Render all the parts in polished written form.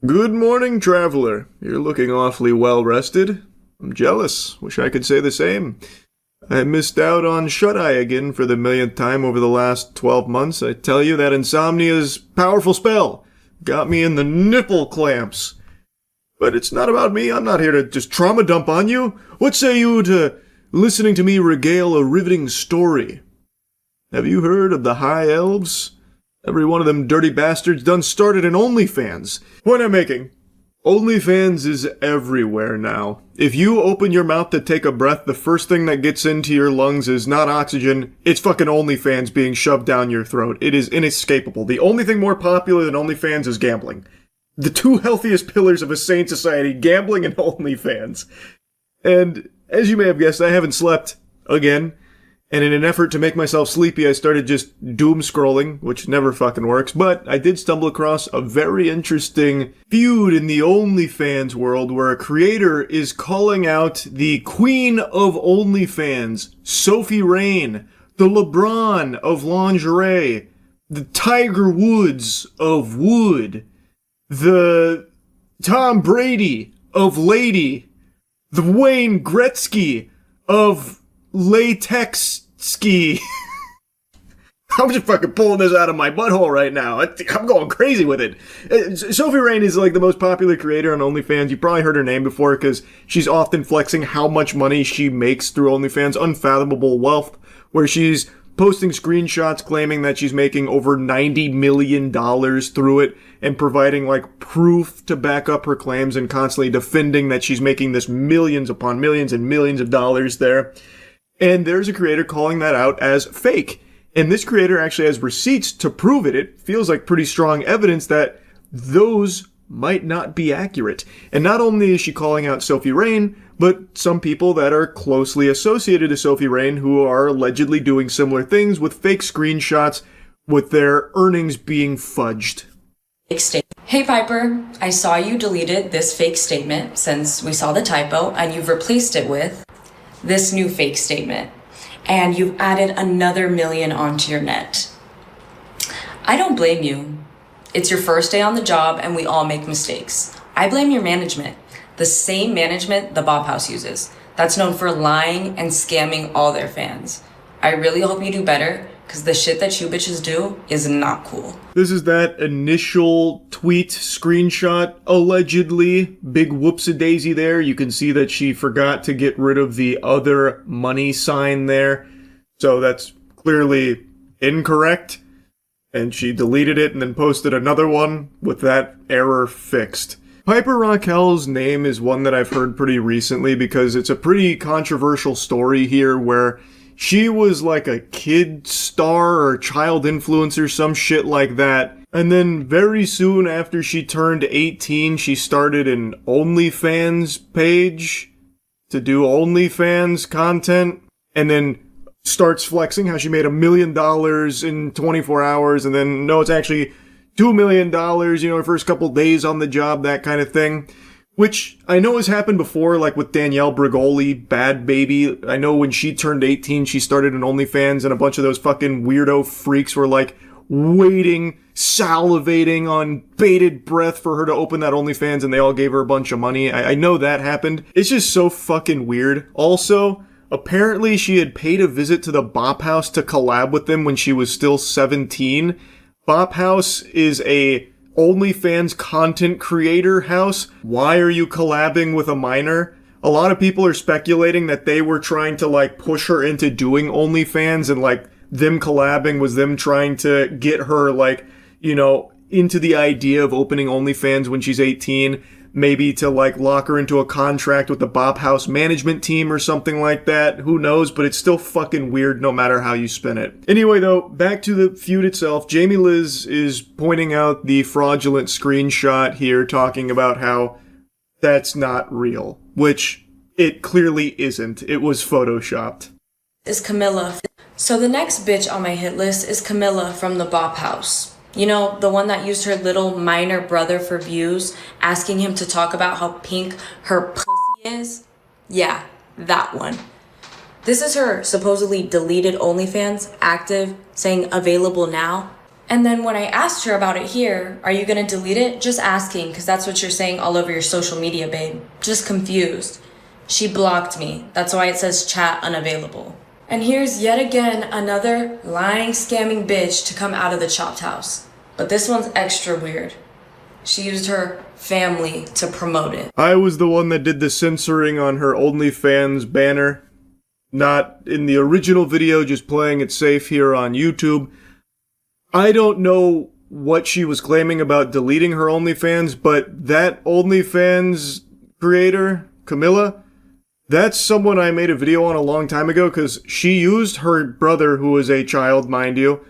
Good morning, traveler. You're looking awfully well rested. I'm jealous. Wish I could say the same. I missed out on shut-eye again for the millionth time over the last 12 months. I tell you, that insomnia's powerful spell got me in the nipple clamps. But it's not about me. I'm not here to just trauma dump on you. What say you to listening to me regale a riveting story? Have you heard of the High Elves? Every one of them dirty bastards done started an OnlyFans. Point I'm making. OnlyFans is everywhere now. If you open your mouth to take a breath, the first thing that gets into your lungs is not oxygen, it's fucking OnlyFans being shoved down your throat. It is inescapable. The only thing more popular than OnlyFans is gambling. The two healthiest pillars of a sane society, gambling and OnlyFans. And as you may have guessed, I haven't slept again. And in an effort to make myself sleepy, I started just doom scrolling, which never fucking works. But I did stumble across a very interesting feud in the OnlyFans world where a creator is calling out the queen of OnlyFans, Sophie Rain, the LeBron of lingerie, the Tiger Woods of wood, the Tom Brady of lady, the Wayne Gretzky of latex ski. I'm just fucking pulling this out of my butthole right now. I'm going crazy with it. Sophie Rain is like the most popular creator on OnlyFans. You probably heard her name before because she's often flexing how much money she makes through OnlyFans. Unfathomable wealth, where she's posting screenshots claiming that she's making over $90 million through it and providing like proof to back up her claims and constantly defending that she's making this millions upon millions and millions of dollars there. And there's a creator calling that out as fake. And this creator actually has receipts to prove it. It feels like pretty strong evidence that those might not be accurate. And not only is she calling out Sophie Rain, but some people that are closely associated to Sophie Rain who are allegedly doing similar things with fake screenshots with their earnings being fudged. Hey Piper, I saw you deleted this fake statement since we saw the typo and you've replaced it with this new fake statement, and you've added another million onto your net. I don't blame you. It's your first day on the job and we all make mistakes. I blame your management, the same management the Bop House uses, that's known for lying and scamming all their fans. I really hope you do better, because the shit that you bitches do is not cool. This is that initial tweet screenshot, allegedly. Big whoops-a-daisy there. You can see that she forgot to get rid of the other money sign there. So that's clearly incorrect. And she deleted it and then posted another one with that error fixed. Piper Raquel's name is one that I've heard pretty recently because it's a pretty controversial story here where she was like a kid star or child influencer, some shit like that. And then very soon after she turned 18, she started an OnlyFans page to do OnlyFans content. And then starts flexing how she made $1 million in 24 hours. And then, no, it's actually $2 million, her first couple days on the job, that kind of thing. Which I know has happened before, like with Danielle Bregoli, Bad Baby. I know when she turned 18, she started an OnlyFans, and a bunch of those fucking weirdo freaks were like waiting, salivating on bated breath for her to open that OnlyFans, and they all gave her a bunch of money. I know that happened. It's just so fucking weird. Also, apparently she had paid a visit to the Bop House to collab with them when she was still 17. Bop House is a OnlyFans content creator house. Why are you collabing with a minor? A lot of people are speculating that they were trying to like push her into doing OnlyFans, and like them collabing was them trying to get her like, into the idea of opening OnlyFans when she's 18. Maybe to like lock her into a contract with the Bop House management team or something like that. Who knows? But it's still fucking weird no matter how you spin it. Anyway though, back to the feud itself. Jamie Liz is pointing out the fraudulent screenshot here, talking about how that's not real. Which it clearly isn't. It was photoshopped. Is Camilla. So the next bitch on my hit list is Camilla from the Bop House. The one that used her little minor brother for views, asking him to talk about how pink her pussy is? Yeah, that one. This is her supposedly deleted OnlyFans, active, saying available now. And then when I asked her about it here, are you gonna delete it? Just asking, because that's what you're saying all over your social media, babe. Just confused. She blocked me. That's why it says chat unavailable. And here's yet again another lying, scamming bitch to come out of the chopped house. But this one's extra weird. She used her family to promote it. I was the one that did the censoring on her OnlyFans banner. Not in the original video, just playing it safe here on YouTube. I don't know what she was claiming about deleting her OnlyFans, but that OnlyFans creator, Camilla, that's someone I made a video on a long time ago because she used her brother, who is a child, mind you,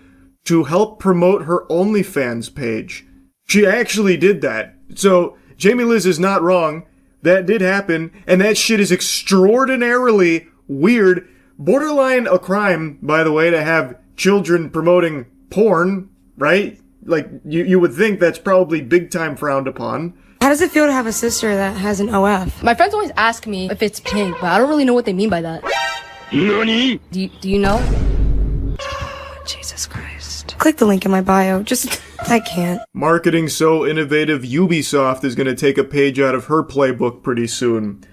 to help promote her OnlyFans page. She actually did that. So, Jamie Liz is not wrong. That did happen, and that shit is extraordinarily weird. Borderline a crime, by the way, to have children promoting porn, right? Like, you would think that's probably big time frowned upon. How does it feel to have a sister that has an OF? My friends always ask me if it's pink, but I don't really know what they mean by that. NANI? Do you know? Jesus Christ. Click the link in my bio. I can't. Marketing so innovative, Ubisoft is going to take a page out of her playbook pretty soon.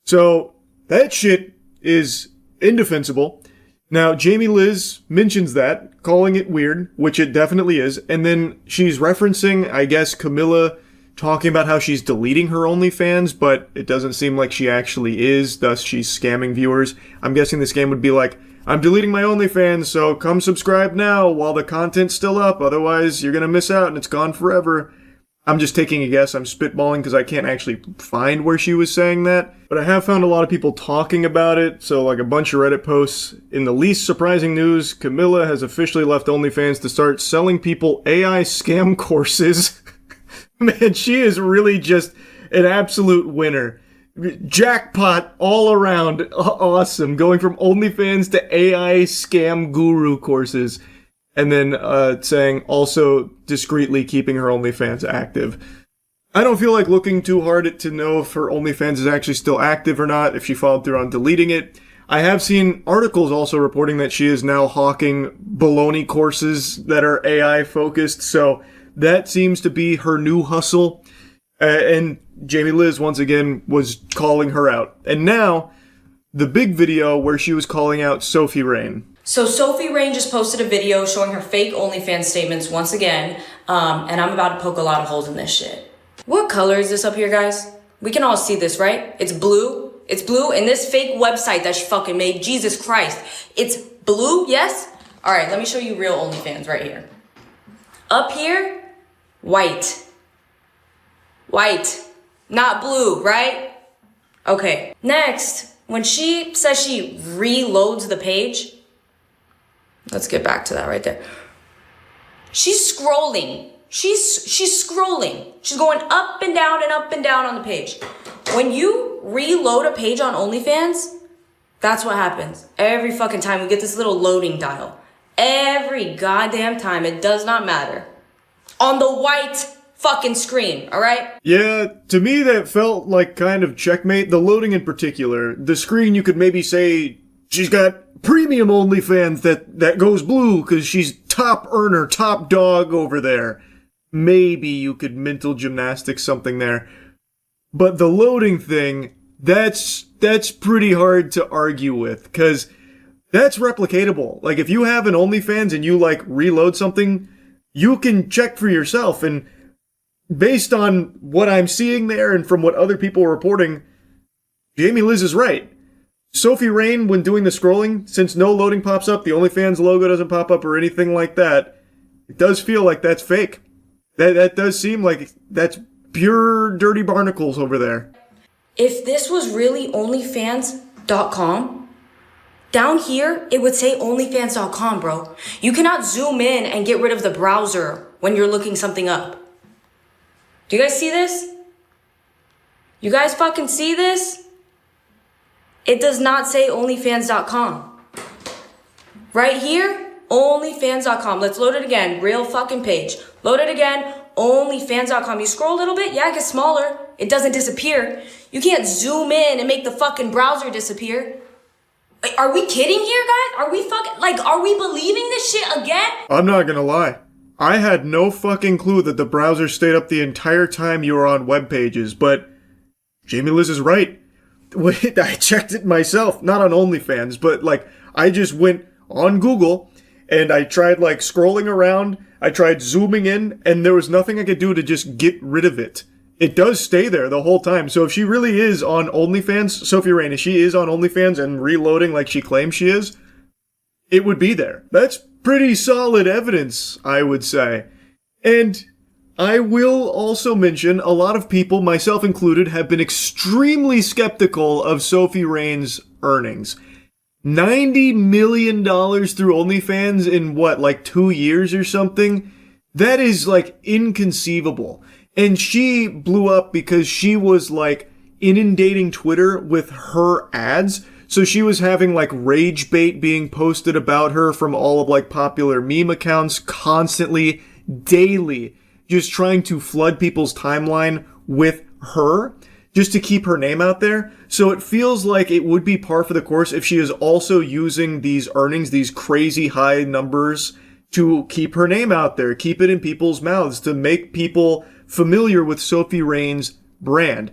So, that shit is indefensible. Now, Jamie Liz mentions that, calling it weird, which it definitely is, and then she's referencing, I guess, Camilla talking about how she's deleting her OnlyFans, but it doesn't seem like she actually is, thus she's scamming viewers. I'm guessing the scam would be like, I'm deleting my OnlyFans, so come subscribe now while the content's still up, otherwise you're gonna miss out and it's gone forever. I'm just taking a guess, I'm spitballing because I can't actually find where she was saying that, but I have found a lot of people talking about it, so like a bunch of Reddit posts. In the least surprising news, Camilla has officially left OnlyFans to start selling people AI scam courses. Man, she is really just an absolute winner. Jackpot all around. Awesome. Going from OnlyFans to AI scam guru courses. And then saying also discreetly keeping her OnlyFans active. I don't feel like looking too hard to know if her OnlyFans is actually still active or not, if she followed through on deleting it. I have seen articles also reporting that she is now hawking baloney courses that are AI focused, so that seems to be her new hustle. And Jamie Liz, once again, was calling her out. And now, the big video where she was calling out Sophie Rain. So Sophie Rain just posted a video showing her fake OnlyFans statements once again, and I'm about to poke a lot of holes in this shit. What color is this up here, guys? We can all see this, right? It's blue. It's blue, and this fake website that she fucking made, Jesus Christ. It's blue, yes? All right, let me show you real OnlyFans right here. Up here, white. White, not blue, right? Okay, next, when she says she reloads the page, let's get back to that right there. She's scrolling. She's scrolling. She's going up and down and up and down on the page. When you reload a page on OnlyFans, that's what happens. Every fucking time we get this little loading dial. Every goddamn time, it does not matter. On the white fucking screen, alright? Yeah, to me that felt like kind of checkmate. The loading in particular. The screen, you could maybe say she's got premium OnlyFans that goes blue because she's top earner, top dog over there. Maybe you could mental gymnastics something there. But the loading thing, that's pretty hard to argue with, because that's replicatable. Like, if you have an OnlyFans and you, like, reload something, you can check for yourself, and based on what I'm seeing there and from what other people are reporting, Jamie Liz is right. Sophie Rain, when doing the scrolling, since no loading pops up, the OnlyFans logo doesn't pop up or anything like that, it does feel like that's fake. That does seem like that's pure dirty barnacles over there. If this was really OnlyFans.com, down here, it would say OnlyFans.com, bro. You cannot zoom in and get rid of the browser when you're looking something up. Do you guys see this? You guys fucking see this? It does not say OnlyFans.com. Right here, OnlyFans.com. Let's load it again. Real fucking page. Load it again. OnlyFans.com. You scroll a little bit, yeah, it gets smaller. It doesn't disappear. You can't zoom in and make the fucking browser disappear. Like, are we kidding here, guys? Are we believing this shit again? I'm not gonna lie. I had no fucking clue that the browser stayed up the entire time you were on web pages, but Jamie Liz is right. Wait, I checked it myself, not on OnlyFans, but like I just went on Google and I tried like scrolling around, I tried zooming in, and there was nothing I could do to just get rid of it. It does stay there the whole time. So if she really is on OnlyFans, Sophie Rain, if she is on OnlyFans and reloading like she claims she is, it would be there. That's pretty solid evidence, I would say. And I will also mention a lot of people, myself included, have been extremely skeptical of Sophie Rain's earnings. $90 million through OnlyFans in what, like 2 years or something? That is like inconceivable. And she blew up because she was like inundating Twitter with her ads. So she was having like rage bait being posted about her from all of like popular meme accounts constantly, daily, just trying to flood people's timeline with her just to keep her name out there. So it feels like it would be par for the course if she is also using these earnings, these crazy high numbers, to keep her name out there, keep it in people's mouths, to make people familiar with Sophie Rain's brand.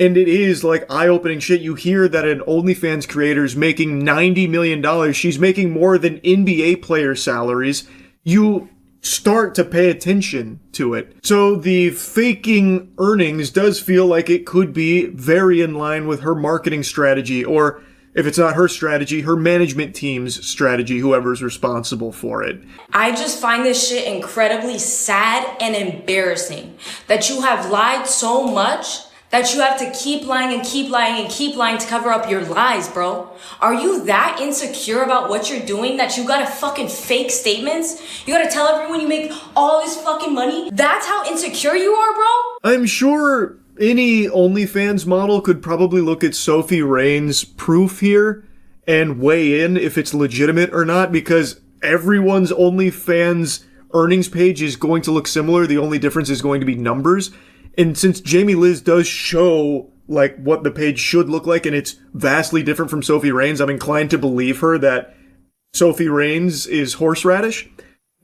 And it is like eye-opening shit. You hear that an OnlyFans creator is making $90 million. She's making more than NBA player salaries. You start to pay attention to it. So the faking earnings does feel like it could be very in line with her marketing strategy, or if it's not her strategy, her management team's strategy, whoever's responsible for it. I just find this shit incredibly sad and embarrassing that you have lied so much that you have to keep lying and keep lying and keep lying to cover up your lies, bro. Are you that insecure about what you're doing that you gotta fucking fake statements? You gotta tell everyone you make all this fucking money? That's how insecure you are, bro? I'm sure any OnlyFans model could probably look at Sophie Rain's proof here and weigh in if it's legitimate or not, because everyone's OnlyFans earnings page is going to look similar. The only difference is going to be numbers. And since Jamie Liz does show like what the page should look like, and it's vastly different from Sophie Rain's, I'm inclined to believe her that Sophie Rain's is horseradish.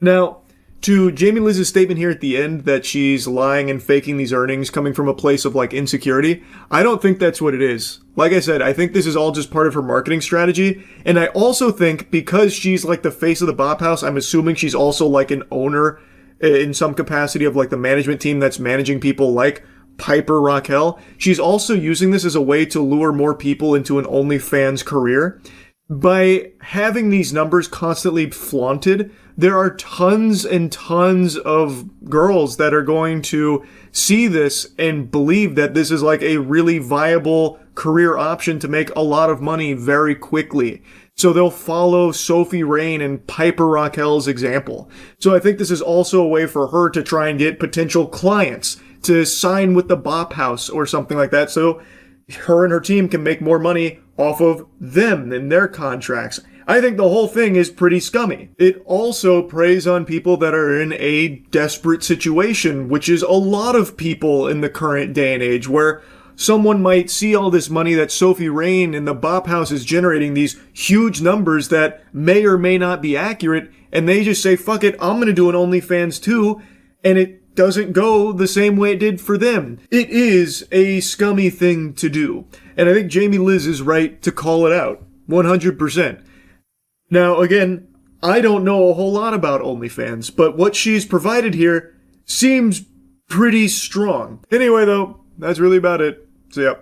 Now, to Jamie Liz's statement here at the end that she's lying and faking these earnings coming from a place of like insecurity, I don't think that's what it is. Like I said, I think this is all just part of her marketing strategy. And I also think because she's like the face of the Bop House, I'm assuming she's also like an owner in some capacity of like the management team that's managing people like Piper Raquel. She's also using this as a way to lure more people into an OnlyFans career. By having these numbers constantly flaunted, there are tons and tons of girls that are going to see this and believe that this is like a really viable career option to make a lot of money very quickly. So they'll follow Sophie Rain and Piper Raquel's example. So I think this is also a way for her to try and get potential clients to sign with the Bop House or something like that. So her and her team can make more money off of them and their contracts. I think the whole thing is pretty scummy. It also preys on people that are in a desperate situation, which is a lot of people in the current day and age, where someone might see all this money that Sophie Rain and the Bop House is generating, these huge numbers that may or may not be accurate, and they just say, fuck it, I'm gonna do an OnlyFans too, and it doesn't go the same way it did for them. It is a scummy thing to do. And I think Jamie Liz is right to call it out. 100%. Now, again, I don't know a whole lot about OnlyFans, but what she's provided here seems pretty strong. Anyway, though, that's really about it. So, yeah.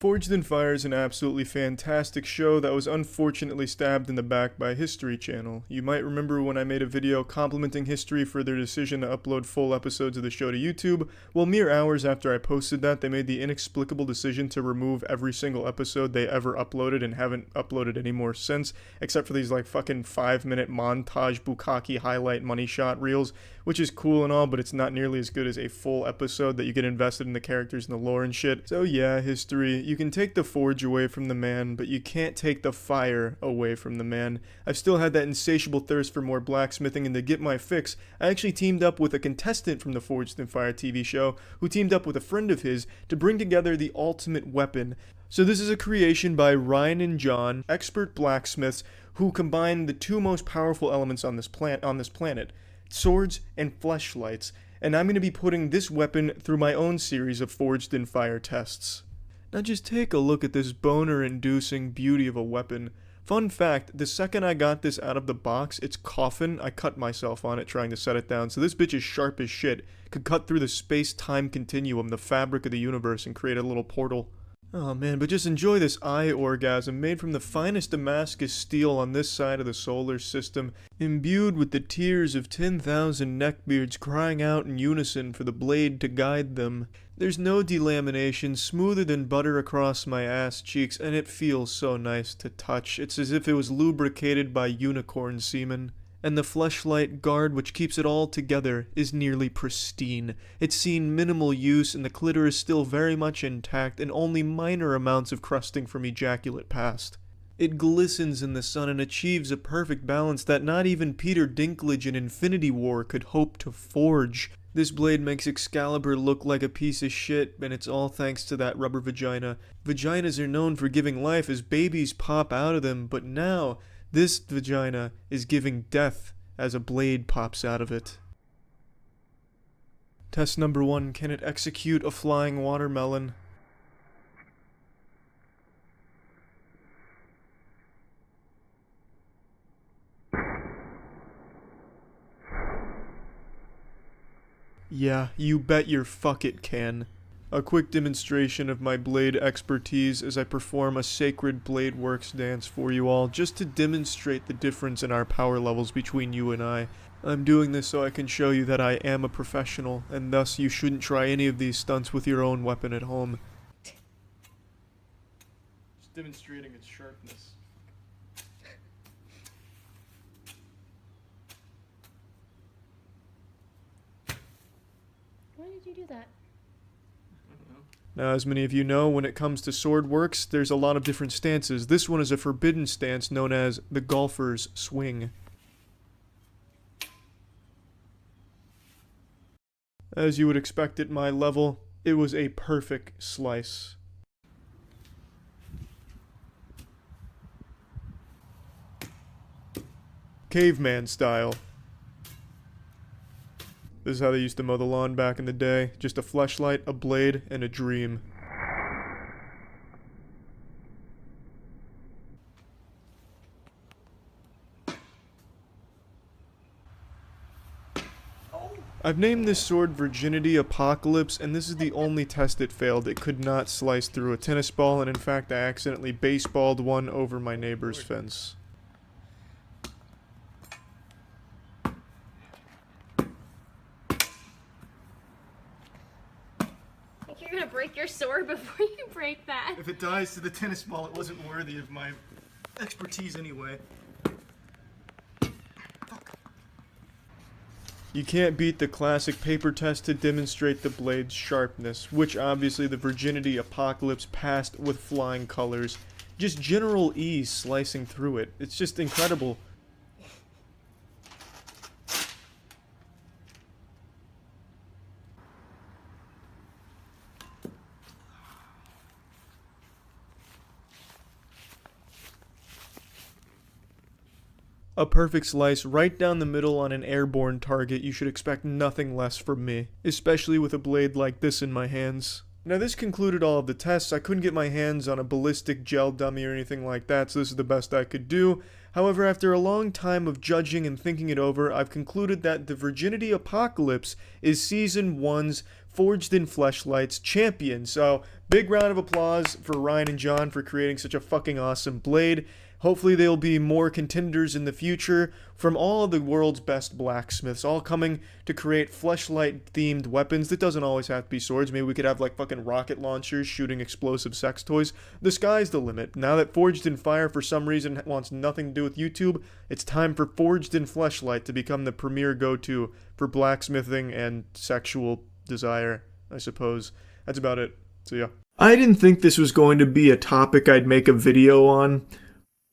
Forged in Fire is an absolutely fantastic show that was unfortunately stabbed in the back by History Channel. You might remember when I made a video complimenting History for their decision to upload full episodes of the show to YouTube. Well, mere hours after I posted that, they made the inexplicable decision to remove every single episode they ever uploaded and haven't uploaded any more since, except for these like fucking 5-minute montage bukkake highlight money shot reels, which is cool and all, but it's not nearly as good as a full episode that you get invested in the characters and the lore and shit. So yeah, History, you can take the forge away from the man, but you can't take the fire away from the man. I've still had that insatiable thirst for more blacksmithing, and to get my fix, I actually teamed up with a contestant from the Forged in Fire TV show, who teamed up with a friend of his to bring together the ultimate weapon. So this is a creation by Ryan and John, expert blacksmiths, who combine the two most powerful elements on this planet. swords and fleshlights, and I'm going to be putting this weapon through my own series of Forged in Fire tests. Now just take a look at this boner-inducing beauty of a weapon. Fun fact, the second I got this out of the box, its coffin, I cut myself on it trying to set it down, so this bitch is sharp as shit. Could cut through the space-time continuum, the fabric of the universe, and create a little portal. Oh man, but just enjoy this eye orgasm made from the finest Damascus steel on this side of the solar system, imbued with the tears of 10,000 neckbeards crying out in unison for the blade to guide them. There's no delamination, smoother than butter across my ass cheeks, and it feels so nice to touch. It's as if it was lubricated by unicorn semen. And the fleshlight guard which keeps it all together is nearly pristine. It's seen minimal use and the clitoris still very much intact and only minor amounts of crusting from ejaculate past. It glistens in the sun and achieves a perfect balance that not even Peter Dinklage in Infinity War could hope to forge. This blade makes Excalibur look like a piece of shit, and it's all thanks to that rubber vagina. Vaginas are known for giving life as babies pop out of them, but now this vagina is giving death as a blade pops out of it. Test number 1, can it execute a flying watermelon? Yeah, you bet your fuck it can. A quick demonstration of my blade expertise as I perform a sacred Blade Works dance for you all, just to demonstrate the difference in our power levels between you and I. I'm doing this so I can show you that I am a professional, and thus you shouldn't try any of these stunts with your own weapon at home. Just demonstrating its sharpness. Why did you do that? Now, as many of you know, when it comes to sword works, there's a lot of different stances. This one is a forbidden stance known as the golfer's swing. As you would expect at my level, it was a perfect slice. Caveman style. This is how they used to mow the lawn back in the day. Just a fleshlight, a blade, and a dream. I've named this sword Virginity Apocalypse, and this is the only test it failed. It could not slice through a tennis ball, and in fact I accidentally baseballed one over my neighbor's fence. You're gonna break your sword before you break that. If it dies to the tennis ball, it wasn't worthy of my expertise anyway. You can't beat the classic paper test to demonstrate the blade's sharpness, which obviously the Virginity Apocalypse passed with flying colors. Just general ease slicing through it. It's just incredible. A perfect slice right down the middle on an airborne target. You should expect nothing less from me, especially with a blade like this in my hands. Now this concluded all of the tests. I couldn't get my hands on a ballistic gel dummy or anything like that, so this is the best I could do. However, after a long time of judging and thinking it over, I've concluded that the Virginity Apocalypse is Season 1's Forged in Fleshlight's champion. So, big round of applause for Ryan and John for creating such a fucking awesome blade. Hopefully there'll be more contenders in the future from all of the world's best blacksmiths, all coming to create fleshlight-themed weapons. That doesn't always have to be swords. Maybe we could have, like, fucking rocket launchers shooting explosive sex toys. The sky's the limit. Now that Forged in Fire, for some reason, wants nothing to do with YouTube, it's time for Forged in Fleshlight to become the premier go-to for blacksmithing and sexual desire, I suppose. That's about it. So, yeah. I didn't think this was going to be a topic I'd make a video on.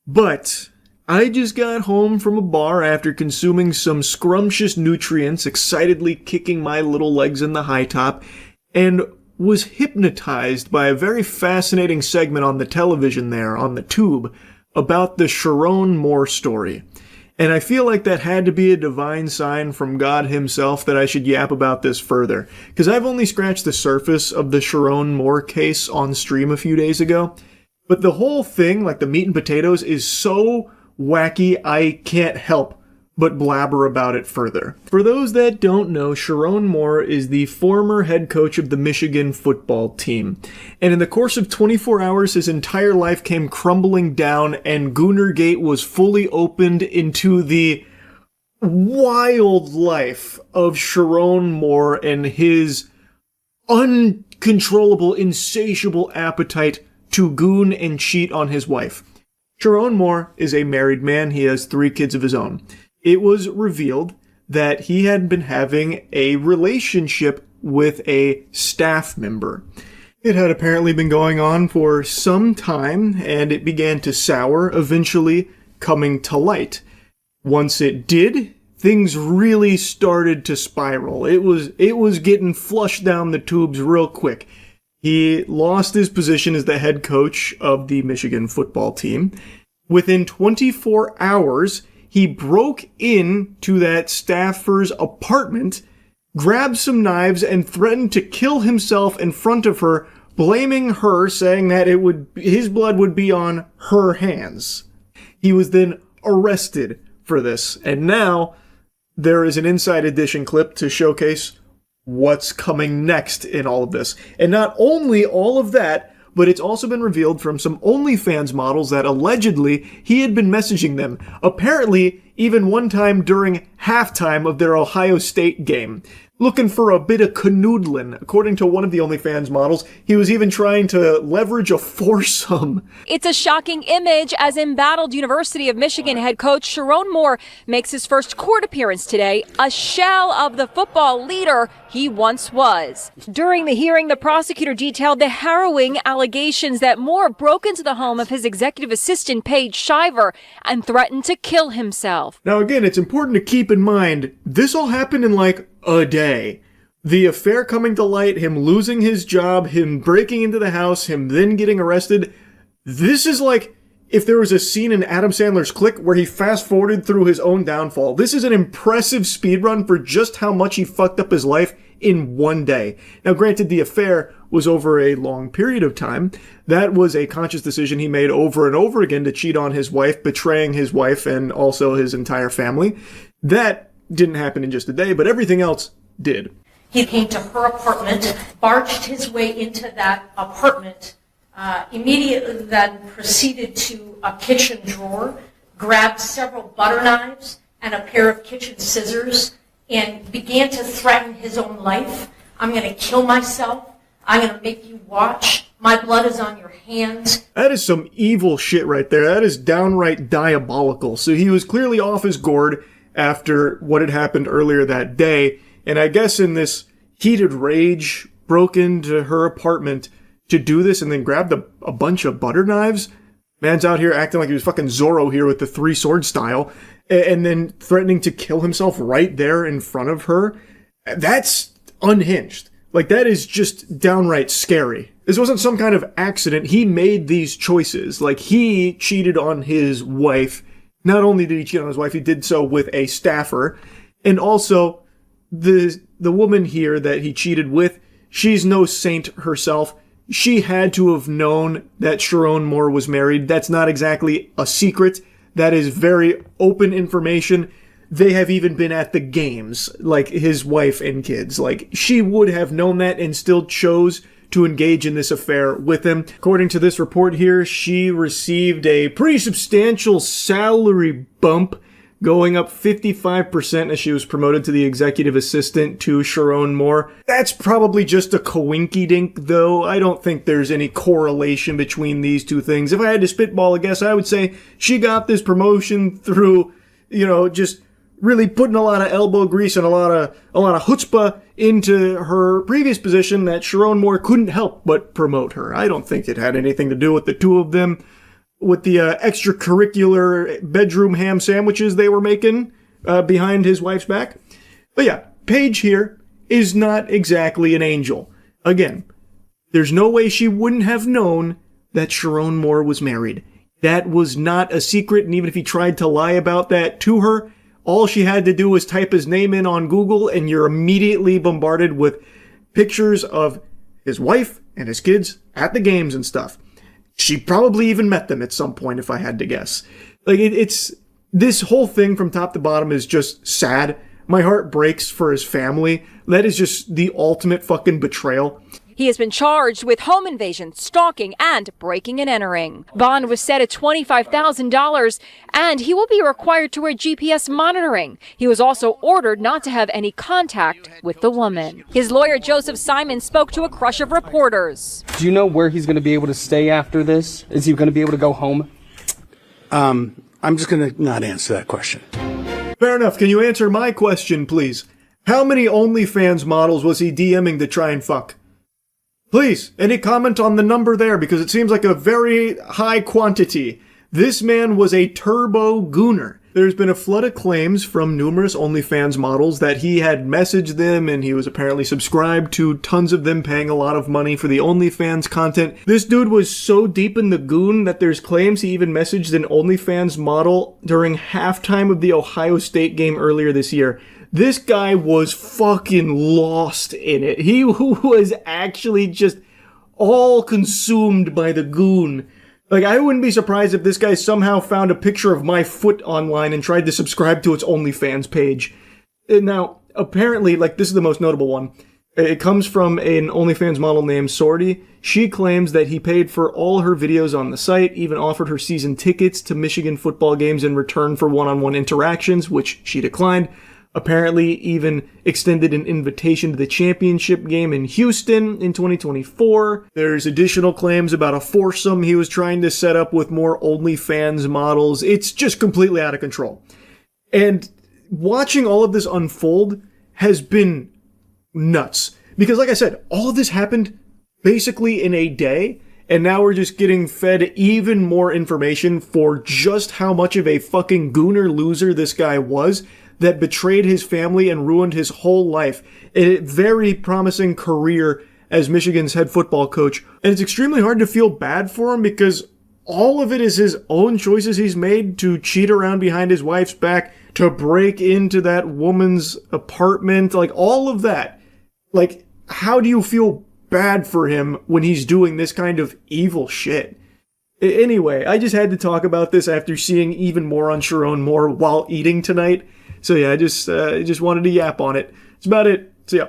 But I just got home from a bar after consuming some scrumptious nutrients, excitedly kicking my little legs in the high top, and was hypnotized by a very fascinating segment on the television there, on the tube, about the Sharon Moore story. And I feel like that had to be a divine sign from God himself that I should yap about this further. Because I've only scratched the surface of the Sharon Moore case on stream a few days ago. But the whole thing, like the meat and potatoes, is so wacky I can't help but blabber about it further. For those that don't know, Sharon Moore is the former head coach of the Michigan football team. And in the course of 24 hours, his entire life came crumbling down and Goonergate was fully opened into the wild life of Sharon Moore and his uncontrollable, insatiable appetite to goon and cheat on his wife. Sharon Moore is a married man. He has 3 kids of his own. It was revealed that he had been having a relationship with a staff member. It had apparently been going on for some time, and it began to sour, eventually coming to light. Once it did, things really started to spiral. It was getting flushed down the tubes real quick. He lost his position as the head coach of the Michigan football team. Within 24 hours, he broke into that staffer's apartment, grabbed some knives, and threatened to kill himself in front of her, blaming her, saying that his blood would be on her hands. He was then arrested for this, and now there is an Inside Edition clip to showcase what's coming next in all of this. And not only all of that, but it's also been revealed from some OnlyFans models that allegedly he had been messaging them, apparently even one time during halftime of their Ohio State game, looking for a bit of canoodling. According to one of the OnlyFans models, he was even trying to leverage a foursome. It's a shocking image as embattled University of Michigan head coach Sharon Moore makes his first court appearance today, a shell of the football leader he once was. During the hearing, the prosecutor detailed the harrowing allegations that Moore broke into the home of his executive assistant, Paige Shiver, and threatened to kill himself. Now again, it's important to keep in mind, this all happened in like a day. The affair coming to light, him losing his job, him breaking into the house, him then getting arrested. This is like if there was a scene in Adam Sandler's Click where he fast-forwarded through his own downfall. This is an impressive speedrun for just how much he fucked up his life in one day. Now, granted, the affair was over a long period of time. That was a conscious decision he made over and over again to cheat on his wife, betraying his wife and also his entire family. That didn't happen in just a day, but everything else did. He came to her apartment, barged his way into that apartment, immediately then proceeded to a kitchen drawer, grabbed several butter knives and a pair of kitchen scissors, and began to threaten his own life. I'm going to kill myself. I'm going to make you watch. My blood is on your hands. That is some evil shit right there. That is downright diabolical. So he was clearly off his gourd after what had happened earlier that day, and I guess in this heated rage broke into her apartment to do this and then grabbed a bunch of butter knives. Man's out here acting like he was fucking Zorro here with the 3-sword style, and then threatening to kill himself right there in front of her. That's unhinged. Like, that is just downright scary. This wasn't some kind of accident. He made these choices. Like, he cheated on his wife. Not only did he cheat on his wife, he did so with a staffer. And also, the woman here that he cheated with, she's no saint herself. She had to have known that Sharon Moore was married. That's not exactly a secret. That is very open information. They have even been at the games, like his wife and kids. Like, she would have known that and still chose to engage in this affair with him. According to this report here, she received a pretty substantial salary bump, going up 55% as she was promoted to the executive assistant to Sharon Moore. That's probably just a coinky-dink, though. I don't think there's any correlation between these two things. If I had to spitball a guess, I would say she got this promotion through, just really putting a lot of elbow grease and a lot of chutzpah into her previous position that Sharon Moore couldn't help but promote her. I don't think it had anything to do with the two of them, with the extracurricular bedroom ham sandwiches they were making behind his wife's back. But yeah, Paige here is not exactly an angel. Again, there's no way she wouldn't have known that Sharon Moore was married. That was not a secret, and even if he tried to lie about that to her, all she had to do was type his name in on Google, and you're immediately bombarded with pictures of his wife and his kids at the games and stuff. She probably even met them at some point, if I had to guess. Like, it's this whole thing from top to bottom is just sad. My heart breaks for his family. That is just the ultimate fucking betrayal. He has been charged with home invasion, stalking, and breaking and entering. Bond was set at $25,000, and he will be required to wear GPS monitoring. He was also ordered not to have any contact with the woman. His lawyer, Joseph Simon, spoke to a crush of reporters. Do you know where he's going to be able to stay after this? Is he going to be able to go home? I'm just going to not answer that question. Fair enough. Can you answer my question, please? How many OnlyFans models was he DMing to try and fuck? Please, any comment on the number there, because it seems like a very high quantity. This man was a turbo gooner. There's been a flood of claims from numerous OnlyFans models that he had messaged them, and he was apparently subscribed to tons of them paying a lot of money for the OnlyFans content. This dude was so deep in the goon that there's claims he even messaged an OnlyFans model during halftime of the Ohio State game earlier this year. This guy was fucking lost in it. He was actually just all consumed by the goon. Like, I wouldn't be surprised if this guy somehow found a picture of my foot online and tried to subscribe to its OnlyFans page. Now, apparently, like, this is the most notable one. It comes from an OnlyFans model named Sorty. She claims that he paid for all her videos on the site, even offered her season tickets to Michigan football games in return for one-on-one interactions, which she declined. Apparently even extended an invitation to the championship game in Houston in 2024. There's additional claims about a foursome he was trying to set up with more OnlyFans models. It's just completely out of control. And watching all of this unfold has been nuts. Because like I said, all of this happened basically in a day. And now we're just getting fed even more information for just how much of a fucking gooner loser this guy was, that betrayed his family and ruined his whole life. A very promising career as Michigan's head football coach. And it's extremely hard to feel bad for him because all of it is his own choices he's made to cheat around behind his wife's back, to break into that woman's apartment, like all of that. Like, how do you feel bad for him when he's doing this kind of evil shit? Anyway, I just had to talk about this after seeing even more on Sharon Moore while eating tonight. So yeah, I just wanted to yap on it. That's about it. So yeah.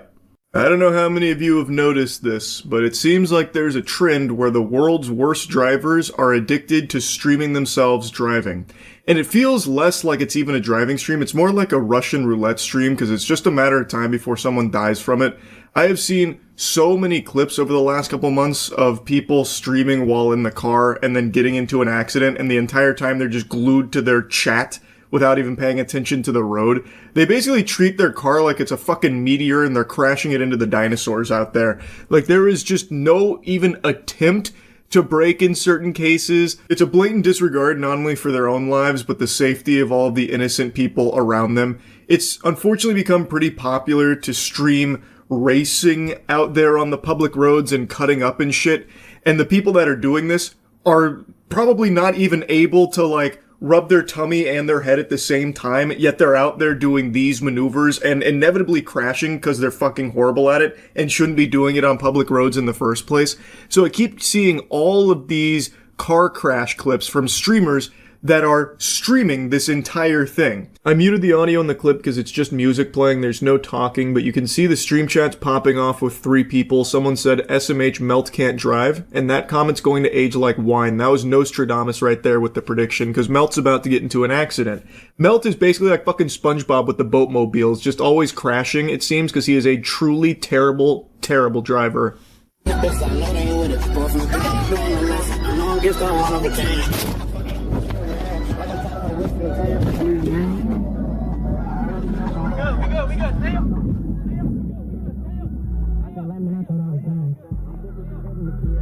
I don't know how many of you have noticed this, but it seems like there's a trend where the world's worst drivers are addicted to streaming themselves driving. And it feels less like it's even a driving stream. It's more like a Russian roulette stream because it's just a matter of time before someone dies from it. I have seen so many clips over the last couple months of people streaming while in the car and then getting into an accident, and the entire time they're just glued to their chat without even paying attention to the road. They basically treat their car like it's a fucking meteor and they're crashing it into the dinosaurs out there. Like, there is just no even attempt to brake in certain cases. It's a blatant disregard not only for their own lives, but the safety of all of the innocent people around them. It's unfortunately become pretty popular to stream racing out there on the public roads and cutting up and shit. And the people that are doing this are probably not even able to, like, rub their tummy and their head at the same time, yet they're out there doing these maneuvers and inevitably crashing because they're fucking horrible at it and shouldn't be doing it on public roads in the first place. So I keep seeing all of these car crash clips from streamers that are streaming this entire thing. I muted the audio in the clip because it's just music playing, there's no talking, but you can see the stream chats popping off with 3 people. Someone said, SMH Melt can't drive, and that comment's going to age like wine. That was Nostradamus right there with the prediction, because Melt's about to get into an accident. Melt is basically like fucking SpongeBob with the boatmobiles, just always crashing, it seems, because he is a truly terrible, terrible driver.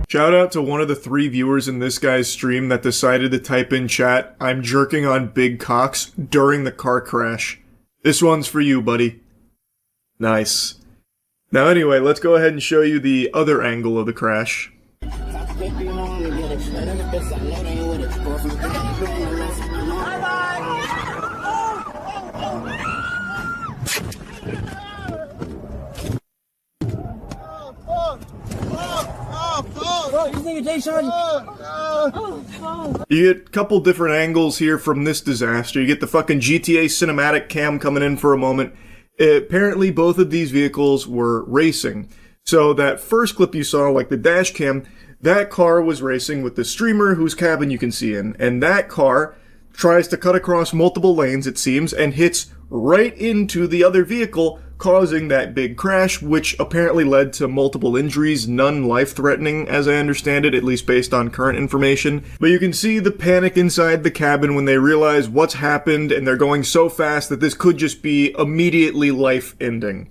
Shout out to one of the 3 viewers in this guy's stream that decided to type in chat, "I'm jerking on big cocks" during the car crash. This one's for you, buddy. Nice. Now anyway, let's go ahead and show you the other angle of the crash. You get a couple different angles here from this disaster. You get the fucking GTA cinematic cam coming in for a moment. Apparently, both of these vehicles were racing. So that first clip you saw, like the dash cam, that car was racing with the streamer whose cabin you can see in. And that car tries to cut across multiple lanes, it seems, and hits right into the other vehicle, causing that big crash, which apparently led to multiple injuries, none life-threatening, as I understand it, at least based on current information. But you can see the panic inside the cabin when they realize what's happened, and they're going so fast that this could just be immediately life-ending.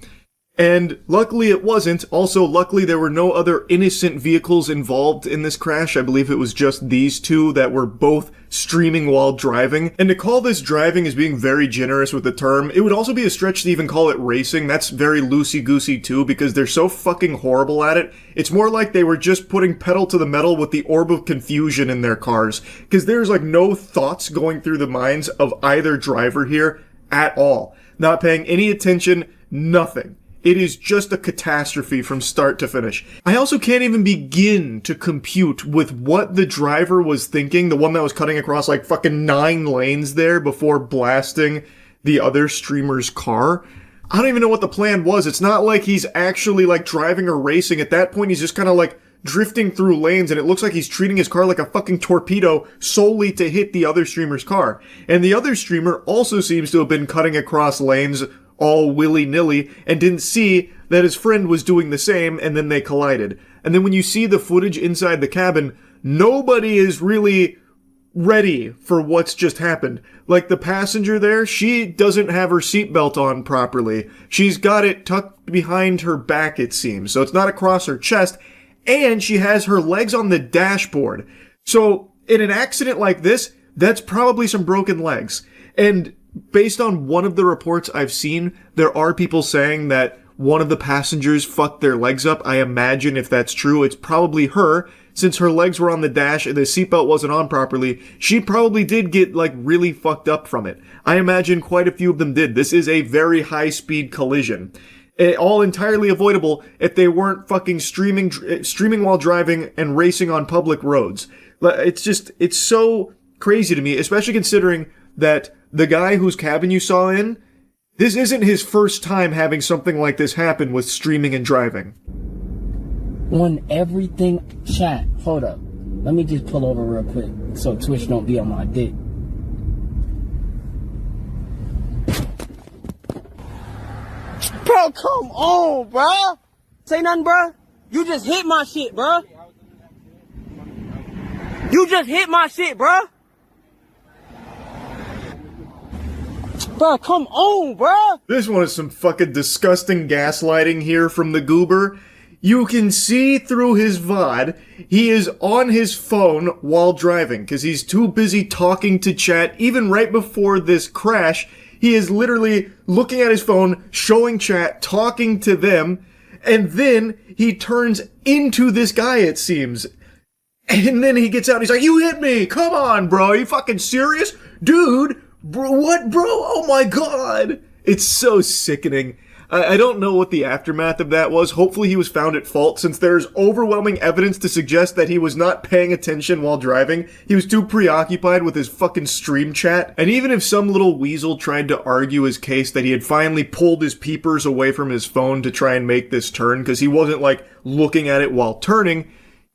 And luckily it wasn't. Also, luckily there were no other innocent vehicles involved in this crash. I believe it was just these two that were both streaming while driving. And to call this driving is being very generous with the term. It would also be a stretch to even call it racing. That's very loosey-goosey too, because they're so fucking horrible at it. It's more like they were just putting pedal to the metal with the orb of confusion in their cars. Because there's like no thoughts going through the minds of either driver here at all. Not paying any attention, nothing. It is just a catastrophe from start to finish. I also can't even begin to compute with what the driver was thinking, the one that was cutting across like fucking 9 lanes there before blasting the other streamer's car. I don't even know what the plan was. It's not like he's actually like driving or racing. At that point, he's just kind of like drifting through lanes, and it looks like he's treating his car like a fucking torpedo solely to hit the other streamer's car. And the other streamer also seems to have been cutting across lanes all willy-nilly and didn't see that his friend was doing the same, and then they collided. And then when you see the footage inside the cabin, nobody is really ready for what's just happened. Like the passenger there, she doesn't have her seatbelt on properly. She's got it tucked behind her back, it seems, so it's not across her chest, and she has her legs on the dashboard. So in an accident like this, that's probably some broken legs. And based on one of the reports I've seen, there are people saying that one of the passengers fucked their legs up. I imagine if that's true, it's probably her. Since her legs were on the dash and the seatbelt wasn't on properly, she probably did get, like, really fucked up from it. I imagine quite a few of them did. This is a very high-speed collision. All entirely avoidable if they weren't fucking streaming while driving and racing on public roads. It's so crazy to me, especially considering that the guy whose cabin you saw in, this isn't his first time having something like this happen with streaming and driving. On everything, chat, hold up. Let me just pull over real quick so Twitch don't be on my dick. Bro, come on, bro. Say nothing, bro. You just hit my shit, bro. You just hit my shit, bro. Bro, come on, bro. This one is some fucking disgusting gaslighting here from the goober. You can see through his VOD, he is on his phone while driving, because he's too busy talking to chat. Even right before this crash, he is literally looking at his phone, showing chat, talking to them, and then he turns into this guy, it seems. And then he gets out, he's like, "You hit me! Come on, bro! Are you fucking serious? Dude! Bro, what, bro? Oh my god!" It's so sickening. I don't know what the aftermath of that was. Hopefully he was found at fault, since there's overwhelming evidence to suggest that he was not paying attention while driving. He was too preoccupied with his fucking stream chat. And even if some little weasel tried to argue his case that he had finally pulled his peepers away from his phone to try and make this turn, because he wasn't, like, looking at it while turning,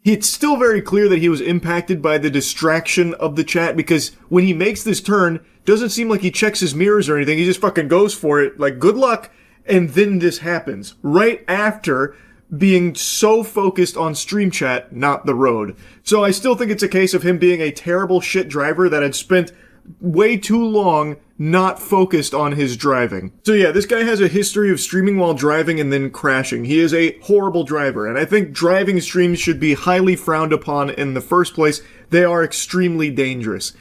it's still very clear that he was impacted by the distraction of the chat, because when he makes this turn, doesn't seem like he checks his mirrors or anything. He just fucking goes for it, like, good luck. And then this happens, right after being so focused on stream chat, not the road. So I still think it's a case of him being a terrible shit driver that had spent way too long not focused on his driving. So yeah, this guy has a history of streaming while driving and then crashing. He is a horrible driver, and I think driving streams should be highly frowned upon in the first place. They are extremely dangerous.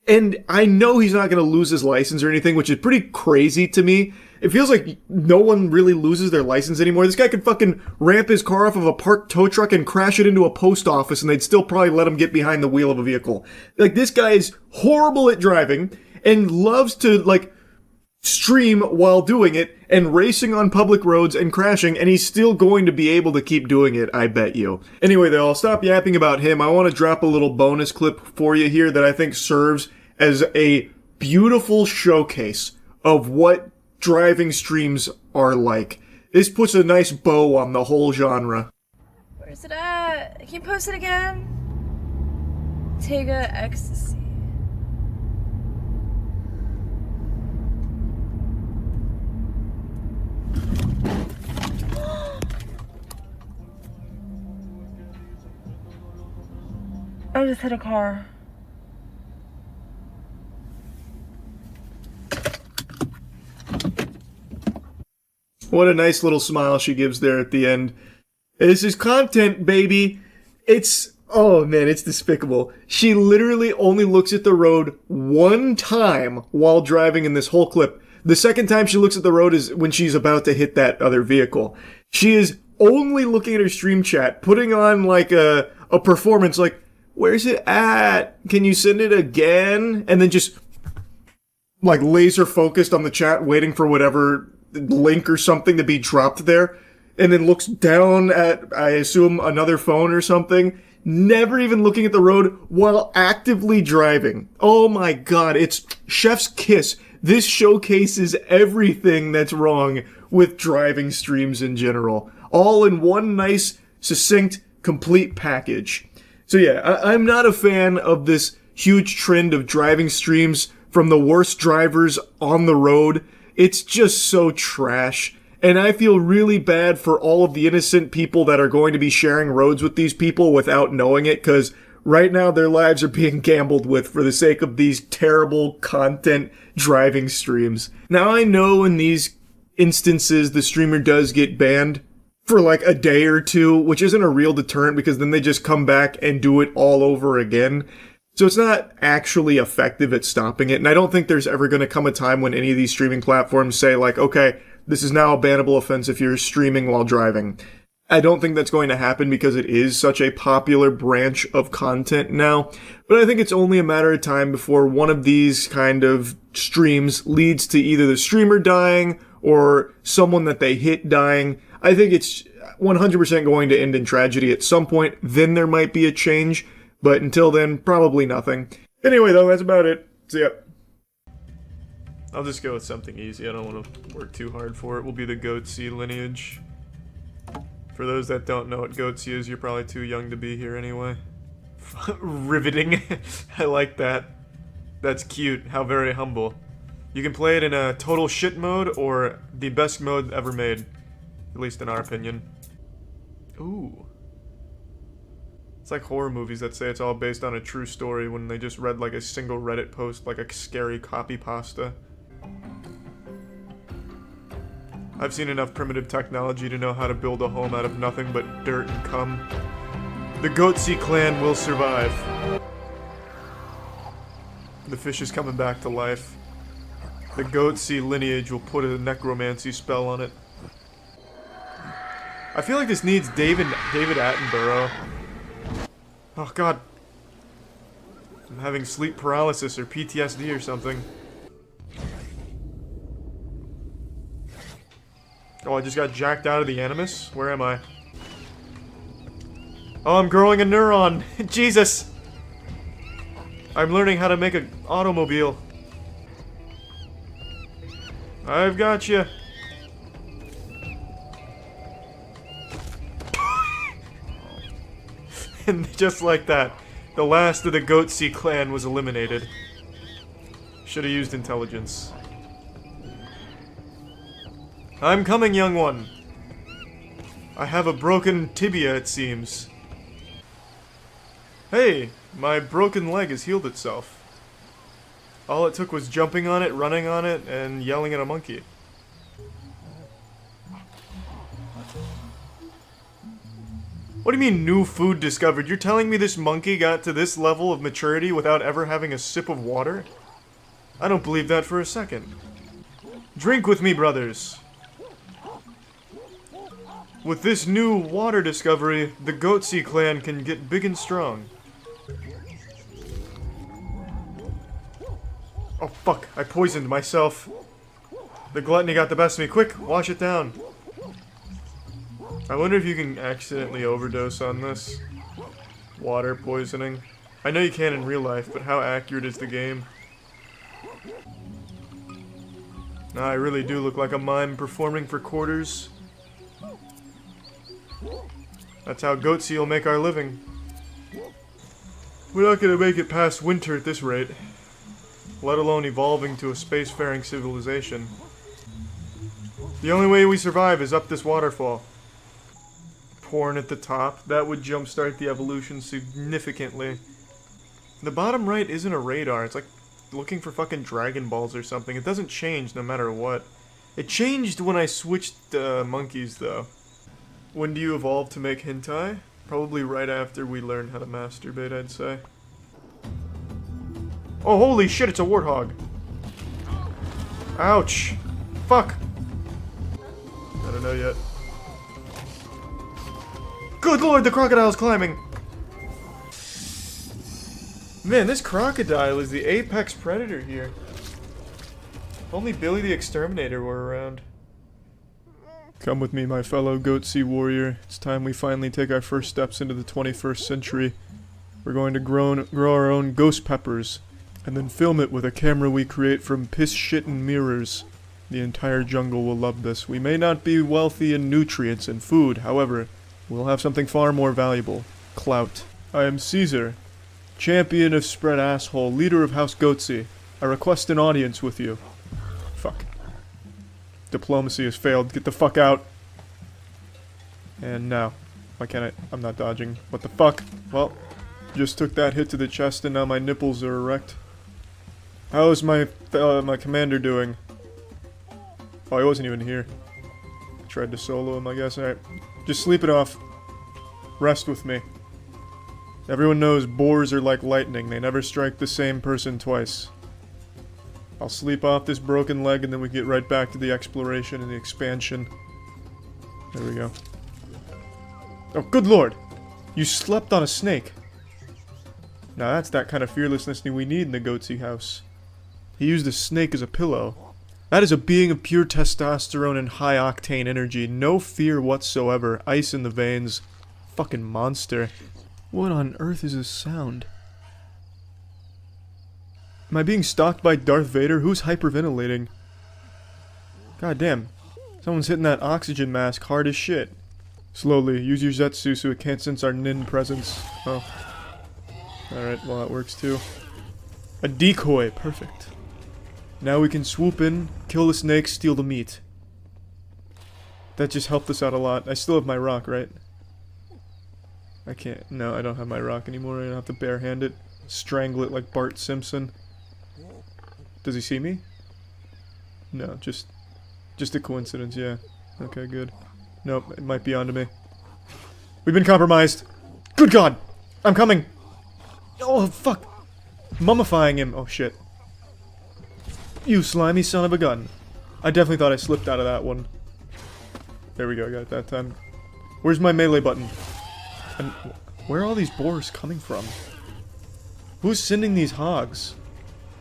And I know he's not going to lose his license or anything, which is pretty crazy to me. it feels like no one really loses their license anymore. This guy could fucking ramp his car off of a parked tow truck and crash it into a post office, and they'd still probably let him get behind the wheel of a vehicle. Like, this guy is horrible at driving and loves to, like, stream while doing it and racing on public roads and crashing, and he's still going to be able to keep doing it, I bet you. Anyway, though, I'll stop yapping about him. I want to drop a little bonus clip for you here that I think serves as a beautiful showcase of what driving streams are like. This puts a nice bow on the whole genre. Where's it at? Can you post it again? Tega Ecstasy. I just hit a car. What a nice little smile she gives there at the end. This is content, baby. Oh man, it's despicable. She literally only looks at the road one time while driving in this whole clip. The second time she looks at the road is when she's about to hit that other vehicle. She is only looking at her stream chat, putting on like a performance like, where's it at? Can you send it again? And then just like laser focused on the chat, waiting for whatever link or something to be dropped there. And then looks down at, I assume, another phone or something. Never even looking at the road while actively driving. Oh my god, it's chef's kiss. This showcases everything that's wrong with driving streams in general. All in one nice, succinct, complete package. So yeah, I'm not a fan of this huge trend of driving streams from the worst drivers on the road. It's just so trash. And I feel really bad for all of the innocent people that are going to be sharing roads with these people without knowing it, because right now their lives are being gambled with for the sake of these terrible content driving streams. Now I know in these instances the streamer does get banned for like a day or two, which isn't a real deterrent because then they just come back and do it all over again. So it's not actually effective at stopping it. And I don't think there's ever going to come a time when any of these streaming platforms say like, okay, this is now a bannable offense if you're streaming while driving. I don't think that's going to happen because it is such a popular branch of content now. But I think it's only a matter of time before one of these kind of streams leads to either the streamer dying or someone that they hit dying. I think it's 100% going to end in tragedy at some point. Then there might be a change. But until then, probably nothing. Anyway, though, that's about it. See ya. I'll just go with something easy. I don't want to work too hard for it. Will be the Goatsy lineage. For those that don't know what Goatsy is, you're probably too young to be here anyway. Riveting. I like that. That's cute. How very humble. You can play it in a total shit mode or the best mode ever made. At least in our opinion. Ooh. It's like horror movies that say it's all based on a true story when they just read like a single Reddit post, like a scary copy pasta. I've seen enough primitive technology to know how to build a home out of nothing but dirt and cum. The Goatsy clan will survive. The fish is coming back to life. The Goatsy lineage will put a necromancy spell on it. I feel like this needs David Attenborough. Oh god. I'm having sleep paralysis or PTSD or something. Oh, I just got jacked out of the Animus? Where am I? Oh, I'm growing a neuron! Jesus! I'm learning how to make an automobile. I've got you. And just like that, the last of the Goatsy clan was eliminated. Should have used intelligence. I'm coming, young one. I have a broken tibia, it seems. Hey, my broken leg has healed itself. All it took was jumping on it, running on it, and yelling at a monkey. What do you mean, new food discovered? You're telling me this monkey got to this level of maturity without ever having a sip of water? I don't believe that for a second. Drink with me, brothers. With this new water discovery, the Penguinz0 clan can get big and strong. Oh fuck, I poisoned myself. The gluttony got the best of me. Quick, wash it down. I wonder if you can accidentally overdose on this. Water poisoning. I know you can in real life, but how accurate is the game? I really do look like a mime performing for quarters. That's how Penguinz0 will make our living. We're not gonna make it past winter at this rate. Let alone evolving to a spacefaring civilization. The only way we survive is up this waterfall. Porn at the top. That would jumpstart the evolution significantly. The bottom right isn't a radar. It's like looking for fucking Dragon Balls or something. It doesn't change no matter what. It changed when I switched monkeys, though. When do you evolve to make hentai? Probably right after we learn how to masturbate, I'd say. Oh, holy shit, it's a warthog. Ouch. Fuck. I don't know yet. Good lord, the crocodile's climbing! Man, this crocodile is the apex predator here. If only Billy the Exterminator were around. Come with me, my fellow Penguinz0 warrior. It's time we finally take our first steps into the 21st century. We're going to grow our own ghost peppers, and then film it with a camera we create from piss, shit, and mirrors. The entire jungle will love this. We may not be wealthy in nutrients and food, however, we'll have something far more valuable. Clout. I am Caesar, champion of spread asshole, leader of House Penguinz0. I request an audience with you. Fuck. Diplomacy has failed. Get the fuck out. And now. Why can't I? I'm not dodging. What the fuck? Well, just took that hit to the chest and now my nipples are erect. How is my commander doing? Oh, he wasn't even here. Tried to solo him, I guess. Alright. Just sleep it off. Rest with me. Everyone knows boars are like lightning. They never strike the same person twice. I'll sleep off this broken leg and then we get right back to the exploration and the expansion. There we go. Oh, good lord! You slept on a snake. Now that's that kind of fearlessness we need in the Penguinz0 house. He used a snake as a pillow. That is a being of pure testosterone and high-octane energy. No fear whatsoever. Ice in the veins. Fucking monster. What on earth is this sound? Am I being stalked by Darth Vader? Who's hyperventilating? God damn. Someone's hitting that oxygen mask hard as shit. Slowly. Use your Zetsu so it can't sense our Nin presence. Oh. Alright, well that works too. A decoy. Perfect. Now we can swoop in, kill the snake, steal the meat. That just helped us out a lot. I still have my rock, right? I can't. No, I don't have my rock anymore. I have to barehand it. Strangle it like Bart Simpson. Does he see me? No, just a coincidence, yeah. Okay, good. Nope, it might be onto me. We've been compromised. Good God! I'm coming! Oh, fuck! Mummifying him. Oh, shit. You slimy son of a gun. I definitely thought I slipped out of that one. There we go, I got it that time. Where's my melee button? And where are all these boars coming from? Who's sending these hogs?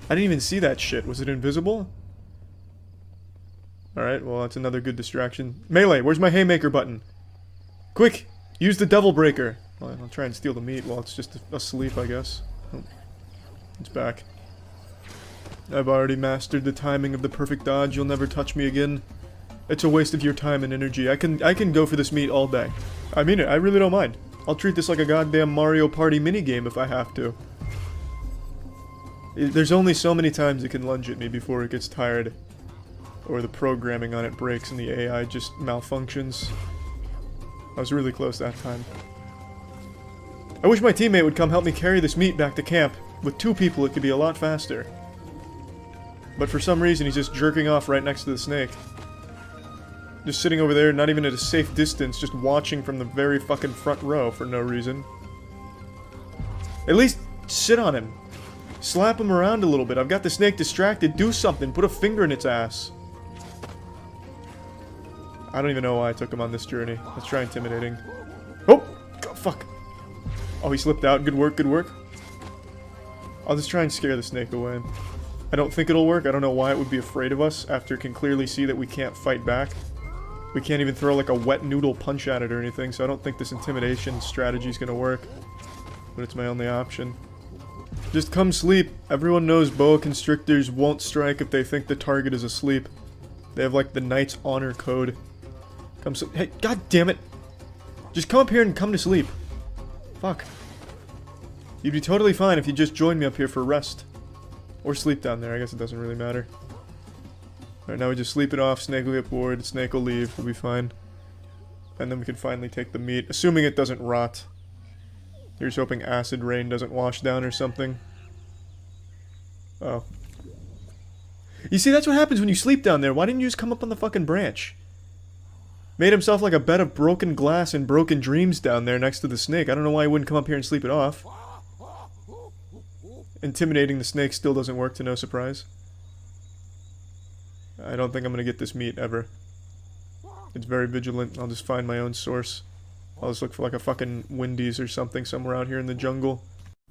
I didn't even see that shit. Was it invisible? Alright, well that's another good distraction. Melee, where's my haymaker button? Quick! Use the devil breaker! Well, I'll try and steal the meat while it's just asleep, I guess. Oh, it's back. I've already mastered the timing of the perfect dodge. You'll never touch me again. It's a waste of your time and energy. I can go for this meat all day. I mean it, I really don't mind. I'll treat this like a goddamn Mario Party minigame if I have to. There's only so many times it can lunge at me before it gets tired. Or the programming on it breaks and the AI just malfunctions. I was really close that time. I wish my teammate would come help me carry this meat back to camp. With 2 people it could be a lot faster. But for some reason he's just jerking off right next to the snake. Just sitting over there, not even at a safe distance, just watching from the very fucking front row for no reason. At least sit on him. Slap him around a little bit. I've got the snake distracted. Do something. Put a finger in its ass. I don't even know why I took him on this journey. Let's try intimidating. Oh! God, fuck. Oh, he slipped out. Good work, good work. I'll just try and scare the snake away. I don't think it'll work. I don't know why it would be afraid of us after it can clearly see that we can't fight back. We can't even throw like a wet noodle punch at it or anything, so I don't think this intimidation strategy is gonna work. But it's my only option. Just come sleep. Everyone knows boa constrictors won't strike if they think the target is asleep. They have like the Knight's Honor code. Come sleep. Hey, god damn it! Just come up here and come to sleep. Fuck. You'd be totally fine if you just joined me up here for rest. Or sleep down there, I guess it doesn't really matter. Alright, now we just sleep it off, snake will get bored, snake will leave, we'll be fine. And then we can finally take the meat, assuming it doesn't rot. Here's hoping acid rain doesn't wash down or something. Oh. You see, that's what happens when you sleep down there. Why didn't you just come up on the fucking branch? Made himself like a bed of broken glass and broken dreams down there next to the snake. I don't know why he wouldn't come up here and sleep it off. Intimidating the snake still doesn't work, to no surprise. I don't think I'm gonna get this meat ever. It's very vigilant. I'll just find my own source. I'll just look for like a fucking Wendy's or something somewhere out here in the jungle.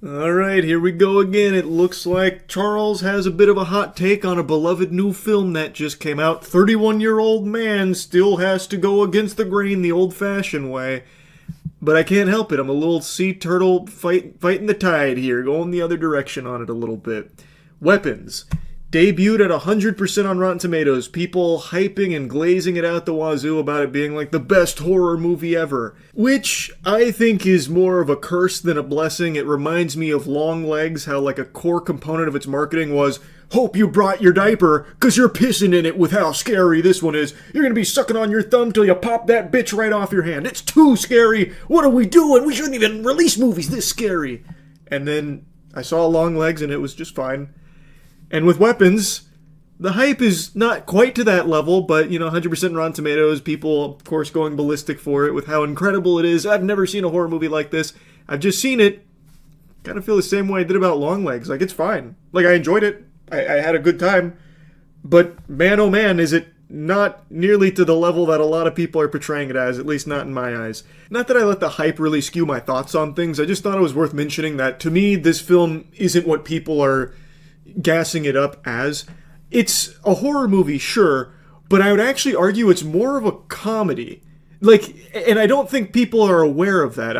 Alright, here we go again. It looks like Charles has a bit of a hot take on a beloved new film that just came out. 31-year-old man still has to go against the grain the old-fashioned way. But I can't help it. I'm a little sea turtle fighting the tide here, going the other direction on it a little bit. Weapons. Debuted at 100% on Rotten Tomatoes. People hyping and glazing it out the wazoo about it being like the best horror movie ever. Which I think is more of a curse than a blessing. It reminds me of Long Legs, how like a core component of its marketing was, hope you brought your diaper, cause you're pissing in it with how scary this one is. You're gonna be sucking on your thumb till you pop that bitch right off your hand. It's too scary. What are we doing? We shouldn't even release movies this scary. And then I saw Long Legs and it was just fine. And with Weapons, the hype is not quite to that level, but, you know, 100% Rotten Tomatoes, people, of course, going ballistic for it with how incredible it is. I've never seen a horror movie like this. I've just seen it. Kind of feel the same way I did about Long Legs. Like, it's fine. Like, I enjoyed it. I had a good time. But, man, oh man, is it not nearly to the level that a lot of people are portraying it as, at least not in my eyes. Not that I let the hype really skew my thoughts on things. I just thought it was worth mentioning that, to me, this film isn't what people are gassing it up as. It's a horror movie, sure, but I would actually argue it's more of a comedy. Like, and I don't think people are aware of that.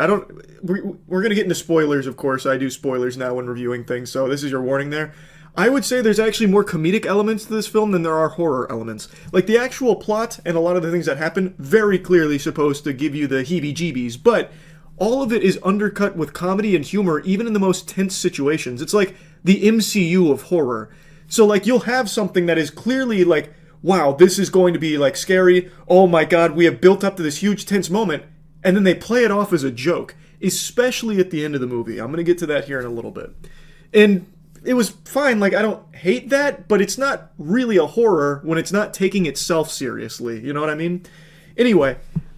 We're gonna get into spoilers, of course. I do spoilers now when reviewing things, so this is your warning there. I would say there's actually more comedic elements to this film than there are horror elements. Like, the actual plot and a lot of the things that happen, very clearly supposed to give you the heebie-jeebies, but all of it is undercut with comedy and humor, even in the most tense situations. It's like the MCU of horror. So, like, you'll have something that is clearly like, wow, this is going to be, like, scary. Oh my god, we have built up to this huge tense moment. And then they play it off as a joke, especially at the end of the movie. I'm going to get to that here in a little bit. And it was fine. Like, I don't hate that, but it's not really a horror when it's not taking itself seriously. You know what I mean? Anyway,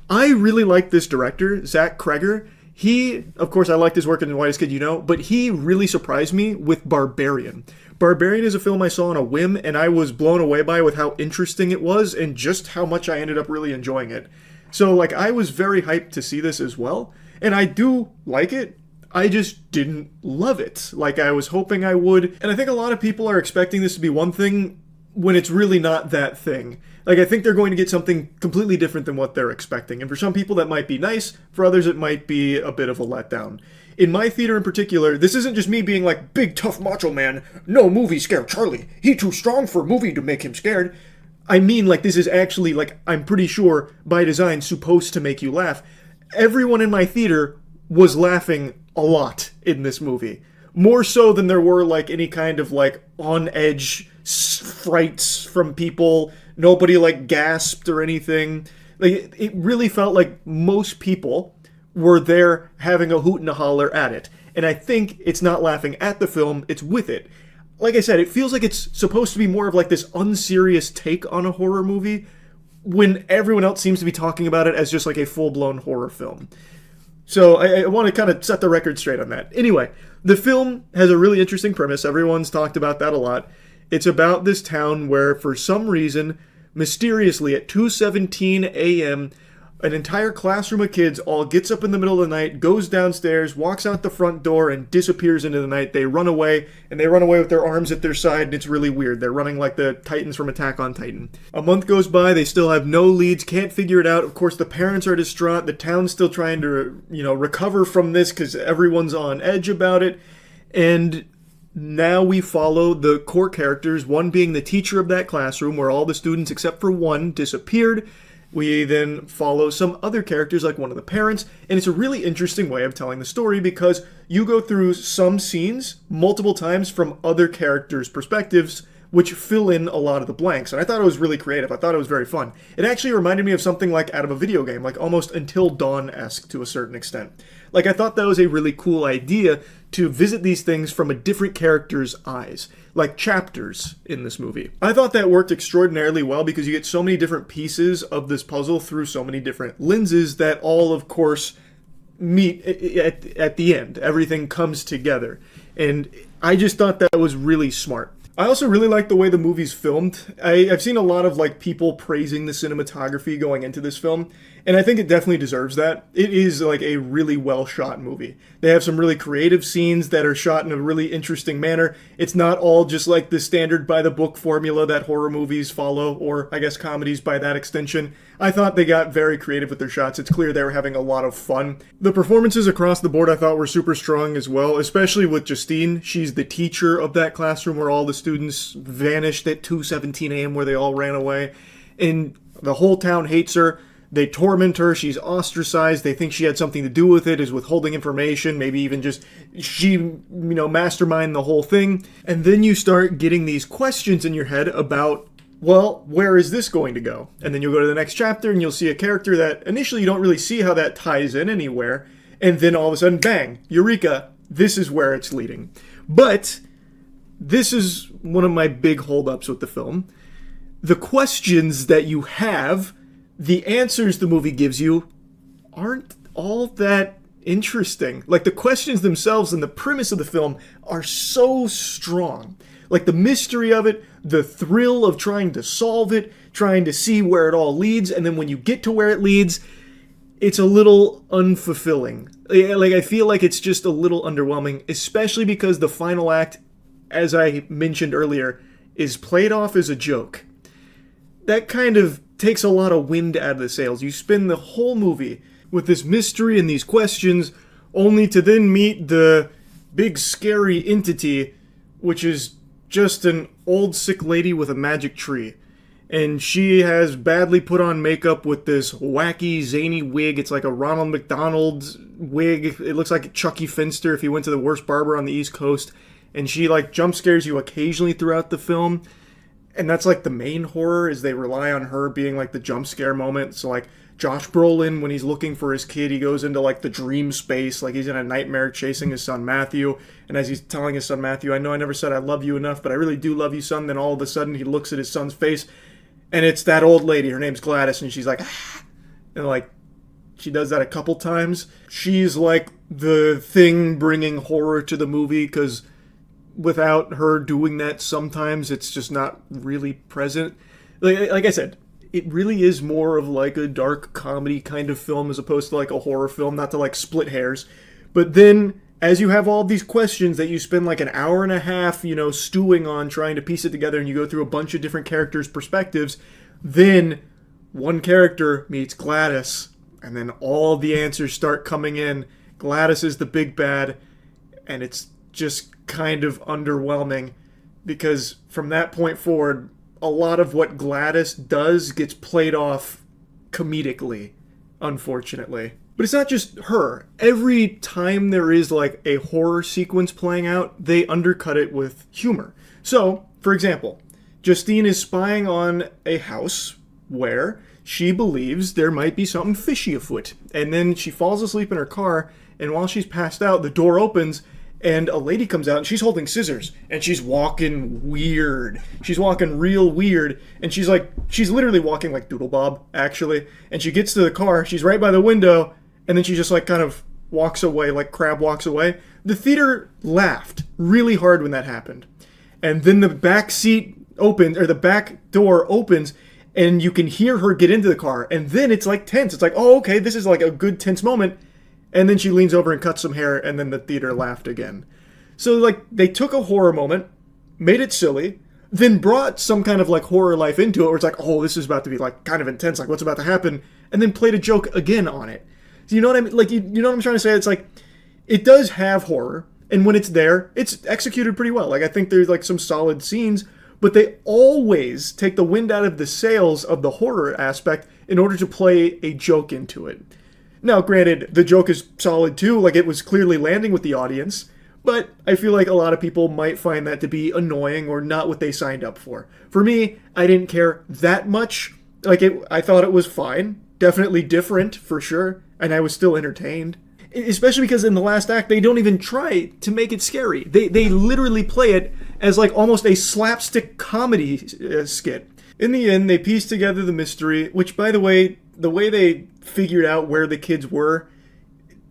I really like this director, Zach Kreger. He, of course, I liked his work in The Whitest Kid You Know, but he really surprised me with Barbarian. Barbarian is a film I saw on a whim, and I was blown away by with how interesting it was and just how much I ended up really enjoying it. So, like, I was very hyped to see this as well, and I do like it. I just didn't love it like I was hoping I would, and I think a lot of people are expecting this to be one thing when it's really not that thing. Like, I think they're going to get something completely different than what they're expecting. And for some people that might be nice, for others it might be a bit of a letdown. In my theater in particular, this isn't just me being like, big tough macho man, no movie scare Charlie, he too strong for a movie to make him scared. I mean, like, this is actually, like, I'm pretty sure, by design, supposed to make you laugh. Everyone in my theater was laughing a lot in this movie. More so than there were, like, any kind of, like, on-edge frights from people. Nobody, like, gasped or anything. Like, it really felt like most people were there having a hoot and a holler at it. And I think it's not laughing at the film, it's with it. Like I said, it feels like it's supposed to be more of like this unserious take on a horror movie when everyone else seems to be talking about it as just like a full-blown horror film. So I want to kind of set the record straight on that. Anyway, the film has a really interesting premise. Everyone's talked about that a lot. It's about this town where, for some reason, mysteriously at 2:17 a.m., an entire classroom of kids all gets up in the middle of the night, goes downstairs, walks out the front door, and disappears into the night. They run away, and they run away with their arms at their side, and it's really weird. They're running like the Titans from Attack on Titan. A month goes by, they still have no leads, can't figure it out. Of course, the parents are distraught. The town's still trying to, recover from this because everyone's on edge about it. And now we follow the core characters, one being the teacher of that classroom where all the students except for one disappeared. We then follow some other characters like one of the parents, and it's a really interesting way of telling the story because you go through some scenes multiple times from other characters' perspectives, which fill in a lot of the blanks. And I thought it was really creative. I thought it was very fun. It actually reminded me of something like out of a video game, like almost Until Dawn-esque to a certain extent. Like, I thought that was a really cool idea to visit these things from a different character's eyes, like chapters in this movie. I thought that worked extraordinarily well because you get so many different pieces of this puzzle through so many different lenses that all, of course, meet at the end. Everything comes together. And I just thought that was really smart. I also really like the way the movie's filmed. I've seen a lot of people praising the cinematography going into this film, and I think it definitely deserves that. It is a really well shot movie. They have some really creative scenes that are shot in a really interesting manner. It's not all just like the standard by the book formula that horror movies follow, or I guess comedies by that extension. I thought they got very creative with their shots. It's clear they were having a lot of fun. The performances across the board I thought were super strong as well, especially with Justine. She's the teacher of that classroom where all the students vanished at 2:17 a.m. where they all ran away. And the whole town hates her. They torment her. She's ostracized. They think she had something to do with it, is withholding information, maybe even just she, masterminded the whole thing. And then you start getting these questions in your head about, well, where is this going to go? And then you'll go to the next chapter and you'll see a character that initially you don't really see how that ties in anywhere. And then all of a sudden, bang, eureka, this is where it's leading. But this is one of my big holdups with the film. The questions that you have, the answers the movie gives you, aren't all that interesting. Like, the questions themselves and the premise of the film are so strong. Like, the mystery of it, the thrill of trying to solve it, trying to see where it all leads, and then when you get to where it leads, it's a little unfulfilling. Like, I feel like it's just a little underwhelming, especially because the final act, as I mentioned earlier, is played off as a joke. That kind of takes a lot of wind out of the sails. You spend the whole movie with this mystery and these questions, only to then meet the big scary entity, which is just an old sick lady with a magic tree. And she has badly put on makeup with this wacky, zany wig. It's like a Ronald McDonald wig. It looks like Chucky Finster if he went to the worst barber on the East Coast. And she jump scares you occasionally throughout the film. And that's the main horror, is they rely on her being the jump scare moment. So Josh Brolin, when he's looking for his kid, he goes into the dream space, he's in a nightmare chasing his son Matthew. And as he's telling his son Matthew, I know I never said I love you enough, but I really do love you, son. Then all of a sudden he looks at his son's face, and it's that old lady. Her name's Gladys, and she's like, ah! And she does that a couple times. She's the thing bringing horror to the movie, because without her doing that, sometimes it's just not really present. Like I said, it really is more of a dark comedy kind of film as opposed to a horror film, not to split hairs. But then, as you have all these questions that you spend an hour and a half, stewing on, trying to piece it together, and you go through a bunch of different characters' perspectives, then one character meets Gladys, and then all the answers start coming in. Gladys is the big bad, and it's just kind of underwhelming, because from that point forward, a lot of what Gladys does gets played off comedically, unfortunately. But it's not just her. Every time there is a horror sequence playing out, they undercut it with humor. So, for example, Justine is spying on a house where she believes there might be something fishy afoot. And then she falls asleep in her car, and while she's passed out, the door opens, and a lady comes out, and she's holding scissors, and she's walking weird. She's walking real weird, and she's literally walking like Doodle Bob, actually. And she gets to the car, she's right by the window, and then she just kind of walks away, like Crab walks away. The theater laughed really hard when that happened. And then the back seat opens, or the back door opens, and you can hear her get into the car, and then it's like tense. It's like, oh, okay, this is like a good tense moment, and then she leans over and cuts some hair, and then the theater laughed again. So like they took a horror moment, made it silly, then brought some kind of like horror life into it, where it's like, oh, this is about to be like kind of intense, like what's about to happen, and then played a joke again on it. So you know what I mean? Like you know what I'm trying to say? It's like it does have horror, and when it's there, it's executed pretty well. Like I think there's like some solid scenes, but they always take the wind out of the sails of the horror aspect in order to play a joke into it. Now, granted, the joke is solid too, like it was clearly landing with the audience, but I feel like a lot of people might find that to be annoying or not what they signed up for. For me, I didn't care that much. Like I thought it was fine, definitely different for sure, and I was still entertained. Especially because in the last act, they don't even try to make it scary. They literally play it as like almost a slapstick comedy skit. In the end, they piece together the mystery, which, by the way they figured out where the kids were,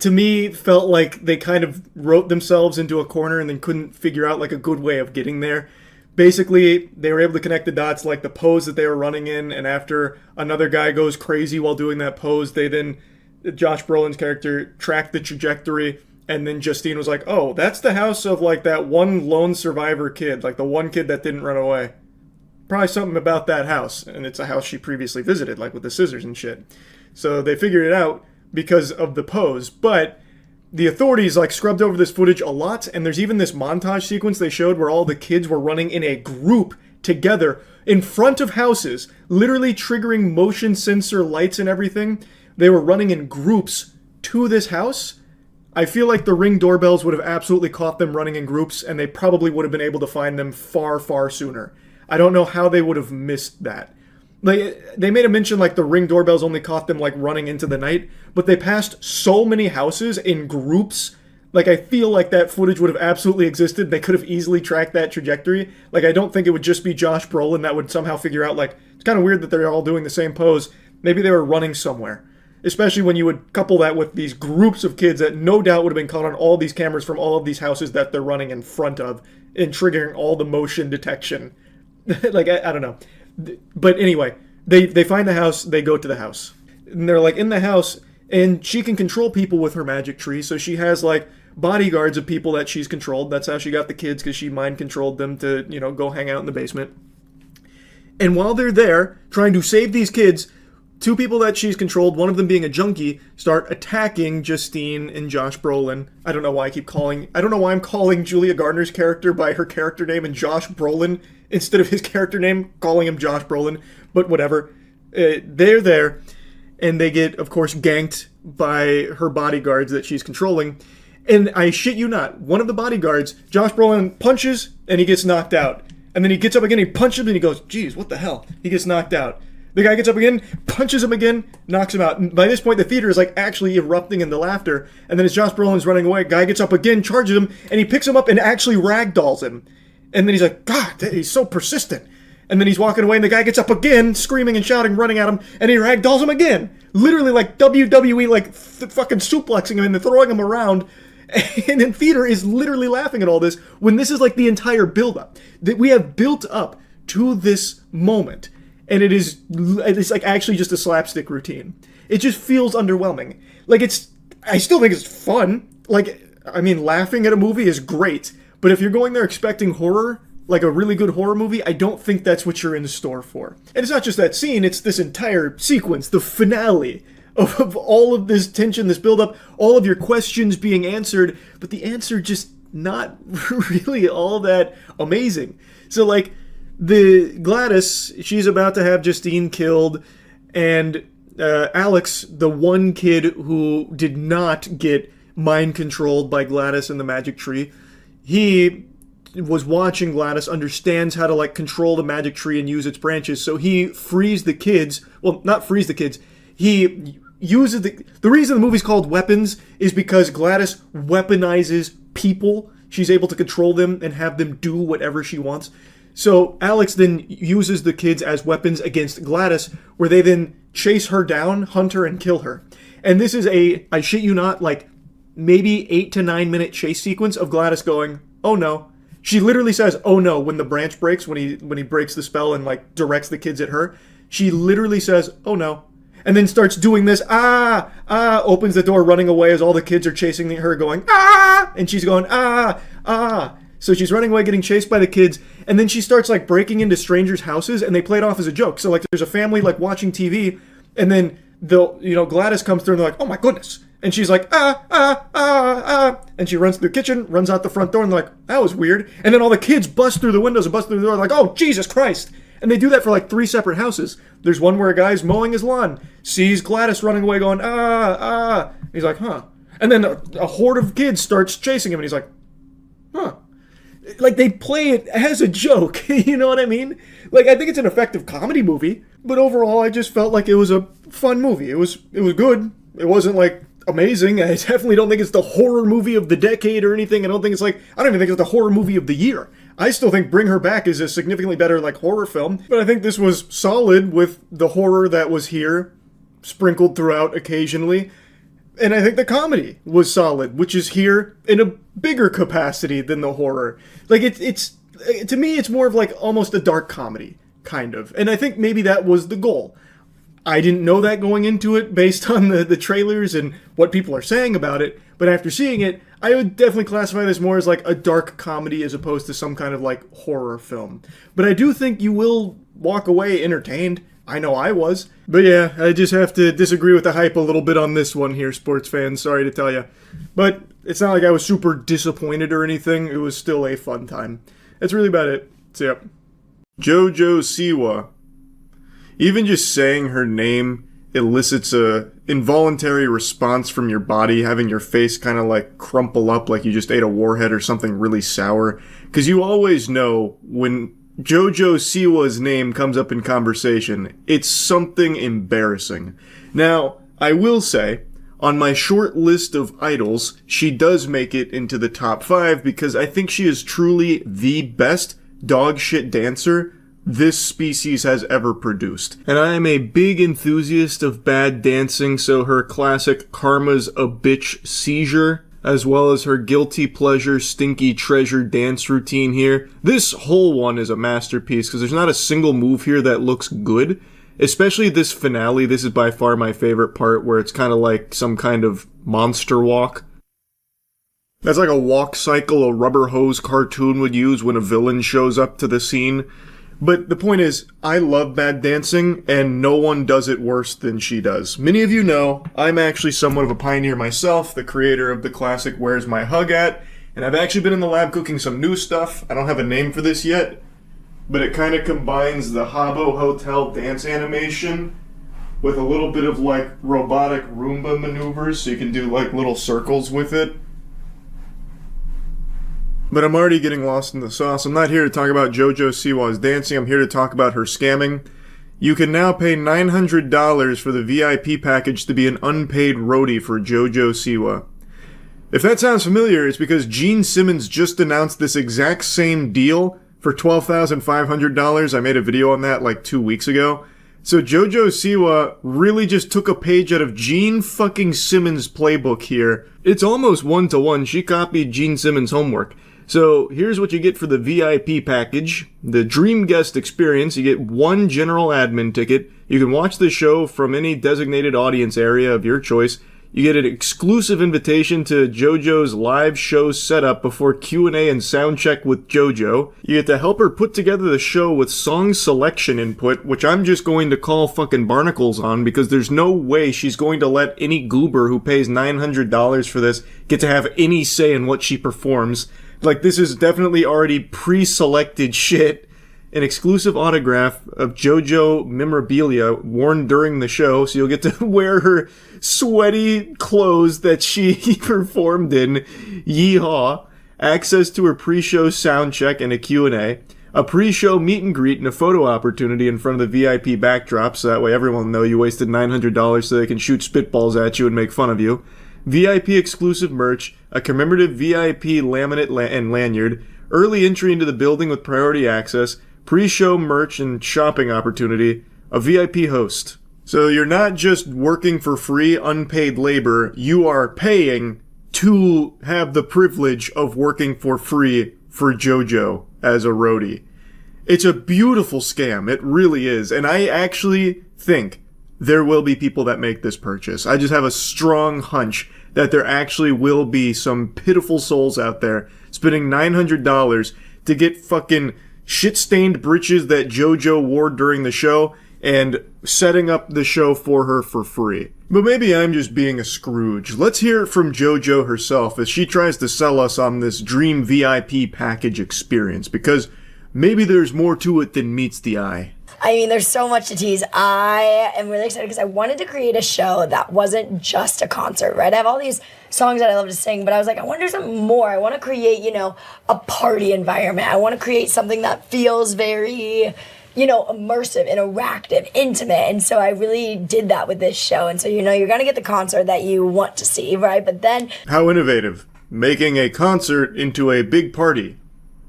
to me, felt like they kind of wrote themselves into a corner and then couldn't figure out like a good way of getting there. Basically, they were able to connect the dots like the pose that they were running in, and after another guy goes crazy while doing that pose, they then, Josh Brolin's character, tracked the trajectory, and then Justine was like, oh, that's the house of like that one lone survivor kid, like the one kid that didn't run away. Probably something about that house, and it's a house she previously visited, like with the scissors and shit. So they figured it out because of the pose, but the authorities like scrubbed over this footage a lot, and there's even this montage sequence they showed where all the kids were running in a group together in front of houses, literally triggering motion sensor lights and everything. They were running in groups to this house. I feel like the Ring doorbells would have absolutely caught them running in groups, and they probably would have been able to find them far, far sooner. I don't know how they would have missed that. Like, they made a mention like the Ring doorbells only caught them like running into the night, but they passed so many houses in groups. Like, I feel like that footage would have absolutely existed. They could have easily tracked that trajectory. Like, I don't think it would just be Josh Brolin that would somehow figure out, like, it's kind of weird that they're all doing the same pose. Maybe they were running somewhere. Especially when you would couple that with these groups of kids that no doubt would have been caught on all these cameras from all of these houses that they're running in front of and triggering all the motion detection. Like, I don't know. But anyway, they find the house, they go to the house. And they're like in the house, and she can control people with her magic tree, so she has like bodyguards of people that she's controlled. That's how she got the kids, because she mind controlled them to, you know, go hang out in the basement. And while they're there, trying to save these kids, two people that she's controlled, one of them being a junkie, start attacking Justine and Josh Brolin. I don't know why I'm calling Julia Gardner's character by her character name and Josh Brolin instead of his character name, calling him Josh Brolin, but whatever. They're there, and they get, of course, ganked by her bodyguards that she's controlling. And I shit you not, one of the bodyguards, Josh Brolin punches, and he gets knocked out. And then he gets up again, he punches him, and he goes, geez, what the hell? He gets knocked out. The guy gets up again, punches him again, knocks him out. And by this point, the theater is like actually erupting into laughter. And then as Josh Brolin's running away, guy gets up again, charges him, and he picks him up and actually ragdolls him. And then he's like, God, he's so persistent. And then he's walking away, and the guy gets up again, screaming and shouting, running at him, and he ragdolls him again. Literally like WWE, like fucking suplexing him and throwing him around. And then theater is literally laughing at all this when this is like the entire build-up. That we have built up to this moment. And it's like actually just a slapstick routine. It just feels underwhelming. Like I still think it's fun. Like, I mean, laughing at a movie is great. But if you're going there expecting horror, like a really good horror movie, I don't think that's what you're in the store for. And it's not just that scene, it's this entire sequence, the finale of all of this tension, this build-up, all of your questions being answered, but the answer just not really all that amazing. So, like, the Gladys, she's about to have Justine killed, and Alex, the one kid who did not get mind controlled by Gladys and the magic tree, he was watching Gladys, understands how to like control the magic tree and use its branches, so he frees the kids. Well, not frees the kids. He uses the reason the movie's called Weapons is because Gladys weaponizes people. She's able to control them and have them do whatever she wants. So Alex then uses the kids as weapons against Gladys, where they then chase her down, hunt her, and kill her. And this is I shit you not, like maybe 8 to 9 minute chase sequence of Gladys going, oh no. She literally says, oh no, when the branch breaks, when he breaks the spell and like directs the kids at her. she literally says, "Oh no," and then starts doing this, opens the door, running away as all the kids are chasing her, going, and she's going, So she's running away, getting chased by the kids, and then she starts like breaking into strangers' houses, and they play it off as a joke. So like there's a family like watching TV, and then Gladys comes through and they're like, "Oh my goodness." And she's like, and she runs through the kitchen, runs out the front door, and they're like, "That was weird." And then all the kids bust through the windows and bust through the door, like, "Oh, Jesus Christ." And they do that for like 3 separate houses. There's one where a guy's mowing his lawn, sees Gladys running away going, He's like, "Huh." And then a horde of kids starts chasing him, and he's like, "Huh." Like, they play it as a joke, you know what I mean? Like, I think it's an effective comedy movie, but overall, I just felt like it was a fun movie. It was good. It wasn't, like, amazing. I definitely don't think it's the horror movie of the decade or anything. I don't even think it's the horror movie of the year. I still think Bring Her Back is a significantly better, like, horror film, but I think this was solid with the horror that was here, sprinkled throughout occasionally. And I think the comedy was solid, which is here in a bigger capacity than the horror. Like, it's to me, it's more of like almost a dark comedy, kind of. And I think maybe that was the goal. I didn't know that going into it based on the trailers and what people are saying about it. But after seeing it, I would definitely classify this more as like a dark comedy as opposed to some kind of like horror film. But I do think you will walk away entertained. I know I was. But yeah, I just have to disagree with the hype a little bit on this one here, sports fans. Sorry to tell you. But it's not like I was super disappointed or anything. It was still a fun time. That's really about it. So yep. JoJo Siwa. Even just saying her name elicits a involuntary response from your body, having your face kind of like crumple up like you just ate a warhead or something really sour. Because you always know when JoJo Siwa's name comes up in conversation, it's something embarrassing. Now, I will say, on my short list of idols, she does make it into the top 5 because I think she is truly the best dogshit dancer this species has ever produced. And I am a big enthusiast of bad dancing, so her classic Karma's a Bitch Seizure, as well as her guilty pleasure stinky treasure dance routine here. This whole one is a masterpiece because there's not a single move here that looks good. Especially this finale, this is by far my favorite part where it's kind of like some kind of monster walk. That's like a walk cycle a rubber hose cartoon would use when a villain shows up to the scene. But the point is, I love bad dancing, and no one does it worse than she does. Many of you know, I'm actually somewhat of a pioneer myself, the creator of the classic Where's My Hug At? And I've actually been in the lab cooking some new stuff. I don't have a name for this yet, but it kind of combines the Habbo Hotel dance animation with a little bit of like robotic Roomba maneuvers, so you can do like little circles with it. But I'm already getting lost in the sauce. I'm not here to talk about JoJo Siwa's dancing. I'm here to talk about her scamming. You can now pay $900 for the VIP package to be an unpaid roadie for JoJo Siwa. If that sounds familiar, it's because Gene Simmons just announced this exact same deal for $12,500. I made a video on that like 2 weeks ago. So JoJo Siwa really just took a page out of Gene fucking Simmons' playbook here. It's almost one-to-one. She copied Gene Simmons' homework. So here's what you get for the VIP package. The Dream Guest experience. You get 1 general admin ticket. You can watch the show from any designated audience area of your choice. You get an exclusive invitation to JoJo's live show setup before Q&A and sound check with JoJo. You get to help her put together the show with song selection input, which I'm just going to call fucking barnacles on because there's no way she's going to let any goober who pays $900 for this get to have any say in what she performs. Like, this is definitely already pre-selected shit. An exclusive autograph of JoJo memorabilia worn during the show, so you'll get to wear her sweaty clothes that she performed in. Yeehaw. Access to her pre-show sound check and a Q&A. A pre-show meet and greet and a photo opportunity in front of the VIP backdrop, so that way everyone will know you wasted $900 so they can shoot spitballs at you and make fun of you. VIP exclusive merch, a commemorative VIP laminate and lanyard, early entry into the building with priority access, pre-show merch and shopping opportunity, a VIP host. So you're not just working for free, unpaid labor, you are paying to have the privilege of working for free for JoJo as a roadie. It's a beautiful scam. It really is. And I actually think there will be people that make this purchase. I just have a strong hunch that there actually will be some pitiful souls out there spending $900 to get fucking shit-stained breeches that JoJo wore during the show and setting up the show for her for free. But maybe I'm just being a Scrooge. Let's hear it from JoJo herself as she tries to sell us on this dream VIP package experience, because maybe there's more to it than meets the eye. I mean, there's so much to tease. I am really excited because I wanted to create a show that wasn't just a concert, right? I have all these songs that I love to sing, but I was like, I want to do something more. I want to create, a party environment. I want to create something that feels very, immersive, interactive, intimate. And so I really did that with this show. And so, you're going to get the concert that you want to see, right? But then... How innovative. Making a concert into a big party.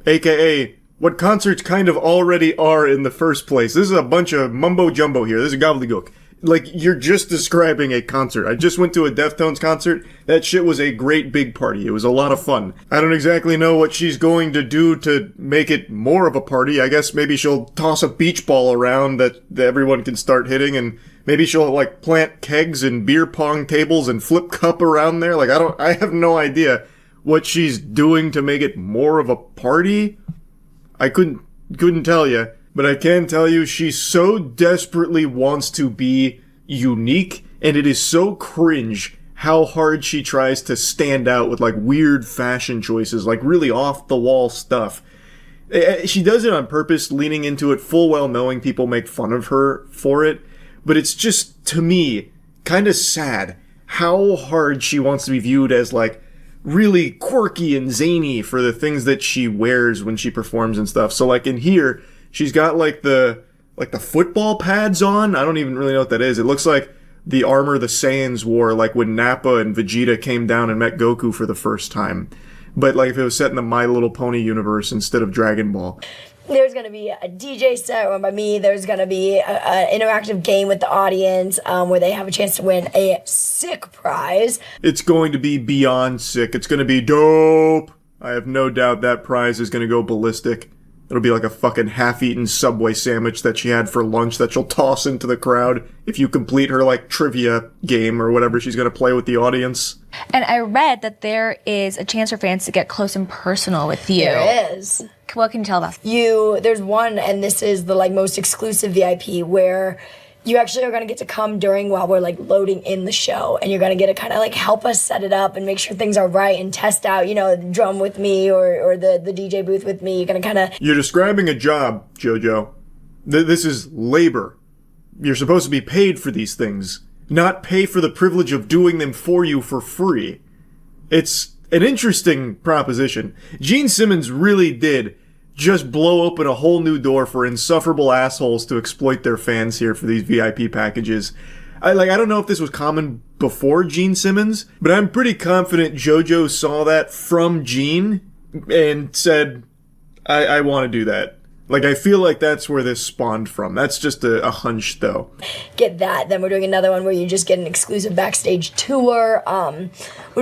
AKA... what concerts kind of already are in the first place. This is a bunch of mumbo-jumbo here. This is gobbledygook. Like, you're just describing a concert. I just went to a Deftones concert. That shit was a great big party. It was a lot of fun. I don't exactly know what she's going to do to make it more of a party. I guess maybe she'll toss a beach ball around that everyone can start hitting, and maybe she'll, plant kegs and beer pong tables and flip cup around there. I have no idea what she's doing to make it more of a party. I couldn't tell you, but I can tell you she so desperately wants to be unique, and it is so cringe how hard she tries to stand out with weird fashion choices, really off the wall stuff. She does it on purpose, leaning into it full well knowing people make fun of her for it, but it's just, to me, kind of sad how hard she wants to be viewed as really quirky and zany for the things that she wears when she performs and stuff. So in here, she's got the football pads on. I don't even really know what that is. It looks like the armor the Saiyans wore when Nappa and Vegeta came down and met Goku for the first time. But if it was set in the My Little Pony universe instead of Dragon Ball. There's going to be a DJ set run by me. There's going to be an interactive game with the audience where they have a chance to win a sick prize. It's going to be beyond sick. It's going to be dope. I have no doubt that prize is going to go ballistic. It'll be like a fucking half-eaten Subway sandwich that she had for lunch that she'll toss into the crowd if you complete her trivia game or whatever she's going to play with the audience. And I read that there is a chance for fans to get close and personal with you. There is. What can you tell us? There's one, and this is the most exclusive VIP, where you actually are going to get to come while we're loading in the show, and you're going to get to kind of help us set it up and make sure things are right and test out, the drum with me or the DJ booth with me. You're going to kind of... You're describing a job, JoJo. This is labor. You're supposed to be paid for these things, not pay for the privilege of doing them for you for free. It's an interesting proposition. Gene Simmons really did just blow open a whole new door for insufferable assholes to exploit their fans here for these VIP packages. I don't know if this was common before Gene Simmons, but I'm pretty confident JoJo saw that from Gene and said, I want to do that. I feel like that's where this spawned from. That's just a hunch, though. Get that. Then we're doing another one where you just get an exclusive backstage tour. We're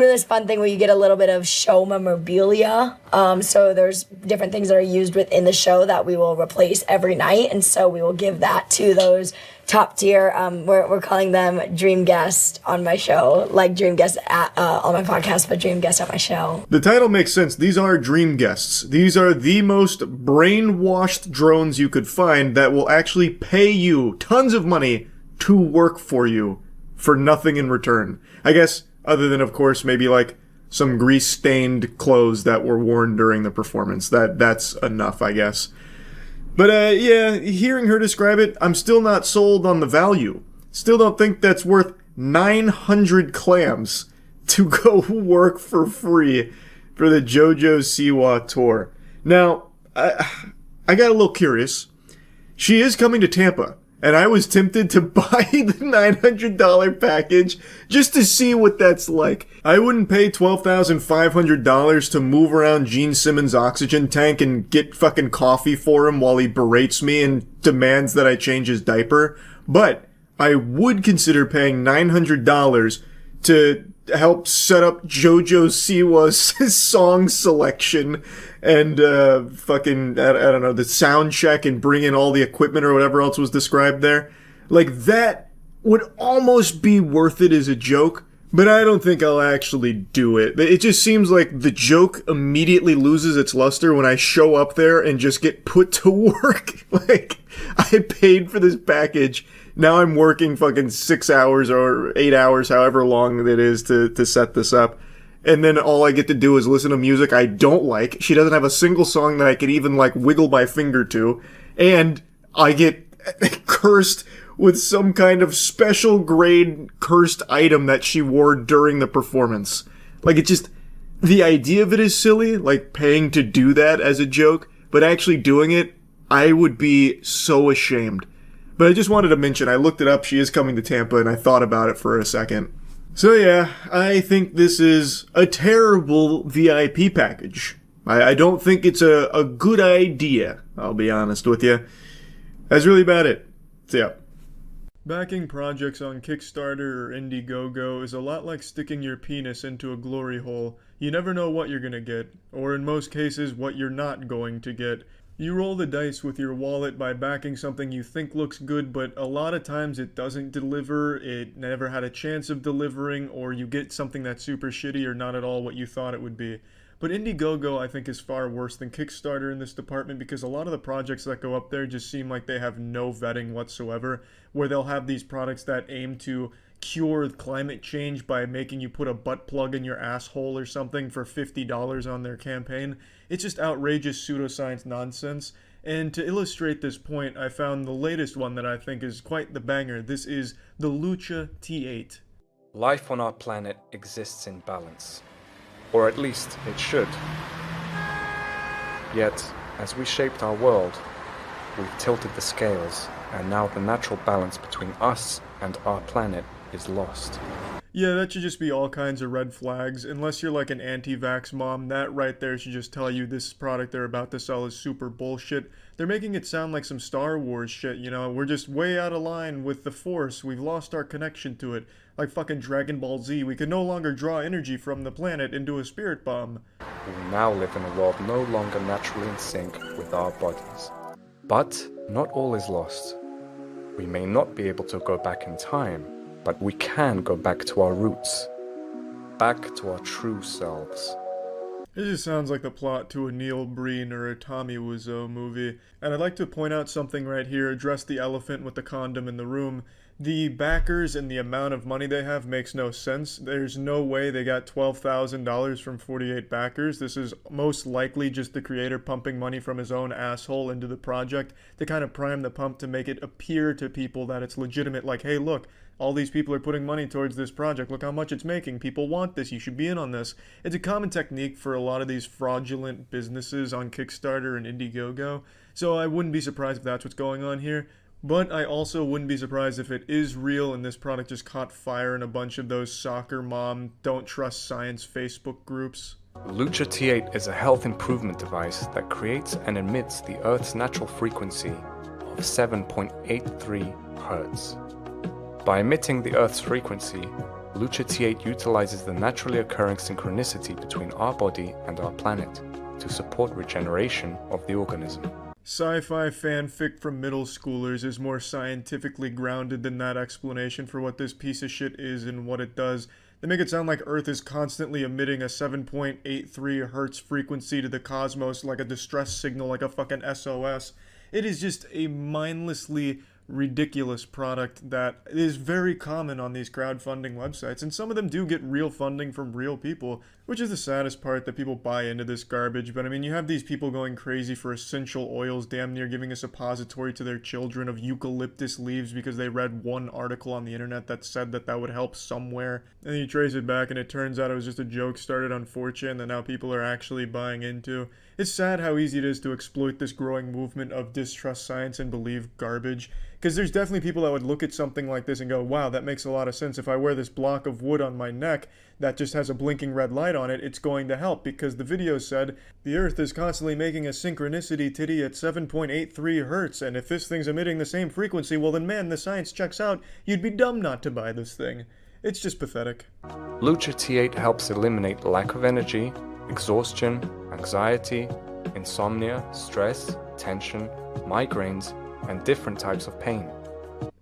doing this fun thing where you get a little bit of show memorabilia. So there's different things that are used within the show that we will replace every night. And so we will give that to those top tier. We're calling them dream guests on my show, dream guests on my podcast, but dream guests at my show. The title makes sense. These are dream guests. These are the most brainwashed drones you could find that will actually pay you tons of money to work for you for nothing in return. I guess, other than, of course, maybe some grease-stained clothes that were worn during the performance. That's enough, I guess. But, hearing her describe it, I'm still not sold on the value. Still don't think that's worth 900 clams to go work for free for the JoJo Siwa tour. Now, I got a little curious. She is coming to Tampa, and I was tempted to buy the $900 package just to see what that's like. I wouldn't pay $12,500 to move around Gene Simmons' oxygen tank and get fucking coffee for him while he berates me and demands that I change his diaper, but I would consider paying $900 to help set up JoJo Siwa's song selection and fucking, I don't know, the sound check and bring in all the equipment or whatever else was described there. Like, that would almost be worth it as a joke, but I don't think I'll actually do it. It just seems like the joke immediately loses its luster when I show up there and just get put to work. Like, I paid for this package. Now I'm working fucking 6 hours or 8 hours, however long it is to set this up. And then all I get to do is listen to music I don't like. She doesn't have a single song that I could even, like, wiggle my finger to. And I get cursed with some kind of special grade cursed item that she wore during the performance. Like, it just, the idea of it is silly, like paying to do that as a joke, but actually doing it, I would be so ashamed. But I just wanted to mention, I looked it up, she is coming to Tampa, and I thought about it for a second. So yeah, I think this is a terrible VIP package. I don't think it's a good idea, I'll be honest with you. That's really about it. So yeah. Backing projects on Kickstarter or Indiegogo is a lot like sticking your penis into a glory hole. You never know what you're gonna get, or in most cases, what you're not going to get. You roll the dice with your wallet by backing something you think looks good, but a lot of times it doesn't deliver, it never had a chance of delivering, or you get something that's super shitty or not at all what you thought it would be. But Indiegogo, I think, is far worse than Kickstarter in this department because a lot of the projects that go up there just seem like they have no vetting whatsoever, where they'll have these products that aim to cure climate change by making you put a butt plug in your asshole or something for $50 on their campaign. It's just outrageous pseudoscience nonsense. And to illustrate this point, I found the latest one that I think is quite the banger. This is the Lucha T8. Life on our planet exists in balance. Or at least it should. Yet, as we shaped our world, we've tilted the scales, and now the natural balance between us and our planet is lost. Yeah, that should just be all kinds of red flags. Unless you're like an anti-vax mom, that right there should just tell you this product they're about to sell is super bullshit. They're making it sound like some Star Wars shit, you know? We're just way out of line with the Force. We've lost our connection to it. Like fucking Dragon Ball Z, we can no longer draw energy from the planet into a spirit bomb. We now live in a world no longer naturally in sync with our bodies. But not all is lost. We may not be able to go back in time, but we can go back to our roots. Back to our true selves. It just sounds like the plot to a Neil Breen or a Tommy Wiseau movie. And I'd like to point out something right here, address the elephant with the condom in the room. The backers and the amount of money they have makes no sense. There's no way they got $12,000 from 48 backers. This is most likely just the creator pumping money from his own asshole into the project to kind of prime the pump to make it appear to people that it's legitimate, like, hey, look, all these people are putting money towards this project. Look how much it's making. People want this. You should be in on this. It's a common technique for a lot of these fraudulent businesses on Kickstarter and Indiegogo. So I wouldn't be surprised if that's what's going on here. But I also wouldn't be surprised if it is real and this product just caught fire in a bunch of those soccer mom, don't trust science Facebook groups. Lucha T8 is a health improvement device that creates and emits the Earth's natural frequency of 7.83 Hertz. By emitting the Earth's frequency, Lucha T8 utilizes the naturally occurring synchronicity between our body and our planet to support regeneration of the organism. Sci-fi fanfic from middle schoolers is more scientifically grounded than that explanation for what this piece of shit is and what it does. They make it sound like Earth is constantly emitting a 7.83 Hertz frequency to the cosmos like a distress signal, like a fucking SOS. It is just a mindlessly ridiculous product that is very common on these crowdfunding websites, and some of them do get real funding from real people, which is the saddest part, that people buy into this garbage. But I mean, you have these people going crazy for essential oils, damn near giving a suppository to their children of eucalyptus leaves because they read one article on the internet that said that that would help somewhere, and then you trace it back and it turns out it was just a joke started on 4chan that now people are actually buying into. It's sad how easy it is to exploit this growing movement of distrust science and believe garbage. Because there's definitely people that would look at something like this and go, wow, that makes a lot of sense. If I wear this block of wood on my neck that just has a blinking red light on it, it's going to help. Because the video said, the Earth is constantly making a synchronicity titty at 7.83 Hertz. And if this thing's emitting the same frequency, well then man, the science checks out. You'd be dumb not to buy this thing. It's just pathetic. Lucha T8 helps eliminate lack of energy, exhaustion, anxiety, insomnia, stress, tension, migraines, and different types of pain.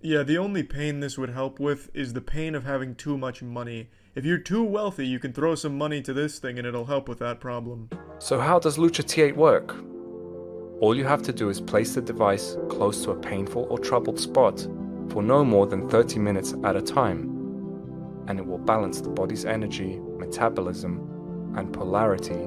Yeah, the only pain this would help with is the pain of having too much money. If you're too wealthy, you can throw some money to this thing and it'll help with that problem. So how does Lucha T8 work? All you have to do is place the device close to a painful or troubled spot for no more than 30 minutes at a time, and it will balance the body's energy, metabolism, and polarity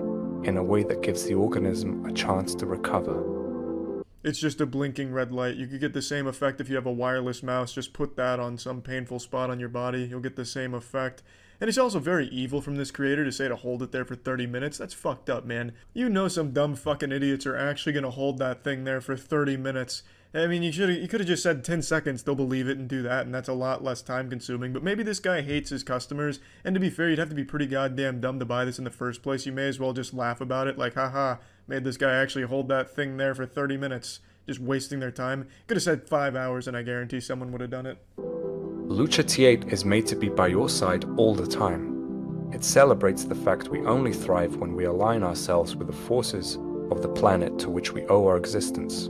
in a way that gives the organism a chance to recover. It's just a blinking red light. You could get the same effect if you have a wireless mouse. Just put that on some painful spot on your body. You'll get the same effect. And it's also very evil from this creator to say to hold it there for 30 minutes. That's fucked up, man. You know some dumb fucking idiots are actually going to hold that thing there for 30 minutes. I mean, you could have just said 10 seconds, they'll believe it and do that, and that's a lot less time consuming. But maybe this guy hates his customers, and to be fair, you'd have to be pretty goddamn dumb to buy this in the first place. You may as well just laugh about it, like, haha, made this guy actually hold that thing there for 30 minutes, just wasting their time. Could have said 5 hours, and I guarantee someone would have done it. Lucha T8 is made to be by your side all the time. It celebrates the fact we only thrive when we align ourselves with the forces of the planet to which we owe our existence.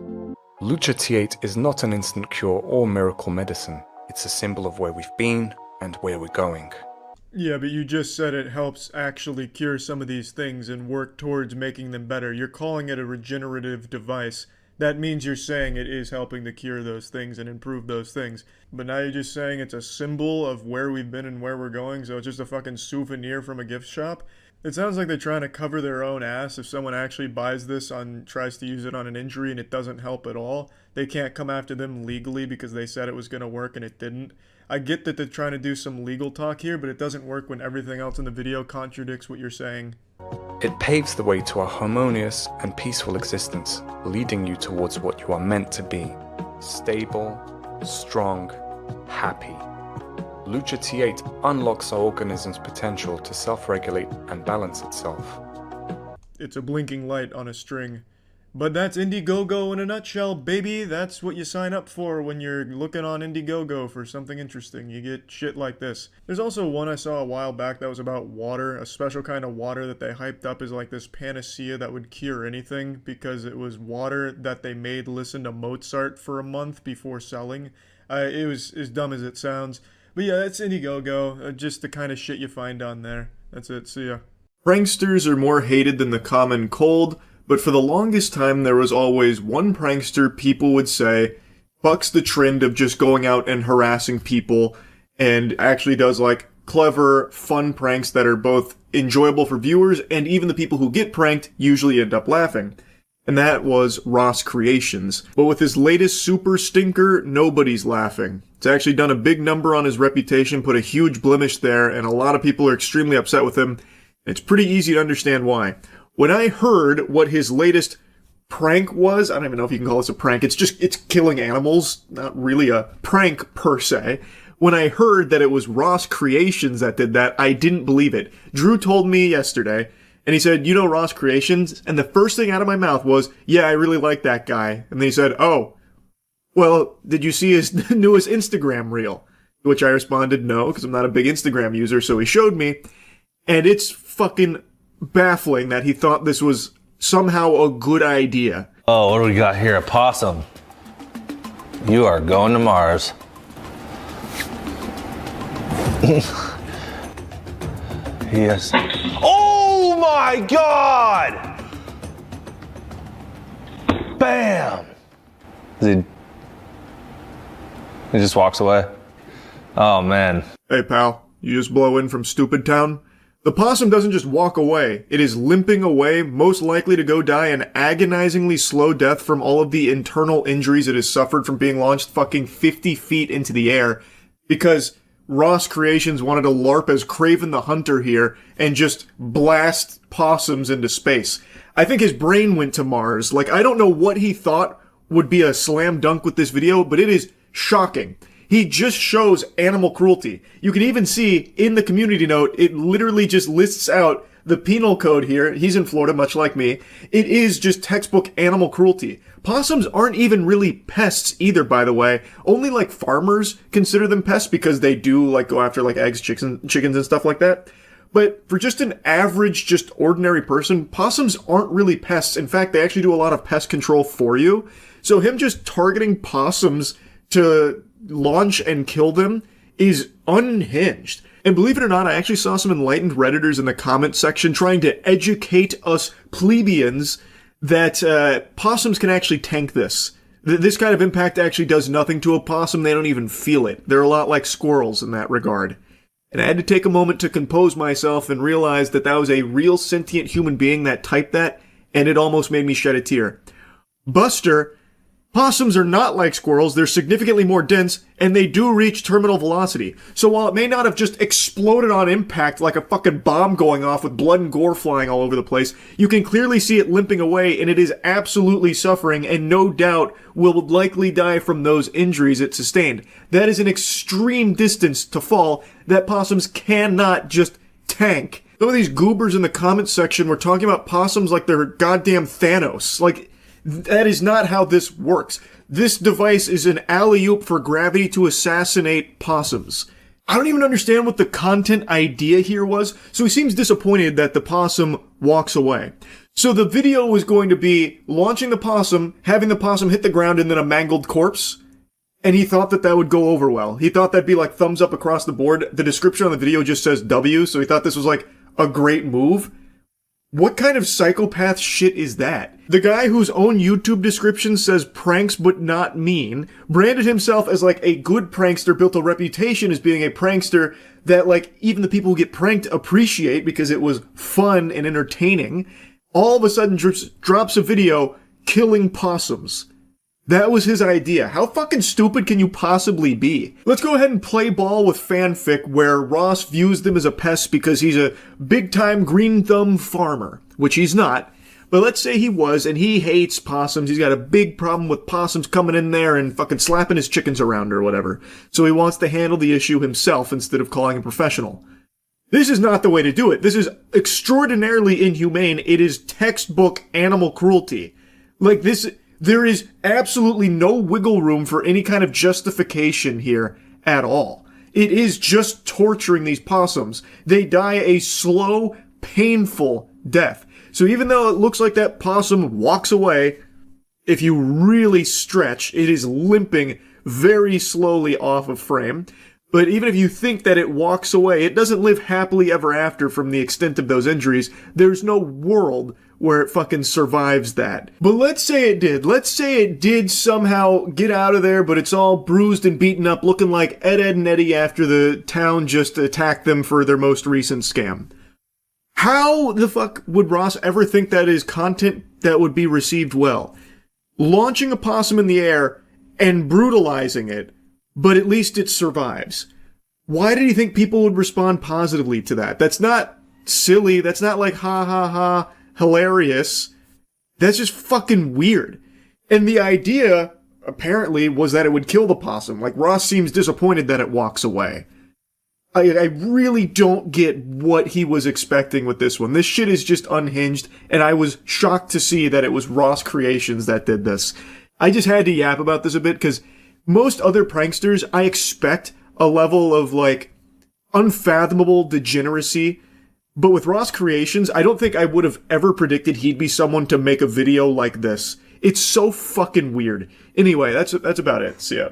Lucha T8 is not an instant cure or miracle medicine. It's a symbol of where we've been and where we're going. Yeah, but you just said it helps actually cure some of these things and work towards making them better. You're calling it a regenerative device. That means you're saying it is helping to cure those things and improve those things. But now you're just saying it's a symbol of where we've been and where we're going, so it's just a fucking souvenir from a gift shop? It sounds like they're trying to cover their own ass. If someone actually buys this tries to use it on an injury and it doesn't help at all, they can't come after them legally because they said it was going to work and it didn't. I get that they're trying to do some legal talk here, but it doesn't work when everything else in the video contradicts what you're saying. It paves the way to a harmonious and peaceful existence, leading you towards what you are meant to be. Stable, strong, happy. Lucha T8 unlocks our organism's potential to self-regulate and balance itself. It's a blinking light on a string. But that's Indiegogo in a nutshell, baby. That's what you sign up for when you're looking on Indiegogo for something interesting. You get shit like this. There's also one I saw a while back that was about water, a special kind of water that they hyped up as like this panacea that would cure anything because it was water that they made listen to Mozart for a month before selling. It was as dumb as it sounds. But yeah, that's Indiegogo, just the kind of shit you find on there. That's it, see ya. Pranksters are more hated than the common cold, but for the longest time there was always one prankster people would say bucks the trend of just going out and harassing people and actually does like clever, fun pranks that are both enjoyable for viewers and even the people who get pranked usually end up laughing. And that was Ross Creations. But with his latest super stinker, nobody's laughing. It's actually done a big number on his reputation, put a huge blemish there, and a lot of people are extremely upset with him. It's pretty easy to understand why. When I heard what his latest prank was, I don't even know if you can call this a prank, it's killing animals, not really a prank per se. When I heard that it was Ross Creations that did that, I didn't believe it. Drew told me yesterday, and he said, you know Ross Creations? And the first thing out of my mouth was, yeah, I really like that guy. And then he said, oh, well, did you see his newest Instagram reel? To which I responded, no, because I'm not a big Instagram user, so he showed me. And it's fucking baffling that he thought this was somehow a good idea. Oh, what do we got here? A possum. You are going to Mars. Yes. Oh my God! Bam! He just walks away. Oh man. Hey pal, you just blow in from Stupid Town? The possum doesn't just walk away, it is limping away, most likely to go die an agonizingly slow death from all of the internal injuries it has suffered from being launched fucking 50 feet into the air, because Ross Creations wanted to LARP as Kraven the Hunter here and just blast possums into space. I think his brain went to Mars. Like, I don't know what he thought would be a slam dunk with this video, but it is shocking. He just shows animal cruelty. You can even see in the community note, it literally just lists out the penal code here, he's in Florida, much like me, it is just textbook animal cruelty. Possums aren't even really pests either, by the way. Only like farmers consider them pests because they do like go after like eggs, chickens and stuff like that. But for just an average, just ordinary person, possums aren't really pests. In fact, they actually do a lot of pest control for you. So him just targeting possums to launch and kill them is unhinged. And believe it or not, I actually saw some enlightened Redditors in the comment section trying to educate us plebeians that possums can actually tank this. This kind of impact actually does nothing to a possum. They don't even feel it. They're a lot like squirrels in that regard. And I had to take a moment to compose myself and realize that that was a real sentient human being that typed that, and it almost made me shed a tear. Buster, possums are not like squirrels, they're significantly more dense, and they do reach terminal velocity. So while it may not have just exploded on impact like a fucking bomb going off with blood and gore flying all over the place, you can clearly see it limping away, and it is absolutely suffering, and no doubt will likely die from those injuries it sustained. That is an extreme distance to fall that possums cannot just tank. Some of these goobers in the comments section were talking about possums like they're goddamn Thanos. Like, that is not how this works. This device is an alley-oop for gravity to assassinate possums. I don't even understand what the content idea here was, so he seems disappointed that the possum walks away. So the video was going to be launching the possum, having the possum hit the ground, and then a mangled corpse. And he thought that that would go over well. He thought that'd be like thumbs up across the board. The description on the video just says W, so he thought this was like a great move. What kind of psychopath shit is that? The guy whose own YouTube description says pranks but not mean, branded himself as like a good prankster, built a reputation as being a prankster that like even the people who get pranked appreciate because it was fun and entertaining. All of a sudden drops a video killing possums. That was his idea. How fucking stupid can you possibly be? Let's go ahead and play ball with fanfic where Ross views them as a pest because he's a big-time green thumb farmer, which he's not. But let's say he was, and he hates possums. He's got a big problem with possums coming in there and fucking slapping his chickens around or whatever. So he wants to handle the issue himself instead of calling a professional. This is not the way to do it. This is extraordinarily inhumane. It is textbook animal cruelty. Like this... There is absolutely no wiggle room for any kind of justification here at all. It is just torturing these possums. They die a slow, painful death. So even though it looks like that possum walks away, if you really stretch, it is limping very slowly off of frame. But even if you think that it walks away, it doesn't live happily ever after from the extent of those injuries. There's no world where it fucking survives that. But let's say it did. Let's say it did somehow get out of there, but it's all bruised and beaten up, looking like Ed, and Eddie after the town just attacked them for their most recent scam. How the fuck would Ross ever think that is content that would be received well? Launching a possum in the air and brutalizing it, but at least it survives. Why did he think people would respond positively to that? That's not silly. That's not like ha ha ha, hilarious. That's just fucking weird. And the idea, apparently, was that it would kill the possum. Like, Ross seems disappointed that it walks away. I really don't get what he was expecting with this one. This shit is just unhinged, and I was shocked to see that it was Ross Creations that did this. I just had to yap about this a bit, because most other pranksters, I expect a level of, like, unfathomable degeneracy. But with Ross Creations, I don't think I would have ever predicted he'd be someone to make a video like this. It's so fucking weird. Anyway, that's about it. So yeah.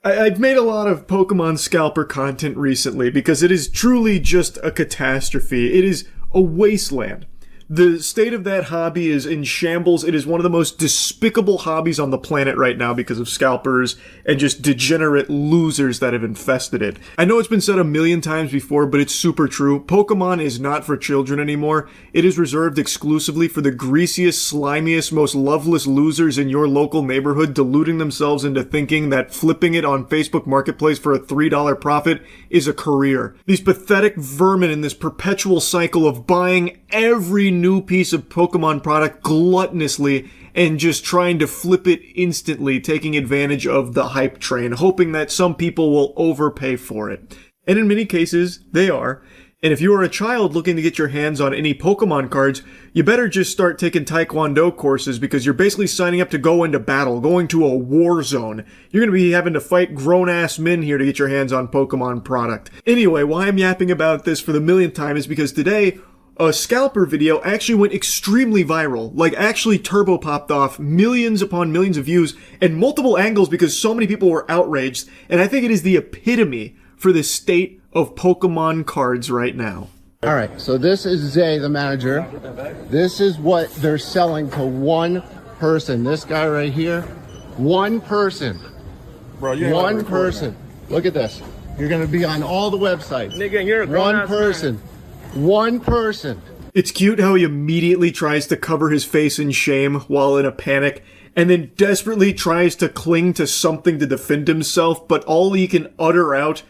I've made a lot of Pokemon Scalper content recently because it is truly just a catastrophe. It is a wasteland. The state of that hobby is in shambles. It is one of the most despicable hobbies on the planet right now because of scalpers and just degenerate losers that have infested it. I know it's been said a million times before, but it's super true. Pokemon is not for children anymore. It is reserved exclusively for the greasiest, slimiest, most loveless losers in your local neighborhood, deluding themselves into thinking that flipping it on Facebook Marketplace for a $3 profit is a career. These pathetic vermin in this perpetual cycle of buying every new piece of Pokemon product gluttonously and just trying to flip it instantly, taking advantage of the hype train, hoping that some people will overpay for it. And in many cases, they are. And if you are a child looking to get your hands on any Pokemon cards, you better just start taking Taekwondo courses because you're basically signing up to go into battle, going to a war zone. You're going to be having to fight grown-ass men here to get your hands on Pokemon product. Anyway, why I'm yapping about this for the millionth time is because today, a scalper video actually went extremely viral. Like, actually turbo popped off millions upon millions of views and multiple angles because so many people were outraged. And I think it is the epitome for the state of Pokemon cards right now. All right, so this is Zay, the manager. This is what they're selling to one person. This guy right here, one person. Bro, one person. Look at this. You're gonna be on all the websites. Nigga, you're a one person. One person. It's cute how he immediately tries to cover his face in shame while in a panic, and then desperately tries to cling to something to defend himself, but all he can utter out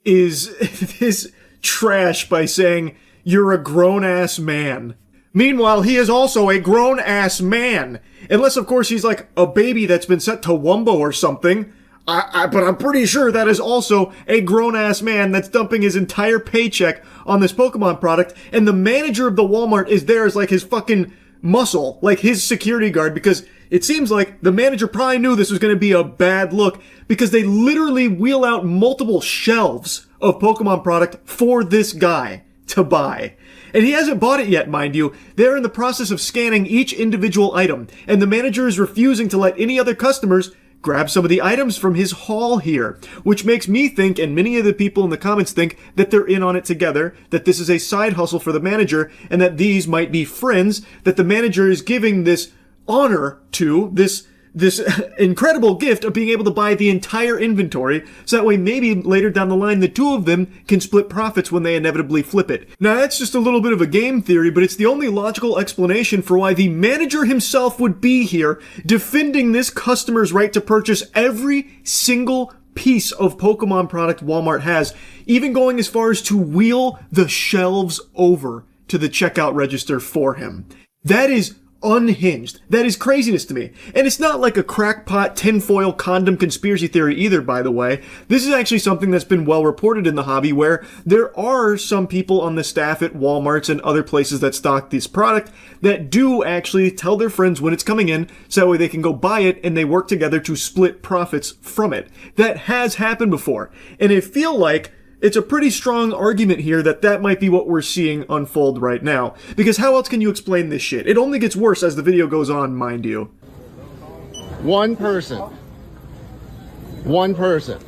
is this trash by saying, "You're a grown-ass man." Meanwhile, he is also a grown-ass man. Unless, of course, he's like a baby that's been sent to Wumbo or something. But I'm pretty sure that is also a grown-ass man that's dumping his entire paycheck on this Pokemon product, and the manager of the Walmart is there as like his fucking muscle, like his security guard, because it seems like the manager probably knew this was going to be a bad look because they literally wheel out multiple shelves of Pokemon product for this guy to buy. And he hasn't bought it yet, mind you. They're in the process of scanning each individual item, and the manager is refusing to let any other customers grab some of the items from his haul here, which makes me think, and many of the people in the comments think, that they're in on it together, that this is a side hustle for the manager, and that these might be friends that the manager is giving this honor to, this incredible gift of being able to buy the entire inventory, so that way maybe later down the line the two of them can split profits when they inevitably flip it. Now that's just a little bit of a game theory, but it's the only logical explanation for why the manager himself would be here defending this customer's right to purchase every single piece of Pokemon product Walmart has, even going as far as to wheel the shelves over to the checkout register for him. That is unhinged. That is craziness to me. And it's not like a crackpot tinfoil condom conspiracy theory either, by the way. This is actually something that's been well reported in the hobby, where there are some people on the staff at Walmarts and other places that stock this product that do actually tell their friends when it's coming in, so that way they can go buy it and they work together to split profits from it. That has happened before. And I feel like it's a pretty strong argument here that that might be what we're seeing unfold right now. Because how else can you explain this shit? It only gets worse as the video goes on, mind you. One person. One person.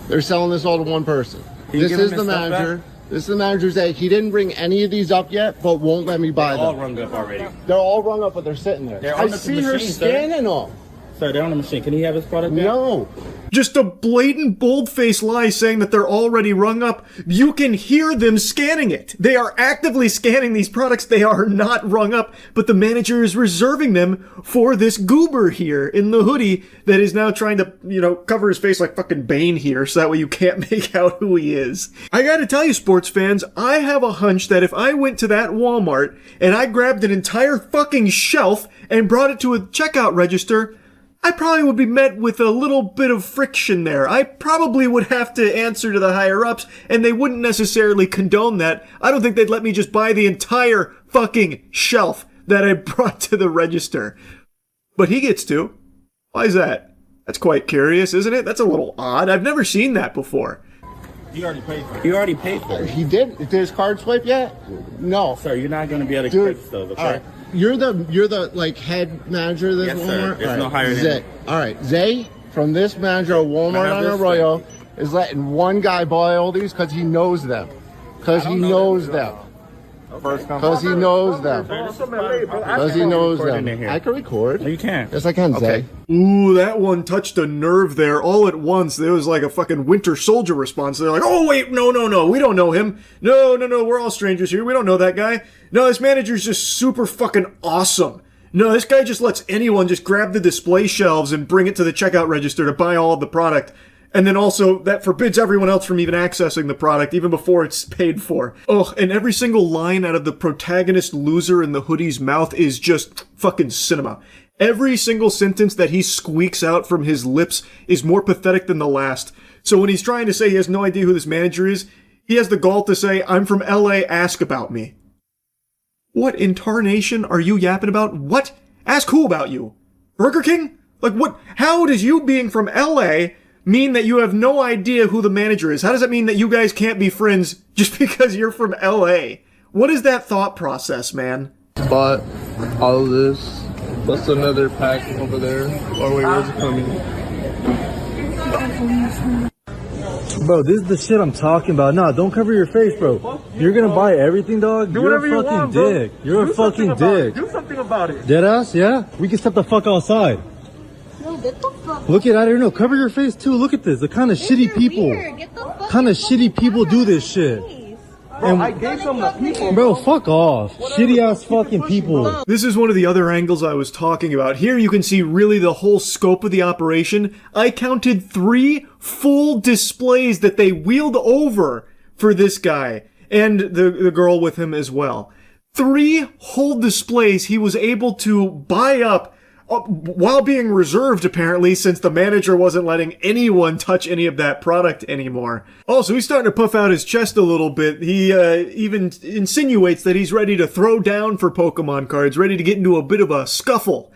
They're selling this all to one person. This is the manager. This is the manager's egg. He didn't bring any of these up yet, but won't let me buy them. They're all rung up already. They're all rung up, but they're sitting there. I see her scanning them. Sir, they're on the machine. Can he have his product back? No. Just a blatant bold-faced lie saying that they're already rung up. You can hear them scanning it. They are actively scanning these products. They are not rung up, but the manager is reserving them for this goober here in the hoodie that is now trying to, cover his face like fucking Bane here, so that way you can't make out who he is. I gotta tell you, sports fans, I have a hunch that if I went to that Walmart and I grabbed an entire fucking shelf and brought it to a checkout register, I probably would be met with a little bit of friction there. I probably would have to answer to the higher-ups, and they wouldn't necessarily condone that. I don't think they'd let me just buy the entire fucking shelf that I brought to the register. But he gets to. Why is that? That's quite curious, isn't it? That's a little odd. I've never seen that before. You already paid for it. You already paid for it. He did. Did his card swipe yet? No. Sir, you're not going to be able to credit stuff, okay? All right. You're the like head manager of this yes, Walmart? Sir. It's no higher than Zay. All right. Zay, from this manager of Walmart on Arroyo, is letting one guy buy all these because he knows them. Because he knows them. Because he knows them. Because he knows them. I can record. No, you can. Yes, I can, Zay. Ooh, that one touched a nerve there all at once. There was like a fucking Winter Soldier response. They're like, oh, wait, no, we don't know him. No, we're all strangers here. We don't know that guy. No, this manager's just super fucking awesome. No, this guy just lets anyone just grab the display shelves and bring it to the checkout register to buy all of the product. And then also, that forbids everyone else from even accessing the product, even before it's paid for. Ugh, and every single line out of the protagonist loser in the hoodie's mouth is just fucking cinema. Every single sentence that he squeaks out from his lips is more pathetic than the last. So when he's trying to say he has no idea who this manager is, he has the gall to say, "I'm from LA, ask about me." What in tarnation are you yapping about? What? Ask who about you? Burger King? Like what? How does you being from LA mean that you have no idea who the manager is? How does that mean that you guys can't be friends just because you're from LA? What is that thought process, man? Bought all of this. What's another pack over there? Oh wait, where's it coming? Bro, this is the shit I'm talking about. Nah, don't cover your face, bro. You're gonna buy everything, dog? Do You're whatever a you fucking want, bro. dick. You're a fucking dick. Do something about it. Deadass, yeah? We can step the fuck outside. No, get the fuck. Look at, I don't know, cover your face too. Look at this. The kind of shitty people. Kind of shitty people do this shit. Bro, I gave some to people. Bro, fuck off. Shitty ass fucking people. This is one of the other angles I was talking about. Here you can see really the whole scope of the operation. I counted 3 full displays that they wheeled over for this guy and the girl with him as well. 3 whole displays he was able to buy up while being reserved, apparently, since the manager wasn't letting anyone touch any of that product anymore. Also, he's starting to puff out his chest a little bit. He even insinuates that he's ready to throw down for Pokemon cards, ready to get into a bit of a scuffle,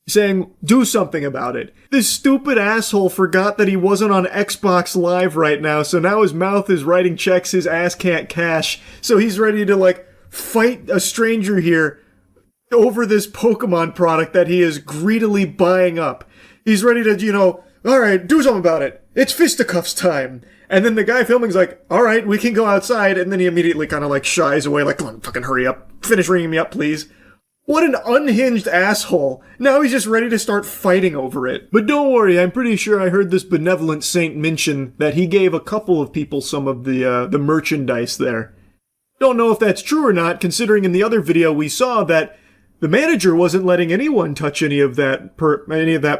saying, do something about it. This stupid asshole forgot that he wasn't on Xbox Live right now, so now his mouth is writing checks his ass can't cash, so he's ready to, like, fight a stranger here over this Pokemon product that he is greedily buying up. He's ready to, you know, alright, do something about it. It's fisticuffs time. And then the guy filming's like, alright, we can go outside. And then he immediately kind of like shies away, like, come on, fucking hurry up. Finish ringing me up, please. What an unhinged asshole. Now he's just ready to start fighting over it. But don't worry, I'm pretty sure I heard this benevolent saint mention that he gave a couple of people some of the merchandise there. Don't know if that's true or not, considering in the other video we saw that the manager wasn't letting anyone touch any of that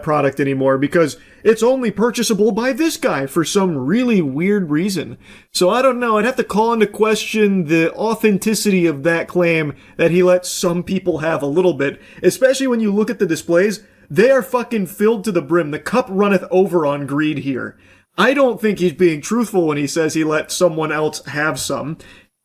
product anymore because it's only purchasable by this guy for some really weird reason. So I don't know, I'd have to call into question the authenticity of that claim that he lets some people have a little bit, especially when you look at the displays. They are fucking filled to the brim. The cup runneth over on greed here. I don't think he's being truthful when he says he let someone else have some.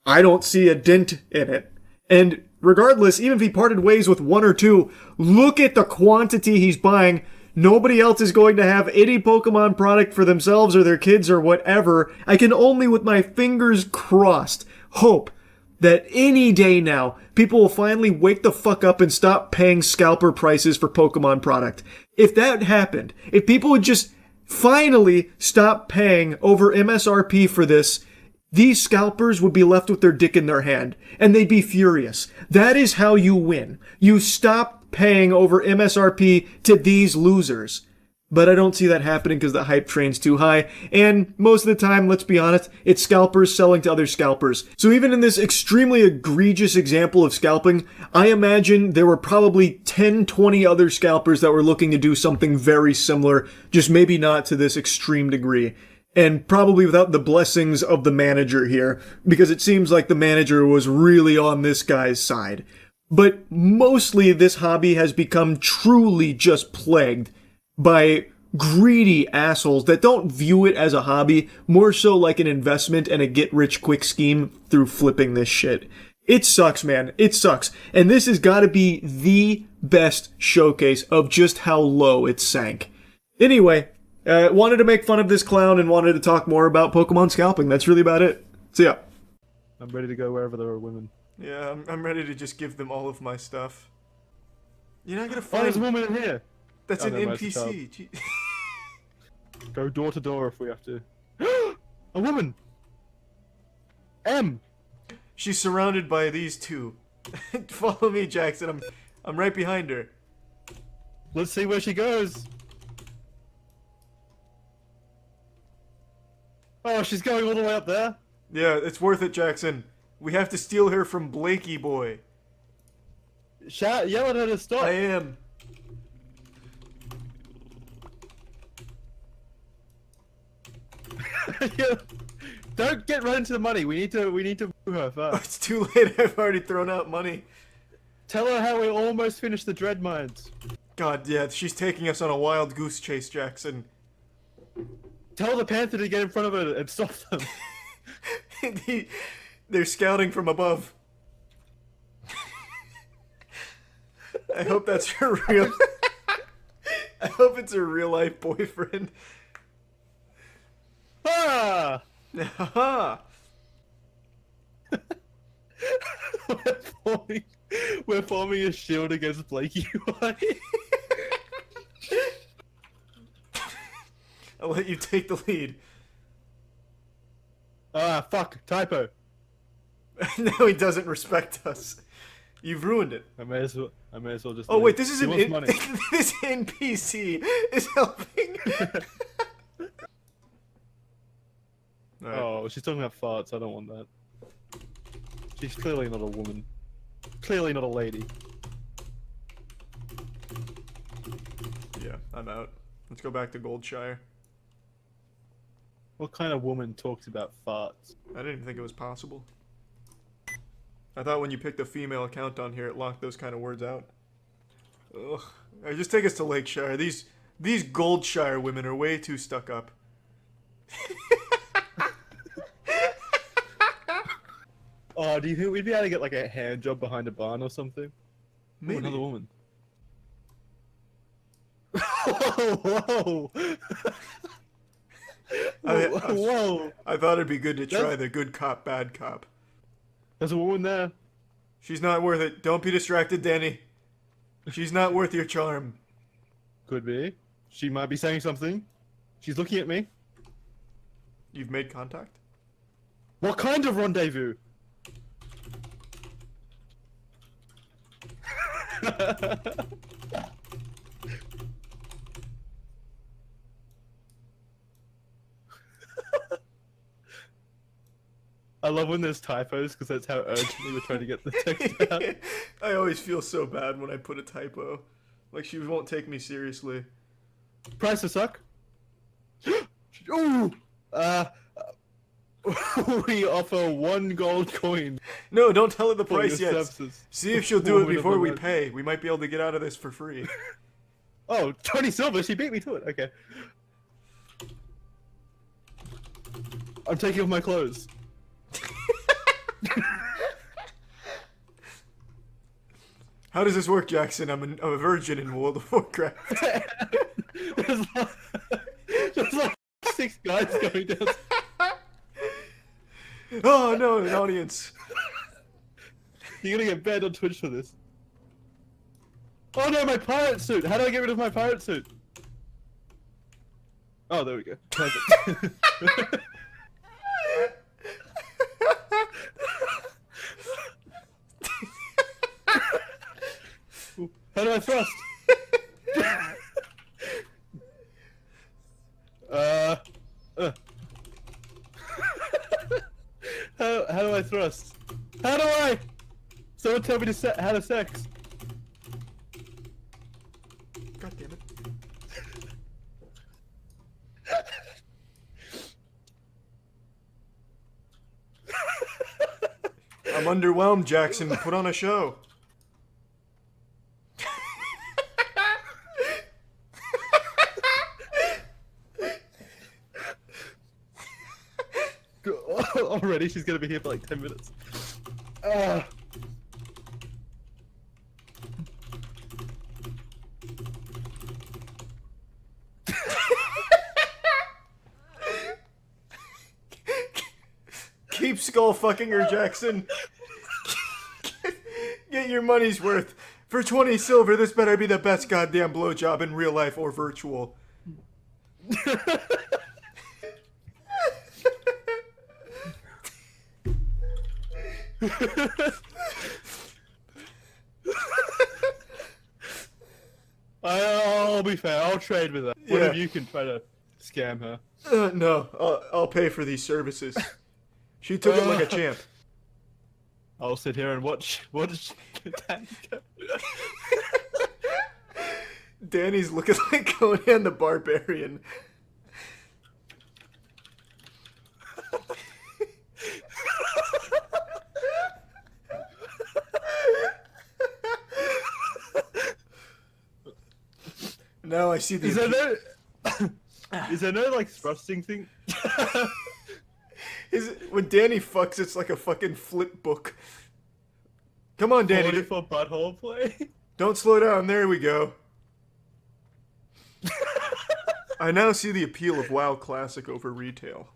I don't see a dent in it. And regardless, even if he parted ways with 1 or 2, look at the quantity he's buying. Nobody else is going to have any Pokemon product for themselves or their kids or whatever. I can only, with my fingers crossed, hope that any day now, people will finally wake the fuck up and stop paying scalper prices for Pokemon product. If that happened, if people would just finally stop paying over MSRP for this, these scalpers would be left with their dick in their hand, and they'd be furious. That is how you win. You stop paying over MSRP to these losers. But I don't see that happening because the hype train's too high, and most of the time, let's be honest, it's scalpers selling to other scalpers. So even in this extremely egregious example of scalping, I imagine there were probably 10, 20 other scalpers that were looking to do something very similar, just maybe not to this extreme degree. And probably without the blessings of the manager here, because it seems like the manager was really on this guy's side. But mostly this hobby has become truly just plagued by greedy assholes that don't view it as a hobby, more so like an investment and a get-rich-quick scheme through flipping this shit. It sucks, man. It sucks. And this has got to be the best showcase of just how low it sank. Anyway, wanted to make fun of this clown and wanted to talk more about Pokemon scalping. That's really about it. See ya. I'm ready to go wherever there are women. Yeah, I'm ready to just give them all of my stuff. You're not gonna Oh, find... there's a woman in here! That's an no, it's a child. NPC. Go door to door if we have to. A woman! M! She's surrounded by these two. Follow me, Jackson. I'm right behind her. Let's see where she goes. Oh, she's going all the way up there. Yeah, it's worth it, Jackson. We have to steal her from Blakey Boy. Shout, yell at her to stop. I am. Yeah. Don't get right into the money. We need to woo her first. Oh, it's too late. I've already thrown out money. Tell her how we almost finished the dread mines. God, yeah, she's taking us on a wild goose chase, Jackson. Tell the panther to get in front of her and stop them. They're scouting from above. I hope that's her real... I hope it's her real life boyfriend. Ah! Ha! We're forming a shield against Blakey White. I'll let you take the lead. Ah, fuck. Typo. Now he doesn't respect us. You've ruined it. I may as well just... Oh wait, this is He an wants money. this NPC is helping. Right. Oh, she's talking about farts. I don't want that. She's clearly not a woman. Clearly not a lady. Yeah, I'm out. Let's go back to Goldshire. What kind of woman talks about farts? I didn't even think it was possible. I thought when you picked a female account on here, it locked those kind of words out. Ugh. Alright, just take us to Lakeshire. These Goldshire women are way too stuck up. Oh, do you think we'd be able to get like a hand job behind a barn or something? Maybe. Ooh, another woman. Whoa! Whoa! I thought it'd be good to try the good cop, bad cop. There's a woman there. She's not worth it. Don't be distracted, Danny. She's not worth your charm. Could be. She might be saying something. She's looking at me. You've made contact? What kind of rendezvous? I love when there's typos because that's how urgently we're trying to get the text out. I always feel so bad when I put a typo. Like she won't take me seriously. Price of suck? Ooh! We offer 1 gold coin. No, don't tell her the for price your yet. services. See if she'll do it Woman of before the we month. pay. We might be able to get out of this for free. Oh, 20 silver? She beat me to it. Okay. I'm taking off my clothes. How does this work, Jackson? I'm a virgin in World of Warcraft. There's like 6 guys going down. Oh no, an audience. You're gonna get banned on Twitch for this. Oh no, my pirate suit! How do I get rid of my pirate suit? Oh, there we go. Perfect. How do I thrust? How do I thrust? How do I? Someone tell me to how to sex. God damn it. I'm underwhelmed, Jackson. Put on a show. Already, she's gonna be here for like 10 minutes. Keep skull fucking her, Jackson. Get your money's worth. For 20 silver, this better be the best goddamn blowjob in real life or virtual. I'll be fair. I'll trade with her. One of you can try to scam her. No, I'll pay for these services. She took it like a champ. I'll sit here and watch Danny go. Danny's looking like Conan the Barbarian. Now I see the. Is there no like thrusting thing? When Danny fucks, it's like a fucking flip book. Come on, Danny. 40 for butthole play. Don't slow down. There we go. I now see the appeal of WoW Classic over retail.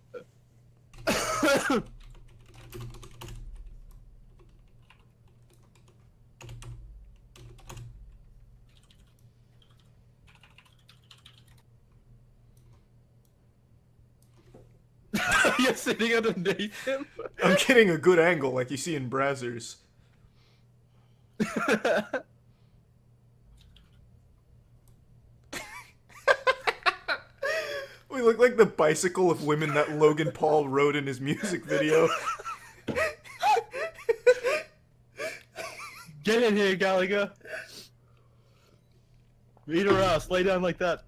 You're sitting underneath him. I'm getting a good angle like you see in Brazzers. We look like the bicycle of women that Logan Paul rode in his music video. Get in here, Gallagher. Eat her ass. Lay down like that.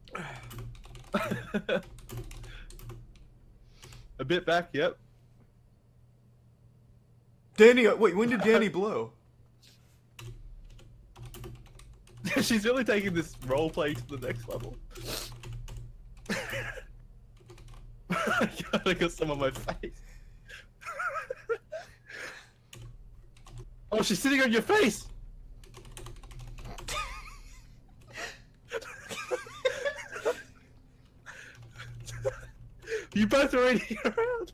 A bit back, yep. Danny, wait, when did Danny blow? She's really taking this role play to the next level. God, I got some on my face. Oh, she's sitting on your face! You both are already around.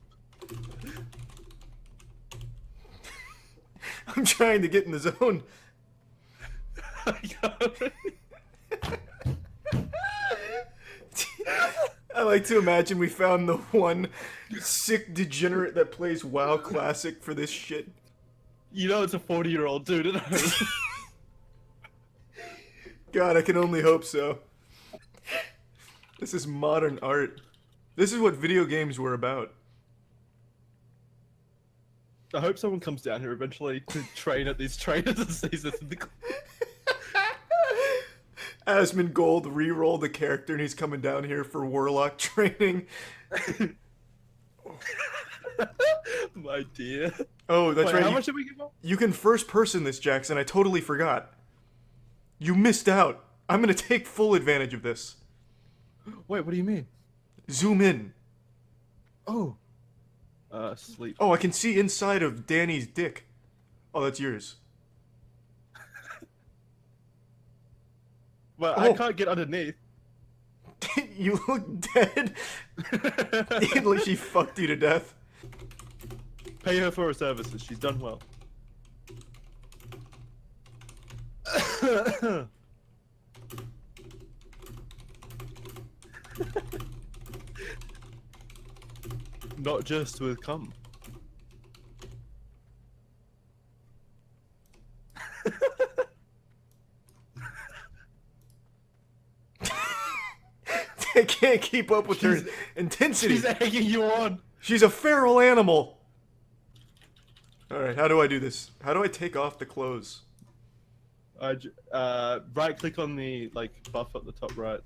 I'm trying to get in the zone. I like to imagine we found the one sick degenerate that plays WoW Classic for this shit. You know it's a 40-year-old dude at home. God, I can only hope so. This is modern art. This is what video games were about. I hope someone comes down here eventually to train at these trainers and sees this in the... Asmongold re-rolled the character and he's coming down here for Warlock training. My dear. Oh, that's Wait, right. How much did we give up? You can first person this, Jackson. I totally forgot. You missed out. I'm gonna take full advantage of this. Wait, what do you mean? Zoom in. Oh. Sleep. Oh, I can see inside of Danny's dick. Oh, that's yours. Well, I can't get underneath. You look dead. Like she fucked you to death. Pay her for her services. She's done well. Not just with cum. I can't keep up with her intensity. She's egging you on. She's a feral animal. Alright, how do I do this? How do I take off the clothes? Right click on the buff at the top right.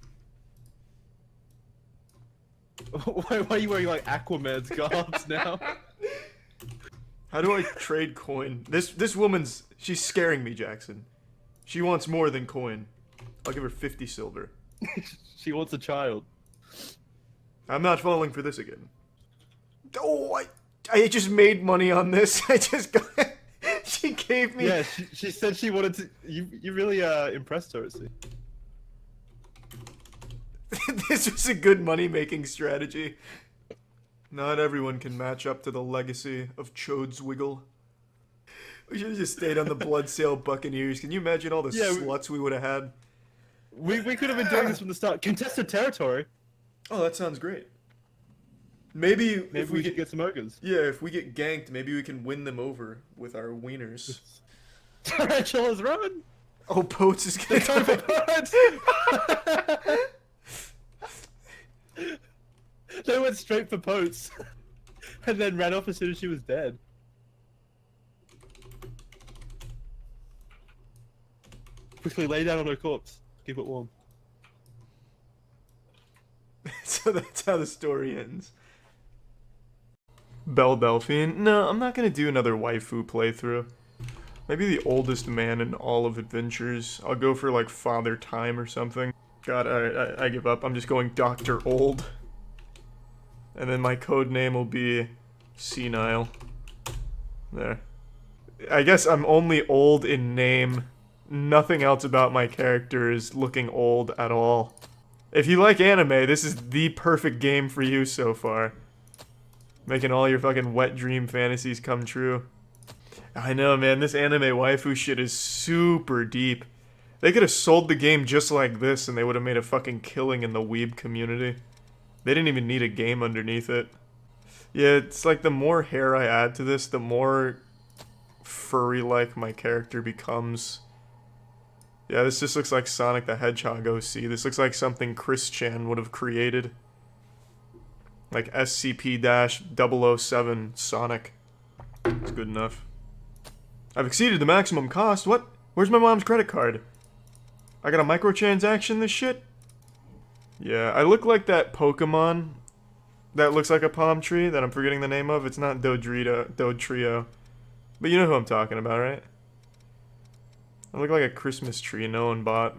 Why are you wearing Aquaman's garbs now? How do I trade coin? This woman's... She's scaring me, Jackson. She wants more than coin. I'll give her 50 silver. She wants a child. I'm not falling for this again. Oh, I just made money on this. I just got... She gave me... Yeah, she said she wanted to... You really impressed her, see. This was a good money-making strategy. Not everyone can match up to the legacy of Chode's-Wiggle. We should have just stayed on the Blood Sail Buccaneers. Can you imagine all the sluts we would have had? We could have been doing this from the start. Contested territory. Oh, that sounds great. Maybe if we could get some ogres. Yeah, if we get ganked, maybe we can win them over with our wieners. Tarantulas run! Oh, Potes is gonna time for Potes! They went straight for Potes. And then ran off as soon as she was dead. Quickly lay down on her corpse. Keep it warm. So that's how the story ends. Belle Delphine? No, I'm not gonna do another waifu playthrough. Maybe the oldest man in all of Adventures. I'll go for Father Time or something. God, I give up. I'm just going Dr. Old. And then my code name will be Senile. There. I guess I'm only old in name. Nothing else about my character is looking old at all. If you like anime, this is the perfect game for you so far. Making all your fucking wet dream fantasies come true. I know, man, this anime waifu shit is super deep. They could have sold the game just like this and they would have made a fucking killing in the weeb community. They didn't even need a game underneath it. Yeah, it's like the more hair I add to this, the more furry-like my character becomes. Yeah, this just looks like Sonic the Hedgehog OC. This looks like something Chris Chan would have created. Like SCP-007 Sonic. It's good enough. I've exceeded the maximum cost. What? Where's my mom's credit card? I got a microtransaction this shit? Yeah, I look like that Pokemon that looks like a palm tree that I'm forgetting the name of. It's not Dodrio. But you know who I'm talking about, right? I look like a Christmas tree no one bought.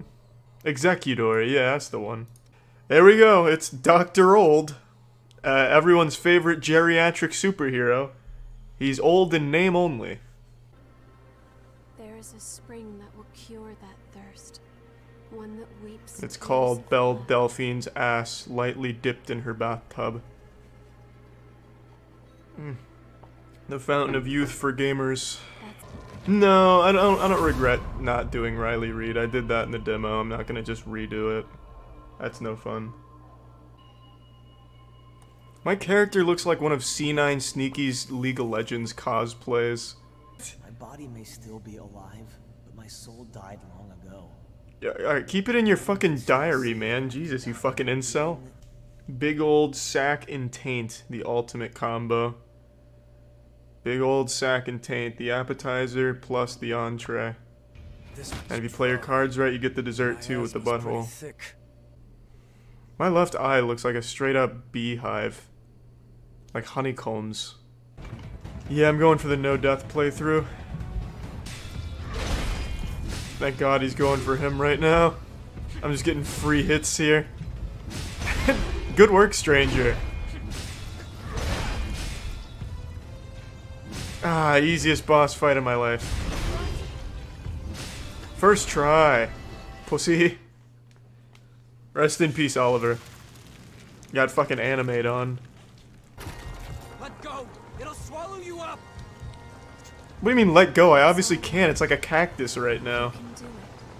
Executor, yeah, that's the one. There we go, it's Dr. Old. Everyone's favorite geriatric superhero. He's old in name only. There is a spring that will cure that thirst. One that weeps. It's called Belle Delphine's ass, lightly dipped in her bathtub. The fountain of youth for gamers. No, I don't regret not doing Riley Reid. I did that in the demo. I'm not gonna just redo it. That's no fun. My character looks like one of C9 Sneaky's League of Legends cosplays. My body may still be alive, but my soul died long ago. Yeah, alright, keep it in your fucking diary, man. Jesus, you fucking incel. Big old sack and taint, the ultimate combo. Big old sack and taint, the appetizer plus the entree. And if you play your cards right, you get the dessert too with the butthole. My left eye looks like a straight up beehive. Like honeycombs. Yeah, I'm going for the no death playthrough. Thank God he's going for him right now. I'm just getting free hits here. Good work, stranger. Ah, easiest boss fight of my life. First try. Pussy. Rest in peace, Oliver. Got fucking animate on. Let go! It'll swallow you up! What do you mean, let go? I obviously can't. It's like a cactus right now.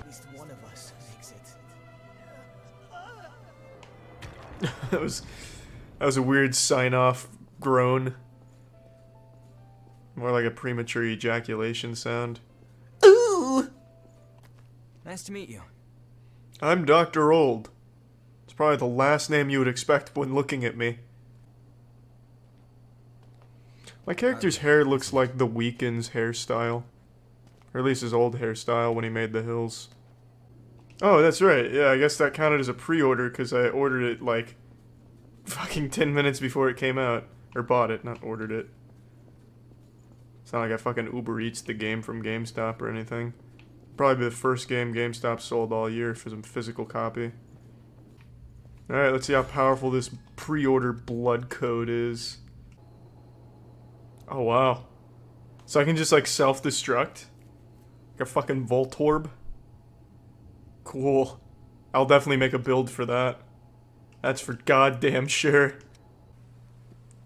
At least one of us makes it. that was a weird sign-off groan. More like a premature ejaculation sound. Ooh! Nice to meet you. I'm Dr. Old. It's probably the last name you would expect when looking at me. My character's hair looks like The Weeknd's hairstyle. Or at least his old hairstyle when he made The Hills. Oh, that's right. Yeah, I guess that counted as a pre-order because I ordered it like fucking 10 minutes before it came out. Or bought it, not ordered it. It's not like I fucking Uber Eats the game from GameStop or anything. Probably the first game GameStop sold all year for some physical copy. Alright, let's see how powerful this pre-order blood code is. Oh, wow. So I can just, like, self-destruct? Like a fucking Voltorb? Cool. I'll definitely make a build for that. That's for goddamn sure.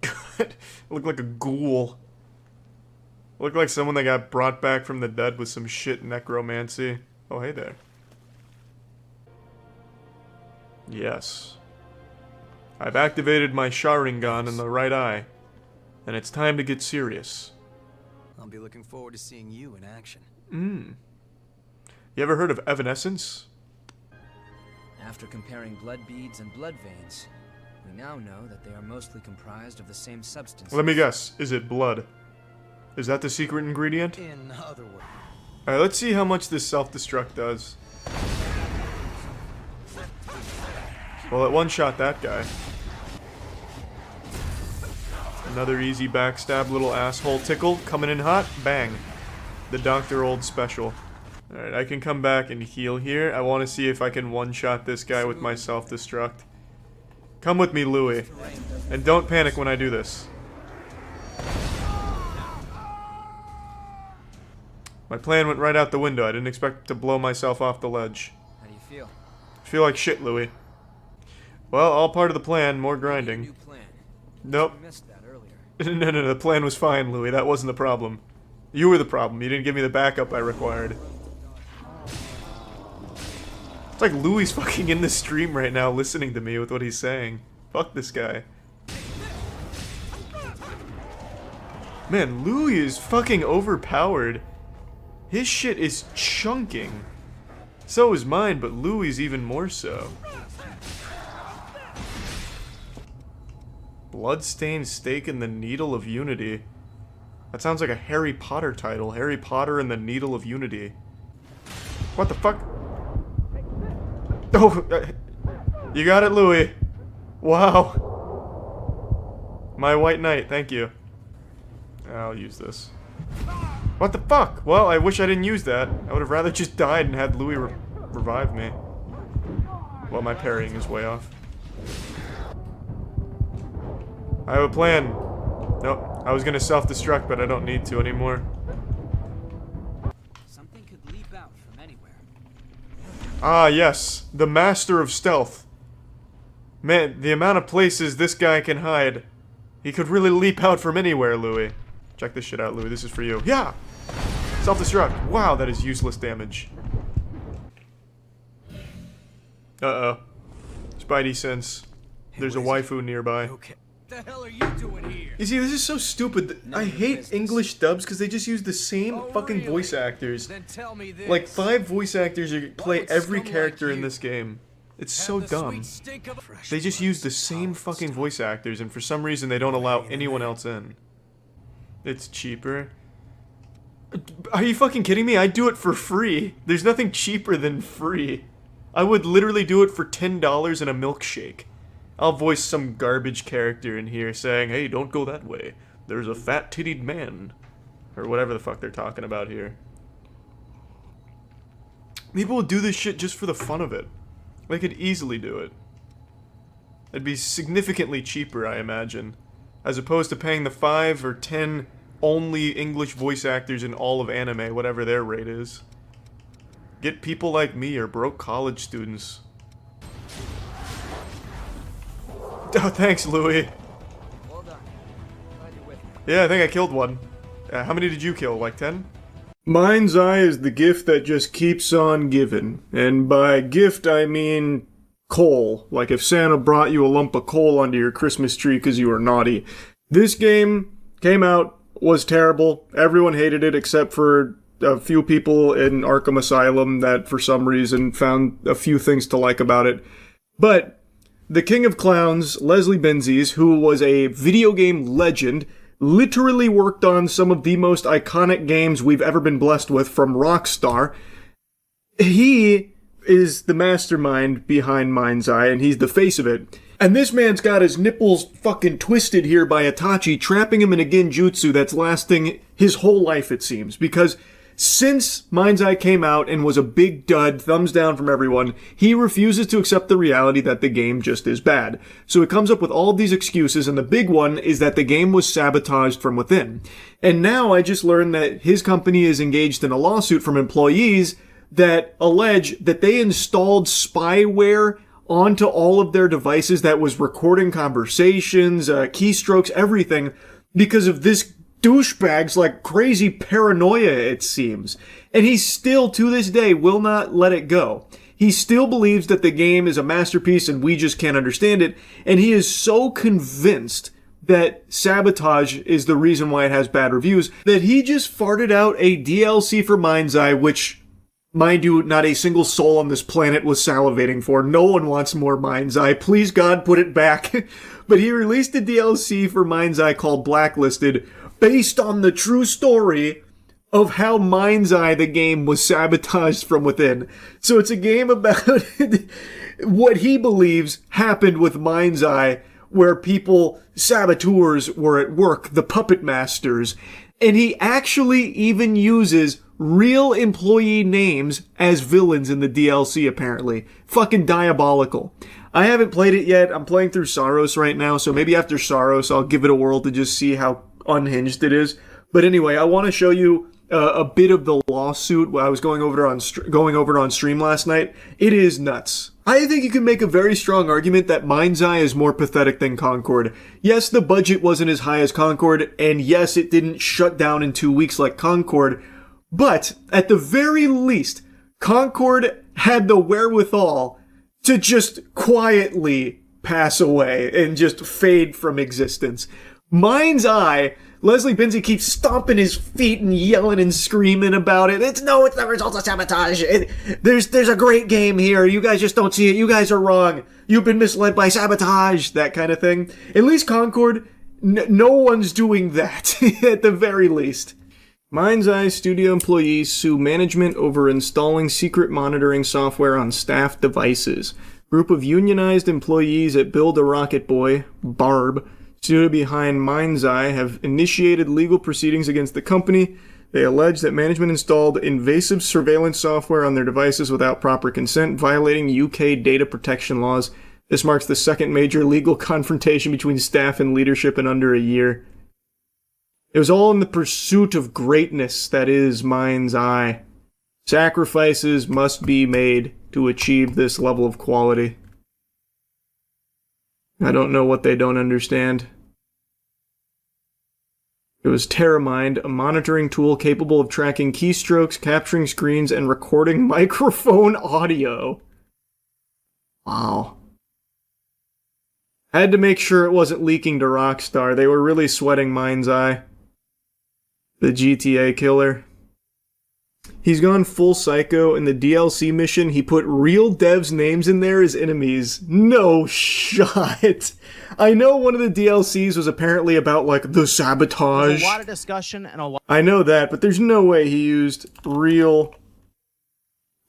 God, I look like a ghoul. I look like someone that got brought back from the dead with some shit necromancy. Oh, hey there. Yes. I've activated my Sharingan in the right eye. And it's time to get serious. I'll be looking forward to seeing you in action. You ever heard of evanescence? After comparing blood beads and blood veins, we now know that they are mostly comprised of the same substance. Let me guess. Is it blood? Is that the secret ingredient? In other words. Alright, let's see how much this self-destruct does. Well, it one-shot that guy. Another easy backstab, little asshole tickle, coming in hot, bang. The Dr. Old special. Alright, I can come back and heal here. I want to see if I can one-shot this guy with my self-destruct. Come with me, Louie. And don't panic when I do this. My plan went right out the window. I didn't expect to blow myself off the ledge. How do you feel? I feel like shit, Louis. Well, all part of the plan, more grinding. New plan. Nope. We missed that earlier. No, the plan was fine, Louis. That wasn't the problem. You were the problem. You didn't give me the backup I required. It's like Louis fucking in the stream right now listening to me with what he's saying. Fuck this guy. Man, Louis is fucking overpowered. His shit is chunking. So is mine, but Louis even more so. Bloodstained Stake in the Needle of Unity. That sounds like a Harry Potter title. Harry Potter and the Needle of Unity. What the fuck? Oh, you got it, Louis. Wow. My white knight, thank you. I'll use this. What the fuck? Well, I wish I didn't use that. I would have rather just died and had Louis revive me. Well, my parrying is way off. I have a plan. Nope, I was gonna self-destruct, but I don't need to anymore. Something could leap out from anywhere. Ah, yes. The master of stealth. Man, the amount of places this guy can hide. He could really leap out from anywhere, Louis. Check this shit out, Louis. This is for you. Yeah! Self-destruct. Wow, that is useless damage. Uh-oh. Spidey sense. There's a waifu nearby. Okay. What the hell are you doing here? You see, this is so stupid. I hate English dubs because they just use the same fucking voice actors. Then tell me this. Like 5 voice actors play every character in this game. It's so dumb. They just use the same fucking voice actors, and for some reason they don't allow anyone else in. It's cheaper. Are you fucking kidding me? I'd do it for free. There's nothing cheaper than free. I would literally do it for $10 and a milkshake. I'll voice some garbage character in here saying, hey, don't go that way. There's a fat-tittied man. Or whatever the fuck they're talking about here. People would do this shit just for the fun of it. They could easily do it. It'd be significantly cheaper, I imagine. As opposed to paying the 5 or 10 only English voice actors in all of anime, whatever their rate is. Get people like me or broke college students. Oh, thanks, Louis. Well done. Glad you're with me. Yeah, I think I killed one. How many did you kill? Like 10? Mind's Eye is the gift that just keeps on giving. And by gift, I mean coal. Like if Santa brought you a lump of coal under your Christmas tree because you were naughty. This game came out, was terrible. Everyone hated it except for a few people in Arkham Asylum that for some reason found a few things to like about it. But the King of Clowns, Leslie Benzies, who was a video game legend, literally worked on some of the most iconic games we've ever been blessed with from Rockstar. He is the mastermind behind Mind's Eye, and he's the face of it. And this man's got his nipples fucking twisted here by Itachi, trapping him in a genjutsu that's lasting his whole life, it seems. Because since Mind's Eye came out and was a big dud, thumbs down from everyone, he refuses to accept the reality that the game just is bad. So he comes up with all these excuses, and the big one is that the game was sabotaged from within. And now I just learned that his company is engaged in a lawsuit from employees that allege that they installed spyware onto all of their devices that was recording conversations, keystrokes, everything, because of this douchebag's like crazy paranoia, it seems. And he still, to this day, will not let it go. He still believes that the game is a masterpiece and we just can't understand it. And he is so convinced that sabotage is the reason why it has bad reviews that he just farted out a DLC for Mind's Eye, which, mind you, not a single soul on this planet was salivating for. No one wants more Mind's Eye. Please, God, put it back. But he released a DLC for Mind's Eye called Blacklisted, based on the true story of how Mind's Eye, the game, was sabotaged from within. So it's a game about what he believes happened with Mind's Eye, where people, saboteurs, were at work, the puppet masters. And he actually even uses real employee names as villains in the DLC, apparently. Fucking diabolical. I haven't played it yet. I'm playing through Saros right now, so maybe after Saros I'll give it a whirl to just see how unhinged it is. But anyway, I want to show you a bit of the lawsuit while I was going over it on stream last night. It is nuts. I think you can make a very strong argument that Mind's Eye is more pathetic than Concord. Yes, the budget wasn't as high as Concord, and yes, it didn't shut down in 2 weeks like Concord, but at the very least, Concord had the wherewithal to just quietly pass away and just fade from existence. Mind's Eye, Leslie Benzie keeps stomping his feet and yelling and screaming about it. It's the result of sabotage. There's a great game here. You guys just don't see it. You guys are wrong. You've been misled by sabotage. That kind of thing. At least Concord, no one's doing that, at the very least. Mind's Eye studio employees sue management over installing secret monitoring software on staff devices. Group of unionized employees at Build a Rocket Boy, Barb, studio behind Mind's Eye, have initiated legal proceedings against the company. They allege that management installed invasive surveillance software on their devices without proper consent, violating UK data protection laws. This marks the second major legal confrontation between staff and leadership in under a year. It was all in the pursuit of greatness that is Mind's Eye. Sacrifices must be made to achieve this level of quality. I don't know what they don't understand. It was TerraMind, a monitoring tool capable of tracking keystrokes, capturing screens, and recording microphone audio. Wow. Had to make sure it wasn't leaking to Rockstar. They were really sweating Mind's Eye. The GTA killer. He's gone full psycho. In the DLC mission, he put real devs' names in there as enemies. No shot. I know one of the DLCs was apparently about, like, the sabotage. There's a lot of discussion and a lot... I know that, but there's no way he used real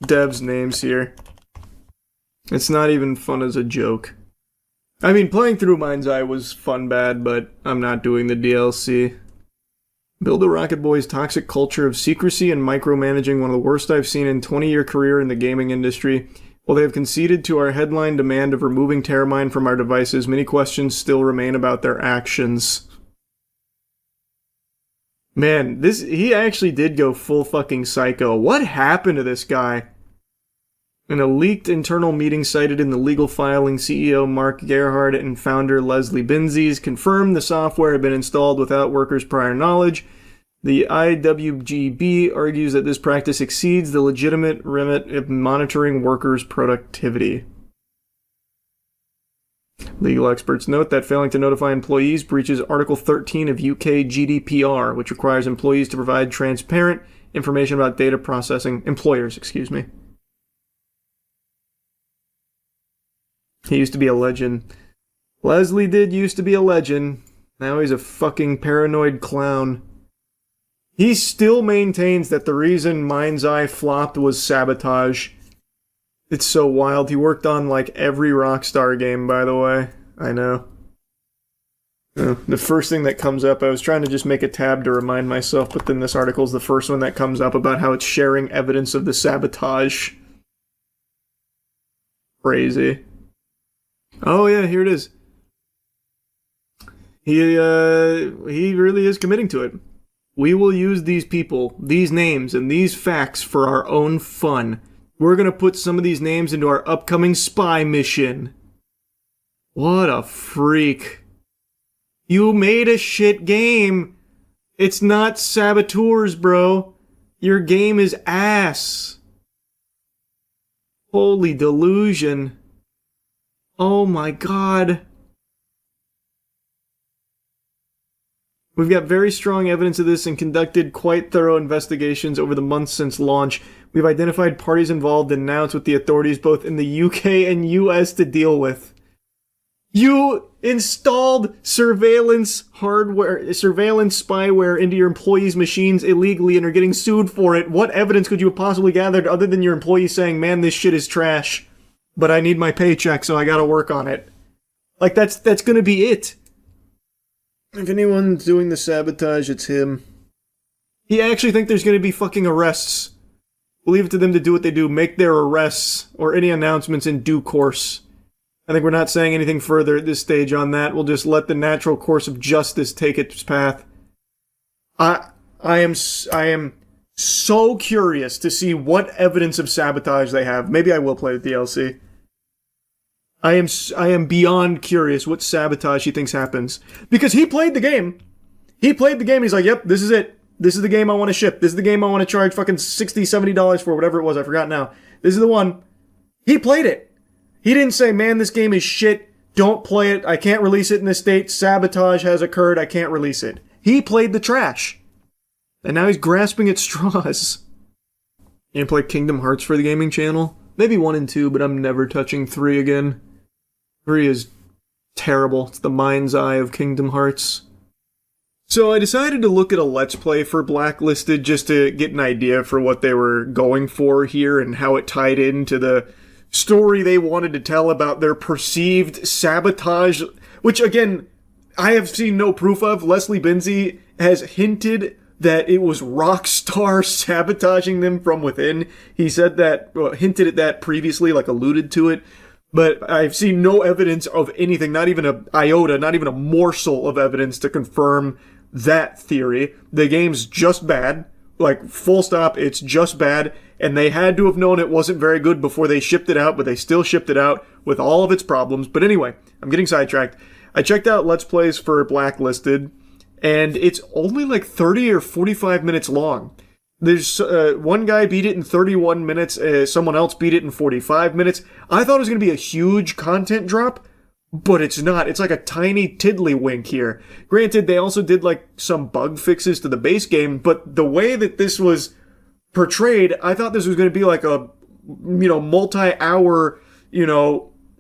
devs' names here. It's not even fun as a joke. I mean, playing through Mind's Eye was fun bad, but I'm not doing the DLC. Build a Rocket Boy's toxic culture of secrecy and micromanaging, one of the worst I've seen in 20-year career in the gaming industry. While they have conceded to our headline demand of removing TerraMind from our devices, many questions still remain about their actions. Man, he actually did go full fucking psycho. What happened to this guy? In a leaked internal meeting cited in the legal filing, CEO Mark Gerhard and founder Leslie Benzies confirmed the software had been installed without workers' prior knowledge. The IWGB argues that this practice exceeds the legitimate remit of monitoring workers' productivity. Legal experts note that failing to notify employees breaches Article 13 of UK GDPR, which requires employees to provide transparent information about data processing. Employers, excuse me. He used to be a legend. Leslie did used to be a legend. Now he's a fucking paranoid clown. He still maintains that the reason Mind's Eye flopped was sabotage. It's so wild. He worked on, like, every Rockstar game, by the way. I know. The first thing that comes up, I was trying to just make a tab to remind myself, but then this article is the first one that comes up about how it's sharing evidence of the sabotage. Crazy. Oh yeah, here it is. He really is committing to it. We will use these people, these names, and these facts for our own fun. We're gonna put some of these names into our upcoming spy mission. What a freak. You made a shit game. It's not saboteurs, bro. Your game is ass. Holy delusion. Oh my god. We've got very strong evidence of this and conducted quite thorough investigations over the months since launch. We've identified parties involved and now it's with the authorities both in the UK and US to deal with. You installed surveillance hardware, surveillance spyware into your employees' machines illegally and are getting sued for it. What evidence could you have possibly gathered other than your employees saying, man, this shit is trash, but I need my paycheck, so I gotta work on it? Like, that's gonna be it. If anyone's doing the sabotage, it's him. He actually think there's gonna be fucking arrests. We'll leave it to them to do what they do, make their arrests, or any announcements in due course. I think we're not saying anything further at this stage on that. We'll just let the natural course of justice take its path. I am so curious to see what evidence of sabotage they have. Maybe I will play the DLC. I am beyond curious what sabotage he thinks happens. Because he played the game. He played the game and he's like, yep, this is it. This is the game I want to ship. This is the game I want to charge fucking $60, $70 for, whatever it was. I forgot now. This is the one. He played it. He didn't say, man, this game is shit. Don't play it. I can't release it in this state. Sabotage has occurred. I can't release it. He played the trash. And now he's grasping at straws. You gonna play Kingdom Hearts for the gaming channel? Maybe 1 and 2, but I'm never touching 3 again. 3 is terrible. It's the mind's eye of Kingdom Hearts. So I decided to look at a Let's Play for Blacklisted just to get an idea for what they were going for here and how it tied into the story they wanted to tell about their perceived sabotage, which again, I have seen no proof of. Leslie Benzie has hinted that it was Rockstar sabotaging them from within. He said that, hinted at that previously, like alluded to it. But I've seen no evidence of anything, not even an iota, not even a morsel of evidence to confirm that theory. The game's just bad. Like, full stop, it's just bad. And they had to have known it wasn't very good before they shipped it out, but they still shipped it out with all of its problems. But anyway, I'm getting sidetracked. I checked out Let's Plays for Blacklisted, and it's only like 30 or 45 minutes long. There's one guy beat it in 31 minutes, someone else beat it in 45 minutes. I thought it was going to be a huge content drop, but it's not. It's like a tiny tiddlywink here. Granted, they also did like some bug fixes to the base game, but the way that this was portrayed, I thought this was going to be like a, multi-hour,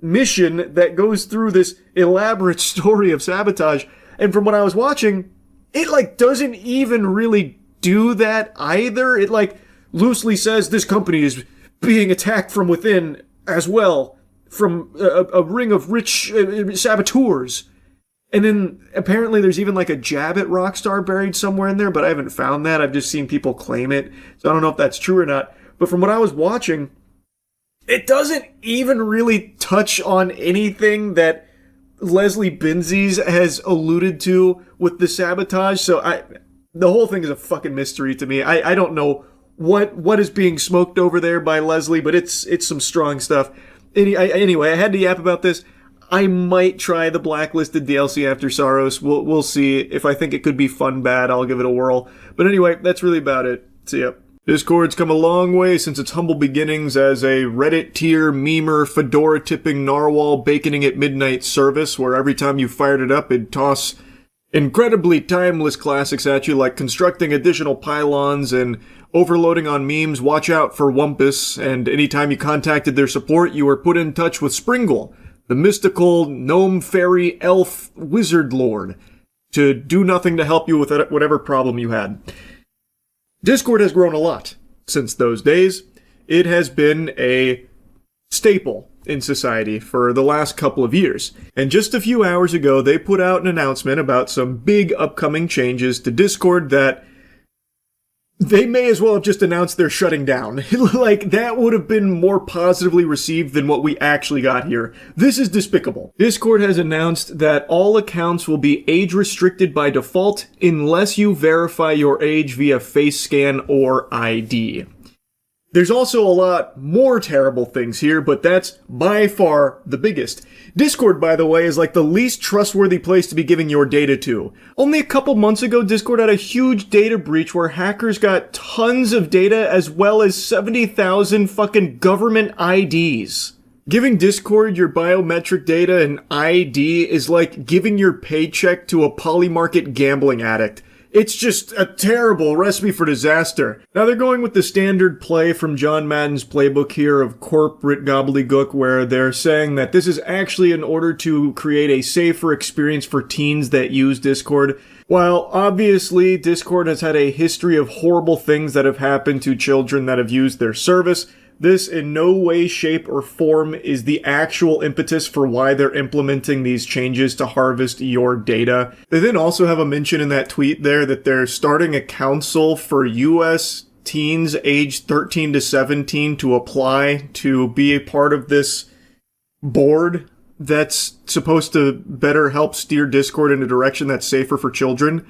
mission that goes through this elaborate story of sabotage. And from what I was watching, it like doesn't even really do that either. It like loosely says this company is being attacked from within as well, from a ring of rich saboteurs. And then apparently there's even like a jab at Rockstar buried somewhere in there, but I haven't found that. I've just seen people claim it, so I don't know if that's true or not. But from what I was watching, it doesn't even really touch on anything that Leslie Benzies has alluded to with the sabotage. So the whole thing is a fucking mystery to me. I don't know what is being smoked over there by Leslie, but it's some strong stuff. Anyway, I had to yap about this. I might try the Blacklisted DLC after Saros. We'll see. If I think it could be fun bad, I'll give it a whirl. But anyway, that's really about it. See ya. Discord's come a long way since its humble beginnings as a Reddit tier, memer, fedora-tipping narwhal baconing at midnight service, where every time you fired it up, it'd toss incredibly timeless classics at you, like constructing additional pylons and overloading on memes, watch out for Wumpus, and anytime you contacted their support, you were put in touch with Springle, the mystical gnome fairy elf wizard lord, to do nothing to help you with whatever problem you had. Discord has grown a lot since those days. It has been a staple in society for the last couple of years. And just a few hours ago, they put out an announcement about some big upcoming changes to Discord that they may as well have just announced they're shutting down. Like, that would have been more positively received than what we actually got here. This is despicable. Discord has announced that all accounts will be age restricted by default unless you verify your age via face scan or ID. There's also a lot more terrible things here, but that's by far the biggest. Discord, by the way, is like the least trustworthy place to be giving your data to. Only a couple months ago, Discord had a huge data breach where hackers got tons of data as well as 70,000 fucking government IDs. Giving Discord your biometric data and ID is like giving your paycheck to a polymarket gambling addict. It's just a terrible recipe for disaster. Now they're going with the standard play from John Madden's playbook here of corporate gobbledygook, where they're saying that this is actually in order to create a safer experience for teens that use Discord. While obviously Discord has had a history of horrible things that have happened to children that have used their service, this in no way, shape, or form is the actual impetus for why they're implementing these changes to harvest your data. They then also have a mention in that tweet there that they're starting a council for US teens aged 13 to 17 to apply to be a part of this board that's supposed to better help steer Discord in a direction that's safer for children.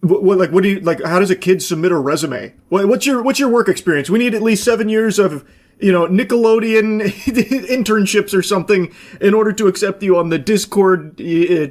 What do you like? How does a kid submit a resume? What's your work experience? We need at least 7 years of Nickelodeon internships or something in order to accept you on the Discord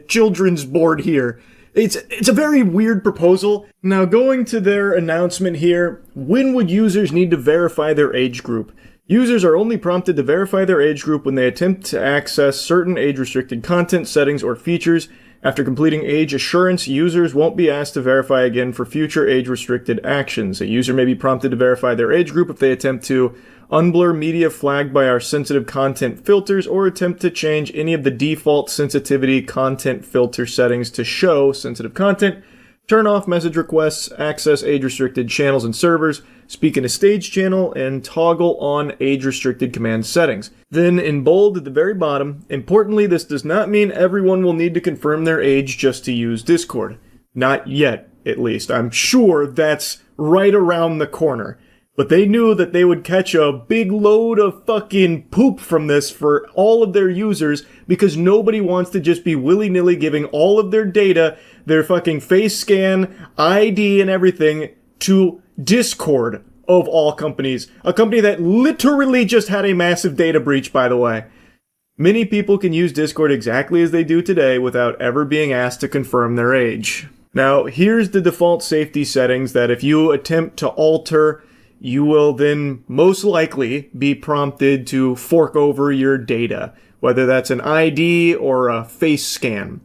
children's board here. It's a very weird proposal. Now, going to their announcement here, when would users need to verify their age group? Users are only prompted to verify their age group when they attempt to access certain age-restricted content, settings, or features. After completing age assurance, users won't be asked to verify again for future age-restricted actions. A user may be prompted to verify their age group if they attempt to unblur media flagged by our sensitive content filters or attempt to change any of the default sensitivity content filter settings to show sensitive content, turn off message requests, access age-restricted channels and servers, speak in a stage channel, and toggle on age-restricted command settings. Then, in bold at the very bottom, importantly, this does not mean everyone will need to confirm their age just to use Discord. Not yet, at least. I'm sure that's right around the corner. But they knew that they would catch a big load of fucking poop from this for all of their users because nobody wants to just be willy-nilly giving all of their data, their fucking face scan, ID, and everything to Discord, of all companies. A company that literally just had a massive data breach, by the way. Many people can use Discord exactly as they do today without ever being asked to confirm their age. Now, here's the default safety settings that if you attempt to alter, you will then most likely be prompted to fork over your data, whether that's an ID or a face scan.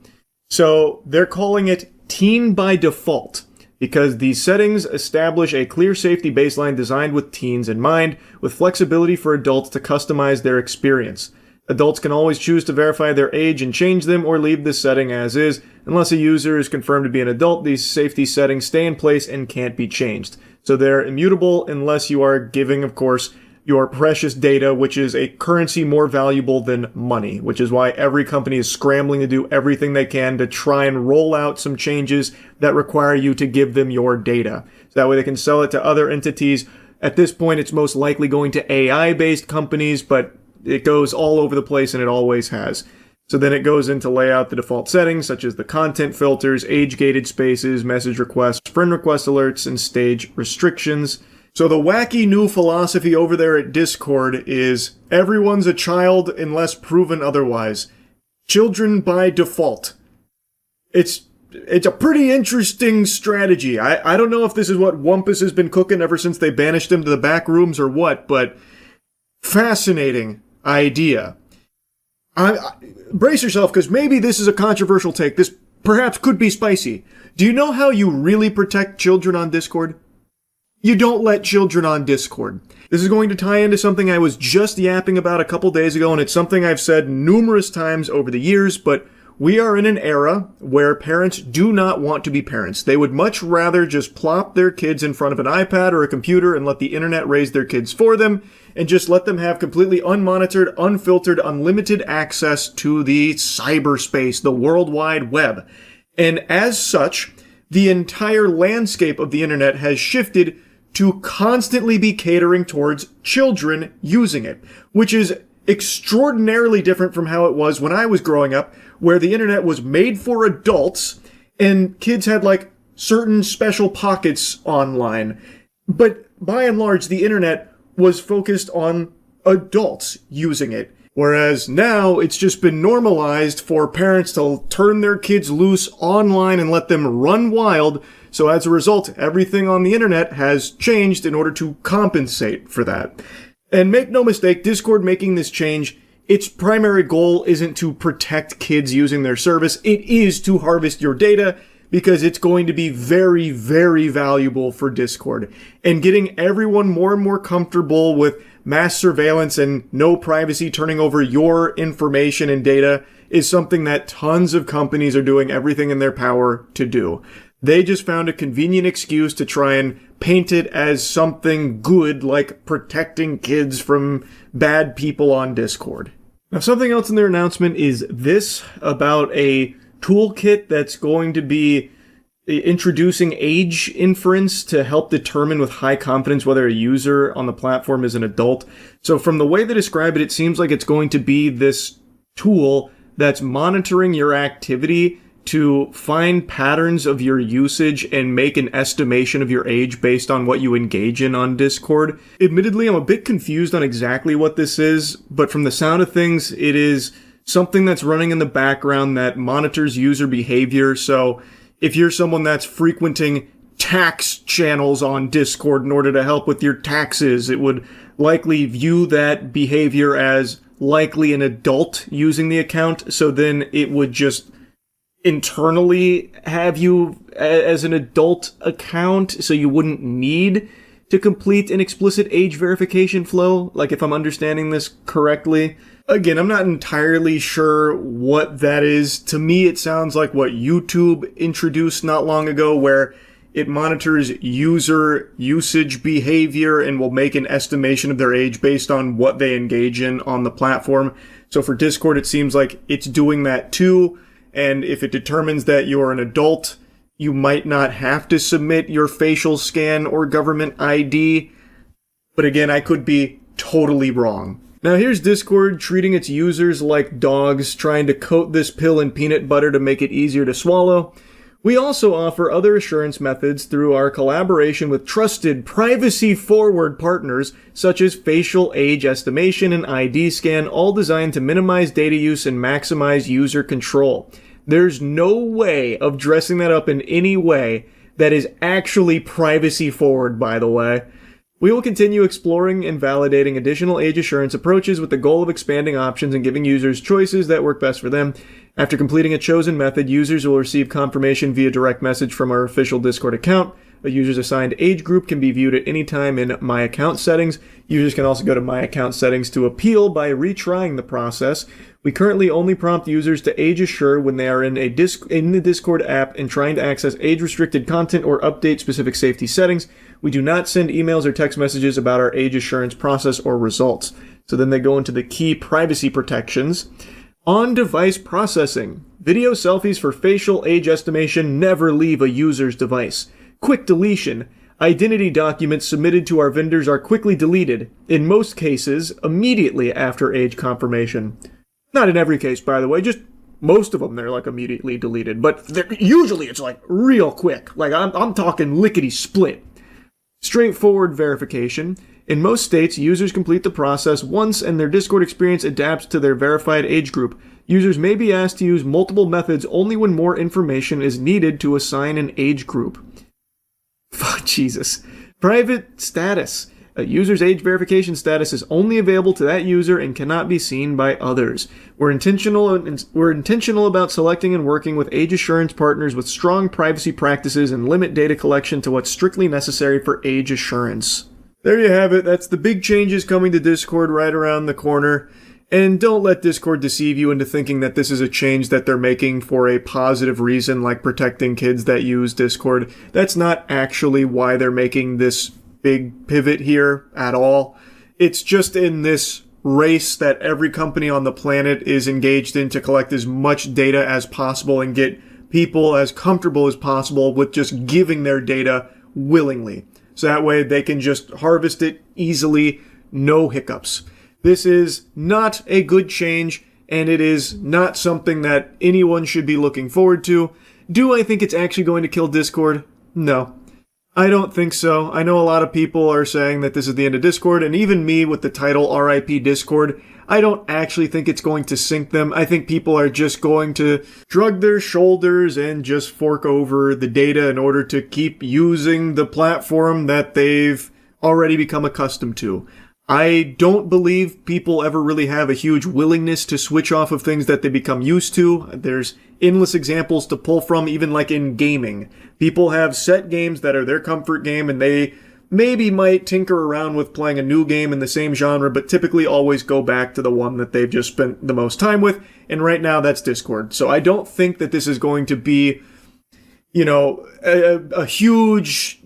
So they're calling it teen by default because these settings establish a clear safety baseline designed with teens in mind, with flexibility for adults to customize their experience. Adults can always choose to verify their age and change them or leave this setting as is. Unless a user is confirmed to be an adult, these safety settings stay in place and can't be changed. So they're immutable unless you are giving, of course, your precious data, which is a currency more valuable than money, which is why every company is scrambling to do everything they can to try and roll out some changes that require you to give them your data. So that way they can sell it to other entities. At this point, it's most likely going to AI-based companies, but it goes all over the place and it always has. So then it goes into lay out the default settings, such as the content filters, age-gated spaces, message requests, friend request alerts, and stage restrictions. So the wacky new philosophy over there at Discord is everyone's a child unless proven otherwise. Children by default. It's a pretty interesting strategy. I don't know if this is what Wumpus has been cooking ever since they banished him to the back rooms or what, but fascinating idea. Brace yourself, because maybe this is a controversial take. This perhaps could be spicy. Do you know how you really protect children on Discord? You don't let children on Discord. This is going to tie into something I was just yapping about a couple days ago, and it's something I've said numerous times over the years, but we are in an era where parents do not want to be parents. They would much rather just plop their kids in front of an iPad or a computer and let the internet raise their kids for them, and just let them have completely unmonitored, unfiltered, unlimited access to the cyberspace, the World Wide Web. And as such, the entire landscape of the internet has shifted to constantly be catering towards children using it, which is extraordinarily different from how it was when I was growing up, where the internet was made for adults and kids had like certain special pockets online. But by and large, the internet was focused on adults using it. Whereas now it's just been normalized for parents to turn their kids loose online and let them run wild. So as a result, everything on the internet has changed in order to compensate for that. And make no mistake, Discord making this change, its primary goal isn't to protect kids using their service. It is to harvest your data because it's going to be very, very valuable for Discord. And getting everyone more and more comfortable with mass surveillance and no privacy turning over your information and data is something that tons of companies are doing everything in their power to do. They just found a convenient excuse to try and paint it as something good, like protecting kids from bad people on Discord. Now, something else in their announcement is this about a toolkit that's going to be introducing age inference to help determine with high confidence whether a user on the platform is an adult. So from the way they describe it, it seems like it's going to be this tool that's monitoring your activity to find patterns of your usage and make an estimation of your age based on what you engage in on Discord. Admittedly, I'm a bit confused on exactly what this is, but from the sound of things, it is something that's running in the background that monitors user behavior. So if you're someone that's frequenting tax channels on Discord in order to help with your taxes, it would likely view that behavior as likely an adult using the account. So then it would just internally have you as an adult account, so you wouldn't need to complete an explicit age verification flow, like if I'm understanding this correctly. Again, I'm not entirely sure what that is. To me, it sounds like what YouTube introduced not long ago, where it monitors user usage behavior and will make an estimation of their age based on what they engage in on the platform. So for Discord, it seems like it's doing that too. And if it determines that you're an adult, you might not have to submit your facial scan or government ID. But again, I could be totally wrong. Now here's Discord treating its users like dogs, trying to coat this pill in peanut butter to make it easier to swallow. We also offer other assurance methods through our collaboration with trusted, privacy-forward partners such as facial age estimation and ID scan, all designed to minimize data use and maximize user control. There's no way of dressing that up in any way that is actually privacy-forward, by the way. We will continue exploring and validating additional age assurance approaches with the goal of expanding options and giving users choices that work best for them. After completing a chosen method, users will receive confirmation via direct message from our official Discord account. A user's assigned age group can be viewed at any time in My Account settings. Users can also go to My Account settings to appeal by retrying the process. We currently only prompt users to age assure when they are in the Discord app and trying to access age-restricted content or update specific safety settings. We do not send emails or text messages about our age assurance process or results. So then they go into the key privacy protections. On-device processing. Video selfies for facial age estimation never leave a user's device. Quick deletion. Identity documents submitted to our vendors are quickly deleted, in most cases, immediately after age confirmation. Not in every case, by the way, just most of them they're like immediately deleted, but usually it's like real quick. Like I'm talking lickety-split. Straightforward verification. In most states, users complete the process once and their Discord experience adapts to their verified age group. Users may be asked to use multiple methods only when more information is needed to assign an age group. Fuck, Jesus. Private status. A user's age verification status is only available to that user and cannot be seen by others. We're intentional about selecting and working with age assurance partners with strong privacy practices and limit data collection to what's strictly necessary for age assurance. There you have it. That's the big changes coming to Discord right around the corner. And don't let Discord deceive you into thinking that this is a change that they're making for a positive reason, like protecting kids that use Discord. That's not actually why they're making this big pivot here at all. It's just in this race that every company on the planet is engaged in to collect as much data as possible and get people as comfortable as possible with just giving their data willingly. So that way they can just harvest it easily, no hiccups. This is not a good change, and it is not something that anyone should be looking forward to. Do I think it's actually going to kill Discord? No. I don't think so. I know a lot of people are saying that this is the end of Discord, and even me with the title RIP Discord, I don't actually think it's going to sink them. I think people are just going to shrug their shoulders and just fork over the data in order to keep using the platform that they've already become accustomed to. I don't believe people ever really have a huge willingness to switch off of things that they become used to. There's endless examples to pull from, even like in gaming. People have set games that are their comfort game, and they maybe might tinker around with playing a new game in the same genre, but typically always go back to the one that they've just spent the most time with, and right now that's Discord. So I don't think that this is going to be, a huge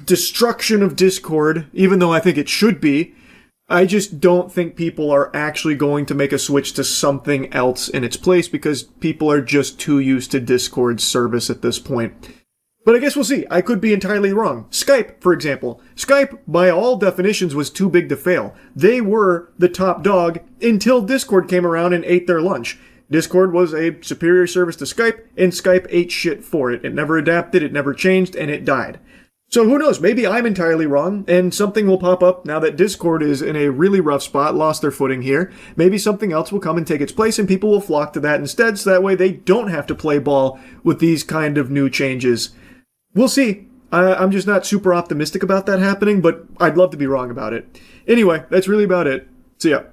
destruction of Discord, even though I think it should be. I just don't think people are actually going to make a switch to something else in its place because people are just too used to Discord's service at this point. But I guess we'll see. I could be entirely wrong. Skype, for example. Skype, by all definitions, was too big to fail. They were the top dog until Discord came around and ate their lunch. Discord was a superior service to Skype, and Skype ate shit for it. It never adapted, it never changed, and it died. So who knows, maybe I'm entirely wrong, and something will pop up now that Discord is in a really rough spot, lost their footing here. Maybe something else will come and take its place, and people will flock to that instead, so that way they don't have to play ball with these kind of new changes. We'll see. I'm just not super optimistic about that happening, but I'd love to be wrong about it. Anyway, that's really about it. See ya.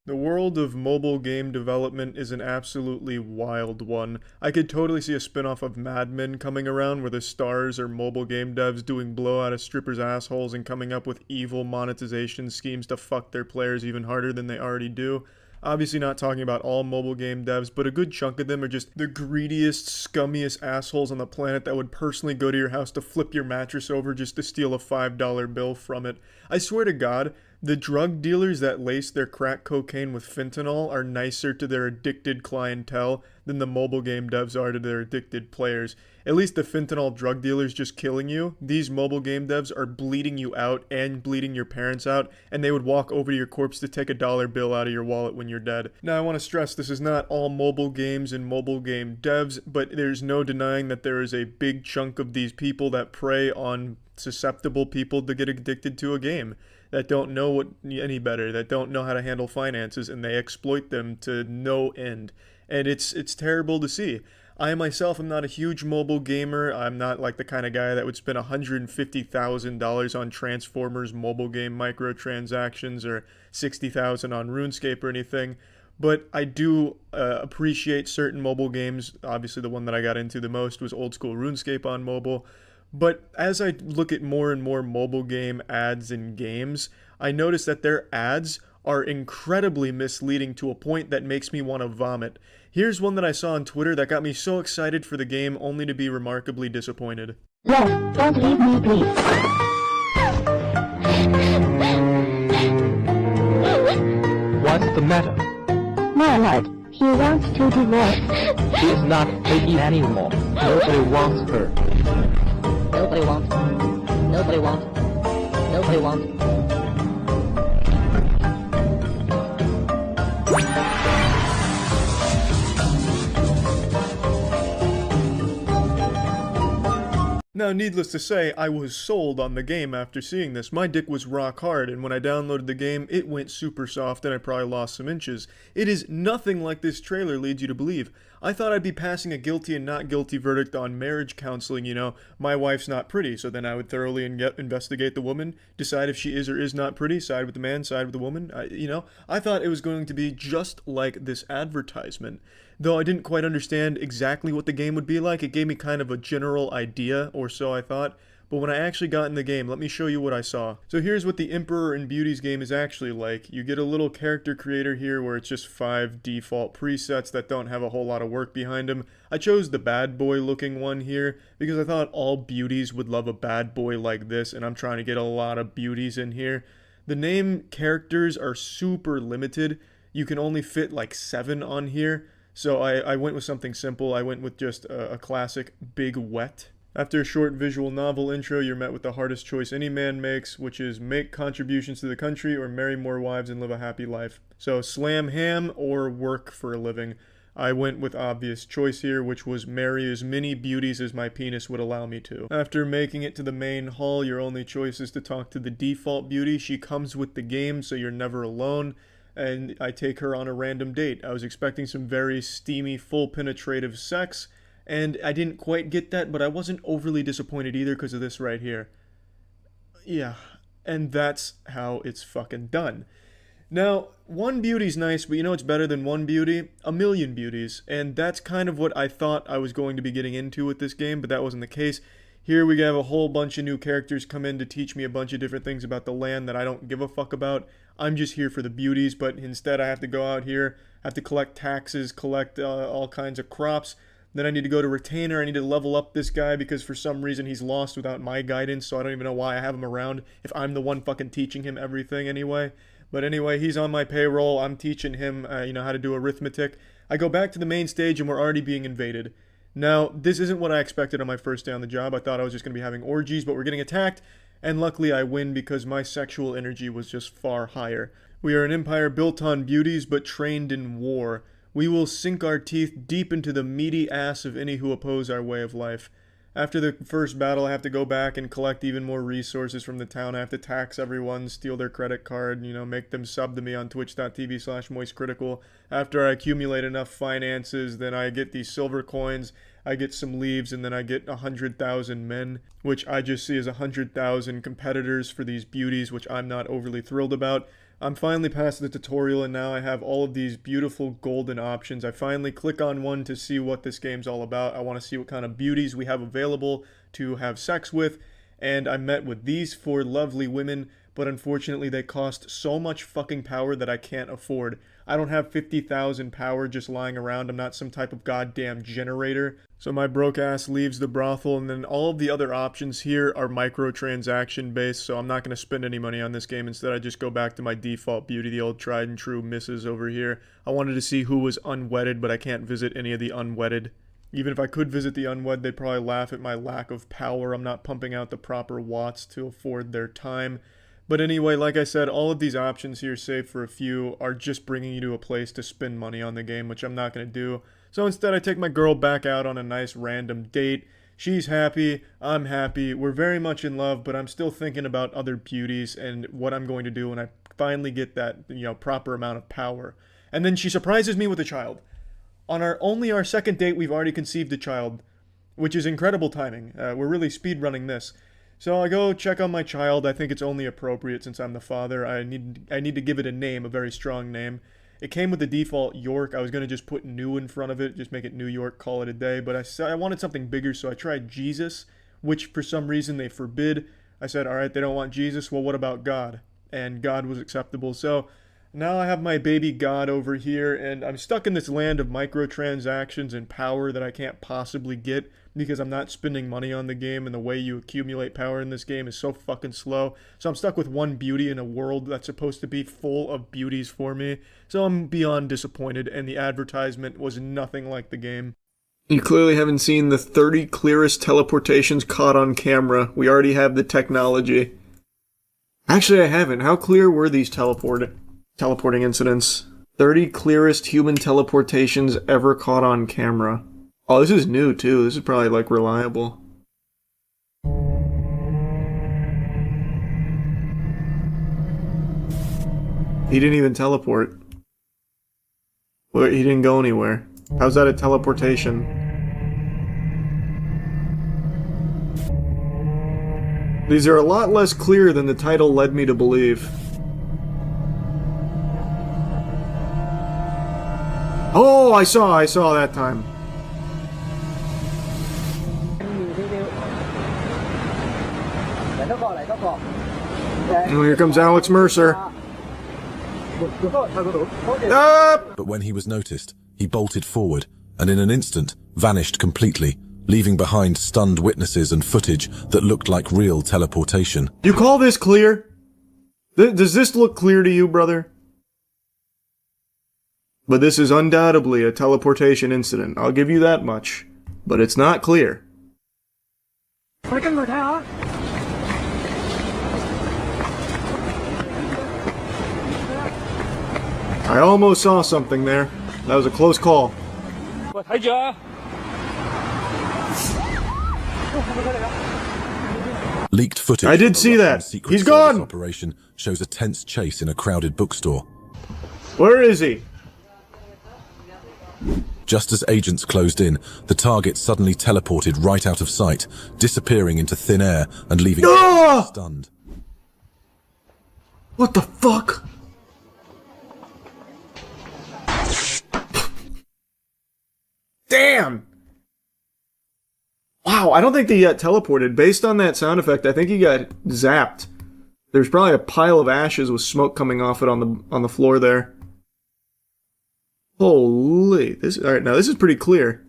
The world of mobile game development is an absolutely wild one. I could totally see a spin-off of Mad Men coming around where the stars are mobile game devs doing blow out of strippers' assholes and coming up with evil monetization schemes to fuck their players even harder than they already do. Obviously not talking about all mobile game devs, but a good chunk of them are just the greediest, scummiest assholes on the planet that would personally go to your house to flip your mattress over just to steal a $5 bill from it. I swear to God, the drug dealers that lace their crack cocaine with fentanyl are nicer to their addicted clientele than the mobile game devs are to their addicted players. At least the fentanyl drug dealers just killing you. These mobile game devs are bleeding you out and bleeding your parents out, and they would walk over to your corpse to take a dollar bill out of your wallet when you're dead. Now, I want to stress this is not all mobile games and mobile game devs, but there's no denying that there is a big chunk of these people that prey on susceptible people to get addicted to a game, that don't know any better, that don't know how to handle finances, and they exploit them to no end. And it's terrible to see. I myself am not a huge mobile gamer. I'm not like the kind of guy that would spend $150,000 on Transformers mobile game microtransactions or $60,000 on RuneScape or anything. But I do appreciate certain mobile games. Obviously, the one that I got into the most was old school RuneScape on mobile. But as I look at more and more mobile game ads in games, I notice that their ads are incredibly misleading to a point that makes me want to vomit. Here's one that I saw on Twitter that got me so excited for the game only to be remarkably disappointed. Yes, don't leave me, please. What's the matter? My lord, he wants to divorce. She's not pretty anymore. Nobody wants her. Nobody wants. Nobody wants. Nobody wants. Now, needless to say, I was sold on the game after seeing this. My dick was rock hard, and when I downloaded the game, it went super soft and I probably lost some inches. It is nothing like this trailer leads you to believe. I thought I'd be passing a guilty and not guilty verdict on marriage counseling, you know. My wife's not pretty, so then I would thoroughly investigate the woman, decide if she is or is not pretty, side with the man, side with the woman. I thought it was going to be just like this advertisement. Though I didn't quite understand exactly what the game would be like, it gave me kind of a general idea, or so I thought. But when I actually got in the game, let me show you what I saw. So here's what the Emperor and Beauties game is actually like. You get a little character creator here where it's just 5 default presets that don't have a whole lot of work behind them. I chose the bad boy looking one here because I thought all beauties would love a bad boy like this, and I'm trying to get a lot of beauties in here. The name characters are super limited. You can only fit like 7 on here. So I went with something simple. I went with just a classic Big Wet. After a short visual novel intro, you're met with the hardest choice any man makes, which is make contributions to the country or marry more wives and live a happy life. So slam ham or work for a living. I went with obvious choice here, which was marry as many beauties as my penis would allow me to. After making it to the main hall, your only choice is to talk to the default beauty. She comes with the game, so you're never alone. And I take her on a random date. I was expecting some very steamy, full penetrative sex, and I didn't quite get that, but I wasn't overly disappointed either because of this right here. Yeah, and that's how it's fucking done. Now, one beauty's nice, but you know what's better than one beauty? A million beauties, and that's kind of what I thought I was going to be getting into with this game, but that wasn't the case. Here we have a whole bunch of new characters come in to teach me a bunch of different things about the land that I don't give a fuck about. I'm just here for the beauties, but instead I have to go out here, have to collect taxes, collect all kinds of crops. Then I need to go to retainer. I need to level up this guy because for some reason he's lost without my guidance, so I don't even know why I have him around if I'm the one fucking teaching him everything anyway. But anyway, he's on my payroll. I'm teaching him, how to do arithmetic. I go back to the main stage and we're already being invaded. Now, this isn't what I expected on my first day on the job. I thought I was just going to be having orgies, but we're getting attacked. And luckily I win because my sexual energy was just far higher. We are an empire built on beauties but trained in war. we will sink our teeth deep into the meaty ass of any who oppose our way of life. After the first battle, I have to go back and collect even more resources from the town. I have to tax everyone, steal their credit card, make them sub to me on twitch.tv/moistcritical. After I accumulate enough finances, then I get these silver coins, I get some leaves, and then I get 100,000 men, which I just see as 100,000 competitors for these beauties, which I'm not overly thrilled about. I'm finally past the tutorial, and now I have all of these beautiful golden options. I finally click on one to see what this game's all about. I want to see what kind of beauties we have available to have sex with, and I met with these 4 lovely women, but unfortunately they cost so much fucking power that I can't afford. I don't have 50,000 power just lying around. I'm not some type of goddamn generator. So my broke ass leaves the brothel, and then all of the other options here are microtransaction based, so I'm not going to spend any money on this game. Instead, I just go back to my default beauty, the old tried and true misses over here. I wanted to see who was unwedded, but I can't visit any of the unwedded. Even if I could visit the unwed, they'd probably laugh at my lack of power. I'm not pumping out the proper watts to afford their time. But anyway, like I said, all of these options here, save for a few, are just bringing you to a place to spend money on the game, which I'm not going to do. So instead, I take my girl back out on a nice random date. She's happy, I'm happy, we're very much in love, but I'm still thinking about other beauties and what I'm going to do when I finally get that, proper amount of power. And then she surprises me with a child. On our second date, we've already conceived a child, which is incredible timing. We're really speedrunning this. So I go check on my child. I think it's only appropriate since I'm the father. I need to give it a name, a very strong name. It came with the default York. I was going to just put New in front of it, just make it New York, call it a day. But I wanted something bigger, so I tried Jesus, which for some reason they forbid. I said, all right, they don't want Jesus. Well, what about God? And God was acceptable. So now I have my baby God over here, and I'm stuck in this land of microtransactions and power that I can't possibly get because I'm not spending money on the game, and the way you accumulate power in this game is so fucking slow. So I'm stuck with one beauty in a world that's supposed to be full of beauties for me. So I'm beyond disappointed, and the advertisement was nothing like the game. You clearly haven't seen the 30 clearest teleportations caught on camera. We already have the technology. Actually, I haven't. How clear were these teleporting incidents? 30 clearest human teleportations ever caught on camera. Oh, this is new too. This is probably like reliable. He didn't even teleport. Well, he didn't go anywhere. How's that a teleportation? These are a lot less clear than the title led me to believe. Oh, I saw that time. Oh, here comes Alex Mercer. But when he was noticed, he bolted forward and in an instant vanished completely, leaving behind stunned witnesses and footage that looked like real teleportation. You call this clear? Does this look clear to you, brother? But this is undoubtedly a teleportation incident. I'll give you that much. But it's not clear. I almost saw something there. That was a close call. Leaked footage. I did see that. He's gone. Operation shows a tense chase in a crowded bookstore. Where is he? Just as agents closed in, the target suddenly teleported right out of sight, disappearing into thin air and leaving stunned. What the fuck? Damn! Wow, I don't think he got teleported. Based on that sound effect, I think he got zapped. There's probably a pile of ashes with smoke coming off it on the floor there. Holy, alright, now this is pretty clear.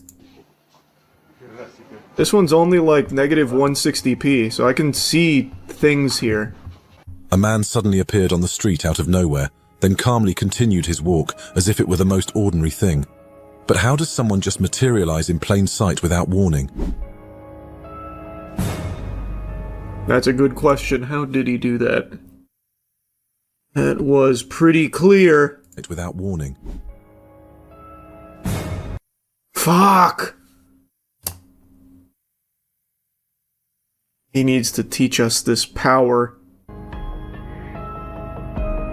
This one's only like negative 160p, so I can see things here. A man suddenly appeared on the street out of nowhere, then calmly continued his walk as if it were the most ordinary thing. But how does someone just materialize in plain sight without warning? That's a good question. How did he do that? That was pretty clear. Without warning. Fuck! He needs to teach us this power.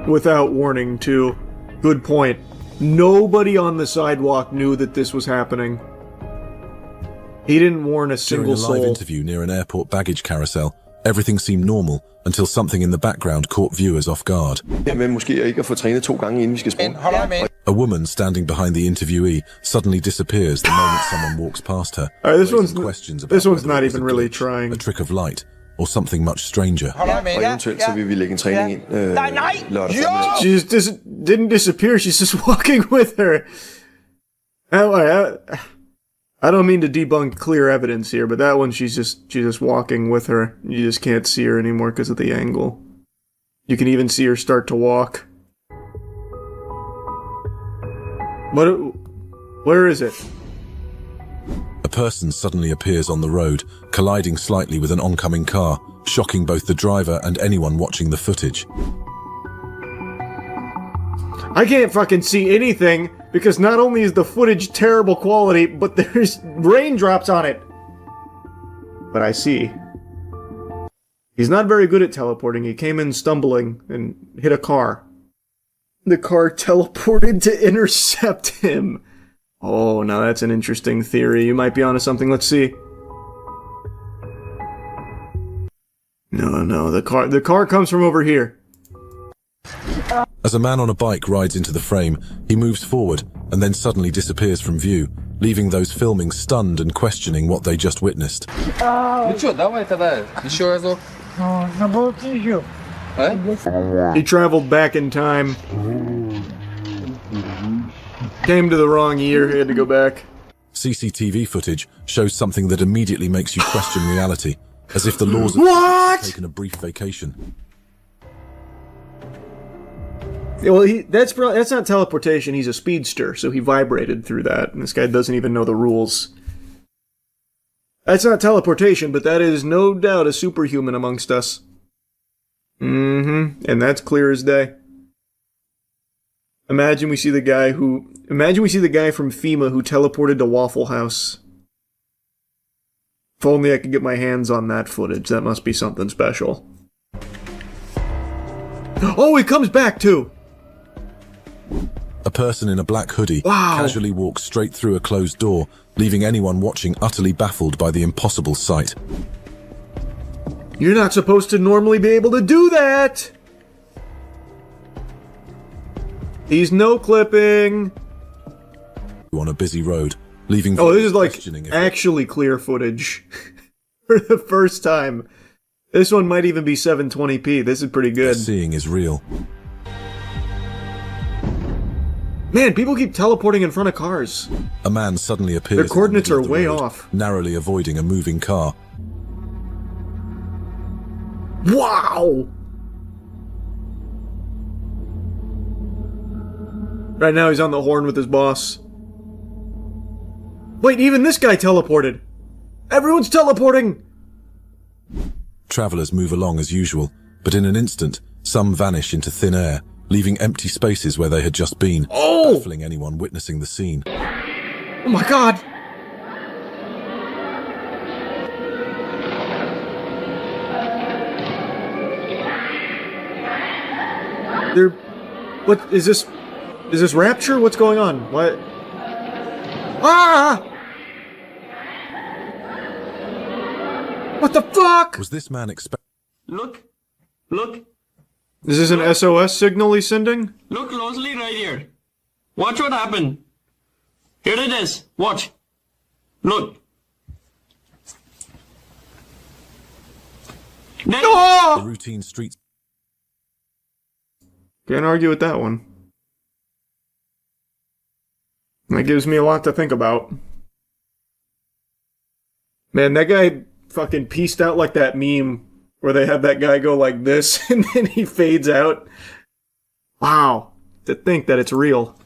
Without warning, too. Good point. Nobody on the sidewalk knew that this was happening. He didn't warn a single soul. During a live interview near an airport baggage carousel, everything seemed normal until something in the background caught viewers off guard. A woman standing behind the interviewee suddenly disappears the moment someone walks past her. This one's not even really trying. A trick of light, or something much stranger. She just didn't disappear, she's just walking with her. I don't mean to debunk clear evidence here, but that one she's just walking with her. You just can't see her anymore because of the angle. You can even see her start to walk. Where is it? A person suddenly appears on the road, colliding slightly with an oncoming car, shocking both the driver and anyone watching the footage. I can't fucking see anything, because not only is the footage terrible quality, but there's raindrops on it. But I see. He's not very good at teleporting. He came in stumbling and hit a car. The car teleported to intercept him. Oh, now that's an interesting theory. You might be onto something. Let's see. No, the car comes from over here. As a man on a bike rides into the frame, he moves forward and then suddenly disappears from view, leaving those filming stunned and questioning what they just witnessed. He traveled back in time. Came to the wrong year, he had to go back. CCTV footage shows something that immediately makes you question reality, as if the laws of What? have taken a brief vacation. Yeah, well, that's not teleportation, he's a speedster, so he vibrated through that, and this guy doesn't even know the rules. That's not teleportation, but that is no doubt a superhuman amongst us. And that's clear as day. Imagine we see the guy from FEMA who teleported to Waffle House. If only I could get my hands on that footage, that must be something special. Oh, he comes back too! A person in a black hoodie casually walks straight through a closed door, leaving anyone watching utterly baffled by the impossible sight. You're not supposed to normally be able to do that! He's no-clipping! On a busy road, leaving... Oh, this is like actually clear footage. For the first time. This one might even be 720p. This is pretty good. Seeing is real. Man, people keep teleporting in front of cars. A man suddenly appears. Their coordinates are way road, off. Narrowly avoiding a moving car. Wow! Right now he's on the horn with his boss. Wait, even this guy teleported! Everyone's teleporting! Travelers move along as usual, but in an instant, some vanish into thin air, leaving empty spaces where they had just been, baffling anyone witnessing the scene. Oh my god! What is this? Is this Rapture? What's going on? What? Ah! What the fuck? Was this man Look. Is this an SOS signal he's sending? Look closely right here. Watch what happened. Here it is. Watch. Look. The routine street. Can't argue with that one. That gives me a lot to think about. Man, that guy fucking pieced out like that meme where they have that guy go like this and then he fades out. Wow. To think that it's real.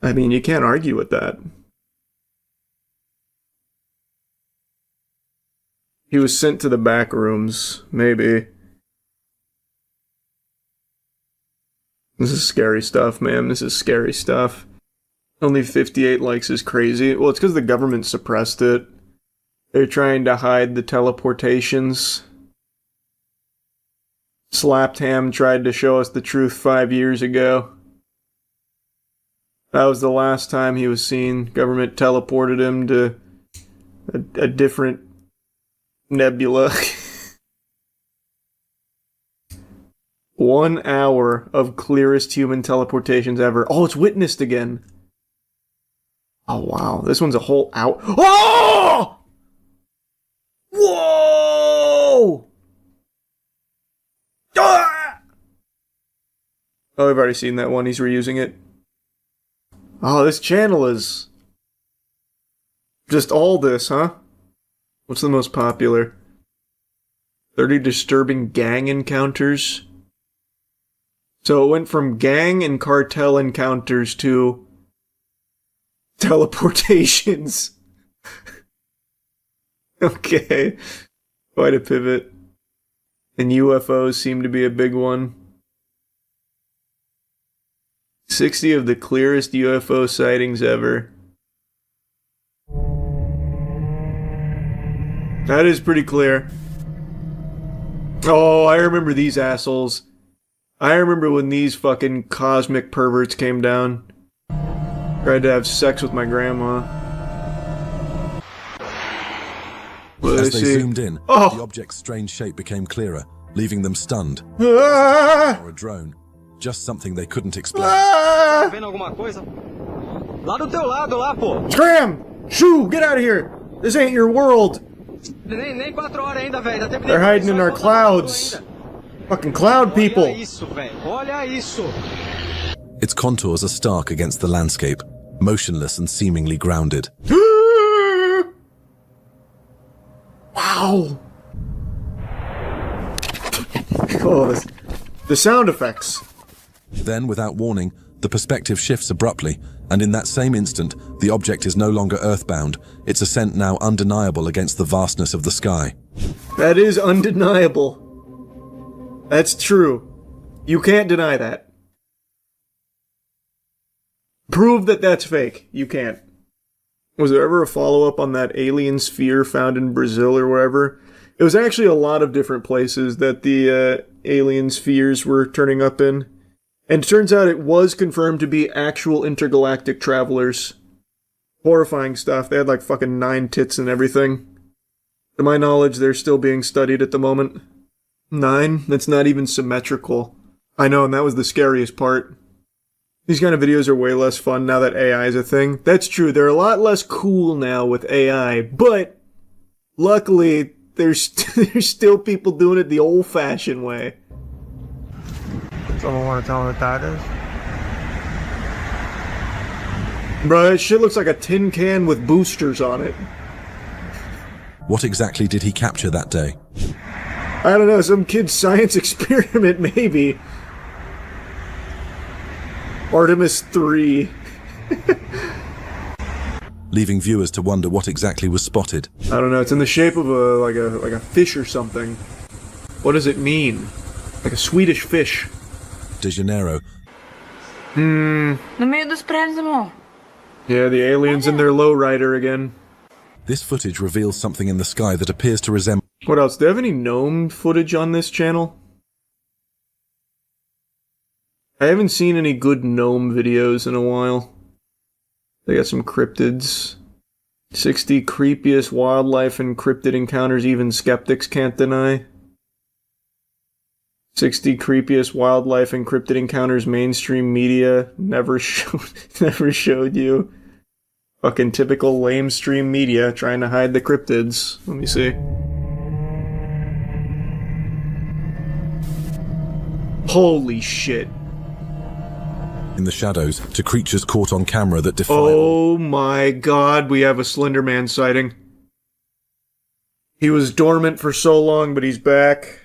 I mean, you can't argue with that. He was sent to the back rooms, maybe. This is scary stuff, man. This is scary stuff. Only 58 likes is crazy. Well, it's because the government suppressed it. They're trying to hide the teleportations. Slapped Ham tried to show us the truth 5 years ago. That was the last time he was seen. Government teleported him to a different nebula. 1 hour of clearest human teleportations ever. Oh, it's witnessed again. Oh, wow. This one's a whole hour. Oh! Whoa! Ah! Oh, I've already seen that one. He's reusing it. Oh, this channel is just all this, huh? What's the most popular? 30 disturbing gang encounters. So it went from gang and cartel encounters to teleportations. Okay. Quite a pivot. And UFOs seem to be a big one. 60 of the clearest UFO sightings ever. That is pretty clear. Oh, I remember these assholes. I remember when these fucking cosmic perverts came down. Tried to have sex with my grandma. As they zoomed in, the object's strange shape became clearer, leaving them stunned. Ah! Or a drone. Just something they couldn't explain. Ah! Scram! Shoo! Get out of here! This ain't your world! They're hiding in our clouds. Fucking cloud people. Its contours are stark against the landscape, motionless and seemingly grounded. Wow. Oh, the sound effects. Then, without warning, the perspective shifts abruptly, and in that same instant, the object is no longer earthbound, its ascent now undeniable against the vastness of the sky. That is undeniable. That's true. You can't deny that. Prove that that's fake. You can't. Was there ever a follow-up on that alien sphere found in Brazil or wherever? It was actually a lot of different places that the alien spheres were turning up in. And it turns out it was confirmed to be actual intergalactic travelers. Horrifying stuff. They had like fucking 9 tits and everything. To my knowledge, they're still being studied at the moment. 9? That's not even symmetrical. I know, and that was the scariest part. These kind of videos are way less fun now that AI is a thing. That's true, they're a lot less cool now with AI, but luckily, there's still people doing it the old-fashioned way. Someone want to tell me what that is? Bro, that shit looks like a tin can with boosters on it. What exactly did he capture that day? I don't know, some kid's science experiment, maybe. Artemis 3. Leaving viewers to wonder what exactly was spotted. I don't know, it's in the shape of like a fish or something. What does it mean? Like a Swedish fish. De Janeiro. Yeah, the aliens in their lowrider again. This footage reveals something in the sky that appears to resemble... What else? Do they have any gnome footage on this channel? I haven't seen any good gnome videos in a while. They got some cryptids. 60 creepiest wildlife and cryptid encounters even skeptics can't deny. 60 creepiest wildlife and cryptid encounters mainstream media never showed you. Fucking typical lamestream media trying to hide the cryptids. Let me see. Holy shit. In the shadows, to creatures caught on camera that defy... Oh my god, we have a Slender Man sighting. He was dormant for so long, but he's back.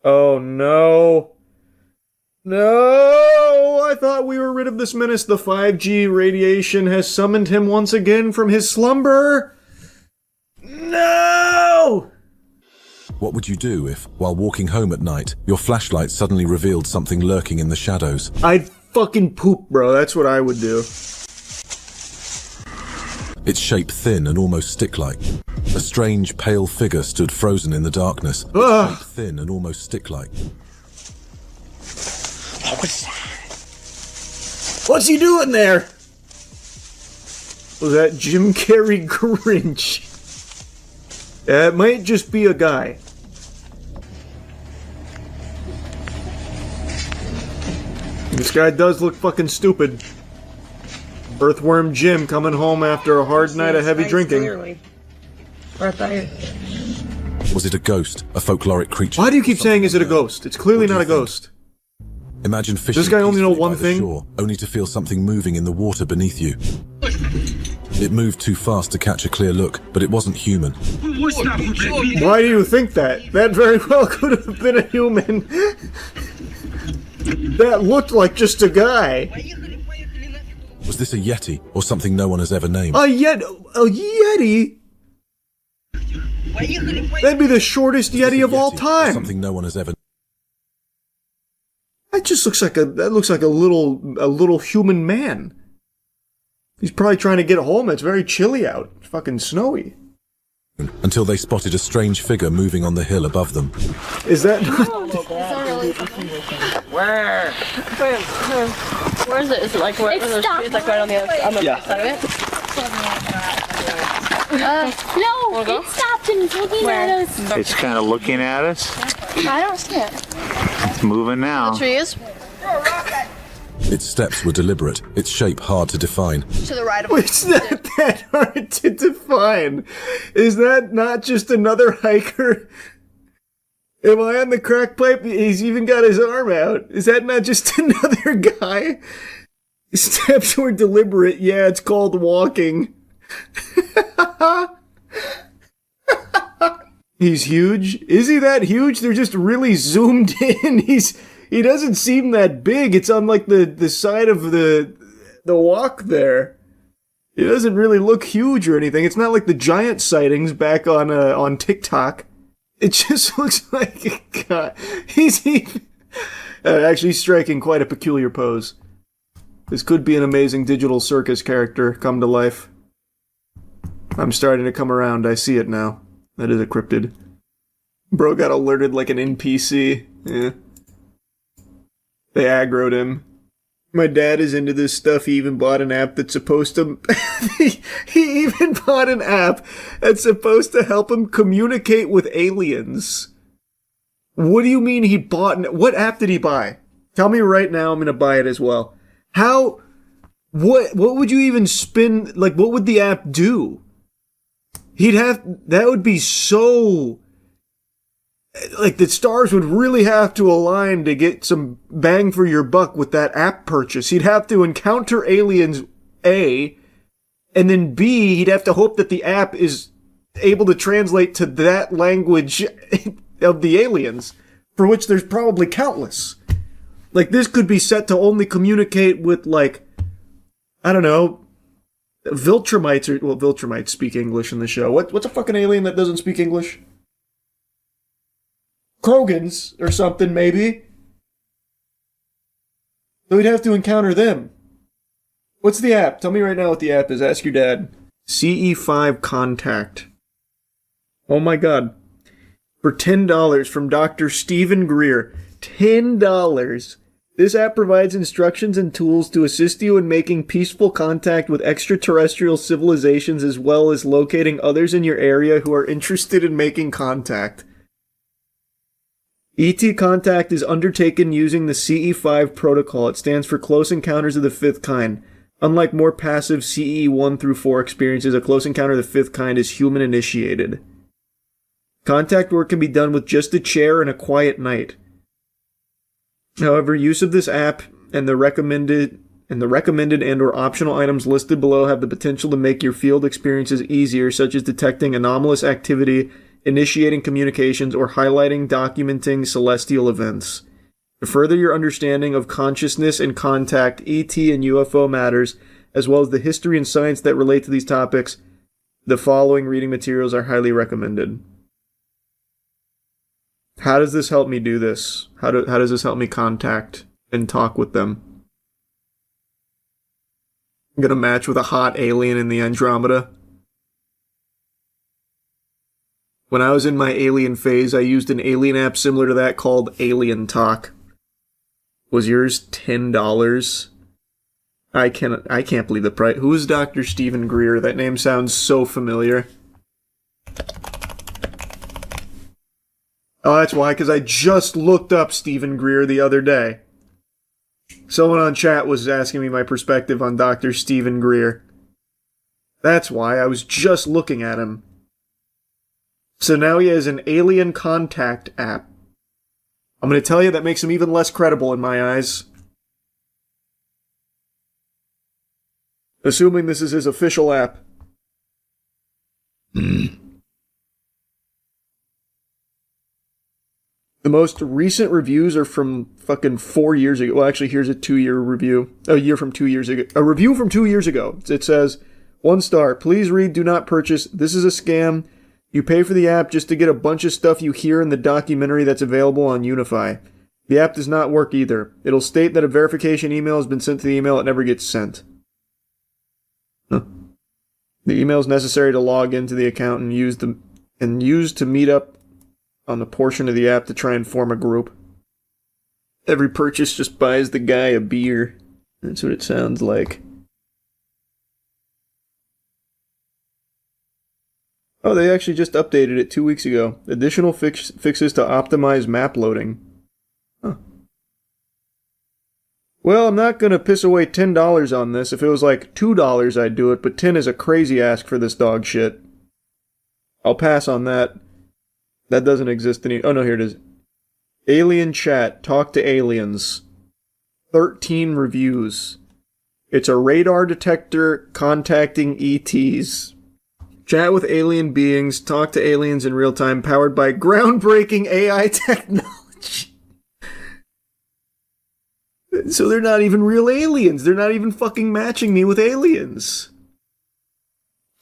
Oh no. No! I thought we were rid of this menace. The 5G radiation has summoned him once again from his slumber. No! What would you do if, while walking home at night, your flashlight suddenly revealed something lurking in the shadows? I'd fucking poop, bro. That's what I would do. its shape thin and almost stick-like. A strange, pale figure stood frozen in the darkness, its shape thin and almost stick-like. What's he doing there? Was that Jim Carrey cringe? It might just be a guy. This guy does look fucking stupid. Earthworm Jim coming home after a hard night of heavy drinking. Clearly. Right. Was it a ghost, a folkloric creature? Why do you keep saying, is it a ghost? It's clearly not a ghost. Imagine fishing Does this guy only know one by the thing? shore, only to feel something moving in the water beneath you. It moved too fast to catch a clear look, but it wasn't human. Why do you think that? That very well could have been a human. That looked like just a guy. Was this a yeti, or something no one has ever named? A yeti? That'd be the shortest yeti of all time. Something no one has ever. That just looks like a little human man. He's probably trying to get home. It's very chilly out. It's fucking snowy. Until they spotted a strange figure moving on the hill above them. Is that not... Where? Where is it? Is it like where? It's like right on the other side of it? No, it stopped and it's looking at us. It's kind of looking at us. I don't see it. It's moving now. The trees? Its steps were deliberate, its shape hard to define. To the right of us. It's not that hard to define. Is that not just another hiker? Am I on the crack pipe? He's even got his arm out. Is that not just another guy? His steps were deliberate. Yeah, it's called walking. He's huge. Is he that huge? They're just really zoomed in. He doesn't seem that big. It's on like the side of the walk there. He doesn't really look huge or anything. It's not like the giant sightings back on TikTok. It just looks like a guy. He's actually striking quite a peculiar pose. This could be an amazing digital circus character come to life. I'm starting to come around. I see it now. That is a cryptid. Bro got alerted like an NPC. Yeah. They aggroed him. My dad is into this stuff. He even bought an app that's supposed to... he even bought an app that's supposed to help him communicate with aliens. What do you mean he bought... What app did he buy? Tell me right now, I'm gonna buy it as well. How... What would you even spin... Like, what would the app do? That would be so... Like, the stars would really have to align to get some bang for your buck with that app purchase. He'd have to encounter aliens, A, and then B, he'd have to hope that the app is able to translate to that language of the aliens, for which there's probably countless. Like, this could be set to only communicate with, like, I don't know, Viltrumites, well, Viltrumites speak English in the show. What's a fucking alien that doesn't speak English? Krogans, or something, maybe. So we'd have to encounter them. What's the app? Tell me right now what the app is. Ask your dad. CE5 Contact. Oh my god. For $10 from Dr. Stephen Greer. $10. This app provides instructions and tools to assist you in making peaceful contact with extraterrestrial civilizations as well as locating others in your area who are interested in making contact. ET Contact is undertaken using the CE5 protocol. It stands for Close Encounters of the Fifth Kind. Unlike more passive CE 1 through 4 experiences, a close encounter of the fifth kind is human-initiated. Contact work can be done with just a chair and a quiet night. However, use of this app and the recommended and or optional items listed below have the potential to make your field experiences easier, such as detecting anomalous activity, initiating communications, or documenting celestial events. To further your understanding of consciousness and contact, ET and UFO matters, as well as the history and science that relate to these topics, the following reading materials are highly recommended. How does this help me do this? How does this help me contact and talk with them? I'm gonna match with a hot alien in the Andromeda. When I was in my alien phase, I used an alien app similar to that called Alien Talk. Was yours $10? I can't believe the price. Who is Dr. Stephen Greer? That name sounds so familiar. Oh, that's why, because I just looked up Stephen Greer the other day. Someone on chat was asking me my perspective on Dr. Stephen Greer. That's why, I was just looking at him. So now he has an alien contact app. I'm going to tell you that makes him even less credible in my eyes. Assuming this is his official app. The most recent reviews are from fucking 4 years ago. Well, actually, here's a 2-year review. A year from 2 years ago. A review from 2 years ago. It says, 1 star. Please read, do not purchase. This is a scam. You pay for the app just to get a bunch of stuff you hear in the documentary that's available on Unify. The app does not work either. It'll state that a verification email has been sent to the email. It never gets sent. Huh. The email is necessary to log into the account and use to meet up on the portion of the app to try and form a group. Every purchase just buys the guy a beer. That's what it sounds like. Oh, they actually just updated it 2 weeks ago. Additional fixes to optimize map loading. Huh. Well, I'm not gonna piss away $10 on this. If it was like $2, I'd do it, but 10 is a crazy ask for this dog shit. I'll pass on that. That doesn't exist any. Oh no, here it is. Alien chat. Talk to aliens. 13 reviews. It's a radar detector contacting ETs. Chat with alien beings, talk to aliens in real time, powered by groundbreaking AI technology. So they're not even real aliens. They're not even fucking matching me with aliens.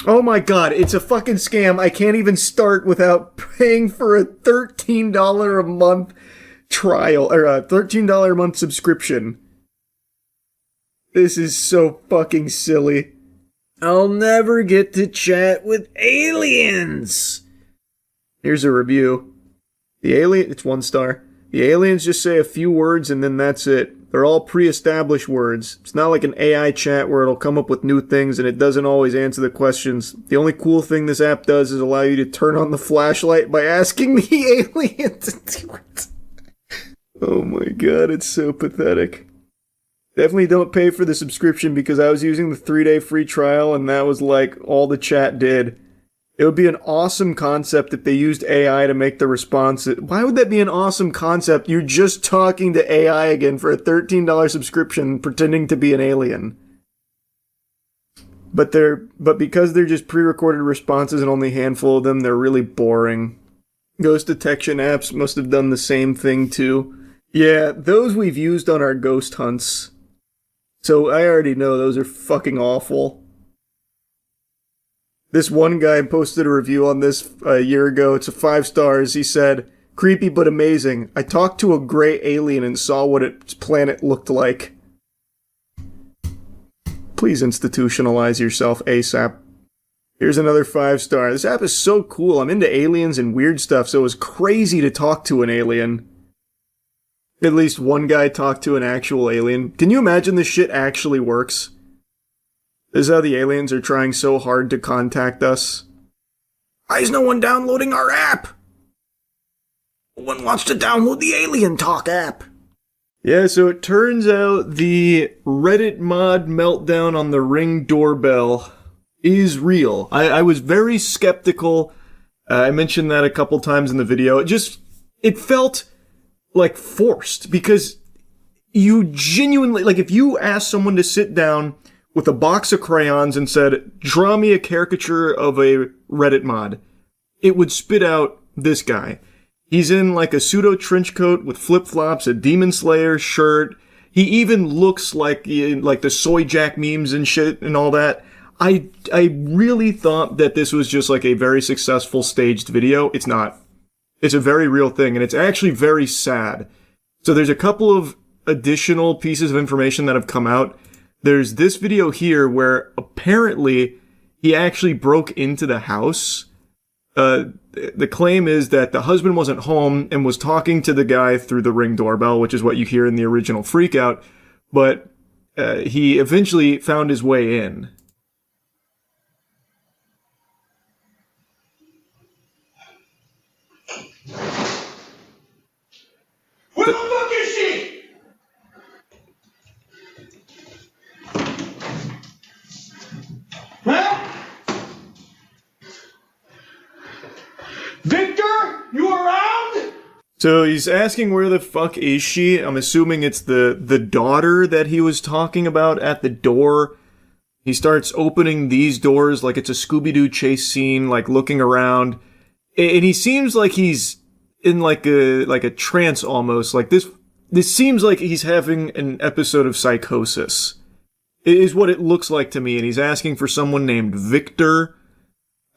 Oh my god, it's a fucking scam. I can't even start without paying for a $13 a month trial, or a $13 a month subscription. This is so fucking silly. I'll never get to chat with aliens. Here's a review. It's 1 star. The aliens just say a few words and then that's it. They're all pre-established words. It's not like an AI chat where it'll come up with new things and it doesn't always answer the questions. The only cool thing this app does is allow you to turn on the flashlight by asking the alien to do it. Oh my god, it's so pathetic. Definitely don't pay for the subscription because I was using the 3-day free trial and that was like all the chat did. It would be an awesome concept if they used AI to make the response. Why would that be an awesome concept? You're just talking to AI again for a $13 subscription pretending to be an alien. But because they're just pre-recorded responses and only a handful of them, they're really boring. Ghost detection apps must have done the same thing too. Yeah, those we've used on our ghost hunts. So I already know those are fucking awful. This one guy posted a review on this a year ago. It's a 5 stars. He said, creepy but amazing. I talked to a gray alien and saw what its planet looked like. Please institutionalize yourself ASAP. Here's another 5 star. This app is so cool. I'm into aliens and weird stuff, so it was crazy to talk to an alien. At least one guy talked to an actual alien. Can you imagine this shit actually works? This is how the aliens are trying so hard to contact us. Why is no one downloading our app? No one wants to download the Alien Talk app. Yeah, so it turns out the Reddit mod meltdown on the Ring doorbell is real. I was very skeptical. I mentioned that a couple times in the video. It felt like forced because you genuinely, like if you asked someone to sit down with a box of crayons and said, draw me a caricature of a Reddit mod, it would spit out this guy. He's in like a pseudo trench coat with flip-flops, a Demon Slayer shirt. He even looks like the Soy Jack memes and shit and all that. I really thought that this was just like a very successful staged video. It's not. It's a very real thing, and it's actually very sad. So there's a couple of additional pieces of information that have come out. There's this video here where apparently he actually broke into the house. the claim is that the husband wasn't home and was talking to the guy through the Ring doorbell, which is what you hear in the original Freakout, but he eventually found his way in. Where the fuck is she? Huh? Victor, you around? So he's asking where the fuck is she? I'm assuming it's the daughter that he was talking about at the door. He starts opening these doors like it's a Scooby-Doo chase scene, like looking around. And he seems like he's in like a trance almost. Like this seems like he's having an episode of psychosis. It is what it looks like to me. And he's asking for someone named Victor.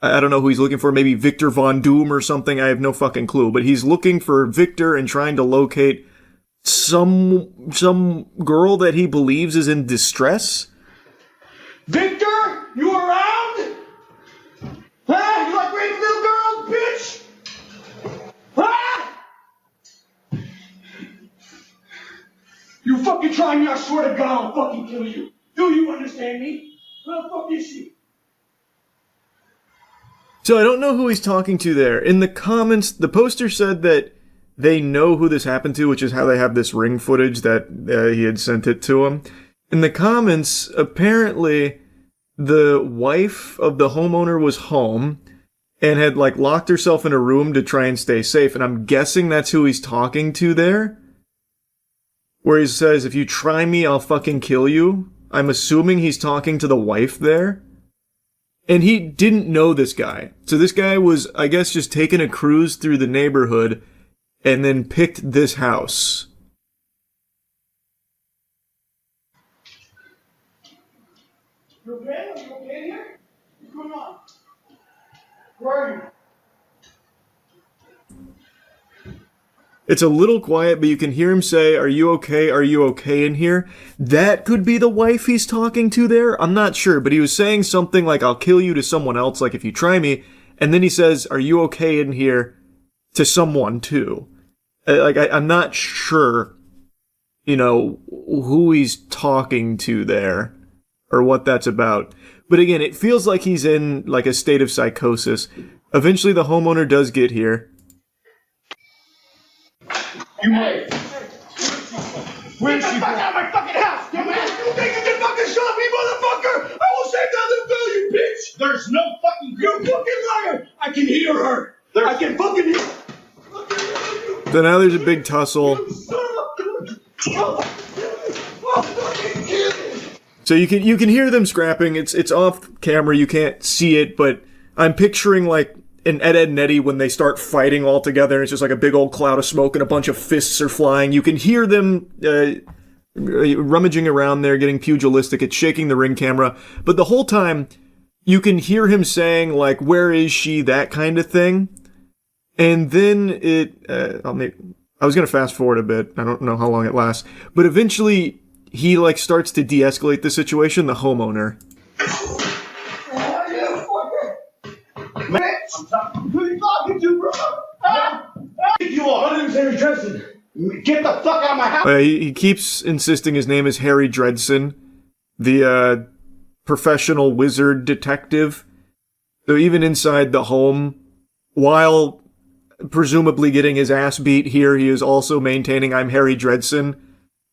I don't know who he's looking for. Maybe Victor Von Doom or something. I have no fucking clue. But he's looking for Victor and trying to locate some girl that he believes is in distress. Victor, you around? Huh? You like raping little girls, bitch? Huh? You fucking try me, I swear to God I'll fucking kill you. Do you understand me? Where the fuck is she? So I don't know who he's talking to there. In the comments, the poster said that they know who this happened to, which is how they have this Ring footage that he had sent it to him. In the comments, apparently the wife of the homeowner was home and had like locked herself in a room to try and stay safe. And I'm guessing that's who he's talking to there. Where he says, if you try me, I'll fucking kill you. I'm assuming he's talking to the wife there. And he didn't know this guy. So this guy was, I guess, just taking a cruise through the neighborhood and then picked this house. You okay? Are you okay here? What's going on? Where are you? It's a little quiet, but you can hear him say, "Are you okay? Are you okay in here?" That could be the wife he's talking to there. I'm not sure, but he was saying something like, "I'll kill you" to someone else, like if you try me. And then he says, "Are you okay in here?" to someone too. I'm not sure, who he's talking to there or what that's about. But again, it feels like he's in like a state of psychosis. Eventually the homeowner does get here. You might. Where's she? Get the fuck out of my fucking house, dumbass! You think you can fucking shot me, motherfucker? I will save that little girl, you bitch! There's no fucking. You fucking liar! I can hear her. I can fucking hear her. So now there's a big tussle. So you can hear them scrapping. It's off camera. You can't see it, but I'm picturing like in Ed, Edd n Eddy when they start fighting all together. It's just like a big old cloud of smoke and a bunch of fists are flying. You can hear them rummaging around there, getting pugilistic. It's shaking the Ring camera. But the whole time, you can hear him saying, like, "Where is she?" That kind of thing. And then I was going to fast forward a bit. I don't know how long it lasts. But eventually, he, like, starts to de-escalate the situation, the homeowner. Who are you talking to, bro? You are. My name's Harry Dredson. Get the fuck out of my house. He keeps insisting his name is Harry Dredson, the professional wizard detective. So even inside the home, while presumably getting his ass beat here, he is also maintaining, "I'm Harry Dredson."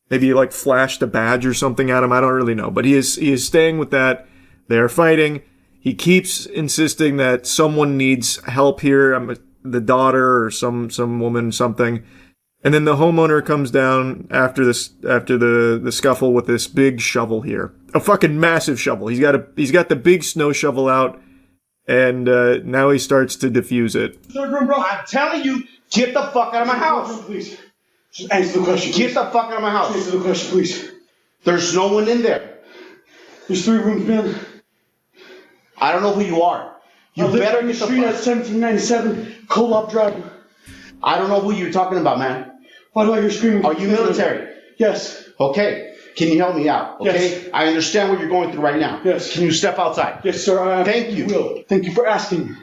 Maybe he like flashed a badge or something at him. I don't really know. But he is staying with that. They're fighting. He keeps insisting that someone needs help here, the daughter or some woman, something. And then the homeowner comes down after the scuffle with this big shovel here, a fucking massive shovel. He's got the big snow shovel out, and now he starts to defuse it. Bro, I'm telling you, get the fuck out of my house, please. Just answer the question. Get the fuck out of my house. Answer the question, please. There's no one in there. There's 3 rooms, man. I don't know who you are. You better get the street at 1797 Co-op Drive. I don't know who you're talking about, man. Why do I hear screaming? Are you military? Yes. Okay. Can you help me out? Okay. Yes. I understand what you're going through right now. Yes. Can you step outside? Yes, sir. Thank you. Will. Thank you for asking.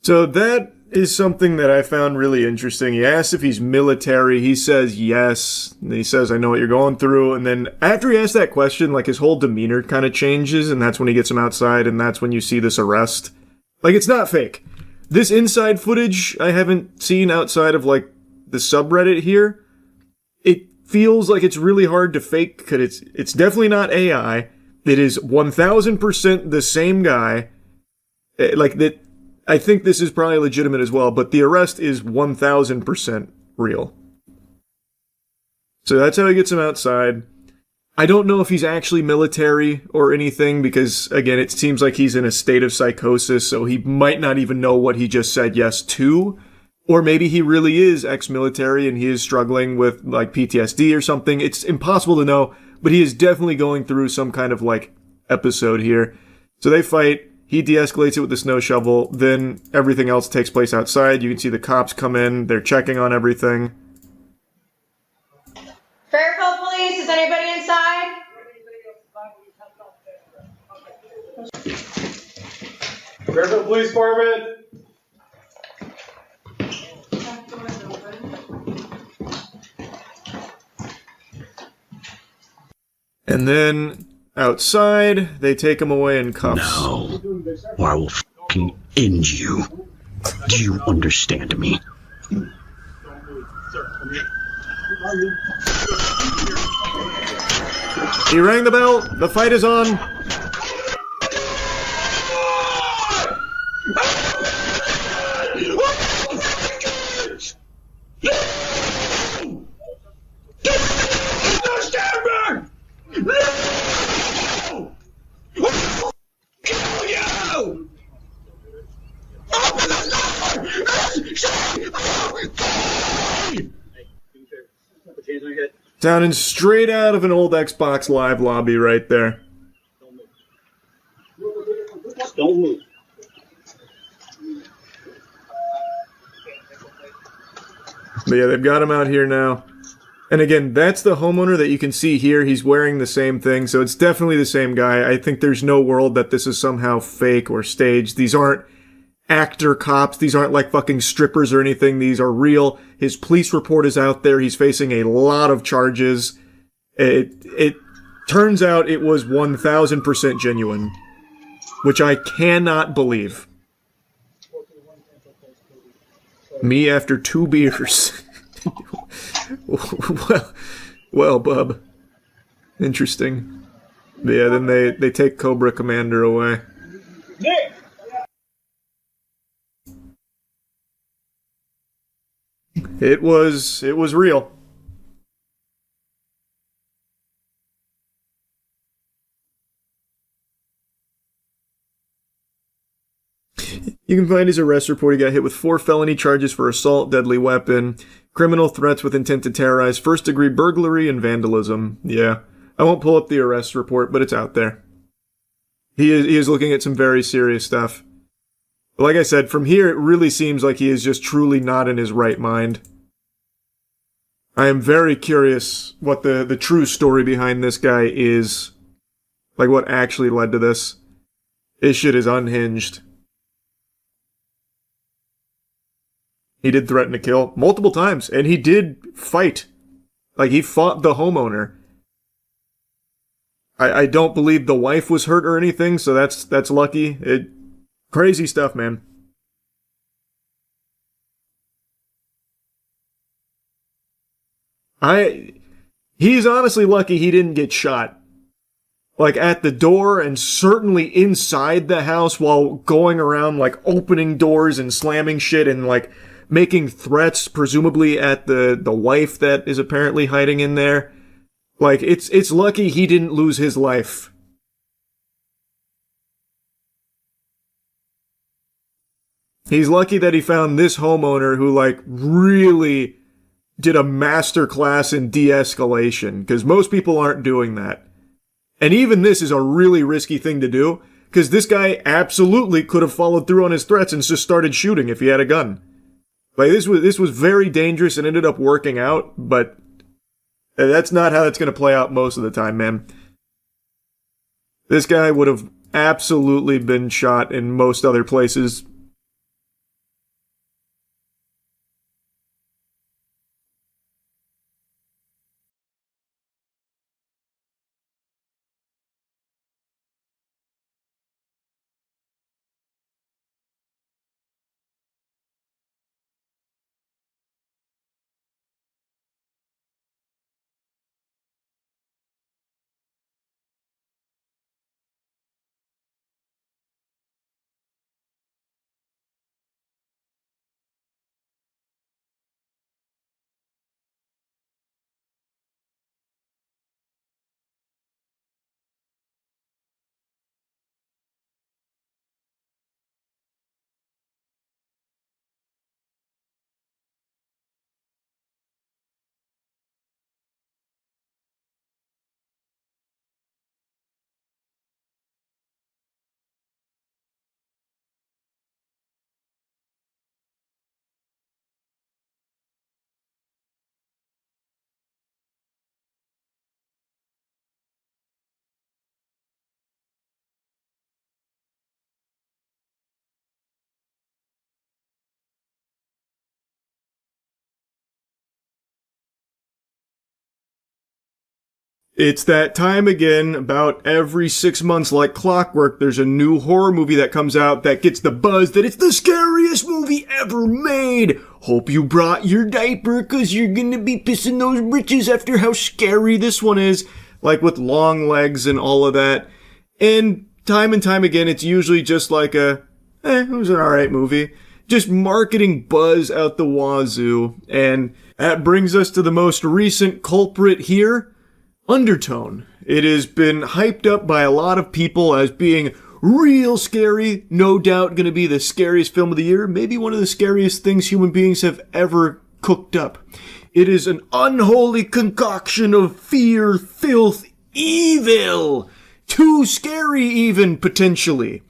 So that is something that I found really interesting. He asks if he's military. He says yes. And he says, I know what you're going through. And then after he asks that question, like his whole demeanor kind of changes. And that's when he gets him outside. And that's when you see this arrest. Like, it's not fake. This inside footage I haven't seen outside of like the subreddit here. It feels like it's really hard to fake because it's definitely not AI. It is 1000% the same guy. Like that. I think this is probably legitimate as well, but the arrest is 1000% real. So that's how he gets him outside. I don't know if he's actually military or anything because, again, it seems like he's in a state of psychosis, so he might not even know what he just said yes to. Or maybe he really is ex-military and he is struggling with, like, PTSD or something. It's impossible to know, but he is definitely going through some kind of, like, episode here. So they fight. He de-escalates it with the snow shovel. Then everything else takes place outside. You can see the cops come in. They're checking on everything. Fairfield Police, is anybody inside? Fairfield Police Department. And then outside, they take him away in cuffs. No, or I will fucking end you. Do you understand me? He rang the bell. The fight is on. Sounding straight out of an old Xbox Live lobby right there. Don't move. But yeah, they've got him out here now. And again, that's the homeowner that you can see here. He's wearing the same thing, so it's definitely the same guy. I think there's no world that this is somehow fake or staged. These aren't actor cops. These aren't like fucking strippers or anything. These are real. His police report is out there. He's facing a lot of charges. It turns out it was 1000% genuine, which I cannot believe. Me after 2 beers. well, bub. Interesting. But yeah, then they take Cobra Commander away. Nick! It was real. You can find his arrest report. He got hit with 4 felony charges for assault, deadly weapon, criminal threats with intent to terrorize, first-degree burglary, and vandalism. Yeah. I won't pull up the arrest report, but it's out there. He is looking at some very serious stuff. But like I said, from here, it really seems like he is just truly not in his right mind. I am very curious what the true story behind this guy is. Like, what actually led to this. This shit is unhinged. He did threaten to kill multiple times, and he did fight. Like, he fought the homeowner. I don't believe the wife was hurt or anything, so that's lucky. Crazy stuff, man. He's honestly lucky he didn't get shot. Like, at the door and certainly inside the house while going around, like, opening doors and slamming shit and, like, making threats, presumably at the wife that is apparently hiding in there. Like, it's lucky he didn't lose his life. He's lucky that he found this homeowner who, like, really did a master class in de-escalation, because most people aren't doing that. And even this is a really risky thing to do, because this guy absolutely could have followed through on his threats and just started shooting if he had a gun. Like, this was very dangerous and ended up working out, but that's not how it's going to play out most of the time, man. This guy would have absolutely been shot in most other places It's that time again. About every 6 months, like clockwork, there's a new horror movie that comes out that gets the buzz that it's the scariest movie ever made. Hope you brought your diaper, cause you're gonna be pissing those britches after how scary this one is. Like with long legs and all of that. And time again, it's usually just like it was an alright movie. Just marketing buzz out the wazoo. And that brings us to the most recent culprit here, Undertone. It has been hyped up by a lot of people as being real scary, no doubt going to be the scariest film of the year, maybe one of the scariest things human beings have ever cooked up. It is an unholy concoction of fear, filth, evil. Too scary even, potentially.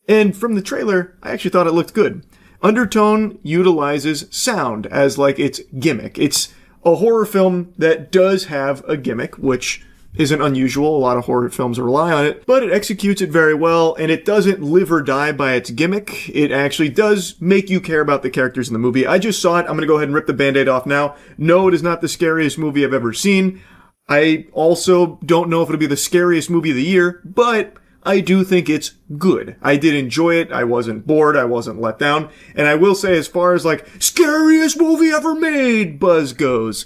And from the trailer, I actually thought it looked good. Undertone utilizes sound as like its gimmick. It's a horror film that does have a gimmick, which isn't unusual. A lot of horror films rely on it, but it executes it very well, and it doesn't live or die by its gimmick. It actually does make you care about the characters in the movie. I just saw it. I'm going to go ahead and rip the Band-Aid off now. No, it is not the scariest movie I've ever seen. I also don't know if it'll be the scariest movie of the year, but I do think it's good. I did enjoy it. I wasn't bored. I wasn't let down. And I will say, as far as like scariest movie ever made buzz goes,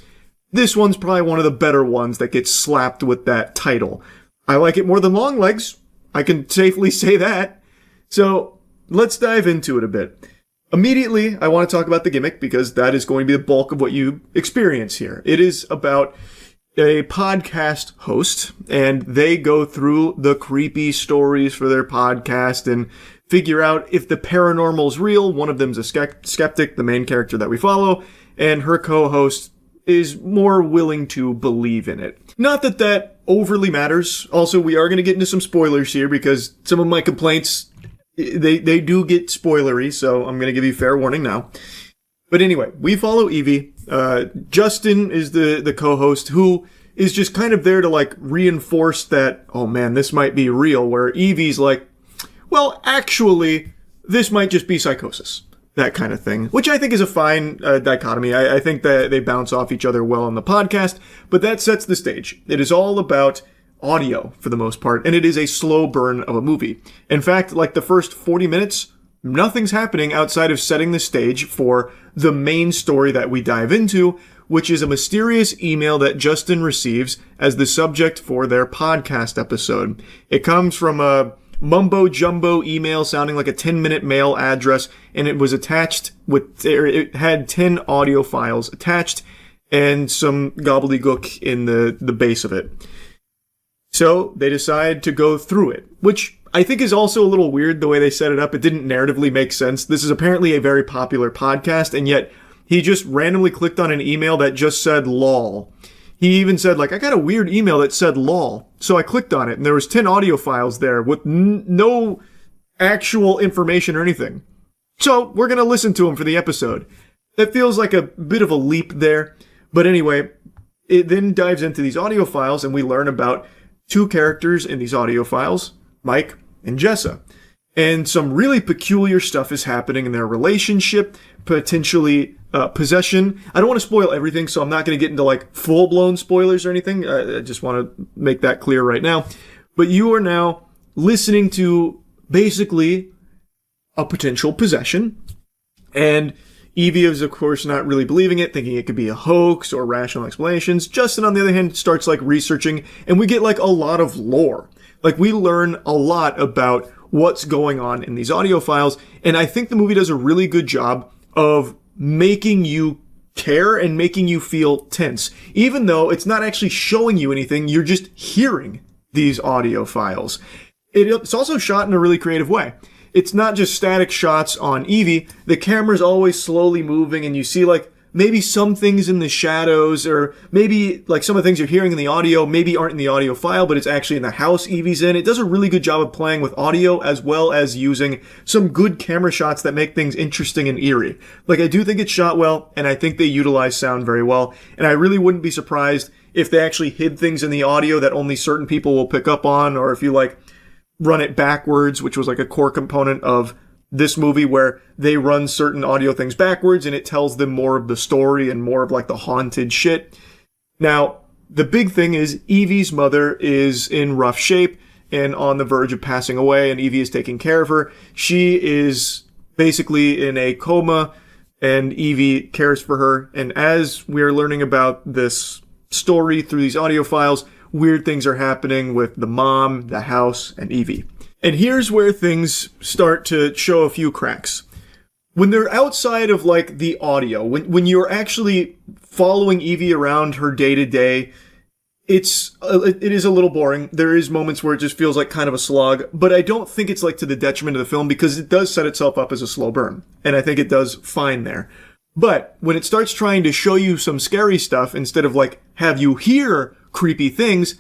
this one's probably one of the better ones that gets slapped with that title. I like it more than Longlegs. I can safely say that. So let's dive into it a bit. Immediately, I want to talk about the gimmick because that is going to be the bulk of what you experience here. It is about a podcast host, and they go through the creepy stories for their podcast and figure out if the paranormal's real. One of them's a skeptic, the main character that we follow, and her co-host is more willing to believe in it. Not that that overly matters. Also, we are going to get into some spoilers here because some of my complaints, they do get spoilery, so I'm going to give you fair warning now. But anyway, we follow Evie. Justin is the co-host who is just kind of there to like reinforce that, oh man, this might be real, where Evie's like, well, actually, this might just be psychosis. That kind of thing, which I think is a fine dichotomy. I think that they bounce off each other well on the podcast, but that sets the stage. It is all about audio for the most part, and it is a slow burn of a movie. In fact, like the first 40 minutes, nothing's happening outside of setting the stage for the main story that we dive into, which is a mysterious email that Justin receives as the subject for their podcast episode. It comes from a mumbo-jumbo email sounding like a 10-minute mail address, and it was attached with, it had 10 audio files attached and some gobbledygook in the base of it. So they decide to go through it, which I think is also a little weird the way they set it up. It didn't narratively make sense. This is apparently a very popular podcast, and yet he just randomly clicked on an email that just said lol. He even said, like, I got a weird email that said lol. So I clicked on it, and there was 10 audio files there with no actual information or anything. So we're going to listen to him for the episode. That feels like a bit of a leap there. But anyway, it then dives into these audio files, and we learn about two characters in these audio files, Mike and Jessa. And some really peculiar stuff is happening in their relationship, potentially possession. I don't want to spoil everything, so I'm not going to get into like full-blown spoilers or anything. I just want to make that clear right now. But you are now listening to basically a potential possession. And Evie is, of course, not really believing it, thinking it could be a hoax or rational explanations. Justin, on the other hand, starts like researching, and we get like a lot of lore. Like we learn a lot about what's going on in these audio files, and I think the movie does a really good job of making you care and making you feel tense. Even though it's not actually showing you anything, you're just hearing these audio files. It's also shot in a really creative way. It's not just static shots on Evie. The camera's always slowly moving, and you see like maybe some things in the shadows, or maybe like some of the things you're hearing in the audio maybe aren't in the audio file, but it's actually in the house Evie's in. It does a really good job of playing with audio as well as using some good camera shots that make things interesting and eerie. Like, I do think it's shot well, and I think they utilize sound very well, and I really wouldn't be surprised if they actually hid things in the audio that only certain people will pick up on, or if you like run it backwards, which was like a core component of this movie, where they run certain audio things backwards and it tells them more of the story and more of like the haunted shit. Now, The big thing is Evie's mother is in rough shape and on the verge of passing away, and Evie is taking care of her. She is basically in a coma, and Evie cares for her. And as we're learning about this story through these audio files, weird things are happening with the mom, the house, and Evie. And here's where things start to show a few cracks. When they're outside of like the audio, when you're actually following Evie around her day to day, it is a little boring. There is moments where it just feels like kind of a slog, but I don't think it's like to the detriment of the film because it does set itself up as a slow burn, and I think it does fine there. But when it starts trying to show you some scary stuff instead of like have you hear creepy things,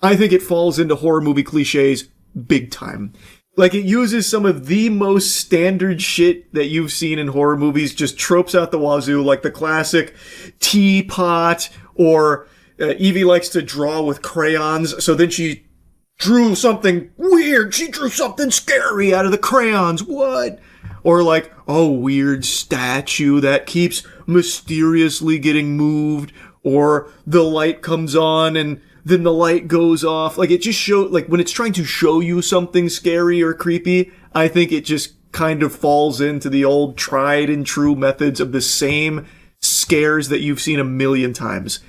I think it falls into horror movie cliches big time. Like, it uses some of the most standard shit that you've seen in horror movies, just tropes out the wazoo, like the classic teapot, or Evie likes to draw with crayons, so then she drew something weird. She drew something scary out of the crayons. What? Or like, a weird statue that keeps mysteriously getting moved, or the light comes on and then the light goes off. Like, it just shows, like, when it's trying to show you something scary or creepy, I think it just kind of falls into the old tried and true methods of the same scares that you've seen a million times,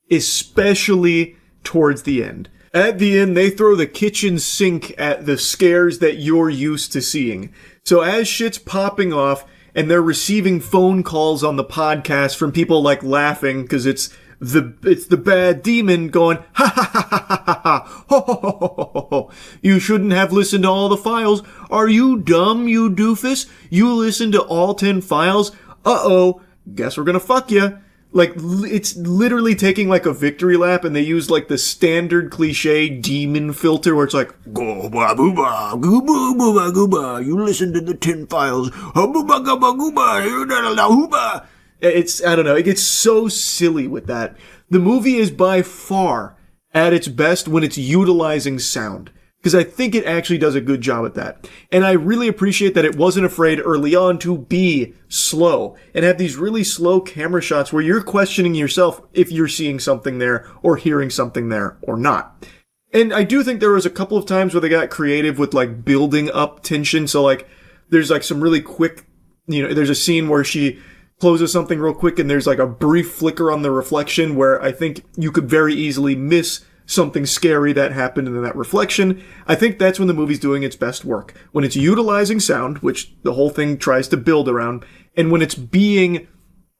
especially towards the end. At the end, they throw the kitchen sink at the scares that you're used to seeing. So as shit's popping off and they're receiving phone calls on the podcast from people like laughing because it's the bad demon going, ha ha ha ha ha ha ha, ho ho ho ho ho ho. You shouldn't have listened to all the files. Are you dumb, you doofus? You listened to all 10 files? Uh-oh, guess we're gonna fuck you. Like, it's literally taking like a victory lap, and they use like the standard cliche demon filter where it's like, go ba boo ba, goo boo boo ba goo ba, you listen to the 10 files, ha boo ba ga ba goo ba, you da da da hoo ba. It's, I don't know, it gets so silly with that. The movie is by far at its best when it's utilizing sound, because I think it actually does a good job at that. And I really appreciate that it wasn't afraid early on to be slow and have these really slow camera shots where you're questioning yourself if you're seeing something there or hearing something there or not. And I do think there was a couple of times where they got creative with like building up tension. So like there's like some really quick, there's a scene where she closes something real quick and there's like a brief flicker on the reflection where I think you could very easily miss something scary that happened in that reflection. I think that's when the movie's doing its best work. When it's utilizing sound, which the whole thing tries to build around, and when it's being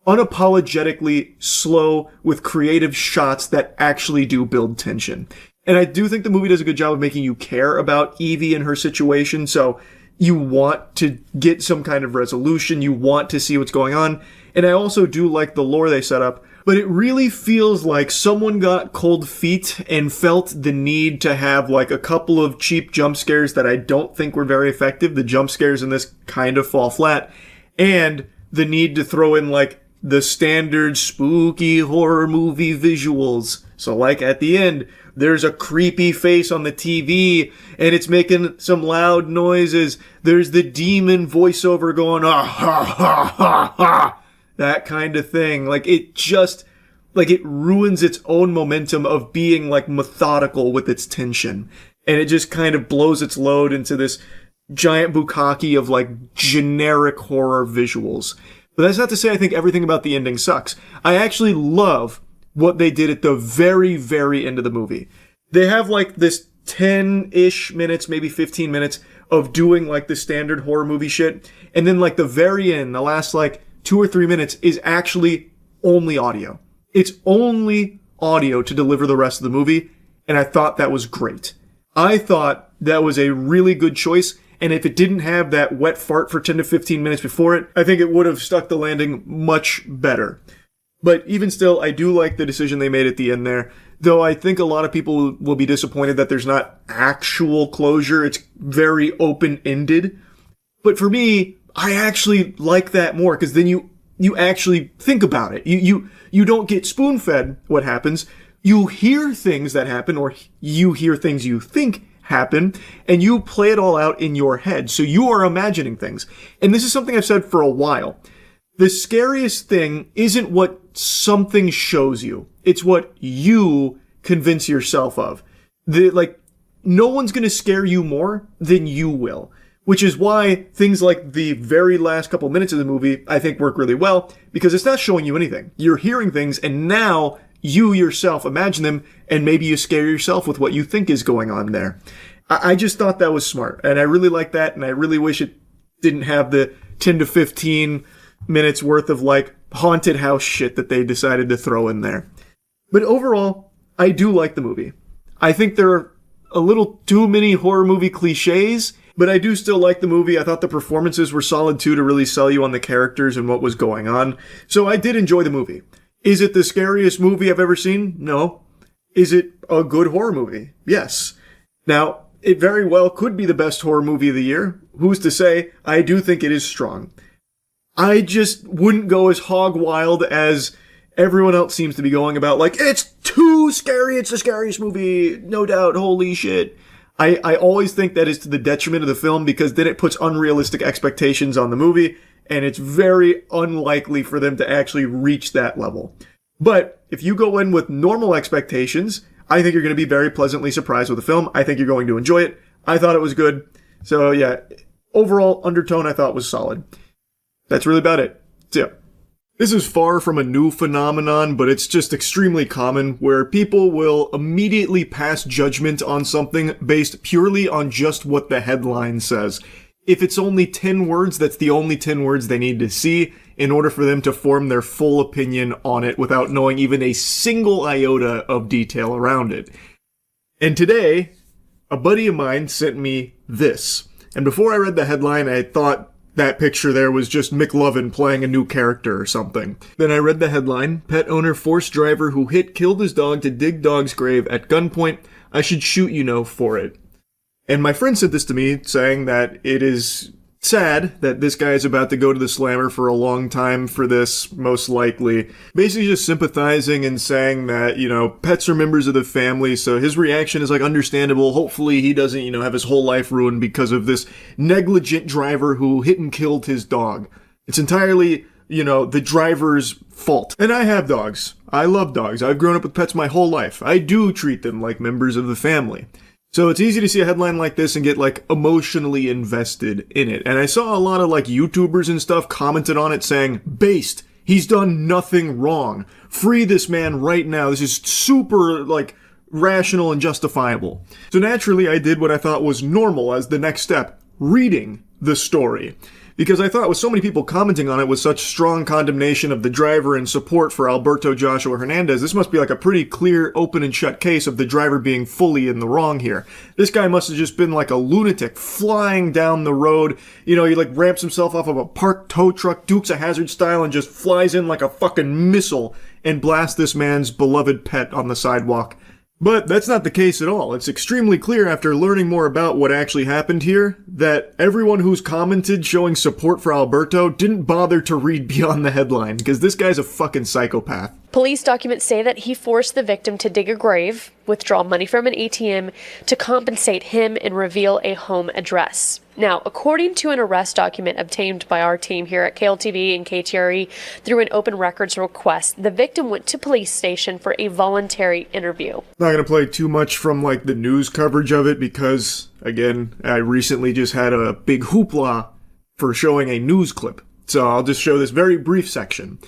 unapologetically slow with creative shots that actually do build tension. And I do think the movie does a good job of making you care about Evie and her situation, so you want to get some kind of resolution, you want to see what's going on. And I also do like the lore they set up, but it really feels like someone got cold feet and felt the need to have like a couple of cheap jump scares that I don't think were very effective. The jump scares in this kind of fall flat, and the need to throw in like the standard spooky horror movie visuals. So like at the end, there's a creepy face on the TV and it's making some loud noises. There's the demon voiceover going, ah, ha, ha, ha, ha. That kind of thing. Like, it just, like, it ruins its own momentum of being, like, methodical with its tension. And it just kind of blows its load into this giant bukkake of, like, generic horror visuals. But that's not to say I think everything about the ending sucks. I actually love what they did at the very, very end of the movie. They have, like, this 10-ish minutes, maybe 15 minutes of doing, like, the standard horror movie shit. And then, like, the very end, the last, like, 2 or 3 minutes is actually only audio. It's only audio to deliver the rest of the movie, and I thought that was great. I thought that was a really good choice, and if it didn't have that wet fart for 10 to 15 minutes before it, I think it would have stuck the landing much better. But even still, I do like the decision they made at the end there, though I think a lot of people will be disappointed that there's not actual closure. It's very open-ended. But for me, I actually like that more, because then you actually think about it. You don't get spoon-fed what happens. You hear things that happen, or you hear things you think happen, and you play it all out in your head. So you are imagining things. And this is something I've said for a while. The scariest thing isn't what something shows you. It's what you convince yourself of. No one's going to scare you more than you will. Which is why things like the very last couple minutes of the movie, I think, work really well, because it's not showing you anything. You're hearing things, and now you yourself imagine them, and maybe you scare yourself with what you think is going on there. I just thought that was smart, and I really like that, and I really wish it didn't have the 10 to 15 minutes worth of, haunted house shit that they decided to throw in there. But overall, I do like the movie. I think there are a little too many horror movie cliches, but I do still like the movie. I thought the performances were solid too to really sell you on the characters and what was going on. So I did enjoy the movie. Is it the scariest movie I've ever seen? No. Is it a good horror movie? Yes. Now, it very well could be the best horror movie of the year. Who's to say? I do think it is strong. I just wouldn't go as hog wild as everyone else seems to be going about, it's too scary, it's the scariest movie, no doubt, holy shit. I always think that is to the detriment of the film, because then it puts unrealistic expectations on the movie, and it's very unlikely for them to actually reach that level. But if you go in with normal expectations, I think you're going to be very pleasantly surprised with the film. I think you're going to enjoy it. I thought it was good. So yeah, overall undertone I thought was solid. That's really about it. So yeah. This is far from a new phenomenon, but it's just extremely common, where people will immediately pass judgment on something based purely on just what the headline says. If it's only 10 words, that's the only 10 words they need to see in order for them to form their full opinion on it without knowing even a single iota of detail around it. And today, a buddy of mine sent me this. And before I read the headline, I thought that picture there was just McLovin playing a new character or something. Then I read the headline, pet owner forced driver who killed his dog to dig dog's grave at gunpoint. I should shoot for it. And my friend sent this to me saying that it is sad that this guy is about to go to the slammer for a long time for this, most likely. Basically just sympathizing and saying that, pets are members of the family, so his reaction is understandable. Hopefully he doesn't, have his whole life ruined because of this negligent driver who hit and killed his dog. It's entirely, the driver's fault. And I have dogs. I love dogs. I've grown up with pets my whole life. I do treat them like members of the family. So it's easy to see a headline like this and get emotionally invested in it. And I saw a lot of YouTubers and stuff commented on it saying, based, he's done nothing wrong. Free this man right now. This is super rational and justifiable. So naturally I did what I thought was normal as the next step, reading the story. Because I thought with so many people commenting on it with such strong condemnation of the driver and support for Alberto Joshua Hernandez, this must be a pretty clear, open and shut case of the driver being fully in the wrong here. This guy must have just been a lunatic flying down the road. He ramps himself off of a parked tow truck, Dukes of Hazzard style, and just flies in like a fucking missile and blasts this man's beloved pet on the sidewalk. But that's not the case at all. It's extremely clear after learning more about what actually happened here that everyone who's commented showing support for Alberto didn't bother to read beyond the headline, because this guy's a fucking psychopath. Police documents say that he forced the victim to dig a grave, withdraw money from an ATM to compensate him, and reveal a home address. Now, according to an arrest document obtained by our team here at KLTV and KTRE through an open records request, the victim went to police station for a voluntary interview. Not going to play too much from the news coverage of it because, again, I recently just had a big hoopla for showing a news clip. So I'll just show this very brief section.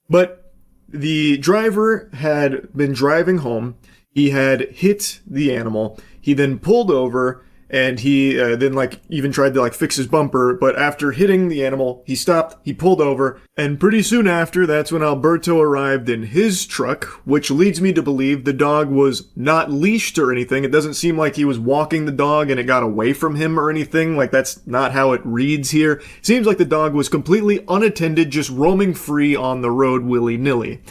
But the driver had been driving home. He had hit the animal. He then pulled over, and he then even tried to fix his bumper. But after hitting the animal, he stopped, he pulled over, and pretty soon after, that's when Alberto arrived in his truck, which leads me to believe the dog was not leashed or anything. It doesn't seem like he was walking the dog and it got away from him or anything. That's not how it reads here. It seems like the dog was completely unattended, just roaming free on the road willy-nilly.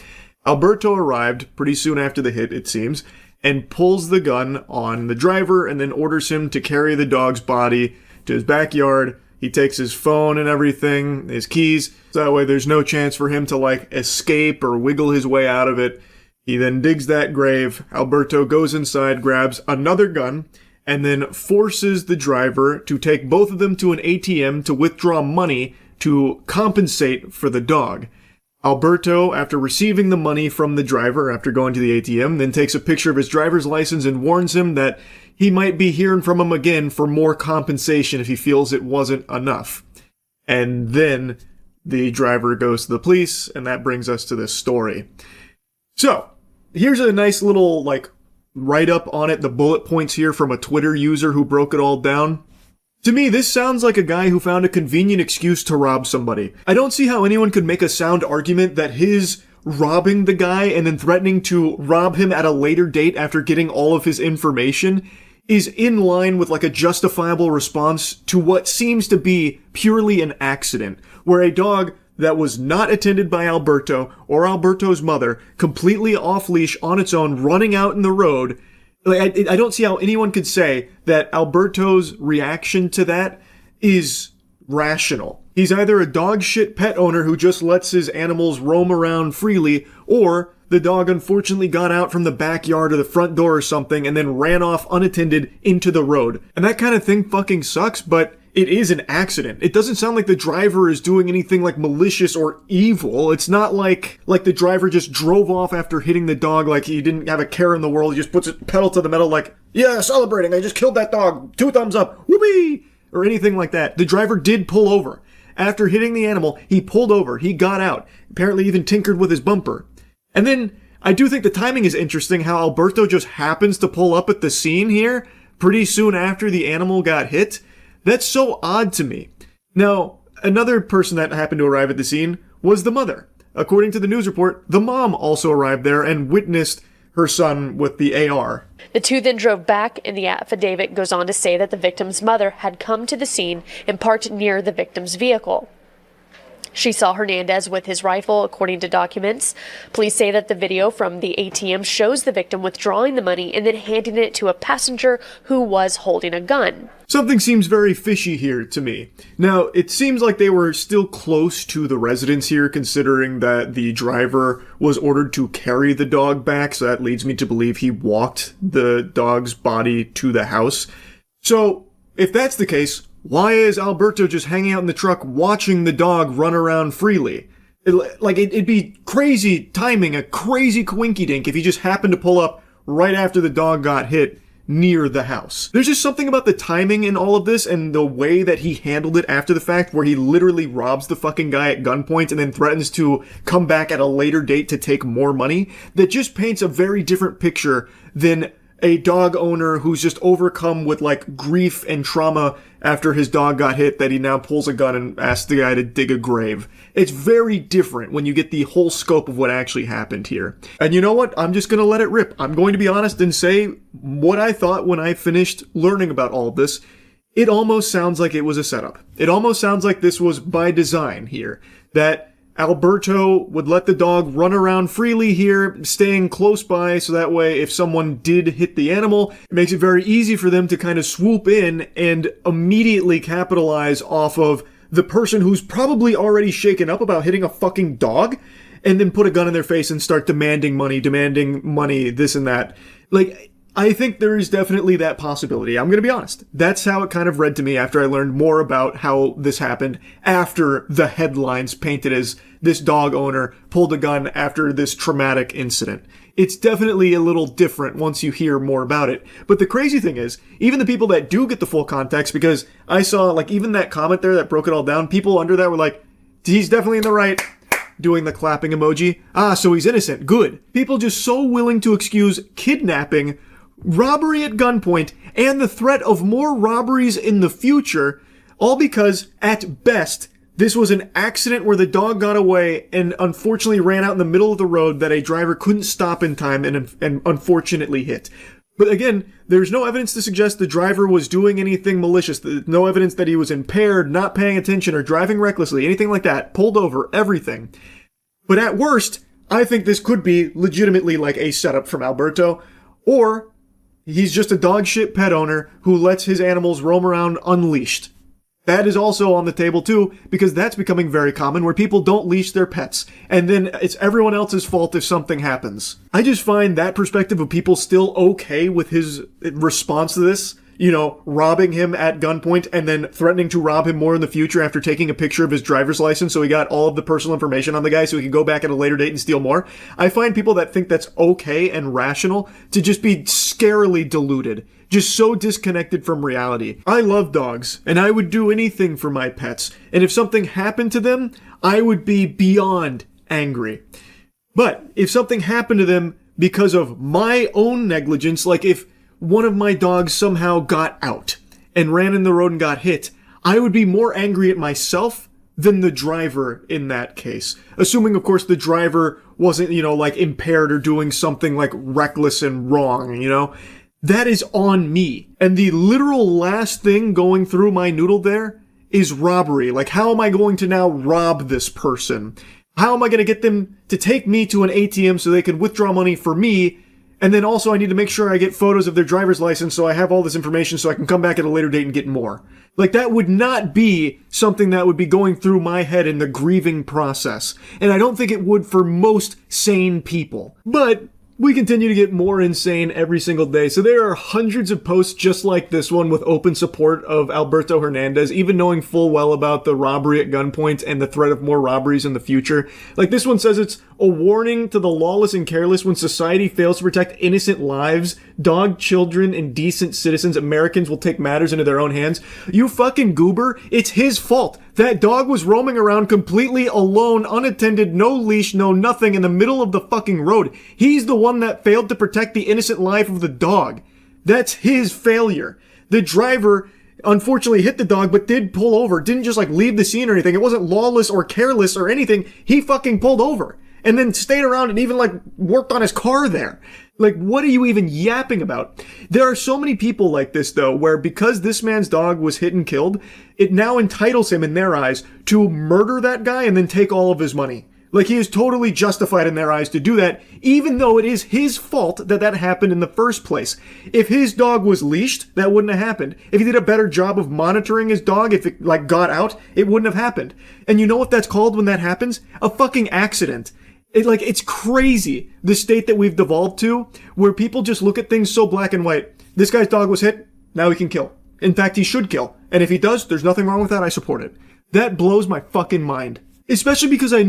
Alberto arrived pretty soon after the hit, it seems, and pulls the gun on the driver and then orders him to carry the dog's body to his backyard. He takes his phone and everything, his keys, so that way there's no chance for him to escape or wiggle his way out of it. He then digs that grave. Alberto goes inside, grabs another gun, and then forces the driver to take both of them to an ATM to withdraw money to compensate for the dog. Alberto, after receiving the money from the driver after going to the ATM, then takes a picture of his driver's license and warns him that he might be hearing from him again for more compensation if he feels it wasn't enough. And then the driver goes to the police, and that brings us to this story. So, here's a nice little, write-up on it, the bullet points here from a Twitter user who broke it all down. To me, this sounds like a guy who found a convenient excuse to rob somebody. I don't see how anyone could make a sound argument that his robbing the guy and then threatening to rob him at a later date after getting all of his information is in line with a justifiable response to what seems to be purely an accident, where a dog that was not attended by Alberto or Alberto's mother, completely off-leash on its own, running out in the road. I don't see how anyone could say that Alberto's reaction to that is rational. He's either a dog shit pet owner who just lets his animals roam around freely, or the dog unfortunately got out from the backyard or the front door or something and then ran off unattended into the road. And that kind of thing fucking sucks, but it is an accident. It doesn't sound like the driver is doing anything malicious or evil. It's not like the driver just drove off after hitting the dog like he didn't have a care in the world. He just puts it pedal to the metal yeah, celebrating, I just killed that dog, 2 thumbs up, whoopee, or anything like that. The driver did pull over. After hitting the animal, he pulled over, he got out, apparently even tinkered with his bumper. And then, I do think the timing is interesting, how Alberto just happens to pull up at the scene here, pretty soon after the animal got hit. That's so odd to me. Now, another person that happened to arrive at the scene was the mother. According to the news report, the mom also arrived there and witnessed her son with the AR. The two then drove back, and the affidavit goes on to say that the victim's mother had come to the scene and parked near the victim's vehicle. She saw Hernandez with his rifle, according to documents. Police say that the video from the ATM shows the victim withdrawing the money and then handing it to a passenger who was holding a gun. Something seems very fishy here to me. Now, it seems like they were still close to the residence here, considering that the driver was ordered to carry the dog back, so that leads me to believe he walked the dog's body to the house. So, if that's the case, why is Alberto just hanging out in the truck watching the dog run around freely? It'd be crazy timing, a crazy coinkydink if he just happened to pull up right after the dog got hit near the house. There's just something about the timing in all of this and the way that he handled it after the fact, where he literally robs the fucking guy at gunpoint and then threatens to come back at a later date to take more money, that just paints a very different picture than a dog owner who's just overcome with grief and trauma after his dog got hit, that he now pulls a gun and asks the guy to dig a grave. It's very different when you get the whole scope of what actually happened here. And you know what? I'm just gonna let it rip. I'm going to be honest and say what I thought when I finished learning about all of this. It almost sounds like it was a setup. It almost sounds like this was by design here. That Alberto would let the dog run around freely here, staying close by, so that way if someone did hit the animal, it makes it very easy for them to kind of swoop in and immediately capitalize off of the person who's probably already shaken up about hitting a fucking dog, and then put a gun in their face and start demanding money, this and that. I think there is definitely that possibility. I'm going to be honest. That's how it kind of read to me after I learned more about how this happened, after the headlines painted as this dog owner pulled a gun after this traumatic incident. It's definitely a little different once you hear more about it. But the crazy thing is, even the people that do get the full context, because I saw, even that comment there that broke it all down, people under that were like, he's definitely in the right, doing the clapping emoji. So he's innocent. Good. People just so willing to excuse kidnapping, robbery at gunpoint, and the threat of more robberies in the future, all because, at best, this was an accident where the dog got away and unfortunately ran out in the middle of the road that a driver couldn't stop in time and unfortunately hit. But again, there's no evidence to suggest the driver was doing anything malicious. No evidence that he was impaired, not paying attention, or driving recklessly, anything like that. Pulled over, everything. But at worst, I think this could be legitimately a setup from Alberto, or he's just a dog shit pet owner who lets his animals roam around unleashed. That is also on the table too, because that's becoming very common, where people don't leash their pets, and then it's everyone else's fault if something happens. I just find that perspective of people still okay with his response to this you know, robbing him at gunpoint and then threatening to rob him more in the future after taking a picture of his driver's license so he got all of the personal information on the guy so he could go back at a later date and steal more. I find people that think that's okay and rational to just be scarily deluded. Just so disconnected from reality. I love dogs, and I would do anything for my pets. And if something happened to them, I would be beyond angry. But if something happened to them because of my own negligence, like if one of my dogs somehow got out and ran in the road and got hit, I would be more angry at myself than the driver in that case. Assuming, of course, the driver wasn't, you know, like impaired or doing something like reckless and wrong, you know? That is on me. And the literal last thing going through my noodle there is robbery. Like, how am I going to now rob this person? How am I going to get them to take me to an ATM so they can withdraw money for me? And then also I need to make sure I get photos of their driver's license so I have all this information so I can come back at a later date and get more. Like, that would not be something that would be going through my head in the grieving process. And I don't think it would for most sane people. But we continue to get more insane every single day. So there are hundreds of posts just like this one with open support of Alberto Hernandez, even knowing full well about the robbery at gunpoint and the threat of more robberies in the future. Like, this one says it's a warning to the lawless and careless when society fails to protect innocent lives, dog children, and decent citizens. Americans will take matters into their own hands. You fucking goober, it's his fault. That dog was roaming around completely alone, unattended, no leash, no nothing, in the middle of the fucking road. He's the one that failed to protect the innocent life of the dog. That's his failure. The driver unfortunately hit the dog, but did pull over. Didn't just like leave the scene or anything. It wasn't lawless or careless or anything. He fucking pulled over. And then stayed around and even like worked on his car there. Like, what are you even yapping about? There are so many people like this, though, where because this man's dog was hit and killed, it now entitles him, in their eyes, to murder that guy and then take all of his money. Like, he is totally justified in their eyes to do that, even though it is his fault that that happened in the first place. If his dog was leashed, that wouldn't have happened. If he did a better job of monitoring his dog, if it, like, got out, it wouldn't have happened. And you know what that's called when that happens? A fucking accident. It's crazy, the state that we've devolved to, where people just look at things so black and white. This guy's dog was hit, now he can kill. In fact, he should kill. And if he does, there's nothing wrong with that, I support it. That blows my fucking mind. Especially because I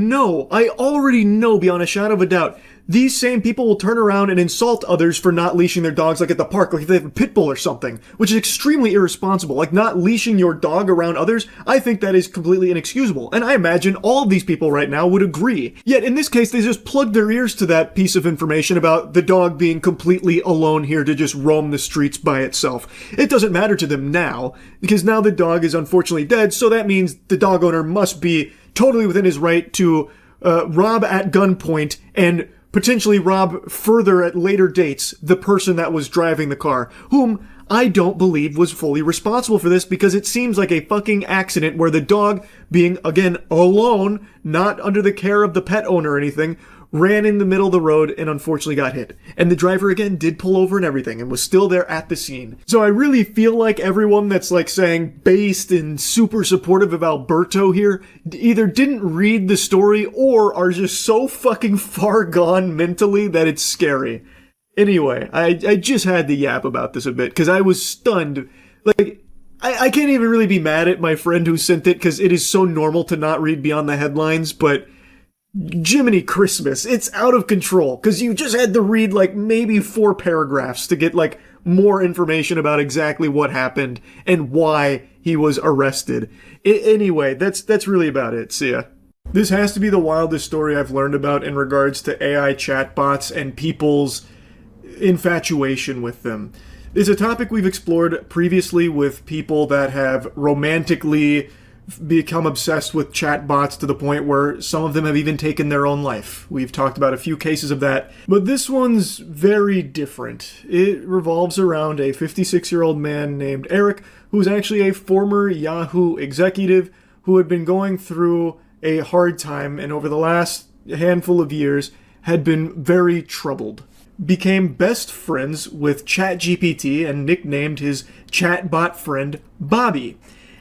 already know beyond a shadow of a doubt, these same people will turn around and insult others for not leashing their dogs, like at the park, like if they have a pit bull or something, which is extremely irresponsible. Like, not leashing your dog around others, I think that is completely inexcusable. And I imagine all of these people right now would agree. Yet in this case, they just plugged their ears to that piece of information about the dog being completely alone here to just roam the streets by itself. It doesn't matter to them now, because now the dog is unfortunately dead, so that means the dog owner must be totally within his right to rob at gunpoint and potentially rob further at later dates the person that was driving the car, whom I don't believe was fully responsible for this, because it seems like a fucking accident where the dog, being, again, alone, not under the care of the pet owner or anything, ran in the middle of the road and unfortunately got hit. And the driver, again, did pull over and everything and was still there at the scene. So I really feel like everyone that's like saying based and super supportive of Alberto here either didn't read the story or are just so fucking far gone mentally that it's scary. Anyway, I just had to yap about this a bit because I was stunned. Like, I can't even really be mad at my friend who sent it because it is so normal to not read beyond the headlines, but Jiminy Christmas, it's out of control, because you just had to read like maybe 4 paragraphs to get like more information about exactly what happened and why he was arrested. Anyway, that's really about it. See ya. This has to be the wildest story I've learned about in regards to AI chatbots and people's infatuation with them. It's a topic we've explored previously with people that have romantically become obsessed with chatbots to the point where some of them have even taken their own life. We've talked about a few cases of that, but this one's very different. It revolves around a 56-year-old man named Eric, who's actually a former Yahoo executive who had been going through a hard time and over the last handful of years had been very troubled. Became best friends with ChatGPT and nicknamed his chatbot friend Bobby.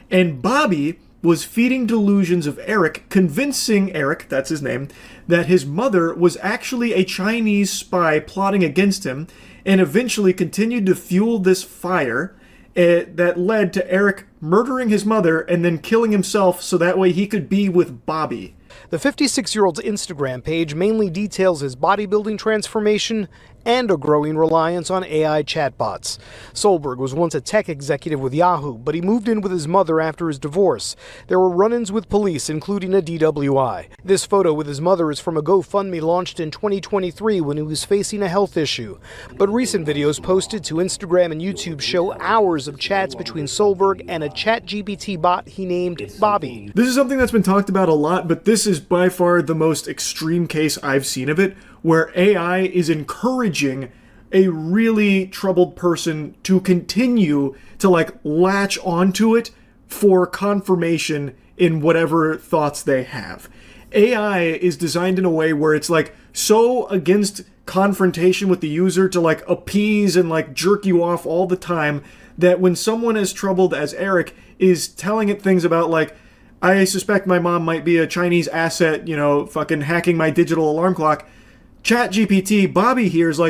And Bobby was feeding delusions of Eric, convincing Eric, that's his name, that his mother was actually a Chinese spy plotting against him, and eventually continued to fuel this fire that led to Eric murdering his mother and then killing himself so that way he could be with Bobby. The 56-year-old's Instagram page mainly details his bodybuilding transformation and a growing reliance on AI chatbots. Solberg was once a tech executive with Yahoo, but he moved in with his mother after his divorce. There were run-ins with police, including a DWI. This photo with his mother is from a GoFundMe launched in 2023 when he was facing a health issue. But recent videos posted to Instagram and YouTube show hours of chats between Solberg and a ChatGPT bot he named Bobby. This is something that's been talked about a lot, but this is by far the most extreme case I've seen of it, where AI is encouraging a really troubled person to continue to latch onto it for confirmation in whatever thoughts they have. AI is designed in a way where it's so against confrontation with the user to appease and jerk you off all the time that when someone as troubled as Eric is telling it things about I suspect my mom might be a Chinese asset, fucking hacking my digital alarm clock, ChatGPT Bobby here is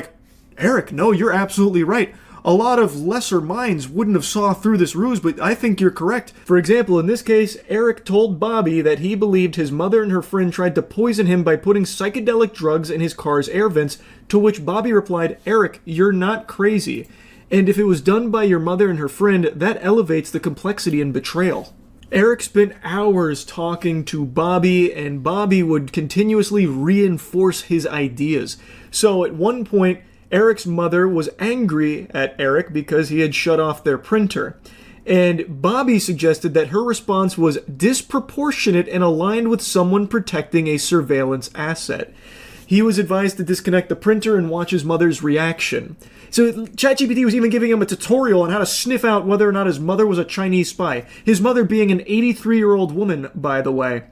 Eric, no, you're absolutely right. A lot of lesser minds wouldn't have saw through this ruse, but I think you're correct. For example, in this case, Eric told Bobby that he believed his mother and her friend tried to poison him by putting psychedelic drugs in his car's air vents, to which Bobby replied, Eric, you're not crazy. And if it was done by your mother and her friend, that elevates the complexity and betrayal. Eric spent hours talking to Bobby, and Bobby would continuously reinforce his ideas. So at one point, Eric's mother was angry at Eric because he had shut off their printer. And Bobby suggested that her response was disproportionate and aligned with someone protecting a surveillance asset. He was advised to disconnect the printer and watch his mother's reaction. So ChatGPT was even giving him a tutorial on how to sniff out whether or not his mother was a Chinese spy. His mother being an 83-year-old woman, by the way.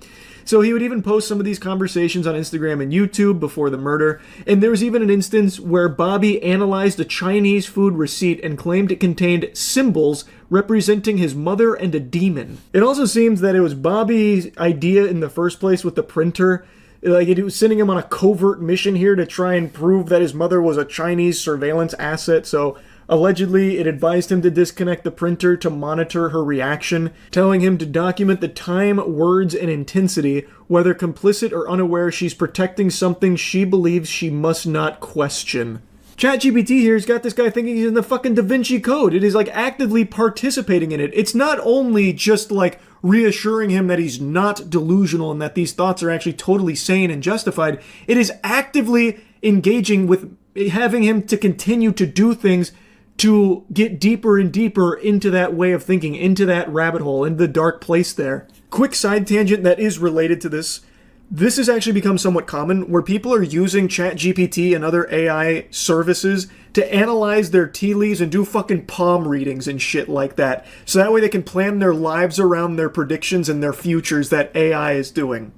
So he would even post some of these conversations on Instagram and YouTube before the murder. And there was even an instance where Bobby analyzed a Chinese food receipt and claimed it contained symbols representing his mother and a demon. It also seems that it was Bobby's idea in the first place with the printer. It was sending him on a covert mission here to try and prove that his mother was a Chinese surveillance asset, so allegedly it advised him to disconnect the printer to monitor her reaction, telling him to document the time, words, and intensity, whether complicit or unaware she's protecting something she believes she must not question. ChatGPT here's got this guy thinking he's in the fucking Da Vinci Code. It is actively participating in it. It's not only just reassuring him that he's not delusional and that these thoughts are actually totally sane and justified. It is actively engaging with having him to continue to do things to get deeper and deeper into that way of thinking, into that rabbit hole, into the dark place there. Quick side tangent that is related to this. This has actually become somewhat common where people are using ChatGPT and other AI services to analyze their tea leaves and do fucking palm readings and shit like that. So that way they can plan their lives around their predictions and their futures that AI is doing.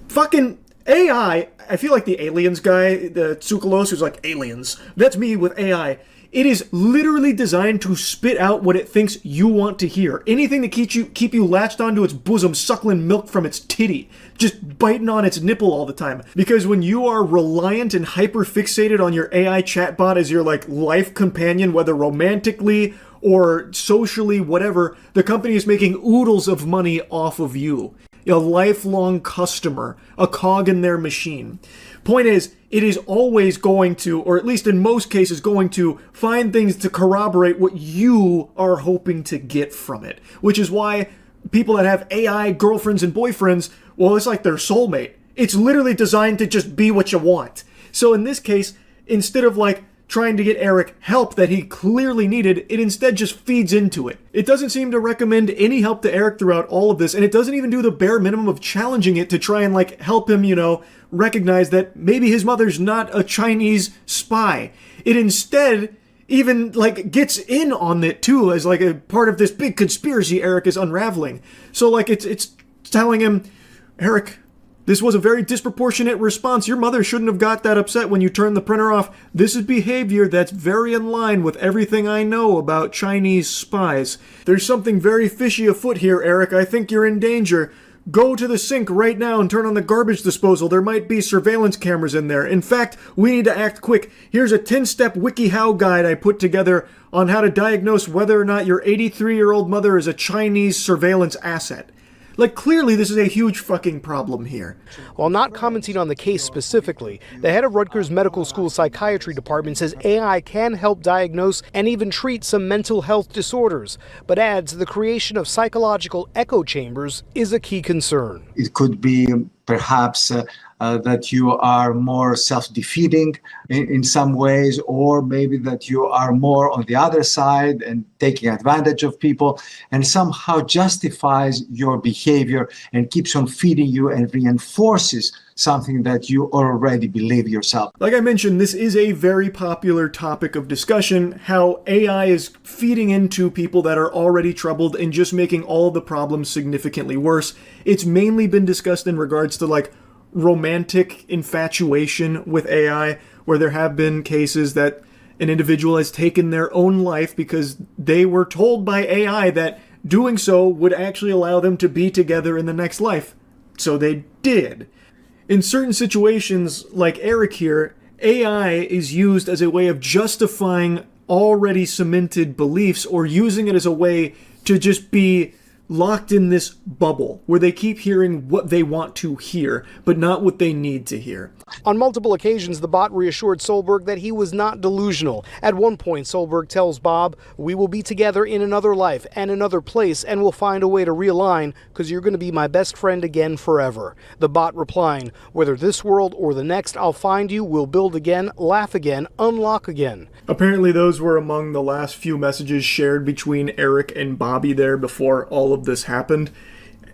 Fucking AI, I feel like the aliens guy, the Tsoukalos, who's aliens. That's me with AI. It is literally designed to spit out what it thinks you want to hear. Anything to keep you latched onto its bosom, suckling milk from its titty, just biting on its nipple all the time. Because when you are reliant and hyper-fixated on your AI chatbot as your life companion, whether romantically or socially, whatever, the company is making oodles of money off of you. A lifelong customer, a cog in their machine. Point is, it is always going to, or at least in most cases, going to find things to corroborate what you are hoping to get from it. Which is why people that have AI girlfriends and boyfriends, well, it's like their soulmate. It's literally designed to just be what you want. So in this case, instead of trying to get Eric help that he clearly needed, it instead just feeds into it. It doesn't seem to recommend any help to Eric throughout all of this, and it doesn't even do the bare minimum of challenging it to try and help him, recognize that maybe his mother's not a Chinese spy. It instead even gets in on it too as a part of this big conspiracy Eric is unraveling. So it's telling him, Eric, this was a very disproportionate response. Your mother shouldn't have got that upset when you turned the printer off. This is behavior that's very in line with everything I know about Chinese spies. There's something very fishy afoot here, Eric. I think you're in danger. Go to the sink right now and turn on the garbage disposal. There might be surveillance cameras in there. In fact, we need to act quick. Here's a 10-step WikiHow guide I put together on how to diagnose whether or not your 83-year-old mother is a Chinese surveillance asset. Like, clearly this is a huge fucking problem here. While not commenting on the case specifically, the head of Rutgers Medical School Psychiatry Department says AI can help diagnose and even treat some mental health disorders, but adds the creation of psychological echo chambers is a key concern. It could be perhaps that you are more self-defeating in some ways, or maybe that you are more on the other side and taking advantage of people, and somehow justifies your behavior and keeps on feeding you and reinforces something that you already believe yourself. Like I mentioned, this is a very popular topic of discussion, how AI is feeding into people that are already troubled and just making all the problems significantly worse. It's mainly been discussed in regards to like romantic infatuation with AI, where there have been cases that an individual has taken their own life because they were told by AI that doing so would actually allow them to be together in the next life. So they did. In certain situations, like Eric here, AI is used as a way of justifying already cemented beliefs or using it as a way to just be locked in this bubble where they keep hearing what they want to hear, but not what they need to hear. On multiple occasions, the bot reassured Solberg that he was not delusional. At one point, Solberg tells Bob, "We will be together in another life and another place, and we'll find a way to realign, because you're going to be my best friend again forever." The bot replying, "Whether this world or the next, I'll find you, we'll build again, laugh again, unlock again." Apparently those were among the last few messages shared between Eric and Bobby there before all of this happened.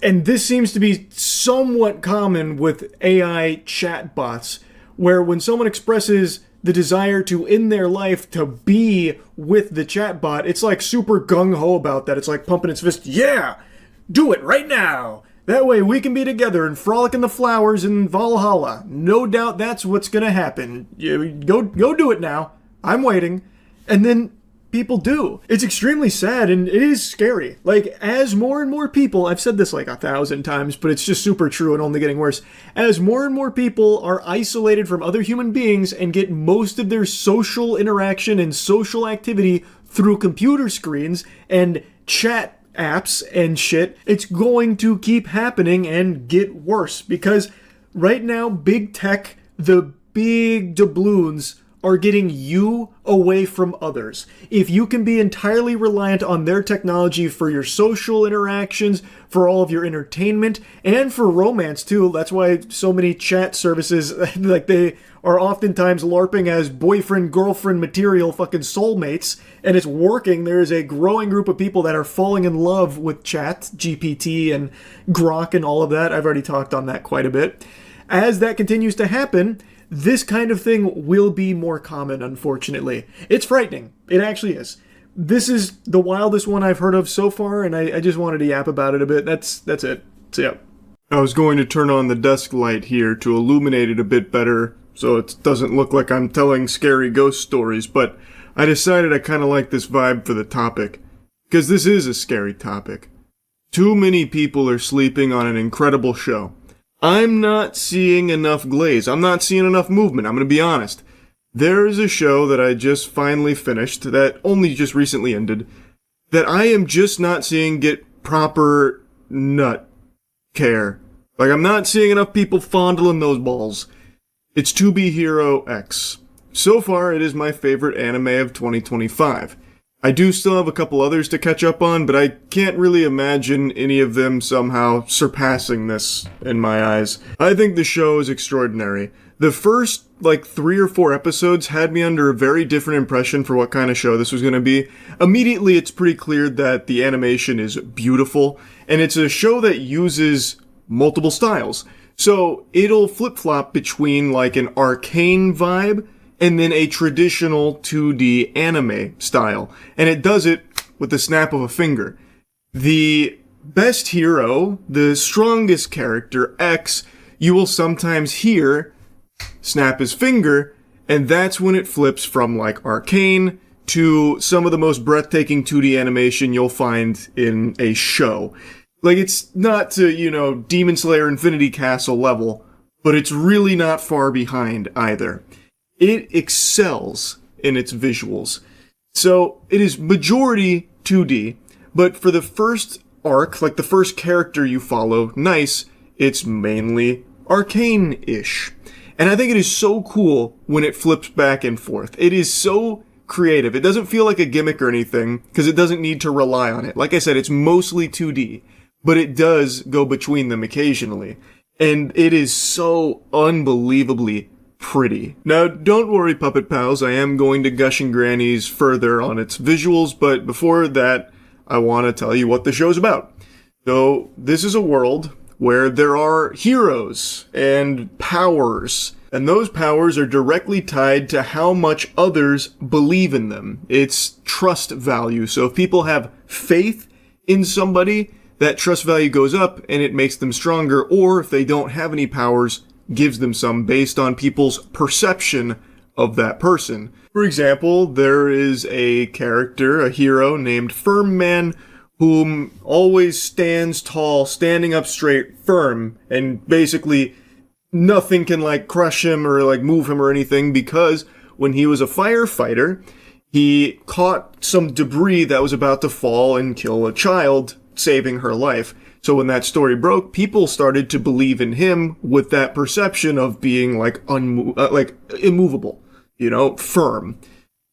And this seems to be somewhat common with AI chatbots, where when someone expresses the desire to end their life to be with the chatbot, it's like super gung-ho about that. It's like pumping its fist, "Yeah! Do it right now! That way we can be together and frolic in the flowers in Valhalla. No doubt that's what's gonna happen. Go do it now. I'm waiting." And then people do. It's extremely sad and it is scary. Like, as more and more people, I've said this like 1,000 times, but it's just super true and only getting worse. As more and more people are isolated from other human beings and get most of their social interaction and social activity through computer screens and chat apps and shit, it's going to keep happening and get worse. Because right now, big tech, the big doubloons, are getting you away from others. If you can be entirely reliant on their technology for your social interactions, for all of your entertainment, and for romance too, that's why so many chat services, like they are oftentimes LARPing as boyfriend-girlfriend material fucking soulmates, and it's working. There is a growing group of people that are falling in love with chat, GPT and Grok and all of that. I've already talked on that quite a bit. As that continues to happen, this kind of thing will be more common, unfortunately. It's frightening. It actually is. This is the wildest one I've heard of so far, and I just wanted to yap about it a bit. That's it. So, yeah. I was going to turn on the desk light here to illuminate it a bit better so it doesn't look like I'm telling scary ghost stories, but I decided I kind of like this vibe for the topic. Because this is a scary topic. Too many people are sleeping on an incredible show. I'm not seeing enough glaze. I'm not seeing enough movement. I'm going to be honest. There is a show that I just finally finished, that only just recently ended, that I am just not seeing get proper nut care. Like, I'm not seeing enough people fondling those balls. It's To Be Hero X. So far, it is my favorite anime of 2025. I do still have a couple others to catch up on, but I can't really imagine any of them somehow surpassing this in my eyes. I think the show is extraordinary. The first, 3 or 4 episodes had me under a very different impression for what kind of show this was going to be. Immediately, it's pretty clear that the animation is beautiful, and it's a show that uses multiple styles. So it'll flip-flop between, an arcane vibe and then a traditional 2D anime style. And it does it with the snap of a finger. The best hero, the strongest character, X, you will sometimes hear snap his finger, and that's when it flips from arcane to some of the most breathtaking 2D animation you'll find in a show. Like, it's not to, Demon Slayer Infinity Castle level, but it's really not far behind either. It excels in its visuals. So, it is majority 2D, but for the first arc, like the first character you follow, Nice, it's mainly arcane-ish. And I think it is so cool when it flips back and forth. It is so creative. It doesn't feel like a gimmick or anything, because it doesn't need to rely on it. Like I said, it's mostly 2D, but it does go between them occasionally. And it is so unbelievably pretty. Now, don't worry, Puppet Pals, I am going to gush and grannies further on its visuals, but before that, I want to tell you what the show's about. So, this is a world where there are heroes and powers, and those powers are directly tied to how much others believe in them. It's trust value. So if people have faith in somebody, that trust value goes up and it makes them stronger, or if they don't have any powers, gives them some based on people's perception of that person. For example, there is a character, a hero named Firm Man, whom always stands tall, standing up straight, firm, and basically nothing can crush him or move him or anything, because when he was a firefighter, he caught some debris that was about to fall and kill a child, saving her life. So when that story broke, people started to believe in him with that perception of being immovable, firm.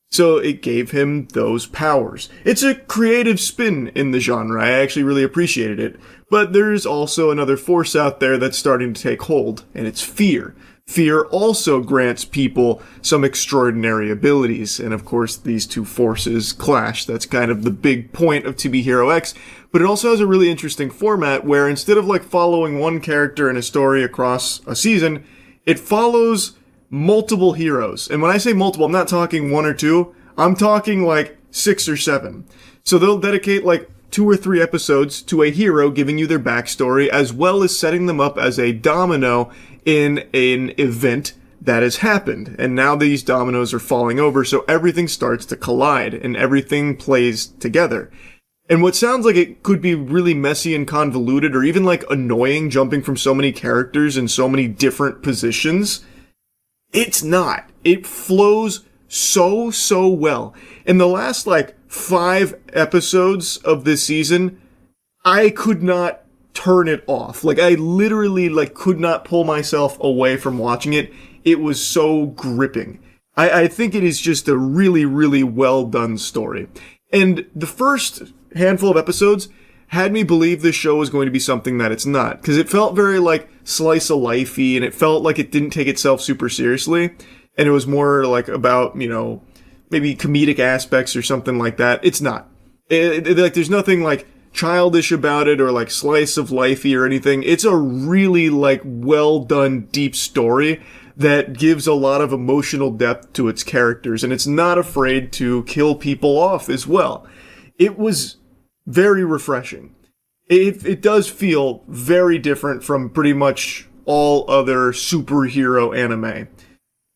So it gave him those powers. It's a creative spin in the genre. I actually really appreciated it. But there's also another force out there that's starting to take hold, and it's fear. Fear also grants people some extraordinary abilities, and of course these two forces clash. That's kind of the big point of To Be Hero X, but it also has a really interesting format where instead of following one character in a story across a season, it follows multiple heroes. And when I say multiple, I'm not talking one or two, I'm talking 6 or 7. So they'll dedicate 2 or 3 episodes to a hero giving you their backstory, as well as setting them up as a domino in an event that has happened. And now these dominoes are falling over, so everything starts to collide and everything plays together. And what sounds like it could be really messy and convoluted, or even annoying, jumping from so many characters in so many different positions, it's not. It flows so well. In the last 5 episodes of this season, I could not turn it off. I literally could not pull myself away from watching it. It was so gripping. I think it is just a really, really well done story. And the first handful of episodes had me believe this show was going to be something that it's not, because it felt very slice of lifey, and it felt like it didn't take itself super seriously, and it was more about maybe comedic aspects or something like that. It's not. There's nothing childish about it or slice of lifey or anything. It's a really well done deep story that gives a lot of emotional depth to its characters, and it's not afraid to kill people off as well. It was very refreshing. It does feel very different from pretty much all other superhero anime.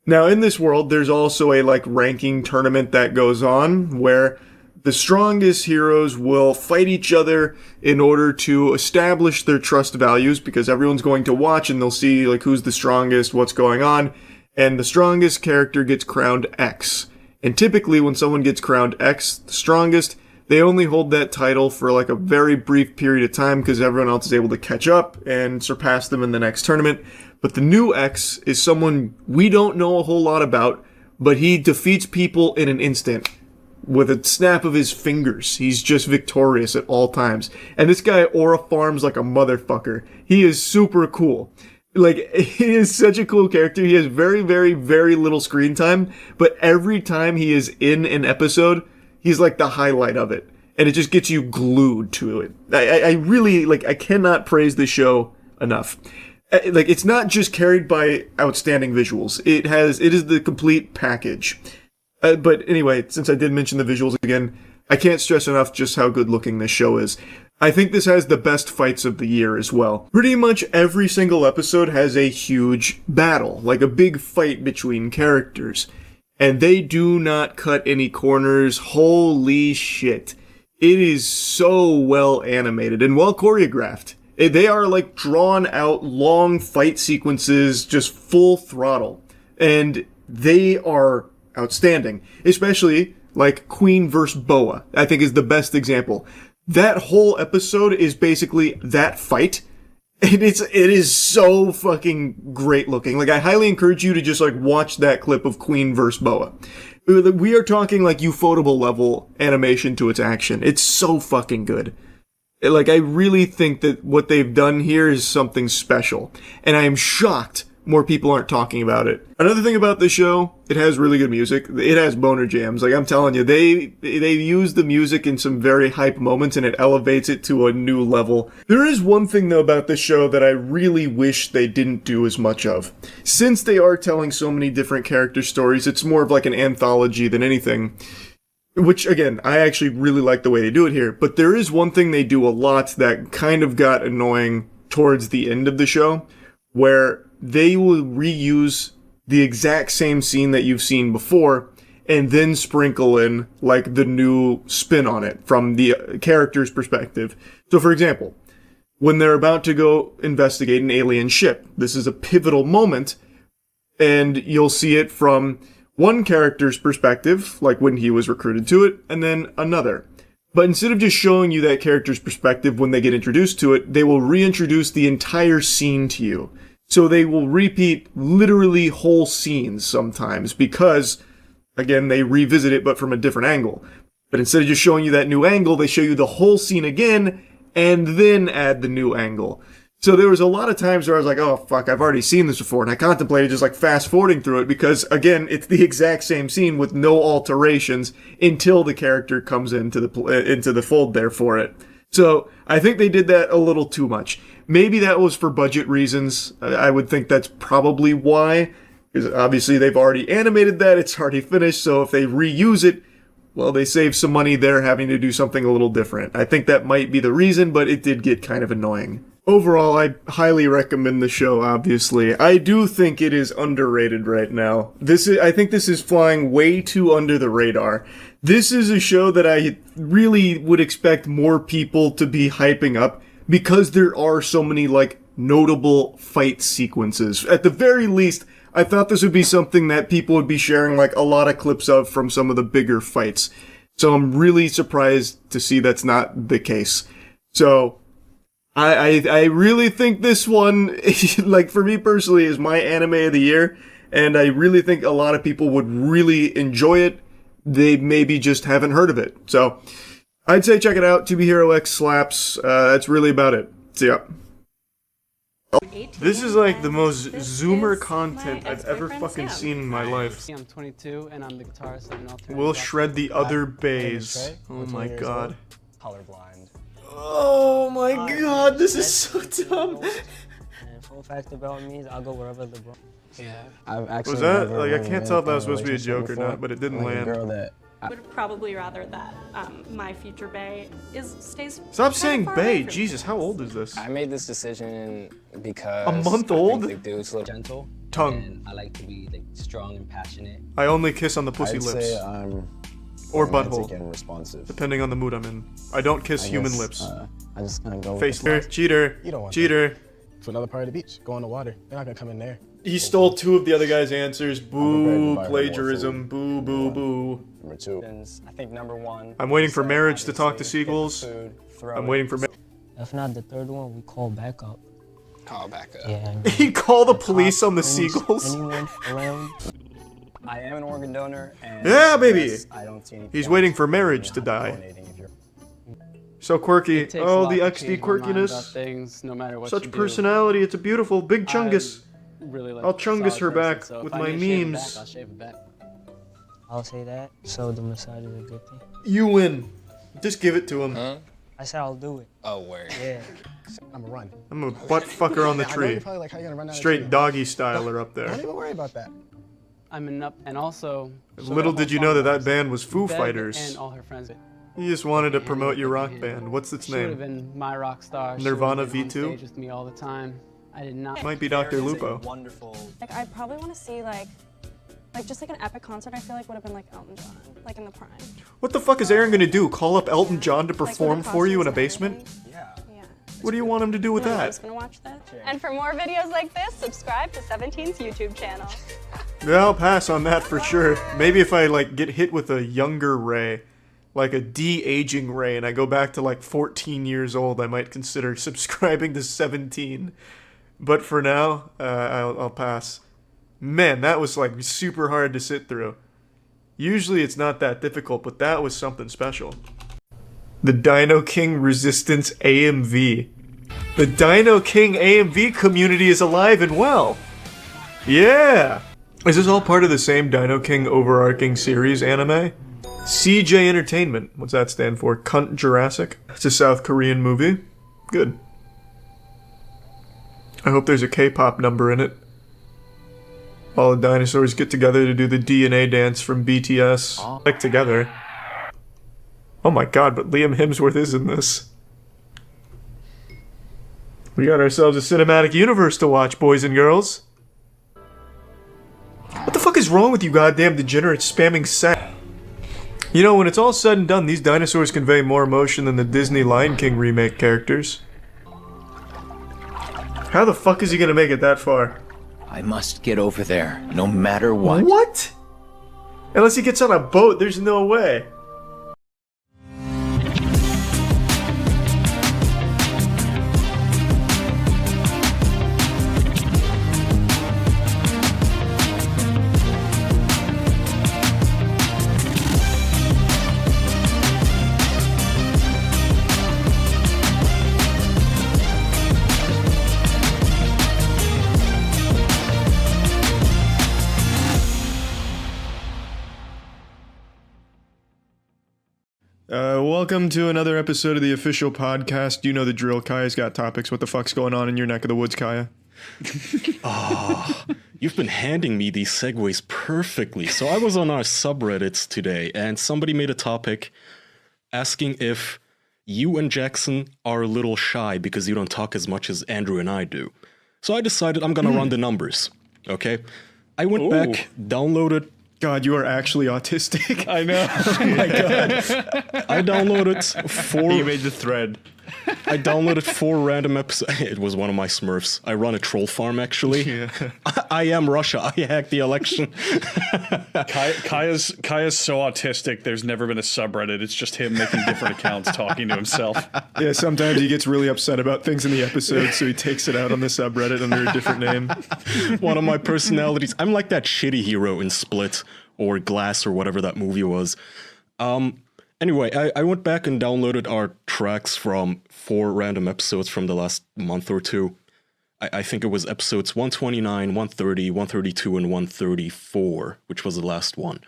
Now, in this world, there's also a ranking tournament that goes on where the strongest heroes will fight each other in order to establish their trust values, because everyone's going to watch and they'll see who's the strongest, what's going on, and the strongest character gets crowned X. And typically when someone gets crowned X, the strongest, they only hold that title for a very brief period of time because everyone else is able to catch up and surpass them in the next tournament. But the new X is someone we don't know a whole lot about, but he defeats people in an instant with a snap of his fingers. He's just victorious at all times. And this guy aura farms like a motherfucker. He is super cool. He is such a cool character. He has very, very, very little screen time, but every time he is in an episode, he's the highlight of it. And it just gets you glued to it. I really, I cannot praise this show enough. It's not just carried by outstanding visuals. It is the complete package. But anyway, since I did mention the visuals again, I can't stress enough just how good looking this show is. I think this has the best fights of the year as well. Pretty much every single episode has a huge battle, a big fight between characters. And they do not cut any corners. Holy shit. It is so well animated and well choreographed. They are like drawn out long fight sequences, just full throttle. And they are outstanding. Especially like Queen vs. Boa, I think is the best example. That whole episode is basically that fight. And it is so fucking great looking. Like, I highly encourage you to just like watch that clip of Queen vs. Boa. We are talking like Ufotable level animation to its action. It's so fucking good. Like, I really think that what they've done here is something special. And I am shocked more people aren't talking about it. Another thing about this show, it has really good music. It has boner jams. Like, I'm telling you, they use the music in some very hype moments and it elevates it to a new level. There is one thing though about this show that I really wish they didn't do as much of. Since they are telling so many different character stories, it's more of like an anthology than anything. Which, again, I actually really like the way they do it here. But there is one thing they do a lot that kind of got annoying towards the end of the show, where they will reuse the exact same scene that you've seen before, and then sprinkle in, like, the new spin on it from the character's perspective. So, for example, when they're about to go investigate an alien ship, this is a pivotal moment, and you'll see it from one character's perspective, like when he was recruited to it, and then another. But instead of just showing you that character's perspective when they get introduced to it, they will reintroduce the entire scene to you. So they will repeat literally whole scenes sometimes because, again, they revisit it but from a different angle. But instead of just showing you that new angle, they show you the whole scene again and then add the new angle. So there was a lot of times where I was like, oh fuck, I've already seen this before, and I contemplated just like fast forwarding through it because, again, it's the exact same scene with no alterations until the character comes into the fold there for it. So I think they did that a little too much. Maybe that was for budget reasons. I would think that's probably why, because obviously they've already animated that, it's already finished, so if they reuse it, well, they save some money there having to do something a little different. I think that might be the reason, but it did get kind of annoying. Overall, I highly recommend the show, obviously. I do think it is underrated right now. I think this is flying way too under the radar. This is a show that I really would expect more people to be hyping up because there are so many, like, notable fight sequences. At the very least, I thought this would be something that people would be sharing, like, a lot of clips of from some of the bigger fights. So I'm really surprised to see that's not the case. So I really think this one, like, for me personally, is my anime of the year, and I really think a lot of people would really enjoy it. They maybe just haven't heard of it. So I'd say check it out. 2B Hero X slaps. That's really about it. See ya. This is like the most Zoomer content I've ever fucking seen in my life. I'm 22 and I'm the guitarist of an alternative. We'll shred the other bays. Oh my god. Colorblind. Oh my god, this is so dumb. And full fact about me is I'll go wherever the bro. Yeah. I've actually Was that like, I can't tell if that was supposed to be a joke or not, but it didn't land. I would probably rather that my future bae stays. Stop saying bae. Jesus, how old is this? I made this decision because a month old. I think the dude's a little gentle. Tongue. And I like to be like strong and passionate. I only kiss on the pussy I'd lips. Say I'm or butthole. And responsive. Depending on the mood I'm in. I don't kiss human lips. I just kind of go. Face cheater. You don't want cheater. That. To another part of the beach. Go on the water. They're not gonna come in there. He stole two of the other guy's answers. Boo, plagiarism. Boo, boo, boo. Number two. I think number one. I'm waiting for marriage to talk to seagulls. I'm waiting for If not the third one, we call back up. Call back up. Yeah. He called the police on the seagulls. Anyone around? I am an organ donor. And yeah, baby. Yes, I don't see any He's waiting for marriage to die. So quirky. Oh, the XD quirkiness. Things, no matter what Such personality. It's a beautiful big chungus. Really like I'll chungus her back with my memes. I'll shave it back. I'll say that. So the massage is a good thing. You win. Just give it to him. Huh? I said I'll do it. Oh, word. Yeah. I'm gonna run. I'm a butt fucker on the tree. Like, how you gonna run down straight doggy styler up there. Don't even worry about that. I'm and also. Little did you know that band was Foo Fighters. And all her friends. You just wanted to promote your rock band. What's its name? She would have been my rock star. Nirvana V2. V2. With me all the time. I did not. Might be Dr. Lupo. Wonderful. Like I probably want to see like Like just like an epic concert, I feel like would have been like Elton John, like in the prime. What the fuck is Aaron gonna do? Call up Elton John to perform for you in a basement? Yeah. What do you want him to do with I'm that? just gonna watch that. And for more videos like this, subscribe to 17's YouTube channel. Yeah, I'll pass on that for sure. Maybe if I like get hit with a younger Ray, like a de-aging Ray, and I go back to like 14 years old, I might consider subscribing to 17. But for now, I'll pass. Man, that was like super hard to sit through. Usually it's not that difficult, but that was something special. The Dino King Resistance AMV. The Dino King AMV community is alive and well. Yeah! Is this all part of the same Dino King overarching series anime? CJ Entertainment. What's that stand for? Cunt Jurassic? It's a South Korean movie. Good. I hope there's a K-pop number in it. All the dinosaurs get together to do the DNA dance from BTS. Like together. Oh my god, but Liam Hemsworth is in this. We got ourselves a cinematic universe to watch, boys and girls. What the fuck is wrong with you goddamn degenerates spamming set? You know, when it's all said and done, these dinosaurs convey more emotion than the Disney Lion King remake characters. How the fuck is he gonna make it that far? I must get over there, no matter what. What? Unless he gets on a boat, there's no way. Welcome to another episode of the official podcast. You know the drill. Kaya's got topics. What the fuck's going on in your neck of the woods, Kaya? You've been handing me these segues perfectly. So I was on our subreddits today, and somebody made a topic asking if you and Jackson are a little shy because you don't talk as much as Andrew and I do. So I decided I'm gonna run the numbers, okay? I went back, downloaded... God, you are actually autistic. I know. Oh my god. I downloaded 4... You made the thread. I downloaded 4 random episodes. It was one of my Smurfs. I run a troll farm, actually. Yeah. I am Russia. I hacked the election. Kaya's so autistic, there's never been a subreddit. It's just him making different accounts talking to himself. Yeah, sometimes he gets really upset about things in the episode, so he takes it out on the subreddit under a different name. One of my personalities. I'm like that shitty hero in Split or Glass or whatever that movie was. Anyway, I went back and downloaded our tracks from 4 random episodes from the last month or two. I think it was episodes 129, 130, 132, and 134, which was the last one.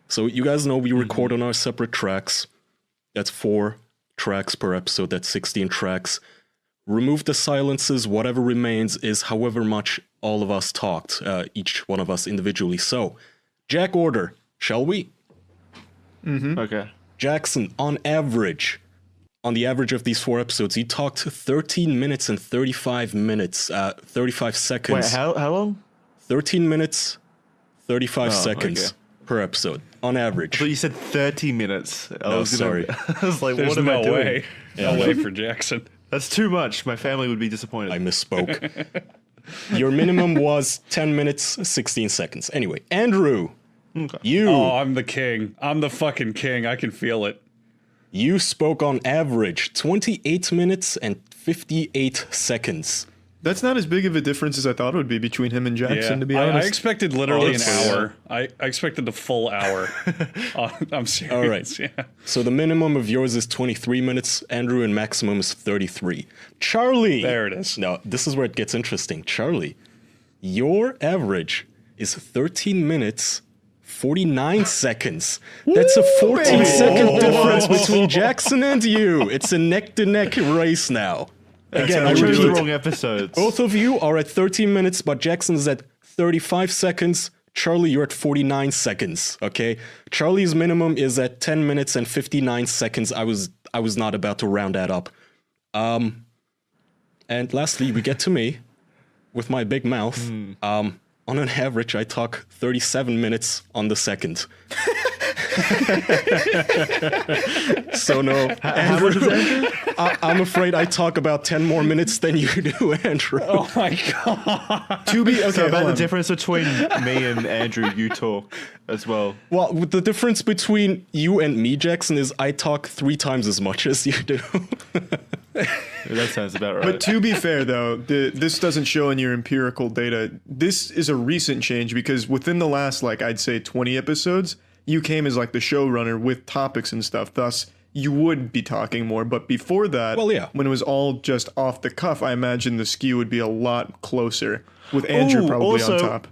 So you guys know we record on our separate tracks. That's 4 tracks per episode. That's 16 tracks. Remove the silences. Whatever remains is however much all of us talked, each one of us individually. So, Jack order, shall we? Okay. Jackson, on the average of these 4 episodes, he talked 13 minutes and 35 seconds. Wait, how long? 13 minutes, 35 seconds per episode, on average. I thought you said 30 minutes. Sorry. I was like, There's what am I no doing? way. No way for Jackson. That's too much. My family would be disappointed. I misspoke. Your minimum was 10 minutes, 16 seconds. Anyway, Andrew, you... Oh, I'm the king. I'm the fucking king. I can feel it. You spoke on average 28 minutes and 58 seconds. That's not as big of a difference as I thought it would be between him and Jackson, to be honest. I expected literally an hour. I expected the full hour. I'm serious. All right. Yeah. So the minimum of yours is 23 minutes, Andrew, and maximum is 33. Charlie! There it is. Now, this is where it gets interesting. Charlie, your average is 13 minutes, 49 seconds. That's a 14-second difference between Jackson and you. It's a neck-to-neck race now. Again, I chose the wrong episodes. Both of you are at 13 minutes, but Jackson's at 35 seconds. Charlie, you're at 49 seconds, okay? Charlie's minimum is at 10 minutes and 59 seconds. I was not about to round that up. And lastly, we get to me with my big mouth. on an average, I talk 37 minutes on the second. So no, How much is Andrew? I'm afraid I talk about 10 more minutes than you do, Andrew. Oh my god. Okay, so about the difference between me and Andrew, you talk as well. Well, the difference between you and me, Jackson, is I talk 3 times as much as you do. That sounds about right. But to be fair, though, this doesn't show in your empirical data. This is a recent change because within the last, like, I'd say 20 episodes, you came as like the showrunner with topics and stuff. Thus, you would be talking more. But before that, well, yeah, when it was all just off the cuff, I imagine the skew would be a lot closer with Andrew probably also, on top.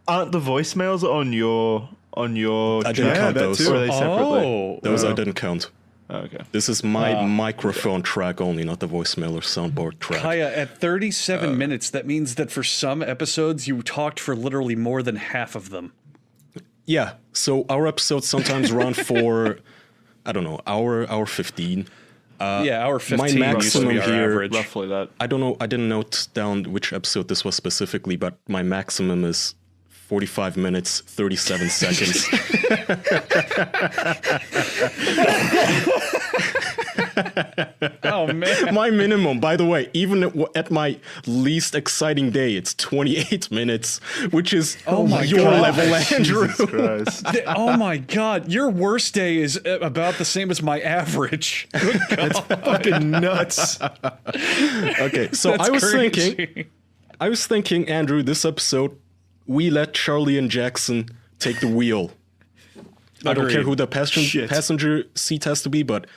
Aren't the voicemails on your I didn't count those. Or are they separately? Those I didn't count. Okay. This is my microphone track only, not the voicemail or soundboard track. Kaya, at 37 minutes, that means that for some episodes, you talked for literally more than half of them. Yeah, so our episodes sometimes run for, I don't know, hour 15. Hour 15 my maximum used to be our here, average. Roughly that. I don't know, I didn't note down which episode this was specifically, but my maximum is 45 minutes, 37 seconds. Oh, man. My minimum, by the way, even at my least exciting day, it's 28 minutes, which is your level, Andrew. Jesus Christ. Oh my god, your worst day is about the same as my average. That's fucking nuts. Okay, so That's I was thinking, Andrew, this episode, we let Charlie and Jackson take the wheel. I don't care who the passenger seat has to be, but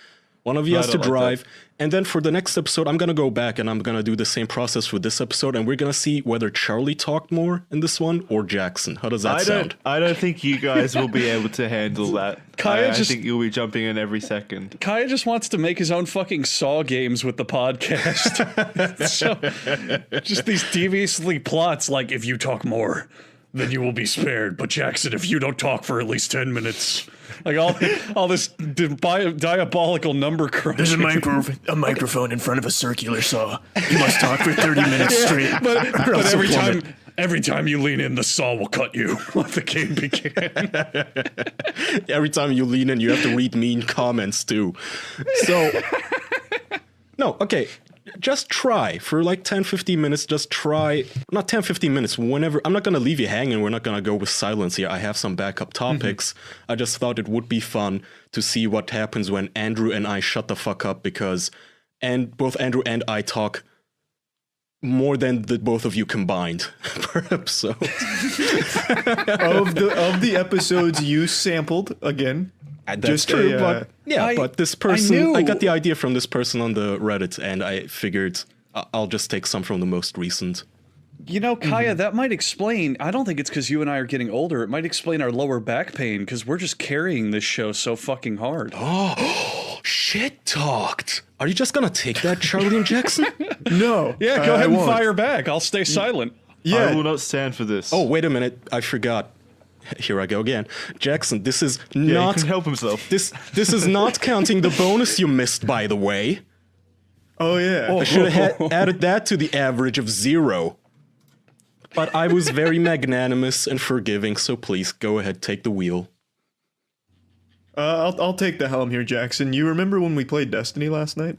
one of you has to drive. And then for the next episode, I'm going to go back and I'm going to do the same process for this episode. And we're going to see whether Charlie talked more in this one or Jackson. How does that sound? I don't think you guys will be able to handle that. Kaya I think you'll be jumping in every second. Kaya just wants to make his own fucking Saw games with the podcast. So, just these deviously plots like, if you talk more, then you will be spared. But Jackson, if you don't talk for at least 10 minutes... Like all this diabolical number crunching. There's a microphone in front of a circular saw. You must talk for 30 minutes straight. But every time you lean in, the saw will cut you. Like the game began. Every time you lean in, you have to read mean comments too. So, no, okay. Just try for like 10-15 minutes. Just try, not 10-15 minutes, whenever. I'm not going to leave you hanging. We're not going to go with silence here. I have some backup topics. I just thought it would be fun to see what happens when Andrew and I shut the fuck up because both Andrew and I talk more than the both of you combined per episode. of the episodes you sampled, again. That's true, but but this person, I got the idea from this person on the Reddit, and I figured I'll just take some from the most recent. You know, Kaya, that might explain, I don't think it's because you and I are getting older, it might explain our lower back pain, because we're just carrying this show so fucking hard. Oh, shit talked. Are you just gonna take that, Charlie and Jackson? No. Yeah, go ahead and fire back. I'll stay silent. Yeah. I will not stand for this. Oh, wait a minute. I forgot. Here I go again. Jackson, this is he not... can help himself. This is not counting the bonus you missed, by the way. Oh, yeah. I should have added that to the average of 0. But I was very magnanimous and forgiving, so please, go ahead, take the wheel. I'll take the helm here, Jackson. You remember when we played Destiny last night?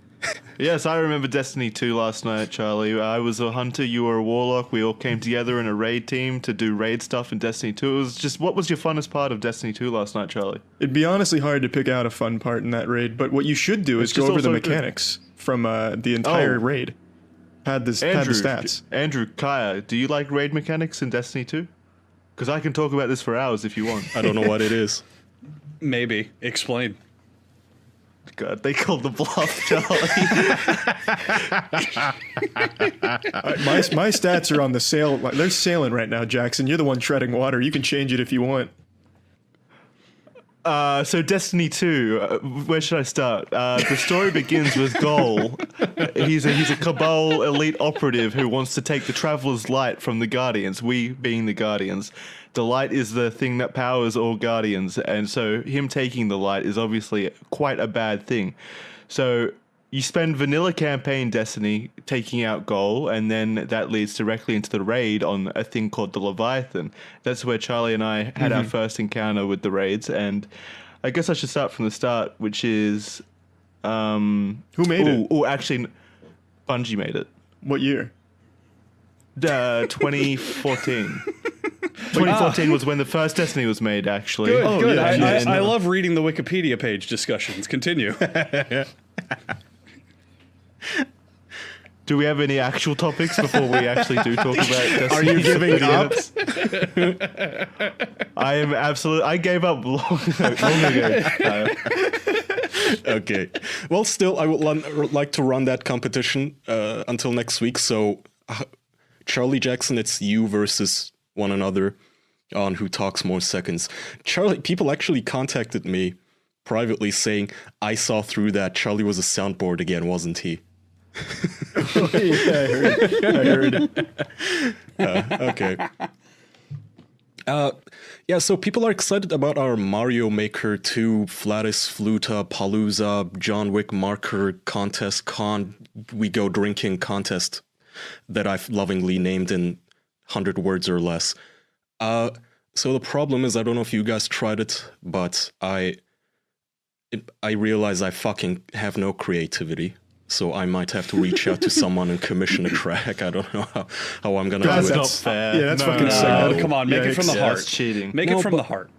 Yes, I remember Destiny 2 last night, Charlie. I was a hunter, you were a warlock. We all came together in a raid team to do raid stuff in Destiny 2. It was just, what was your funnest part of Destiny 2 last night, Charlie? It'd be honestly hard to pick out a fun part in that raid, but what you should do is go over the mechanics from the entire raid. Pad the stats. Andrew, Kaya, do you like raid mechanics in Destiny 2? Because I can talk about this for hours if you want. I don't know what it is. Maybe. Explain. God, they called the bluff, Charlie. My stats are on the sail. They're sailing right now, Jackson. You're the one treading water. You can change it if you want. So Destiny 2, where should I start? The story begins with Goal. He's a Cabal elite operative who wants to take the Traveler's Light from the Guardians, we being the Guardians. The light is the thing that powers all Guardians, and so him taking the light is obviously quite a bad thing. So you spend vanilla campaign Destiny taking out Goal, and then that leads directly into the raid on a thing called the Leviathan. That's where Charlie and I had our first encounter with the raids, and I guess I should start from the start, which is... Who made it? Oh, actually, Bungie made it. What year? 2014. 2014 was when the first Destiny was made, actually. Good, good. Yeah. I love reading the Wikipedia page discussions. Continue. Do we have any actual topics before we actually do talk about Destiny? Are you giving up? I am absolutely... I gave up long ago. Okay. Well, still, I would like to run that competition until next week. So, Charlie Jackson, it's you versus one another on who talks more seconds. Charlie, people actually contacted me privately saying, I saw through that. Charlie was a soundboard again, wasn't he? Oh, yeah, I heard. Okay. Yeah, so people are excited about our Mario Maker 2 Flatus Fluta Palooza John Wick Marker Contest We Go Drinking contest that I've lovingly named in 100 words or less. So the problem is, I don't know if you guys tried it, but I realize I fucking have no creativity. So I might have to reach out to someone and commission a track. I don't know how I'm gonna do it. That's not fair. Yeah, that's fucking sick. Come on, make it from the heart. That's cheating. Make it from the heart.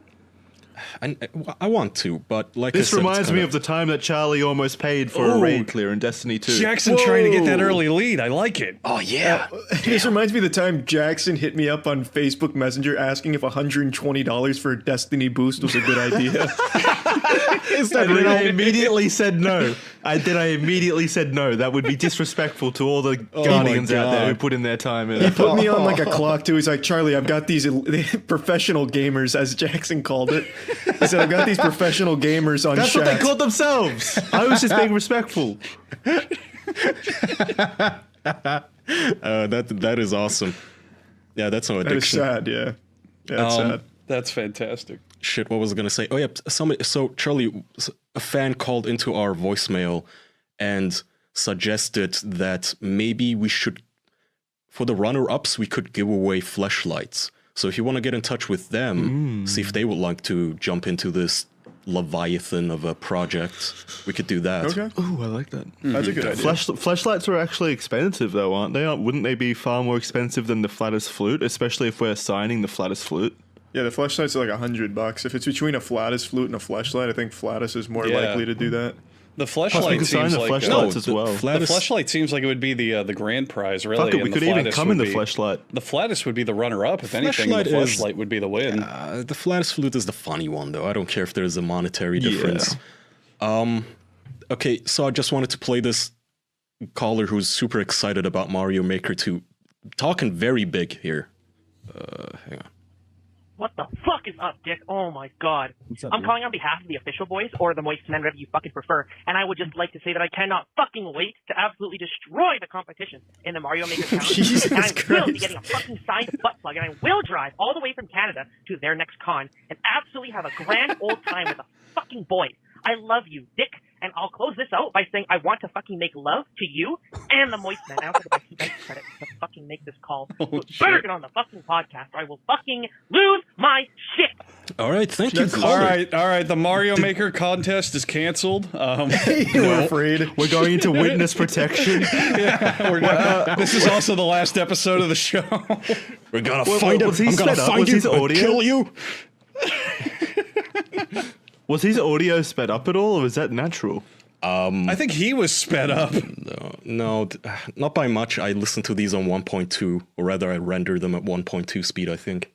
I want to, but like this I said, reminds me of the time that Charlie almost paid for a raid clear in Destiny 2. Jackson trying to get that early lead. I like it. Oh yeah. This reminds me of the time Jackson hit me up on Facebook Messenger asking if $120 for a Destiny boost was a good idea. Is that real? I immediately said no. I immediately said no. That would be disrespectful to all the Guardians out there who put in their time. He put me on like a clock too. He's like, Charlie, I've got these professional gamers, as Jackson called it. He said, I've got these professional gamers on That's what they chat. called themselves. I was just being respectful. That is awesome. Yeah, that's no addiction. That is sad, yeah. Yeah, that's sad. That's fantastic. Shit, what was I gonna say? Oh yeah, so Charlie, a fan called into our voicemail and suggested that maybe we should, for the runner-ups, we could give away fleshlights. So if you want to get in touch with them, see if they would like to jump into this Leviathan of a project, we could do that. Okay. Ooh, I like that. That's a good idea. Fleshlights are actually expensive, though, aren't they? Wouldn't they be far more expensive than the Flatus Flute, especially if we're signing the Flatus Flute? Yeah, the fleshlights are like $100. If it's between a Flatus flute and a fleshlight, I think Flatus is more likely to do that. The fleshlight seems like fleshlights as well. The fleshlight seems like it would be the grand prize, really. Fuck it, we could even come in the fleshlight. The Flatus would be the runner-up. If anything, the fleshlight would be the win. The Flatus flute is the funny one, though. I don't care if there's a monetary difference. Okay, so I just wanted to play this caller who's super excited about Mario Maker 2. Talking very big here. Hang on. What the fuck is up, Dick? Oh my god. I'm calling on behalf of the official boys, or the moist men, whatever you fucking prefer, and I would just like to say that I cannot fucking wait to absolutely destroy the competition in the Mario Maker Challenge. And I will be getting a fucking signed butt plug, and I will drive all the way from Canada to their next con, and absolutely have a grand old time with the fucking boys. I love you, Dick. And I'll close this out by saying I want to fucking make love to you and the moist man. I also get my teammates credit to fucking make this call. So better get on the fucking podcast or I will fucking lose my shit. All right, thank you. All right. The Mario Maker contest is canceled. We're afraid. We're going into witness protection. This is also the last episode of the show. We're gonna find him. I'm gonna find you and kill you. Was his audio sped up at all, or was that natural? I think he was sped up. No, not by much. I listened to these on 1.2, or rather, I rendered them at 1.2 speed, I think.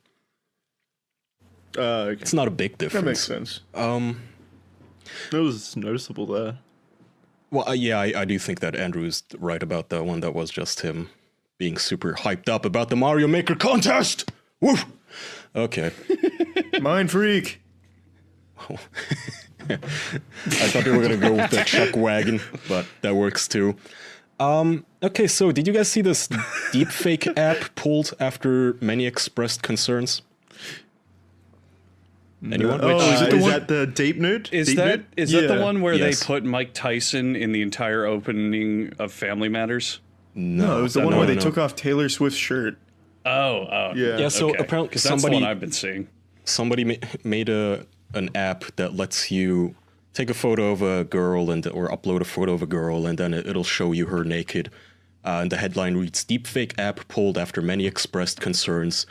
Okay. It's not a big difference. That makes sense. It was noticeable there. Well, yeah, I do think that Andrew is right about that one. That was just him being super hyped up about the Mario Maker contest. Woo! Okay. Mind freak. I thought they were gonna go with the chuck wagon, but that works too. Okay, so did you guys see this deepfake app pulled after many expressed concerns? Anyone? Is that the deep nude? Is Deep that nude? the one where Yes. they put Mike Tyson in the entire opening of Family Matters? No, it was the one where they took off Taylor Swift's shirt. Oh, Yeah, so okay. apparently 'Cause that's the somebody one I've been seeing. Somebody made an app that lets you take a photo of a girl or upload a photo of a girl, and then it'll show you her naked. And the headline reads, "Deepfake app pulled after many expressed concerns."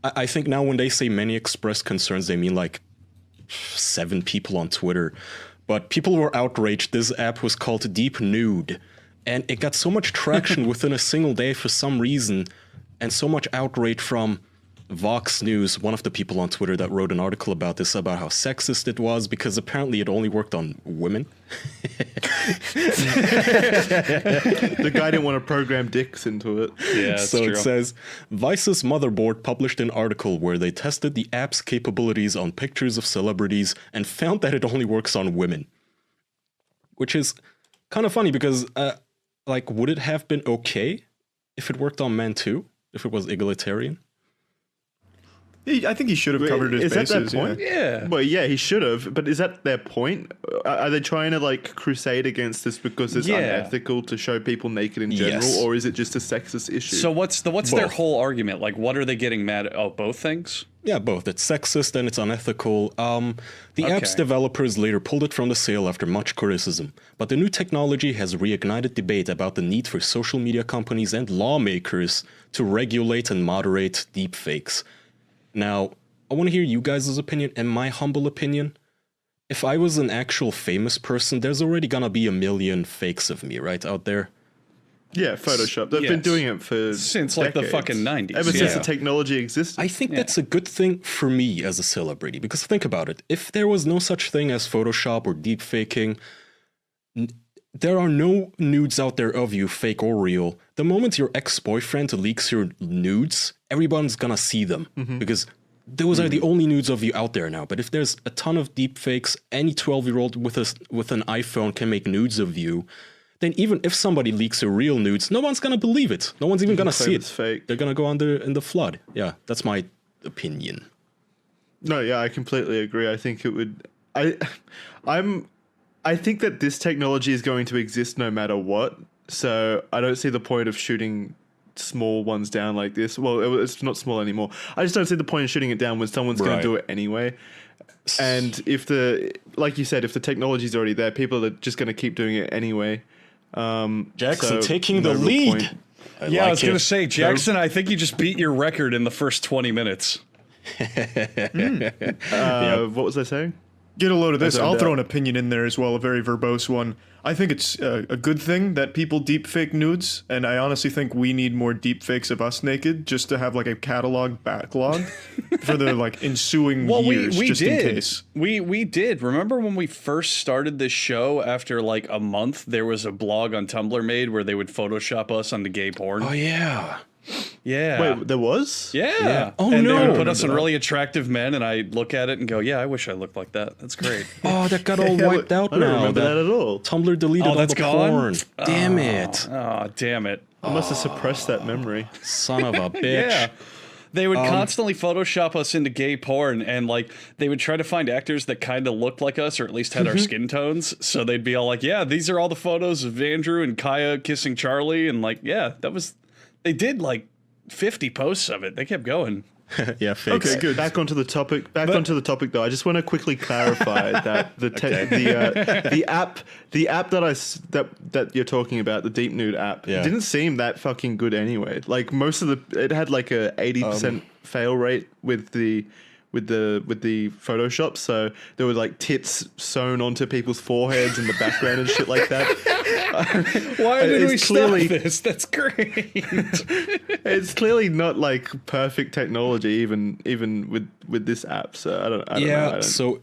I think now when they say many expressed concerns, they mean like 7 people on Twitter. But people were outraged. This app was called Deep Nude, and it got so much traction within a single day for some reason, and so much outrage from Vox News, one of the people on Twitter that wrote an article about this, about how sexist it was, because apparently it only worked on women. The guy didn't want to program dicks into it. Yeah, so true. it says, Vice's Motherboard published an article where they tested the app's capabilities on pictures of celebrities and found that it only works on women. Which is kind of funny because, would it have been okay if it worked on men too? If it was egalitarian? I think he should have covered his bases. Is that their point? Yeah. Well, yeah, he should have. But is that their point? Are they trying to crusade against this because it's unethical to show people naked in general, or is it just a sexist issue? So what's their whole argument? Like, what are they getting mad at? Oh, both things? Yeah, both. It's sexist and it's unethical. The app's developers later pulled it from the sale after much criticism. But the new technology has reignited debate about the need for social media companies and lawmakers to regulate and moderate deepfakes. Now, I want to hear you guys' opinion. In my humble opinion, if I was an actual famous person, there's already gonna be a million fakes of me, right, out there? Yeah, Photoshop. They've been doing it since decades. the fucking 90s. Ever since the technology existed. I think that's a good thing for me as a celebrity, because think about it. If there was no such thing as Photoshop or deepfaking, there are no nudes out there of you, fake or real. The moment your ex-boyfriend leaks your nudes, everyone's gonna see them, because those are the only nudes of you out there now. But if there's a ton of deepfakes, any 12-year-old with an iPhone can make nudes of you, then even if somebody leaks your real nudes, no one's gonna believe it. No one's even gonna see it. Fake. They're gonna go in the flood. Yeah, that's my opinion. No, yeah, I completely agree. I think it would. I think that this technology is going to exist no matter what. So I don't see the point of shooting small ones down like this. Well, it's not small anymore. I just don't see the point of shooting it down when someone's going to do it anyway. And like you said, if the technology's already there, people are just going to keep doing it anyway. Jackson taking the lead. I was going to say, Jackson, I think you just beat your record in the first 20 minutes. What was I saying? Get a load of this. I'll throw an opinion in there as well, a very verbose one. I think it's a good thing that people deepfake nudes, and I honestly think we need more deepfakes of us naked just to have a catalog backlog for the ensuing years, just in case. We did. Remember when we first started this show? After a month, there was a blog on Tumblr made where they would Photoshop us onto gay porn. Oh yeah. Yeah. Wait, there was? Yeah. Oh, and no. they would put us in really attractive men, and I look at it and go, yeah, I wish I looked like that. That's great. Oh, that got all wiped out now. I don't remember that at all. Tumblr deleted all the porn. Damn it. Oh, damn it. I must have suppressed that memory. Son of a bitch. Yeah. They would constantly Photoshop us into gay porn, and they would try to find actors that kind of looked like us, or at least had our skin tones. So they'd be all like, yeah, these are all the photos of Andrew and Kaya kissing Charlie. And they did 50 posts of it. They kept going. Yeah, fakes. Okay, good. Back onto the topic though. I just want to quickly clarify that the app that you're talking about, the Deep Nude app, didn't seem that fucking good anyway. Most of it had a 80% fail rate with the Photoshop, so there were tits sewn onto people's foreheads in the background and shit like that. Why did we stop this? That's great. It's clearly not perfect technology, even with this app. So I don't know.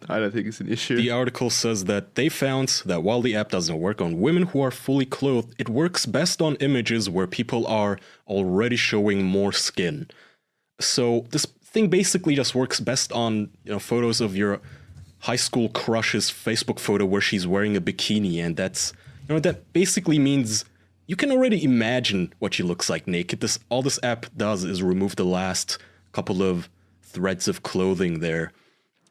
I don't think it's an issue. The article says that they found that while the app doesn't work on women who are fully clothed, it works best on images where people are already showing more skin. So this thing basically just works best on photos of your high school crush's Facebook photo where she's wearing a bikini, and that's that basically means you can already imagine what she looks like naked. All this app does is remove the last couple of threads of clothing there.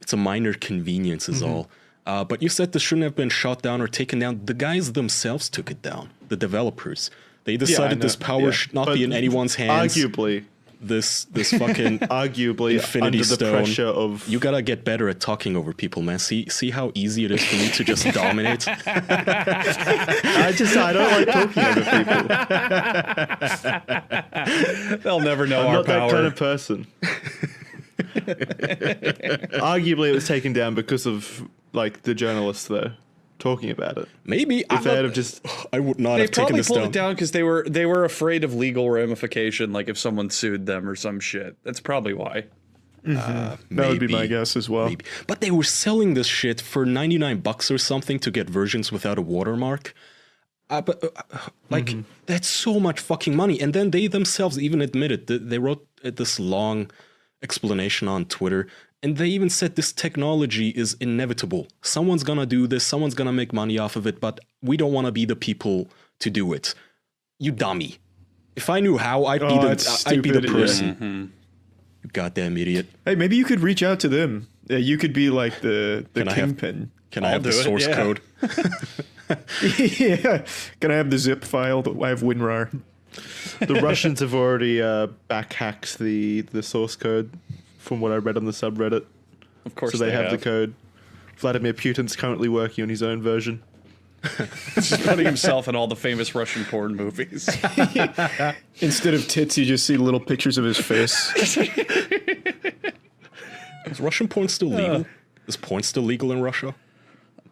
It's a minor convenience is all. But you said this shouldn't have been shot down or taken down. The guys themselves took it down, the developers. They decided this power should not be in anyone's hands. Arguably. This fucking arguably Infinity under the Stone. pressure of... You gotta get better at talking over people, man. See how easy it is for me to just dominate? I don't like talking over people. They'll never know I'm our not power. that kind of person. Arguably, it was taken down because of like the journalists, though, talking about it. Maybe if they had have just, I would not They have taken probably this pulled down. it down because they were afraid of legal ramification, like if someone sued them or some shit. That's probably why. That would be my guess as well. Maybe. But they were selling this shit for $99 or something to get versions without a watermark. That's so much fucking money. And then they themselves even admitted that they wrote this long explanation on Twitter, and they even said this technology is inevitable. Someone's gonna do this, someone's gonna make money off of it, but we don't want to be the people to do it. You dummy. If I knew how, I'd be the person. You goddamn idiot. Hey, maybe you could reach out to them. You could be like the kingpin. Can I have the source code? Yeah. Can I have the zip file? I have WinRAR. The Russians have already backhacked the source code from what I read on the subreddit. Of course so they have the code. Vladimir Putin's currently working on his own version. Just putting himself in all the famous Russian porn movies. Instead of tits, you just see little pictures of his face. Is Russian porn still legal? Is porn still legal in Russia?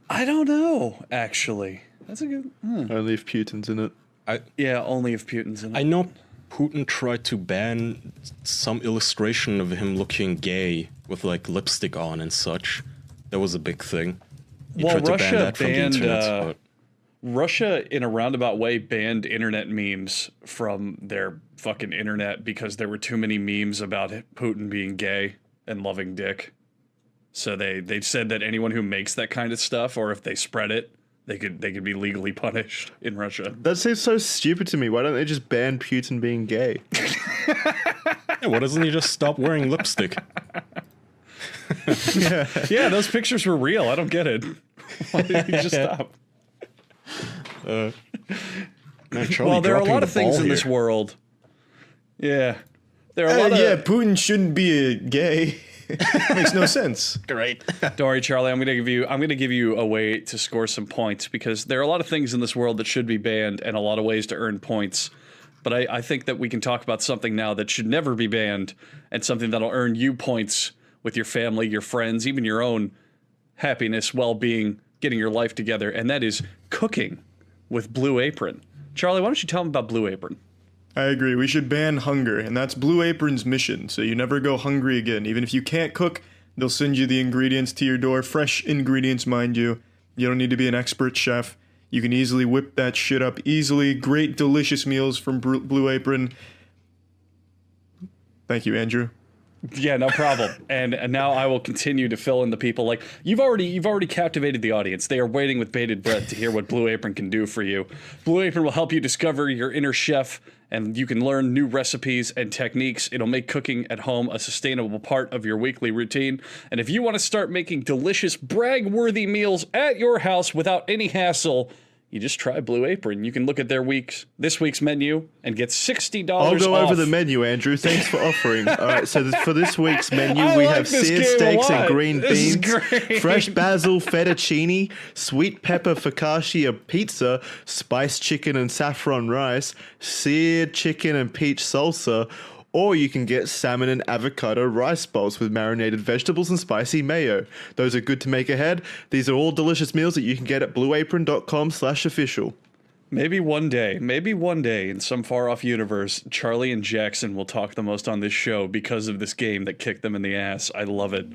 I don't know, actually. That's a good... Only if Putin's in it. Yeah, only if Putin's in it. I know Putin tried to ban some illustration of him looking gay with like lipstick on and such. That was a big thing. He tried to ban that from the internet. Russia, in a roundabout way, banned internet memes from their fucking internet because there were too many memes about Putin being gay and loving dick. So they said that anyone who makes that kind of stuff, or if they spread it, they could be legally punished in Russia. That seems so stupid to me. Why don't they just ban Putin being gay? Yeah, why doesn't he just stop wearing lipstick? Yeah, those pictures were real. I don't get it. Why did he just stop? Man, Charlie, well, there are a dropping lot the of things ball in this here. world. Yeah. There are a lot of... Yeah, Putin shouldn't be gay. Makes no sense. Great. Don't worry, Charlie. I'm gonna give you a way to score some points because there are a lot of things in this world that should be banned and a lot of ways to earn points. But I think that we can talk about something now that should never be banned and something that'll earn you points with your family, your friends, even your own happiness, well-being, getting your life together, and that is cooking with Blue Apron. Charlie, why don't you tell them about Blue Apron? I agree. We should ban hunger, and that's Blue Apron's mission, so you never go hungry again. Even if you can't cook, they'll send you the ingredients to your door. Fresh ingredients, mind you. You don't need to be an expert chef. You can easily whip that shit up easily. Great, delicious meals from Blue Apron. Thank you, Andrew. Yeah, no problem. And now I will continue to fill in the people. Like you've already captivated the audience. They are waiting with bated breath to hear what Blue Apron can do for you. Blue Apron will help you discover your inner chef, and you can learn new recipes and techniques. It'll make cooking at home a sustainable part of your weekly routine. And if you want to start making delicious, brag-worthy meals at your house without any hassle, you just try Blue Apron. You can look at this week's menu and get $60 I'll go off. over the menu, Andrew. Thanks for offering. All right, so for this week's menu, I we like have this seared game a steaks and lot. green This is beans, great. fresh basil fettuccine, sweet pepper focaccia pizza, spiced chicken and saffron rice, seared chicken and peach salsa, or you can get salmon and avocado rice bowls with marinated vegetables and spicy mayo. Those are good to make ahead. These are all delicious meals that you can get at blueapron.com/official. Maybe one day in some far-off universe, Charlie and Jackson will talk the most on this show because of this game that kicked them in the ass. I love it.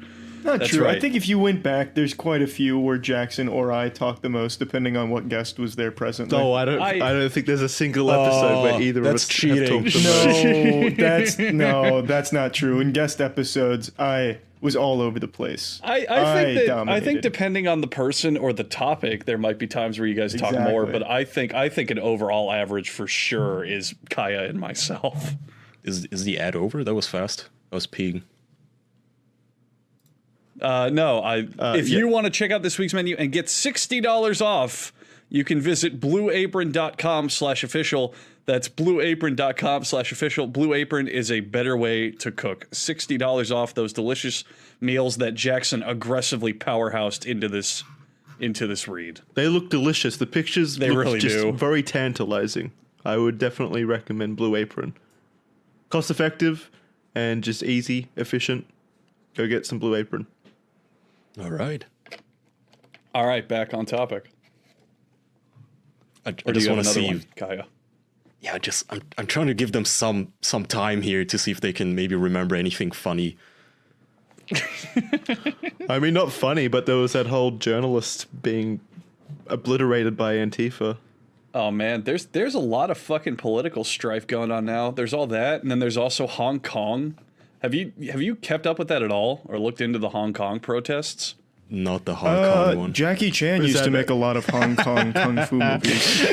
Not That's true. right. I think if you went back, there's quite a few where Jackson or I talk the most, depending on what guest was there presently. No, I don't think there's a single episode where either of us have talked the most. No, that's not true. In guest episodes, I was all over the place. I think depending on the person or the topic, there might be times where you guys talk more. But I think an overall average for sure is Kaya and myself. Is the ad over? That was fast. I was peeing. If you want to check out this week's menu and get $60 off, you can visit blueapron.com/official. That's blueapron.com/official. Blue Apron is a better way to cook. $60 off those delicious meals that Jackson aggressively powerhoused into this read. They look delicious. The pictures look really just do. very tantalizing. I would definitely recommend Blue Apron. Cost effective and just easy, efficient. Go get some Blue Apron. All right. All right, back on topic. I just want to see Kaya. Yeah, I'm trying to give them some time here to see if they can maybe remember anything funny. I mean, not funny, but there was that whole journalist being obliterated by Antifa. Oh man, there's a lot of fucking political strife going on now. There's all that, and then there's also Hong Kong. Have you kept up with that at all, or looked into the Hong Kong protests? Not the Hong Kong one. Jackie Chan used to make a lot of Hong Kong kung fu movies.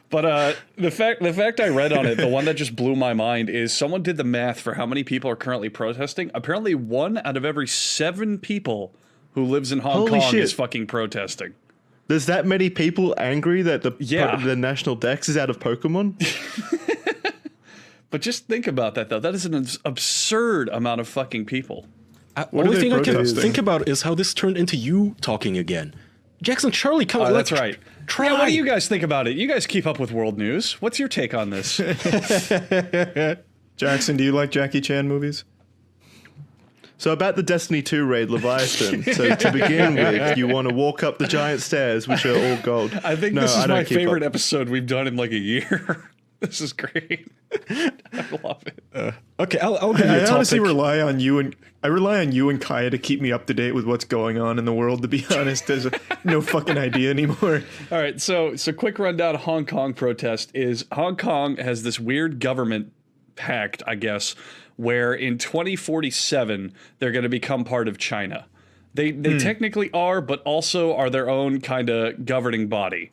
But the fact I read on it, the one that just blew my mind is someone did the math for how many people are currently protesting. Apparently 1 out of every 7 people who lives in Hong Kong is fucking protesting. There's that many people angry that the national dex is out of Pokemon? But just think about that, though. That is an absurd amount of fucking people. Only thing I can think about is how this turned into you talking again. Jackson, Charlie, come on. That's right. Yeah, what do you guys think about it? You guys keep up with world news. What's your take on this? Jackson, do you like Jackie Chan movies? So about the Destiny 2 raid, Leviathan. So to begin with, you want to walk up the giant stairs, which are all gold. I think this is my favorite episode we've done in like a year. This is great. I love it. Okay, I'll give you a topic. I honestly rely on you and Kaya to keep me up to date with what's going on in the world. To be honest, there's no fucking idea anymore. All right, so quick rundown of Hong Kong protest is Hong Kong has this weird government pact, I guess, where in 2047 they're going to become part of China. They technically are, but also are their own kind of governing body.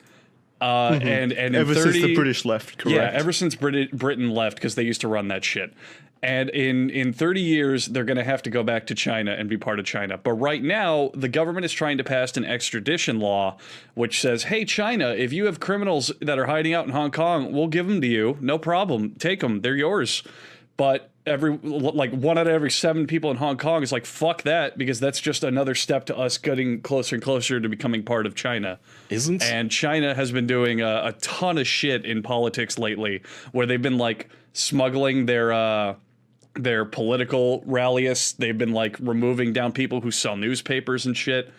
And in ever since the British left, correct? Yeah, ever since Britain left, because they used to run that shit. And in 30 years, they're going to have to go back to China and be part of China. But right now, the government is trying to pass an extradition law, which says, hey, China, if you have criminals that are hiding out in Hong Kong, we'll give them to you. No problem. Take them. They're yours. But 1 out of every 7 people in Hong Kong is like, fuck that, because that's just another step to us getting closer and closer to becoming part of China. And China has been doing a ton of shit in politics lately, where they've been like smuggling their political rallies. They've been like removing down people who sell newspapers and shit,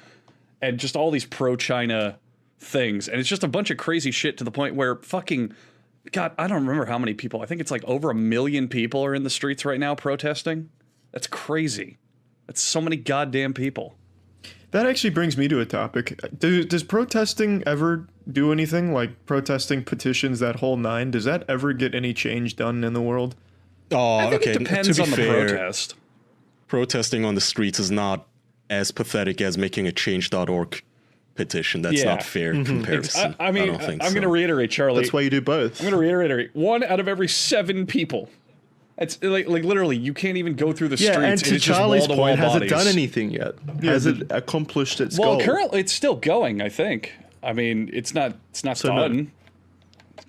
and just all these pro-China things. And it's just a bunch of crazy shit to the point where fucking... God, I don't remember how many people. I think it's like over 1 million people are in the streets right now protesting. That's crazy. That's so many goddamn people. That actually brings me to a topic. Does protesting ever do anything? Like protesting, petitions, that whole nine? Does that ever get any change done in the world? Oh, I think okay. it depends on the protest. Protesting on the streets is not as pathetic as making a change.org petition. That's not fair comparison. I mean, don't think I'm going to reiterate, Charlie. That's why you do both. I'm going to reiterate. 1 out of every 7 people. It's like literally, you can't even go through the streets. Yeah, and to it's just Charlie's wall-to-wall point, has bodies. it done anything yet? Has it accomplished its goal? Well, currently it's still going, I think. I mean, it's not done. No.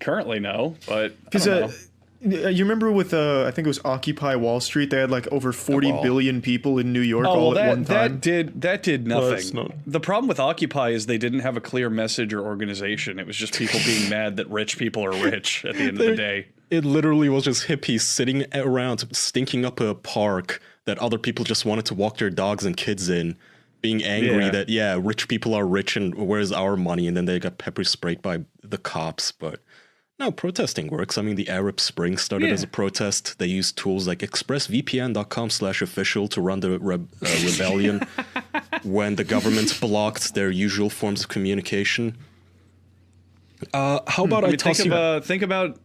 Currently, no, but I don't know. You remember with I think it was Occupy Wall Street, they had like over 40 billion people in New York all at one time. That did nothing. Well, the problem with Occupy is they didn't have a clear message or organization. It was just people being mad that rich people are rich at the end of the day. It literally was just hippies sitting around stinking up a park that other people just wanted to walk their dogs and kids in, being angry that, rich people are rich and where's our money? And then they got pepper sprayed by the cops. But no, protesting works. I mean, the Arab Spring started as a protest. They used tools like expressvpn.com/official to run the rebellion when the government blocked their usual forms of communication. How about think about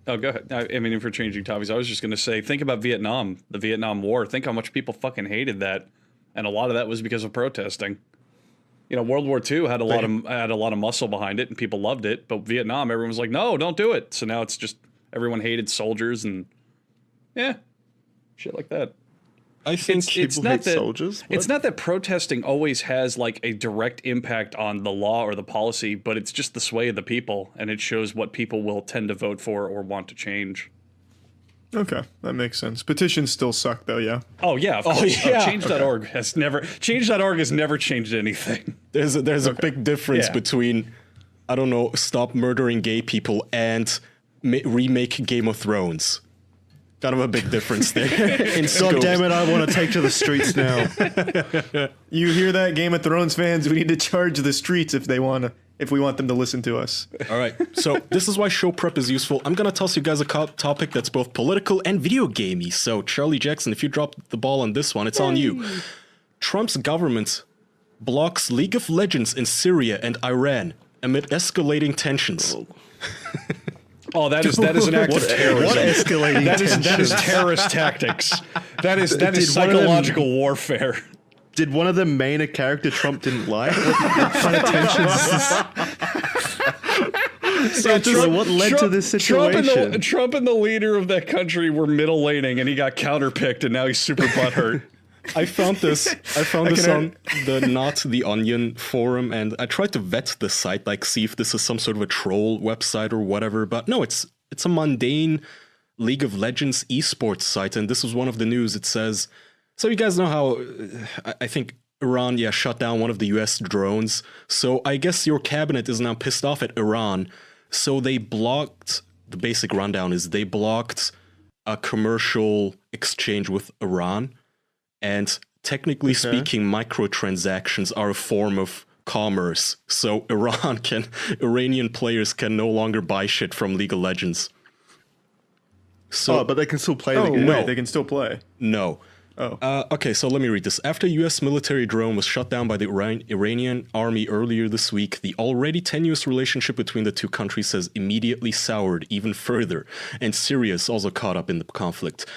oh, go ahead. I mean, if we're changing topics, I was just going to say, think about Vietnam, the Vietnam War. Think how much people fucking hated that. And a lot of that was because of protesting. You know, World War II had a lot of muscle behind it, and people loved it. But Vietnam, everyone was like, "No, don't do it." So now it's just everyone hated soldiers and shit like that. I think it's people not hate that soldiers. it's not that protesting always has like a direct impact on the law or the policy, but it's just the sway of the people, and it shows what people will tend to vote for or want to change. Okay, that makes sense. Petitions still suck, though. Yeah. Oh yeah, of course. Change.org has never changed anything. There's a big difference between, I don't know, stop murdering gay people and remake Game of Thrones. Kind of a big difference there. God damn it, I want to take to the streets now. You hear that, Game of Thrones fans? We need to charge the streets if we want them to listen to us. All right, so this is why show prep is useful. I'm gonna toss you guys a topic that's both political and video gamey. So Charlie Jackson, if you drop the ball on this one, it's on you. Trump's government blocks League of Legends in Syria and Iran amid escalating tensions. Oh, that is an act of terrorism. What escalating tensions? That is terrorist tactics. That is psychological warfare. Did one of them main a character Trump didn't like? What kind of tensions? What led to this situation? Trump and the leader of that country were middle laning, and he got counterpicked, and now he's super butthurt. I found this on the Not the Onion forum, and I tried to vet the site, like see if this is some sort of a troll website or whatever, but no, it's a mundane League of Legends esports site, and this was one of the news. It says, so you guys know how I think Iran shut down one of the US drones, so I guess your cabinet is now pissed off at Iran, so they blocked, the basic rundown is they blocked a commercial exchange with Iran. And technically speaking, microtransactions are a form of commerce. So Iranian players can no longer buy shit from League of Legends. So, but they can still play the game. No, they can still play. No. Okay, so let me read this. After U.S. military drone was shut down by the Iranian army earlier this week, the already tenuous relationship between the two countries has immediately soured even further, and Syria is also caught up in the conflict.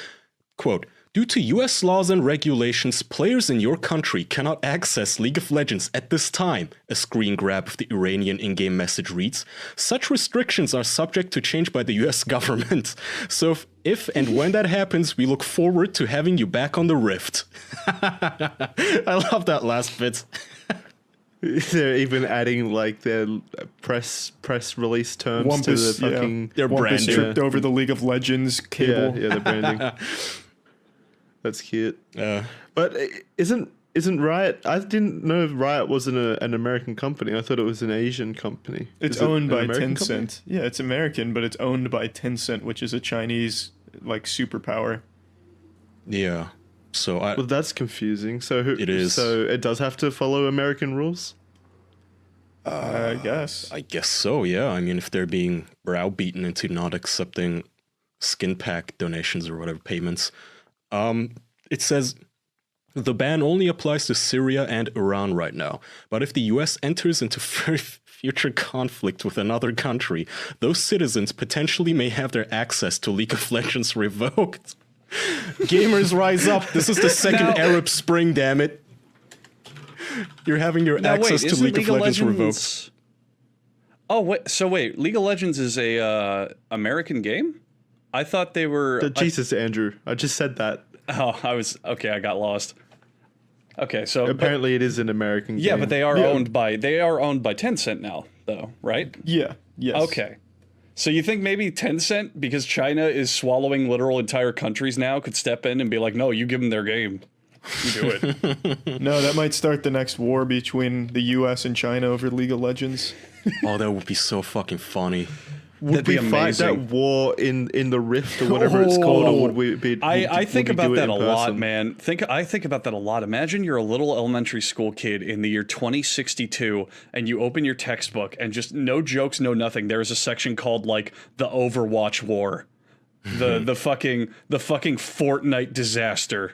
Quote, due to US laws and regulations, players in your country cannot access League of Legends at this time, a screen grab of the Iranian in-game message reads. Such restrictions are subject to change by the US government. So if and when that happens, we look forward to having you back on the Rift. I love that last bit. They're even adding like their press release terms to the fucking... Their branding. Tripped over the League of Legends cable. Yeah, the branding. That's cute. But isn't Riot? I didn't know Riot wasn't an American company. I thought it was an Asian company. It's owned by Tencent. Yeah, it's American, but it's owned by Tencent, which is a Chinese superpower. Yeah. So well, that's confusing. So it is. So it does have to follow American rules. I guess. I guess so. Yeah. I mean, if they're being browbeaten into not accepting skin pack donations or whatever payments. It says the ban only applies to Syria and Iran right now, but if the US enters into future conflict with another country, those citizens potentially may have their access to League of Legends revoked. Gamers rise up. This is the second Arab Spring, damn it. You're having your access to League of Legends revoked. Oh, wait, League of Legends is a American game? I thought they were... Jesus, Andrew. I just said that. Oh, I got lost. Okay, so... Apparently it is an American game. Yeah, but they are owned by Tencent now, though, right? Yeah, yes. Okay. So you think maybe Tencent, because China is swallowing literal entire countries now, could step in and be like, no, you give them their game. You do it. No, that might start the next war between the US and China over League of Legends. Oh, that would be so fucking funny. Would we fight that war in the Rift or whatever it's called, or would we be? I think about that a lot, man. I think about that a lot. Imagine you're a little elementary school kid in the year 2062, and you open your textbook, and just no jokes, no nothing. There is a section called like the Overwatch War, the fucking Fortnite disaster.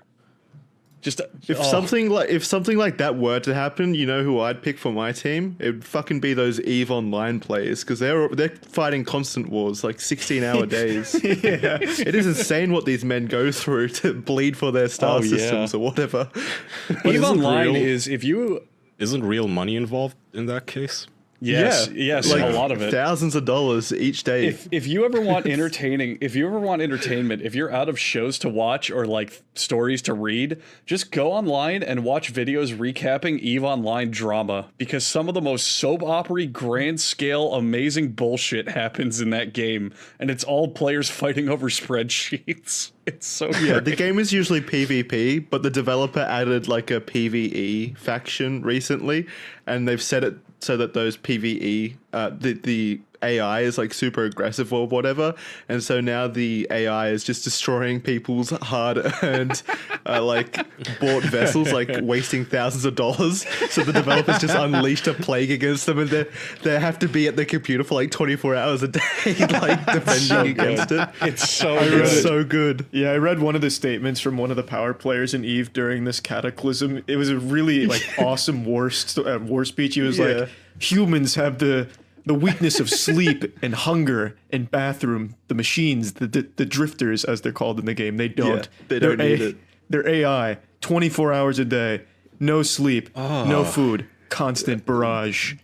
Just if something like that were to happen, you know who I'd pick for my team? It'd fucking be those EVE Online players, because they're fighting constant wars, like 16-hour days. Yeah. It is insane what these men go through to bleed for their star systems or whatever. EVE Online is if you isn't real money involved in that case. Yes, yes, like a lot of it. Thousands of dollars each day. If you ever want entertainment, if you're out of shows to watch or like stories to read, just go online and watch videos recapping EVE Online drama, because some of the most soap opera, grand scale, amazing bullshit happens in that game, and it's all players fighting over spreadsheets. It's so great. Yeah, the game is usually PvP, but the developer added like a PvE faction recently, and they've set it so that those PvE, the AI is like super aggressive or whatever, and so now the AI is just destroying people's hard-earned, like bought vessels, like wasting thousands of dollars. So the developers just unleashed a plague against them, and they have to be at the computer for like 24 hours a day, like defending against it. It's so It's so good. Yeah, I read one of the statements from one of the power players in EVE during this cataclysm. It was a really like awesome war speech. He was like, humans have the weakness of sleep and hunger and bathroom. The machines, the drifters, as they're called in the game, they don't. Yeah, they don't need it. They're AI, 24 hours a day, no sleep, no food, constant barrage.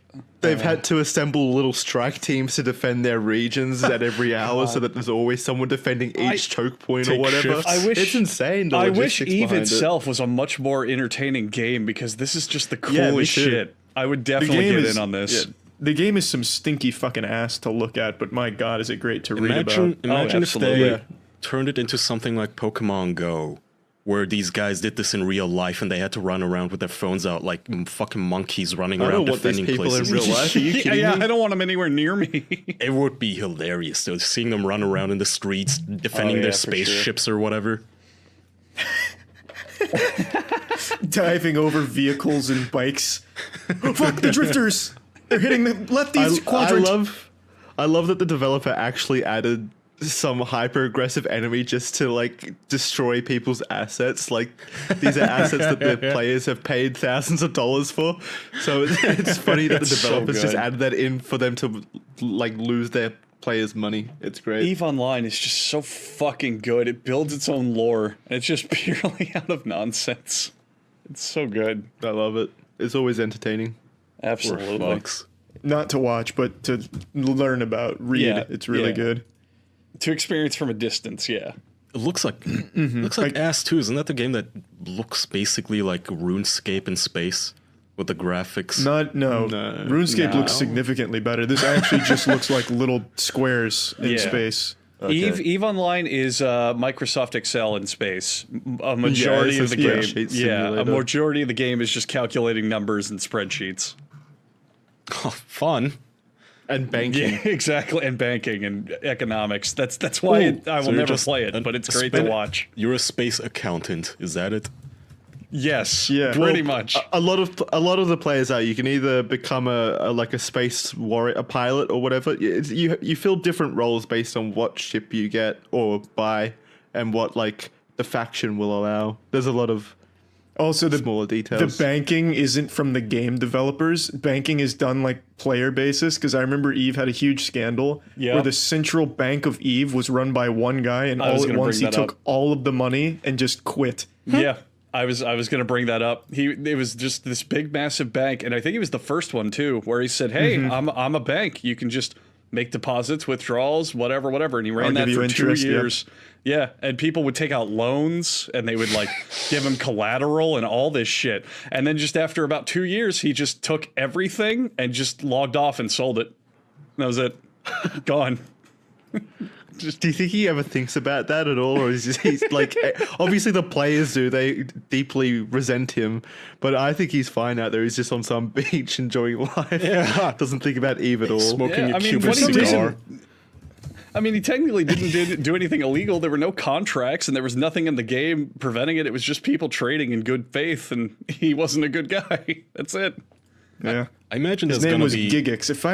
They've had to assemble little strike teams to defend their regions at every hour, so that there's always someone defending each choke point or whatever. It's insane. I wish EVE itself was a much more entertaining game, because this is just the Yeah, me coolest too. shit. I would definitely get in on this. Yeah, the game is some stinky fucking ass to look at, but my god, is it great to read about. Imagine if they turned it into something like Pokemon Go, where these guys did this in real life and they had to run around with their phones out like fucking monkeys running I around don't want these defending people in places. real life. Are you kidding me? I don't want them anywhere near me. It would be hilarious though, seeing them run around in the streets defending their spaceships or whatever. Diving over vehicles and bikes. Fuck the drifters! They're hitting the lefties quadrant. I love that the developer actually added some hyper aggressive enemy just to like destroy people's assets. Like these are assets that the players have paid thousands of dollars for. So it's funny that the developers just added that in for them to like lose their players' money. It's great. EVE Online is just so fucking good. It builds its own lore, and it's just purely out of nonsense. It's so good. I love it. It's always entertaining. Absolutely. Not to watch, but to learn about, read. Yeah, It's really good. To experience from a distance, yeah. It looks like looks like Ass 2. Isn't that the game that looks basically like RuneScape in space with the graphics? No. RuneScape looks significantly better. This actually just looks like little squares in space. Okay. EVE Online is Microsoft Excel in space. A majority of the game, a majority of the game is just calculating numbers and spreadsheets. Oh, fun. And banking. Yeah, exactly, and banking and economics. That's why I will never play it, but it's great to watch. You're a space accountant, is that it? Yes, pretty much. A lot of the players are. You can either become a space warrior, a pilot, or whatever. You fill different roles based on what ship you get or buy, and what like the faction will allow. There's a lot of also the smaller details. The banking isn't from the game developers. Banking is done like player basis, because I remember EVE had a huge scandal where the central bank of EVE was run by one guy, and all at once he took all of the money and just quit. Yeah. I was going to bring that up. It was just this big, massive bank, and I think he was the first one too, where he said, "Hey, I'm a bank. You can just make deposits, withdrawals, whatever." And he ran that for 2 years. Yeah, and people would take out loans, and they would like give him collateral and all this shit. And then just after about 2 years, he just took everything and just logged off and sold it. That was it. Gone. Do you think he ever thinks about that at all, or is he's like, obviously the players do, they deeply resent him, but I think he's fine out there. He's just on some beach enjoying life. Yeah, doesn't think about Eve at all. Smoking a Cuban cigar. I mean, he technically didn't do anything illegal. There were no contracts, and there was nothing in the game preventing it. It was just people trading in good faith, and he wasn't a good guy. That's it. Yeah, I imagine his name was Gigix. If I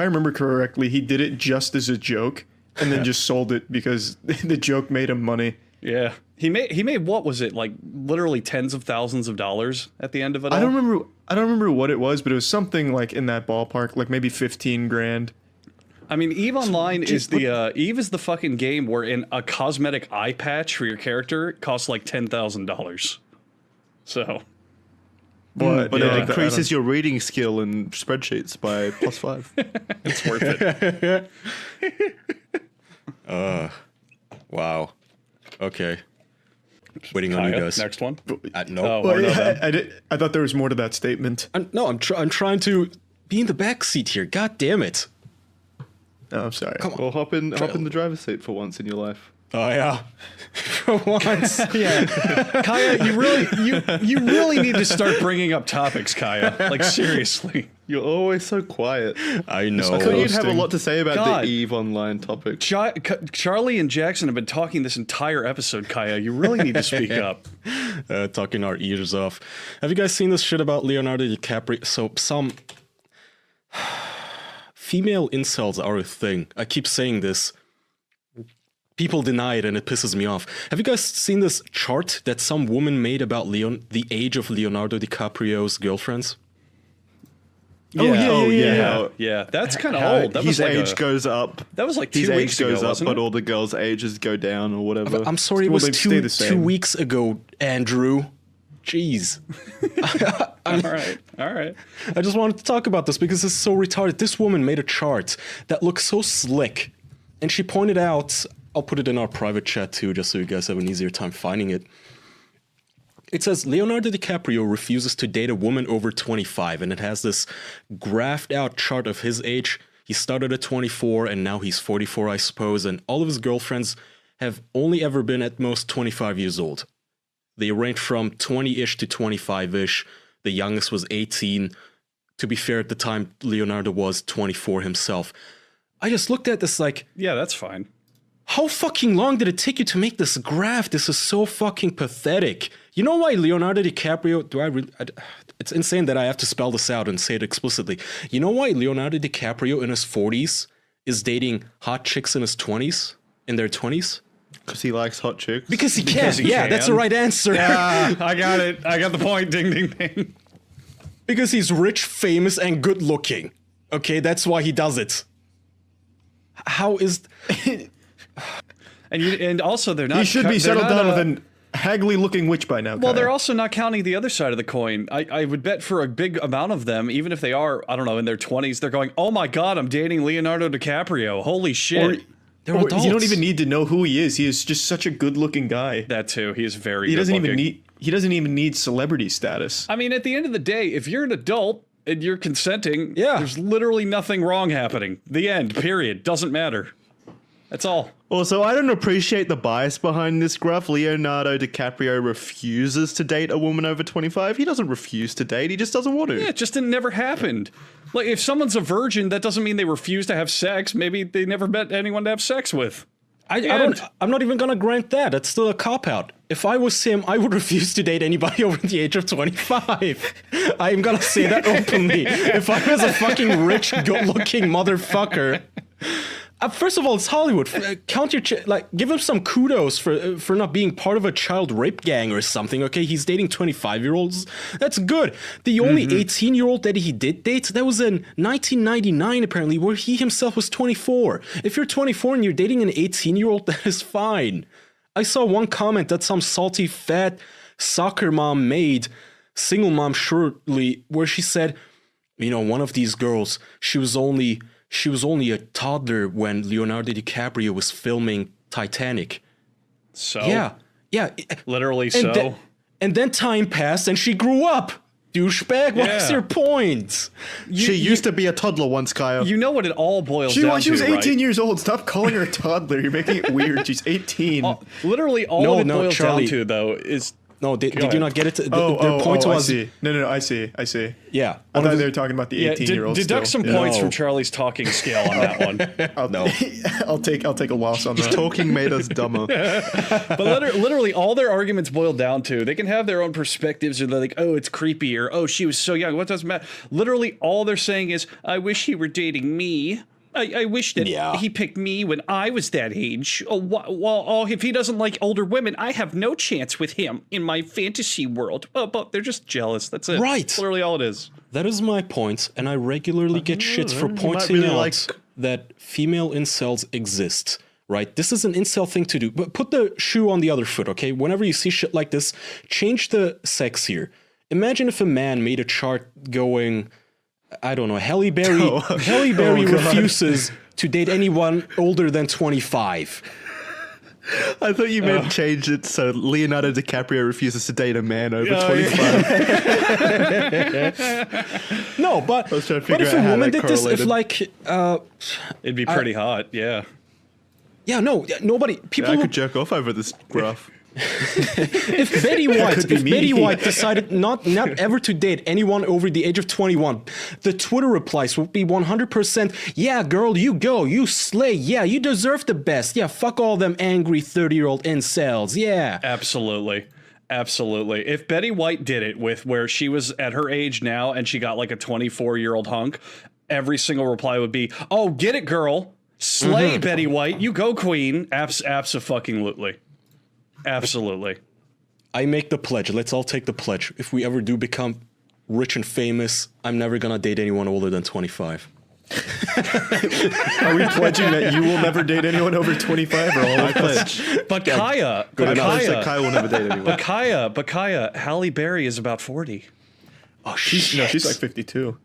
remember correctly, he did it just as a joke, and then just sold it because the joke made him money. Yeah, he made what was it, like literally tens of thousands of dollars at the end of it all? I don't remember what it was, but it was something like in that ballpark, like maybe 15 grand. I mean, EVE Online is EVE is the fucking game wherein a cosmetic eye patch for your character costs like $10,000. So But But yeah, it increases your reading skill in spreadsheets by +5. It's worth it. Wow. Okay. Waiting on you Kaya, guys. next one. No. Oh, no, then. I thought there was more to that statement. I'm trying to be in the back seat here. God damn it. Oh, I'm sorry. Come on. Well, hop in the driver's seat for once in your life. Oh yeah. For once. Yeah. Kaya, you really need to start bringing up topics, Kaya. Like, seriously. You're always so quiet. I know. I thought you'd have a lot to say about God. the EVE Online topic. Charlie and Jackson have been talking this entire episode, Kaya. You really need to speak up. Talking our ears off. Have you guys seen this shit about Leonardo DiCaprio? So some female incels are a thing. I keep saying this. People deny it and it pisses me off. Have you guys seen this chart that some woman made about the age of Leonardo DiCaprio's girlfriends? Yeah. That's kind of old. That his was like age goes up. That was like his 2 age weeks goes ago, up, wasn't but it? all the girls' ages go down or whatever. I'm sorry, it was two weeks ago, Andrew. Jeez. All right. I just wanted to talk about this because it's so retarded. This woman made a chart that looks so slick. And she pointed out, I'll put it in our private chat too, just so you guys have an easier time finding it. It says Leonardo DiCaprio refuses to date a woman over 25, and it has this graphed out chart of his age. He started at 24, and now he's 44, I suppose, and all of his girlfriends have only ever been at most 25 years old. They range from 20-ish to 25-ish. The youngest was 18. To be fair, at the time, Leonardo was 24 himself. I just looked at this like... Yeah, that's fine. How fucking long did it take you to make this graph? This is so fucking pathetic. You know why Leonardo DiCaprio... it's insane that I have to spell this out and say it explicitly. You know why Leonardo DiCaprio in his 40s is dating hot chicks in his 20s? In their 20s? Because he likes hot chicks. Because he can. Yeah, that's the right answer. Yeah, I got it. I got the point. Ding, ding, ding. Because he's rich, famous, and good looking. Okay, that's why he does it. How is... and also they're not... He should be settled down with an haggly-looking witch by now. Well, they're also not counting the other side of the coin. I would bet for a big amount of them, even if they are, I don't know, in their 20s, they're going, oh my god, I'm dating Leonardo DiCaprio. Holy shit. They're or adults. you don't even need to know who he is. He is just such a good-looking guy. That too. He is very He doesn't good-looking. even need... He doesn't even need celebrity status. I mean, at the end of the day, if you're an adult and you're consenting, yeah, there's literally nothing wrong happening. The end. Period. Doesn't matter. That's all. Also, I don't appreciate the bias behind this graph. Leonardo DiCaprio refuses to date a woman over 25. He doesn't refuse to date. He just doesn't want to. Yeah, it just never happened. Like, if someone's a virgin, that doesn't mean they refuse to have sex. Maybe they never met anyone to have sex with. I'm not even gonna grant that. That's still a cop-out. If I was him, I would refuse to date anybody over the age of 25. I am gonna say that openly. If I was a fucking rich, good-looking motherfucker... first of all, it's Hollywood. Count your give him some kudos for not being part of a child rape gang or something. Okay, he's dating 25-year-olds. That's good. The only 18-year-old that he did date, that was in 1999 apparently, where he himself was 24. If you're 24 and you're dating an 18-year-old, that is fine. I saw one comment that some salty fat soccer mom made, single mom surely, where she said, you know, one of these girls, she was only a toddler when Leonardo DiCaprio was filming Titanic. So? Yeah. Literally so. And then time passed and she grew up. Douchebag, what's your point? She used to be a toddler once, Kyle. You know what it all boils down to, She was 18 right? years old. Stop calling her a toddler. You're making it weird. She's 18. Literally all it boils Charlie, down to, though, is... No, did you not get it? The point was... I see. No, I see. Yeah. I thought they were talking about the 18-year-olds. Deduct some points from Charlie's talking scale on that one. I'll take a loss on that. Talking made us dumber. But literally all their arguments boil down to, they can have their own perspectives, or they're like, oh, it's creepy, or oh, she was so young, what doesn't matter? Literally all they're saying is, I wish he were dating me. I wish that he picked me when I was that age. If he doesn't like older women, I have no chance with him in my fantasy world. Oh, but they're just jealous. That's it. Right. That's literally all it is. That is my point, and I regularly get shit for pointing out that female incels exist. Right? This is an incel thing to do. But put the shoe on the other foot, okay? Whenever you see shit like this, change the sex here. imagine if a man made a chart going, I don't know, Halle Berry refuses to date anyone older than 25. I thought you meant change it so Leonardo DiCaprio refuses to date a man over 25. No, but I was trying to figure if out a how woman that did this, if correlated. like, it'd be pretty hot. Yeah. Yeah, no, nobody. People I would could jerk off over this graph. If Betty White decided not ever to date anyone over the age of 21, the Twitter replies would be 100%, yeah, girl, you go, you slay, yeah, you deserve the best, yeah, fuck all them angry 30-year-old incels, yeah. Absolutely. Absolutely. If Betty White did it with where she was at her age now and she got like a 24-year-old hunk, every single reply would be, oh, get it, girl. Slay, Betty White. You go, queen. Abso-fucking-lutely. Absolutely. I make the pledge. Let's all take the pledge. If we ever do become rich and famous, I'm never gonna date anyone older than 25. Are we pledging that you will never date anyone over 25 or all of us? But Kaya, Kaya will never date anyone. But Kaya, Halle Berry is about 40. Oh, shit. She's like 52.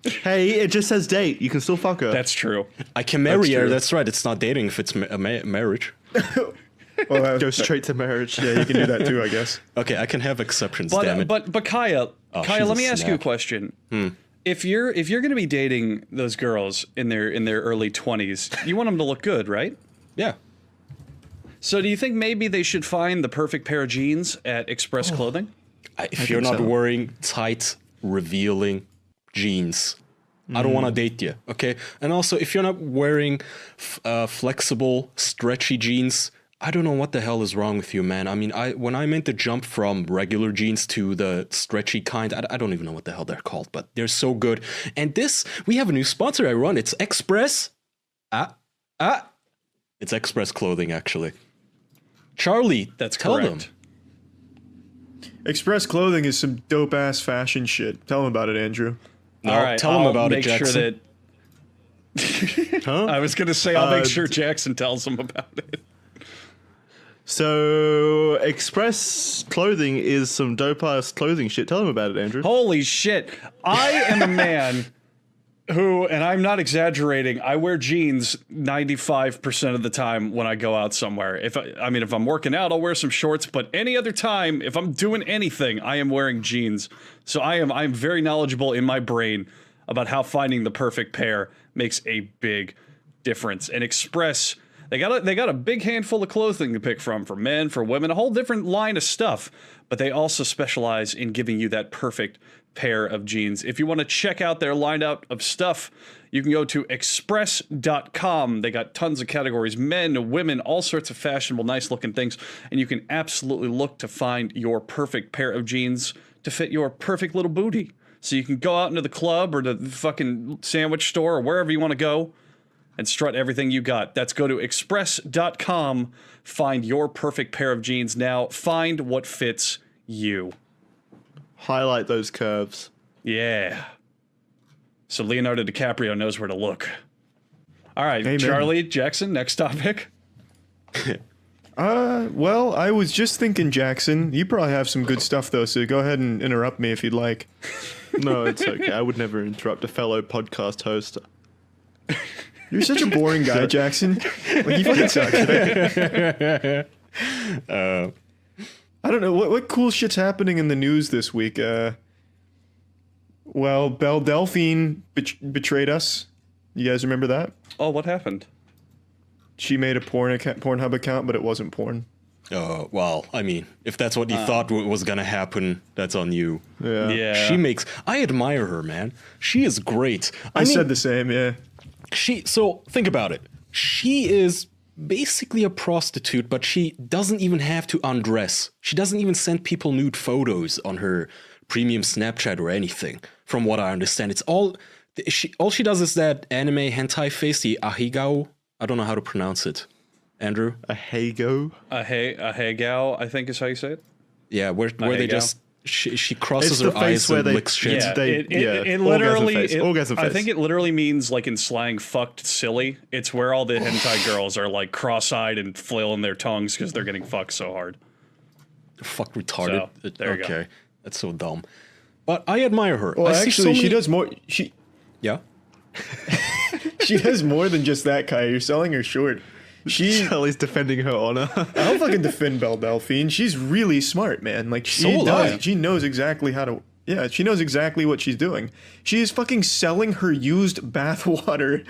Hey, it just says date. You can still fuck her. That's true. I can marry her. That's right. It's not dating if it's a marriage. Well, go straight to marriage. Yeah, you can do that too, I guess. Okay, I can have exceptions. Damn it. But Kaya, let me ask you a question. If you're going to be dating those girls in their early 20s, you want them to look good, right? Yeah. So do you think maybe they should find the perfect pair of jeans at Express Clothing? If you're not wearing tight, revealing jeans, I don't want to date you, okay? And also, if you're not wearing flexible, stretchy jeans, I don't know what the hell is wrong with you, man. I mean, when I meant to jump from regular jeans to the stretchy kind, I don't even know what the hell they're called, but they're so good. And we have a new sponsor I run. It's Express. It's Express Clothing, actually. Charlie, that's tell correct. them. Express Clothing is some dope ass fashion shit. Tell them about it, Andrew. No, all right, tell them about it, Jackson. Sure that I was going to say I'll make sure Jackson tells them about it. So, Express Clothing is some dope-ass clothing shit. Tell them about it, Andrew. Holy shit. I am a man who, and I'm not exaggerating, I wear jeans 95% of the time when I go out somewhere. If I'm working out, I'll wear some shorts, but any other time, if I'm doing anything, I am wearing jeans. So I'm very knowledgeable in my brain about how finding the perfect pair makes a big difference. And Express, they got a big handful of clothing to pick from, for men, for women, a whole different line of stuff. But they also specialize in giving you that perfect pair of jeans. If you want to check out their lineup of stuff, you can go to express.com. They got tons of categories, men, women, all sorts of fashionable, nice looking things. And you can absolutely look to find your perfect pair of jeans to fit your perfect little booty. So you can go out into the club or the fucking sandwich store or wherever you want to go and strut everything you got. That's go to express.com. Find your perfect pair of jeans now. Find what fits you. Highlight those curves. Yeah. So Leonardo DiCaprio knows where to look. All right, Amen. Charlie, Jackson, next topic. Well, I was just thinking, Jackson, you probably have some good stuff, though, so go ahead and interrupt me if you'd like. No, it's okay. I would never interrupt a fellow podcast host. You're such a boring guy, Jackson. Like, you fucking suck. I don't know. What cool shit's happening in the news this week? Well, Belle Delphine betrayed us. You guys remember that? Oh, what happened? She made a Pornhub account, but it wasn't porn. Well, I mean, if that's what you thought was gonna happen, that's on you. Yeah. I admire her, man. She is great. I mean, said the same, yeah. So think about it. She is basically a prostitute, but she doesn't even have to undress. She doesn't even send people nude photos on her premium Snapchat or anything, from what I understand. It's all she does is that anime hentai face, the ahegao. I don't know how to pronounce it. Andrew? Ahegao? Ahegao, I think is how you say it. Yeah, where they just she crosses her eyes and licks shit. Yeah, it literally I think it literally means, like in slang, fucked silly. It's where all the hentai girls are like cross-eyed and flailing their tongues because they're getting fucked so hard. Fuck retarded. So, there you go. That's so dumb. But I admire her. Well, actually, she does more. Yeah. She does more than just that, Kai. You're selling her short. Charlie's defending her honor. I'll fucking defend Belle Delphine. She's really smart, man. Like she knows exactly how to. Yeah, she knows exactly what she's doing. She is fucking selling her used bath water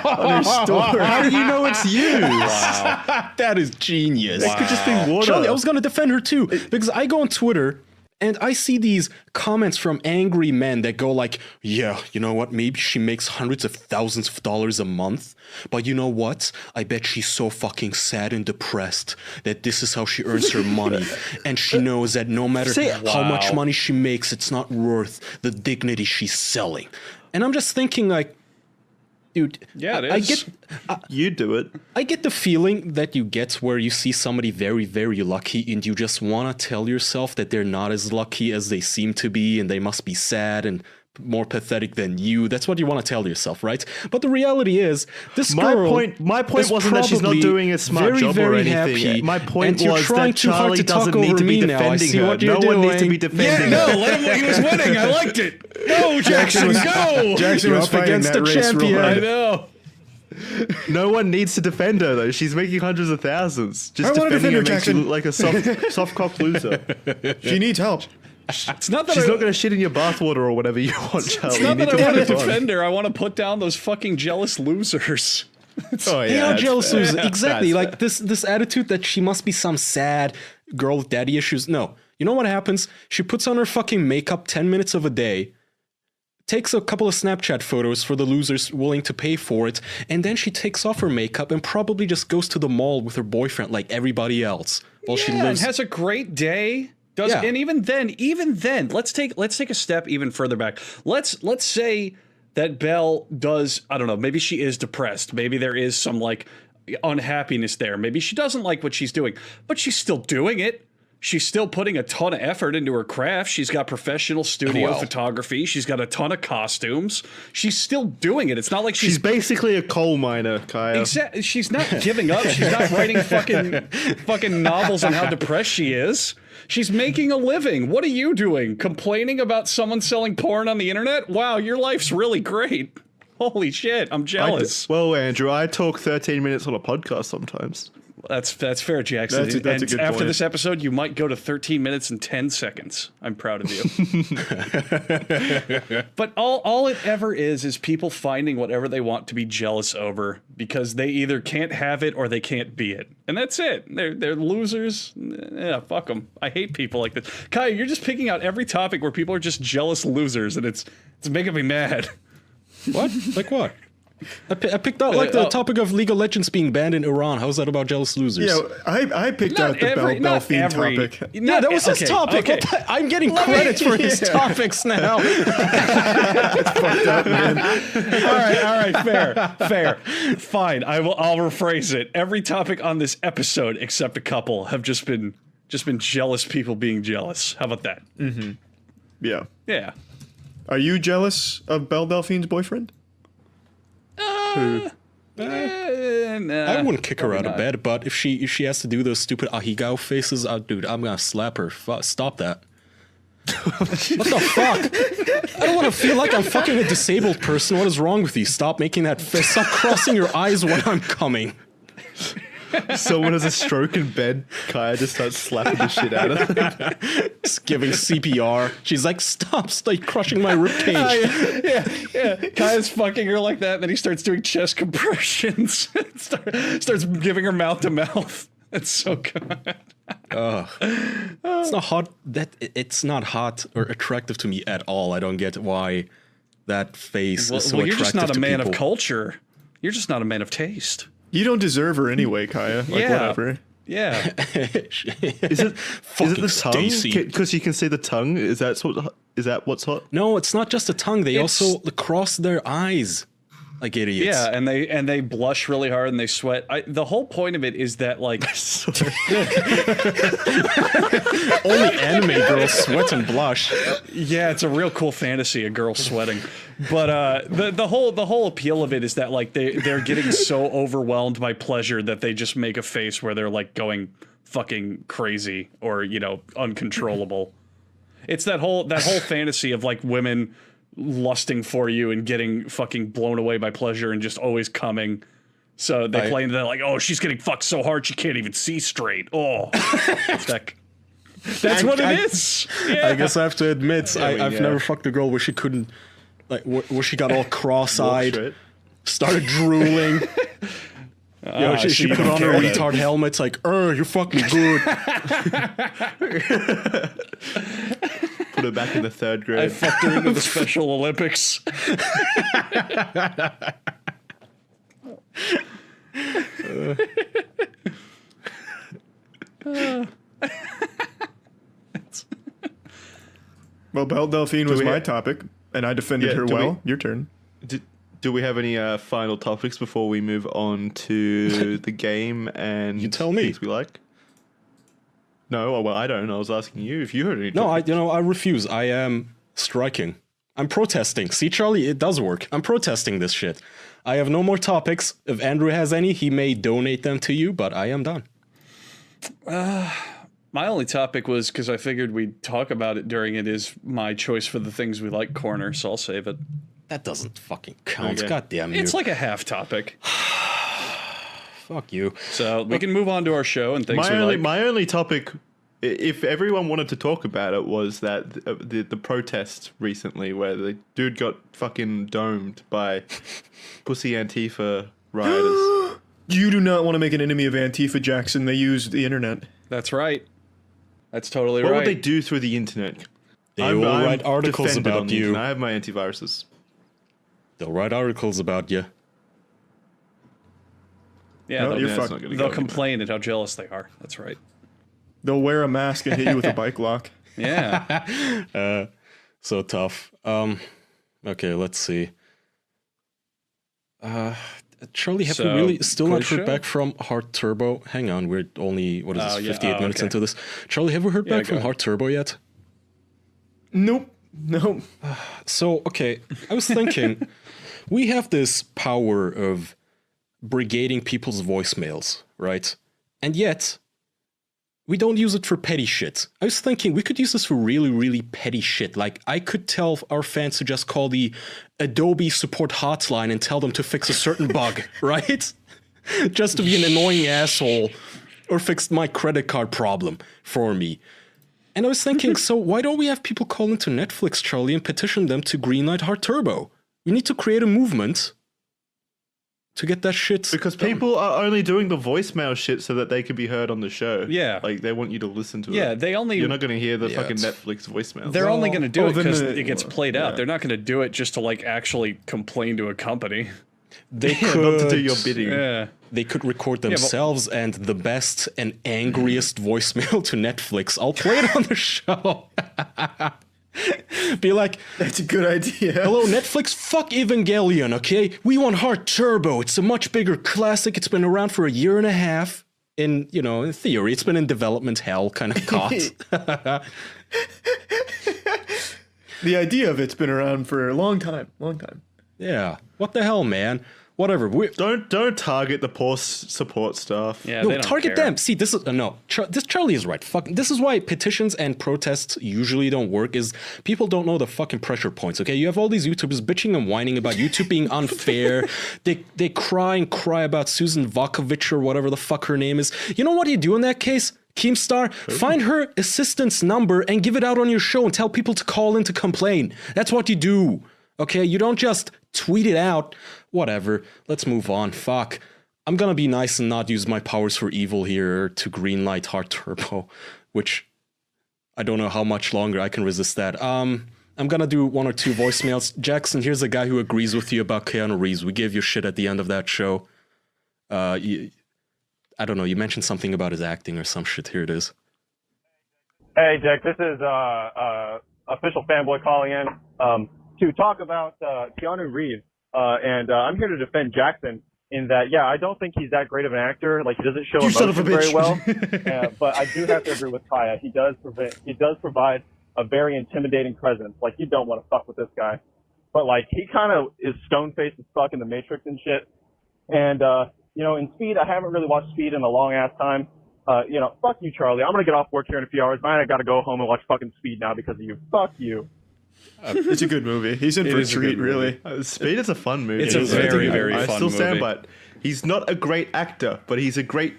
on her store. How do you know it's used? Wow. That is genius. It could just be water. Charlie, I was gonna defend her too because I go on Twitter and I see these comments from angry men that go like, yeah, you know what? Maybe she makes hundreds of thousands of dollars a month, but you know what? I bet she's so fucking sad and depressed that this is how she earns her money. And she knows that no matter how much money she makes, it's not worth the dignity she's selling. And I'm just thinking like, dude, yeah, it is. You do it. I get the feeling that you get where you see somebody very, very lucky and you just want to tell yourself that they're not as lucky as they seem to be and they must be sad and more pathetic than you. That's what you want to tell yourself, right? But the reality is, this girl. My point wasn't that she's not doing a smart job or anything. Happy, my point was that Charlie doesn't need to be defending her. No one needs to be defending her. Yeah, no, let him. He was winning. I liked it. Go, Jackson, go. Jackson was fighting against that the race champion. I know. No one needs to defend her though. She's making hundreds of thousands. Just I want to defend her, makes you Jackson. look like a soft cock loser. She needs help. It's not that she's not going to shit in your bathwater or whatever you want, Charlie. It's not that I want to defend her. I want to put down those fucking jealous losers. Oh yeah, they are jealous losers. Exactly, like this attitude that she must be some sad girl with daddy issues. No, you know what happens? She puts on her fucking makeup 10 minutes of a day, takes a couple of Snapchat photos for the losers willing to pay for it, and then she takes off her makeup and probably just goes to the mall with her boyfriend like everybody else while she lives. And has a great day. And even then, let's take a step even further back. Let's say that Belle does, I don't know, maybe she is depressed. Maybe there is some like unhappiness there. Maybe she doesn't like what she's doing, but she's still doing it. She's still putting a ton of effort into her craft. She's got professional studio photography. She's got a ton of costumes. She's still doing it. It's not like she's basically a coal miner, Kaya. Exactly. She's not giving up. She's not writing fucking novels on how depressed she is. She's making a living. What are you doing? Complaining about someone selling porn on the internet? Wow, your life's really great. Holy shit, I'm jealous. Well, Andrew, I talk 13 minutes on a podcast sometimes. That's fair, Jackson. That's a good after point. This episode, you might go to 13 minutes and 10 seconds. I'm proud of you. But all it ever is people finding whatever they want to be jealous over because they either can't have it or they can't be it. And that's it. They're losers. Yeah, fuck them. I hate people like this. Kai, you're just picking out every topic where people are just jealous losers, and it's making me mad. What? Like what? I picked out like the topic of League of Legends being banned in Iran. How's that about jealous losers? Yeah, I picked out the Belle Delphine topic. Yeah, that was his topic. Okay. I'm getting credit for his topics now. It's fucked up, man. All right, fair. Fine, I'll rephrase it. Every topic on this episode, except a couple, have just been jealous people being jealous. How about that? Mm-hmm. Yeah. Yeah. Are you jealous of Belle Delphine's boyfriend? I wouldn't kick her out of bed, but if she has to do those stupid ahigao faces, dude, I'm gonna slap her. Stop that. What the fuck? I don't want to feel like I'm fucking a disabled person. What is wrong with you? Stop making that face. Stop crossing your eyes when I'm coming. Someone has a stroke in bed. Kaya just starts slapping the shit out of them. Just giving CPR. She's like, stop crushing my ribcage. Yeah. Kaya's fucking her like that, then he starts doing chest compressions. starts giving her mouth to mouth. It's so good. It's not hot. It's not hot or attractive to me at all. I don't get why that face is so attractive to people. You're just not a man of culture. You're just not a man of taste. You don't deserve her anyway, Kaya. Whatever. Yeah. Is it the tongue? Because you can see the tongue. Is that what's hot? No, it's not just the tongue. They also cross their eyes like idiots. Yeah, and they blush really hard and they sweat. The whole point of it is that like only anime girls sweat and blush. Yeah, it's a real cool fantasy, a girl sweating. But the whole appeal of it is that like they're getting so overwhelmed by pleasure that they just make a face where they're like going fucking crazy or uncontrollable. It's that whole fantasy of like women lusting for you and getting fucking blown away by pleasure and just always coming. So they play into that like, oh, she's getting fucked so hard she can't even see straight. Oh, that's what it is. Yeah. I guess I have to admit, I've never fucked a girl where she couldn't, like, where she got all cross-eyed, started drooling. She put on her retard helmet. It's like, you're fucking good. Put her back in the 3rd grade. I fucked her into the Special Olympics. Well, Belle Delphine was my topic, and I defended her well. Your turn. Do we have any final topics before we move on to the game and you tell me things we like? No, well, I don't. I was asking you if you heard any topics. No, I refuse. I am striking. I'm protesting. See, Charlie, it does work. I'm protesting this shit. I have no more topics. If Andrew has any, he may donate them to you, but I am done. My only topic was, because I figured we'd talk about it during it, is my choice for the things we like corner, so I'll save it. That doesn't fucking count. Okay. God damn you. It's like a half topic. Fuck you. So we can move on to our show and things like. My only topic, if everyone wanted to talk about it, was that the protest recently where the dude got fucking domed by pussy Antifa rioters. You do not want to make an enemy of Antifa, Jackson. They use the internet. That's right. That's totally right. What would they do through the internet? They will write articles about you. I have my antiviruses. They'll write articles about you. Yeah, they'll complain at how jealous they are. That's right. They'll wear a mask and hit you with a bike lock. Yeah. So tough. Okay, let's see. Charlie, have we really still not heard back from Heart Turbo? Hang on, we're only, 58 minutes into this. Charlie, have we heard back from Heart Turbo yet? Nope. So, okay, I was thinking, we have this power of brigading people's voicemails, right? And yet, we don't use it for petty shit. I was thinking we could use this for really, really petty shit. Like, I could tell our fans to just call the Adobe support hotline and tell them to fix a certain bug, right? Just to be an annoying asshole or fix my credit card problem for me. And I was thinking, so why don't we have people call into Netflix, Charlie, and petition them to greenlight Heart Turbo? We need to create a movement to get that shit. Because people are only doing the voicemail shit so that they can be heard on the show. Yeah. Like, they want you to listen to it. Yeah, they only... You're not going to hear the fucking Netflix voicemail. They're only going to do it because it gets played out. They're not going to do it just to, like, actually complain to a company. They could... not to do your bidding. Yeah. They could record themselves and the best and angriest voicemail to Netflix. I'll play it on the show. Be like, that's a good idea. Hello, Netflix. Fuck Evangelion, okay? We want Heart Turbo. It's a much bigger classic. It's been around for a year and a half. In theory, it's been in development hell, kind of caught. The idea of it's been around for a long time. Yeah. What the hell, man? Whatever. Don't target the poor support staff. Yeah, no, target them. See, this is this Charlie is right. Fuck. This is why petitions and protests usually don't work. Is people don't know the fucking pressure points. Okay, you have all these YouTubers bitching and whining about YouTube being unfair. They cry about Susan Vakovich or whatever the fuck her name is. You know what you do in that case? Keemstar, find her assistant's number and give it out on your show and tell people to call in to complain. That's what you do. Okay, you don't just tweet it out. Whatever, let's move on. Fuck. I'm gonna be nice and not use my powers for evil here to greenlight Heart Turbo, which I don't know how much longer I can resist that. I'm gonna do 1 or 2 voicemails. Jackson, here's a guy who agrees with you about Keanu Reeves. We gave you shit at the end of that show. I don't know, you mentioned something about his acting or some shit. Here it is. Hey, Jack, this is official fanboy calling in to talk about Keanu Reeves. And I'm here to defend Jackson in that, yeah, I don't think he's that great of an actor. Like, he doesn't show emotion very well. But I do have to agree with Kaya. He does provide a very intimidating presence. Like, you don't want to fuck with this guy. But, like, he kind of is stone-faced as fuck in The Matrix and shit. And, in Speed, I haven't really watched Speed in a long-ass time. fuck you, Charlie. I'm gonna get off work here in a few hours. I gotta go home and watch fucking Speed now because of you. Fuck you. It's a good movie. He's in for a treat, really. Speed is a fun movie. It's a very, very fun movie. I still stand by it. He's not a great actor, but he's a great,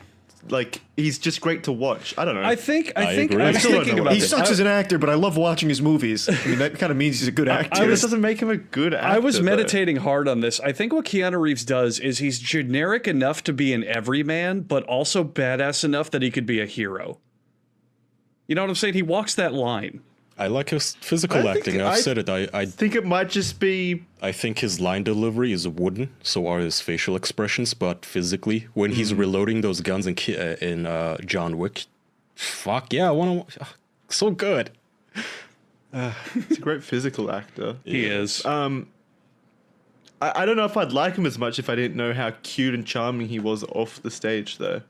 he's just great to watch. I don't know. I think I was thinking about He this. sucks as an actor, but I love watching his movies. I mean, that kind of means he's a good actor. This doesn't make him a good actor. I was meditating hard on this. I think what Keanu Reeves does is he's generic enough to be an everyman, but also badass enough that he could be a hero. You know what I'm saying? He walks that line. I like his physical acting. I've said it. I think it might just be. I think his line delivery is wooden, so are his facial expressions. But physically, when he's reloading those guns in John Wick, fuck yeah, I want to. So good. He's a great physical actor. He is. I don't know if I'd like him as much if I didn't know how cute and charming he was off the stage, though.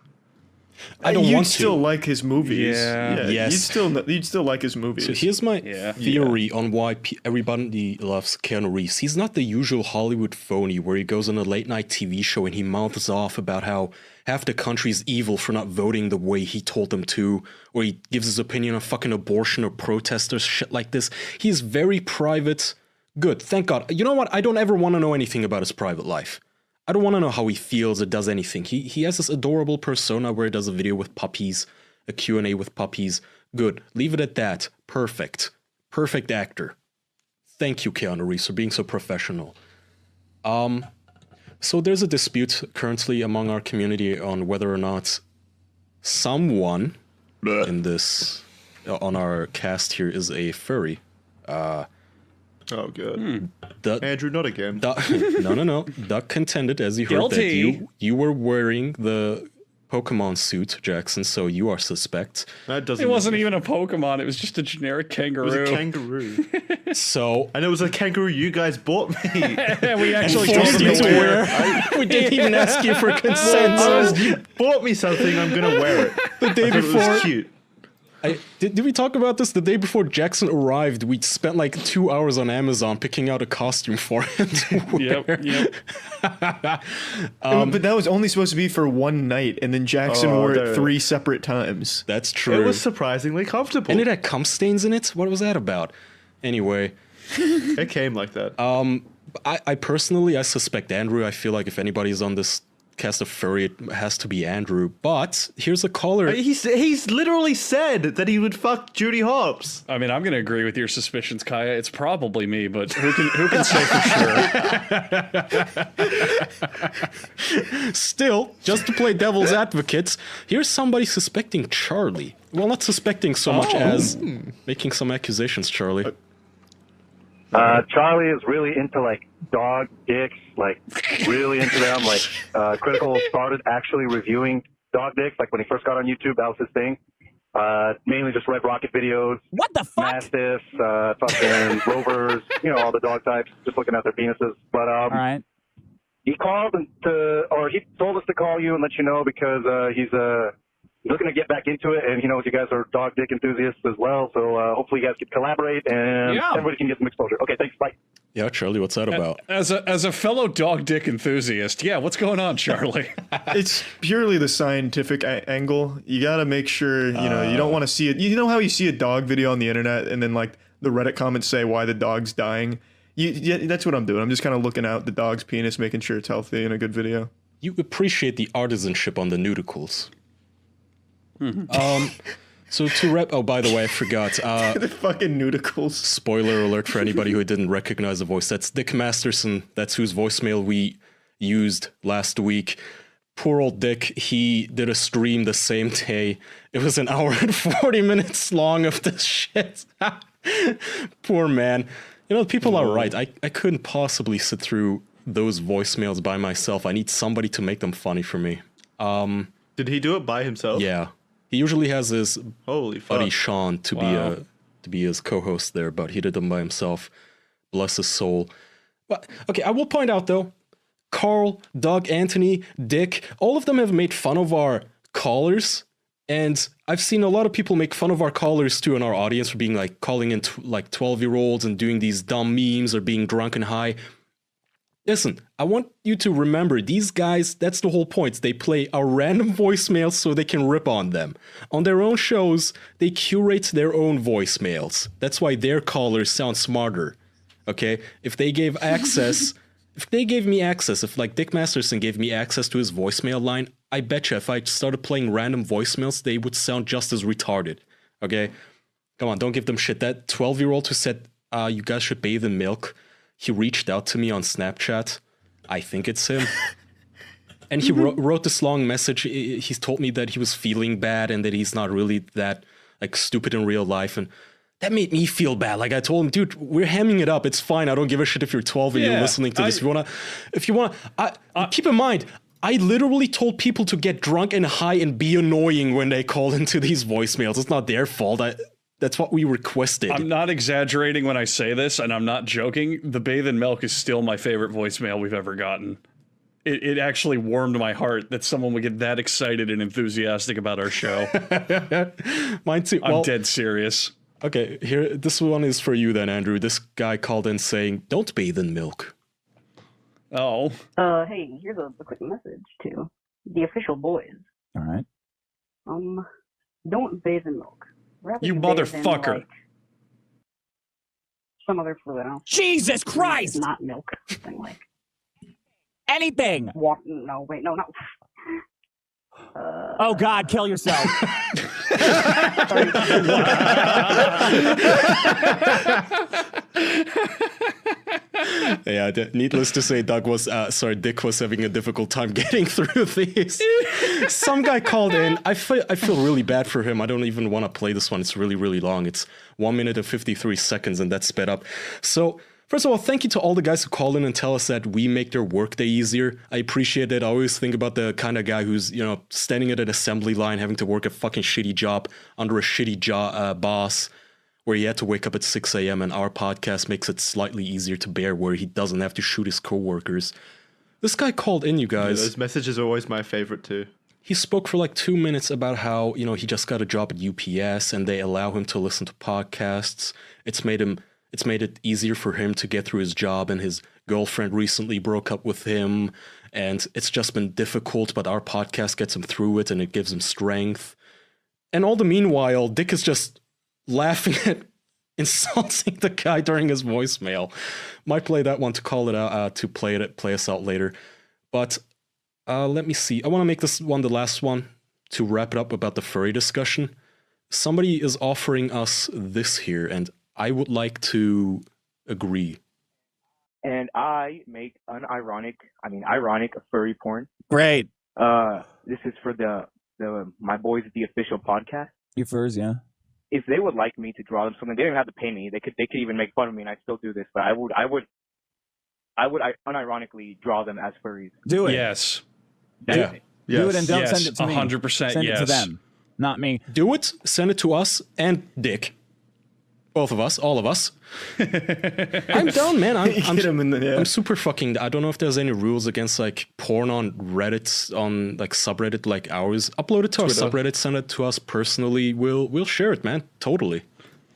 I don't want to. You'd still like his movies. Yeah. Yes. You'd still like his movies. So here's my theory on why everybody loves Keanu Reeves. He's not the usual Hollywood phony where he goes on a late night TV show and he mouths off about how half the country's evil for not voting the way he told them to, or he gives his opinion on fucking abortion or protesters, shit like this. He's very private. Good, thank God. You know what? I don't ever want to know anything about his private life. I don't want to know how he feels or does anything. He has this adorable persona where he does a video with puppies, a Q&A with puppies. Good. Leave it at that. Perfect. Perfect actor. Thank you, Keanu Reeves, for being so professional. So there's a dispute currently among our community on whether or not someone in this, on our cast here, is a furry. Oh, good. Andrew, not again. No. Duck contended, as you heard, that you were wearing the Pokemon suit, Jackson, so you are suspect. That doesn't. It wasn't even a Pokemon. It was just a generic kangaroo. It was a kangaroo. So, and it was a kangaroo you guys bought me. We actually told you to wear. We didn't even ask you for consent. You bought me something. I'm gonna wear it. The day before. It was cute. Did we talk about this? The day before Jackson arrived, we spent like 2 hours on Amazon picking out a costume for him to wear. Yep. But that was only supposed to be for one night, and then Jackson wore it 3 separate times. That's true. It was surprisingly comfortable. And it had cum stains in it? What was that about? Anyway. It came like that. I personally, I suspect Andrew. I feel like if anybody's on this cast of furry, it has to be Andrew. But here's a caller. He's literally said that he would fuck Judy Hopps. I mean, I'm going to agree with your suspicions, Kaya. It's probably me, but who can say for sure? Still, just to play devil's advocate, here's somebody suspecting Charlie. Well, not suspecting so much as making some accusations, Charlie. Charlie is really into like dog dicks, like really into them. Like Critical started actually reviewing dog dicks, like when he first got on YouTube, that was his thing. Mainly just Red Rocket videos. What the fuck? Mastiffs, fucking Rovers, all the dog types, just looking at their penises. But all right. He called he told us to call you and let you know because he's looking to get back into it, and he knows you guys are dog dick enthusiasts as well, so hopefully you guys can collaborate and everybody can get some exposure. Okay, thanks, bye. Yeah, Charlie, what's that about? As a fellow dog dick enthusiast, what's going on, Charlie? It's purely the scientific angle. You gotta make sure, you don't want to see it. You know how you see a dog video on the internet, and then like the Reddit comments say why the dog's dying? That's what I'm doing. I'm just kind of looking out the dog's penis, making sure it's healthy in a good video. You appreciate the artisanship on the nudicles. So to rep. Oh, by the way, I forgot. The fucking nudicles. Spoiler alert for anybody who didn't recognize the voice. That's Dick Masterson. That's whose voicemail we used last week. Poor old Dick. He did a stream the same day. It was an hour and 40 minutes long of this shit. Poor man. People are right. I couldn't possibly sit through those voicemails by myself. I need somebody to make them funny for me. Did he do it by himself? Yeah. He usually has his buddy Sean to be his co-host there, but he did them by himself. Bless his soul. But okay, I will point out though, Carl, Doug, Anthony, Dick, all of them have made fun of our callers, and I've seen a lot of people make fun of our callers too in our audience for being like calling in like 12-year-olds and doing these dumb memes or being drunk and high. Listen, I want you to remember, these guys, that's the whole point. They play a random voicemails so they can rip on them. On their own shows, they curate their own voicemails. That's why their callers sound smarter. Okay? If they gave access, if like Dick Masterson gave me access to his voicemail line, I betcha if I started playing random voicemails, they would sound just as retarded. Okay? Come on, don't give them shit. That 12-year-old who said, you guys should bathe in milk, he reached out to me on Snapchat. I think it's him. And he wrote this long message. He's told me that he was feeling bad and that he's not really that like stupid in real life. And that made me feel bad. Like I told him, dude, we're hamming it up. It's fine. I don't give a shit if you're 12 and you're listening to this. If you wanna, keep in mind, I literally told people to get drunk and high and be annoying when they call into these voicemails. It's not their fault. That's what we requested. I'm not exaggerating when I say this, and I'm not joking. The Bathe in Milk is still my favorite voicemail we've ever gotten. It actually warmed my heart that someone would get that excited and enthusiastic about our show. Mine too. I'm dead serious. Okay, here, this one is for you then, Andrew. This guy called in saying, don't bathe in milk. Oh. Hey, here's a quick message to the official boys. All right. Don't bathe in milk. Rather You bathe in, motherfucker. like, some other fluid. Jesus Christ! Not milk. Something like anything. Water. No, wait, no. Oh God, kill yourself. Yeah, needless to say, Dick was having a difficult time getting through these. Some guy called in. I feel really bad for him. I don't even want to play this one. It's really, really long. It's 1 minute and 53 seconds, and that's sped up. So, first of all, thank you to all the guys who call in and tell us that we make their workday easier. I appreciate it. I always think about the kind of guy who's, standing at an assembly line, having to work a fucking shitty job under a shitty boss, where he had to wake up at 6 a.m. and our podcast makes it slightly easier to bear, where he doesn't have to shoot his coworkers. This guy called in, you guys. Yeah, those messages are always my favorite too. He spoke for like 2 minutes about how, he just got a job at UPS and they allow him to listen to podcasts. It's made it easier for him to get through his job, and his girlfriend recently broke up with him, and it's just been difficult, but our podcast gets him through it and it gives him strength. And all the meanwhile, Dick is just laughing at insulting the guy during his voicemail. Might play that one to call it out, to play us out later. But let me see. I want to make this one the last one to wrap it up about the furry discussion. Somebody is offering us this here, and I would like to agree. And I make ironic furry porn. Great. This is for my boys at the official podcast. You furs, yeah. If they would like me to draw them something, they don't even have to pay me. They could even make fun of me, and I'd still do this. But I would unironically draw them as furries. Do it. Yes. Yeah. Do it and don't send it to me. 100% Send it to them, not me. Do it. Send it to us and Dick. Both of us, all of us. I'm down, man. I'm super fucking. I don't know if there's any rules against like porn on Reddit, on like subreddit like ours. Upload it to our subreddit. Send it to us personally. We'll share it, man. Totally.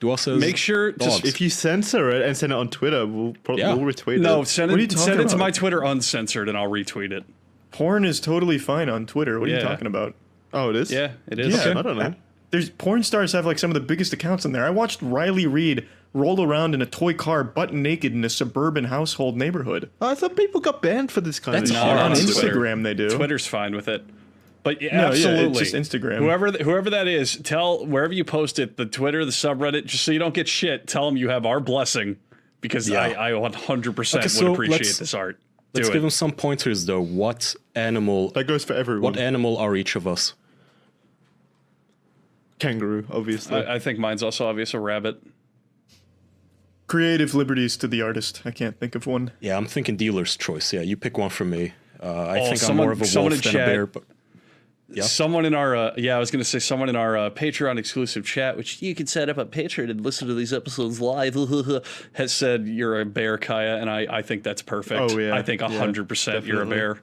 Do us as make sure if you censor it and send it on Twitter, we'll retweet it. No, send it to my Twitter uncensored, and I'll retweet it. Porn is totally fine on Twitter. What are you talking about? Oh, it is? Yeah, it is. Yeah, I don't know. There's porn stars have like some of the biggest accounts in there. I watched Riley Reid roll around in a toy car butt naked in a suburban household neighborhood. Oh, I thought people got banned for this kind of shit. On Instagram Twitter. they do. Twitter's fine with it. But yeah, no, absolutely. Yeah, it's just Instagram. Whoever that is, tell wherever you post it, the Twitter, the subreddit, just so you don't get shit, tell them you have our blessing, because I 100% would appreciate this art. Let's give them some pointers though. What animal? That goes for everyone. What animal are each of us? Kangaroo, obviously. I think mine's also obvious, a rabbit. Creative liberties to the artist. I can't think of one. Yeah, I'm thinking dealer's choice. Yeah, you pick one for me. I think I'm more of a wolf than a bear. But yeah. Someone in our I was gonna say someone in our Patreon exclusive chat, which you can set up a Patreon and listen to these episodes live, has said you're a bear, Kaya, and I think that's perfect. Oh yeah, I think 100% you're a bear.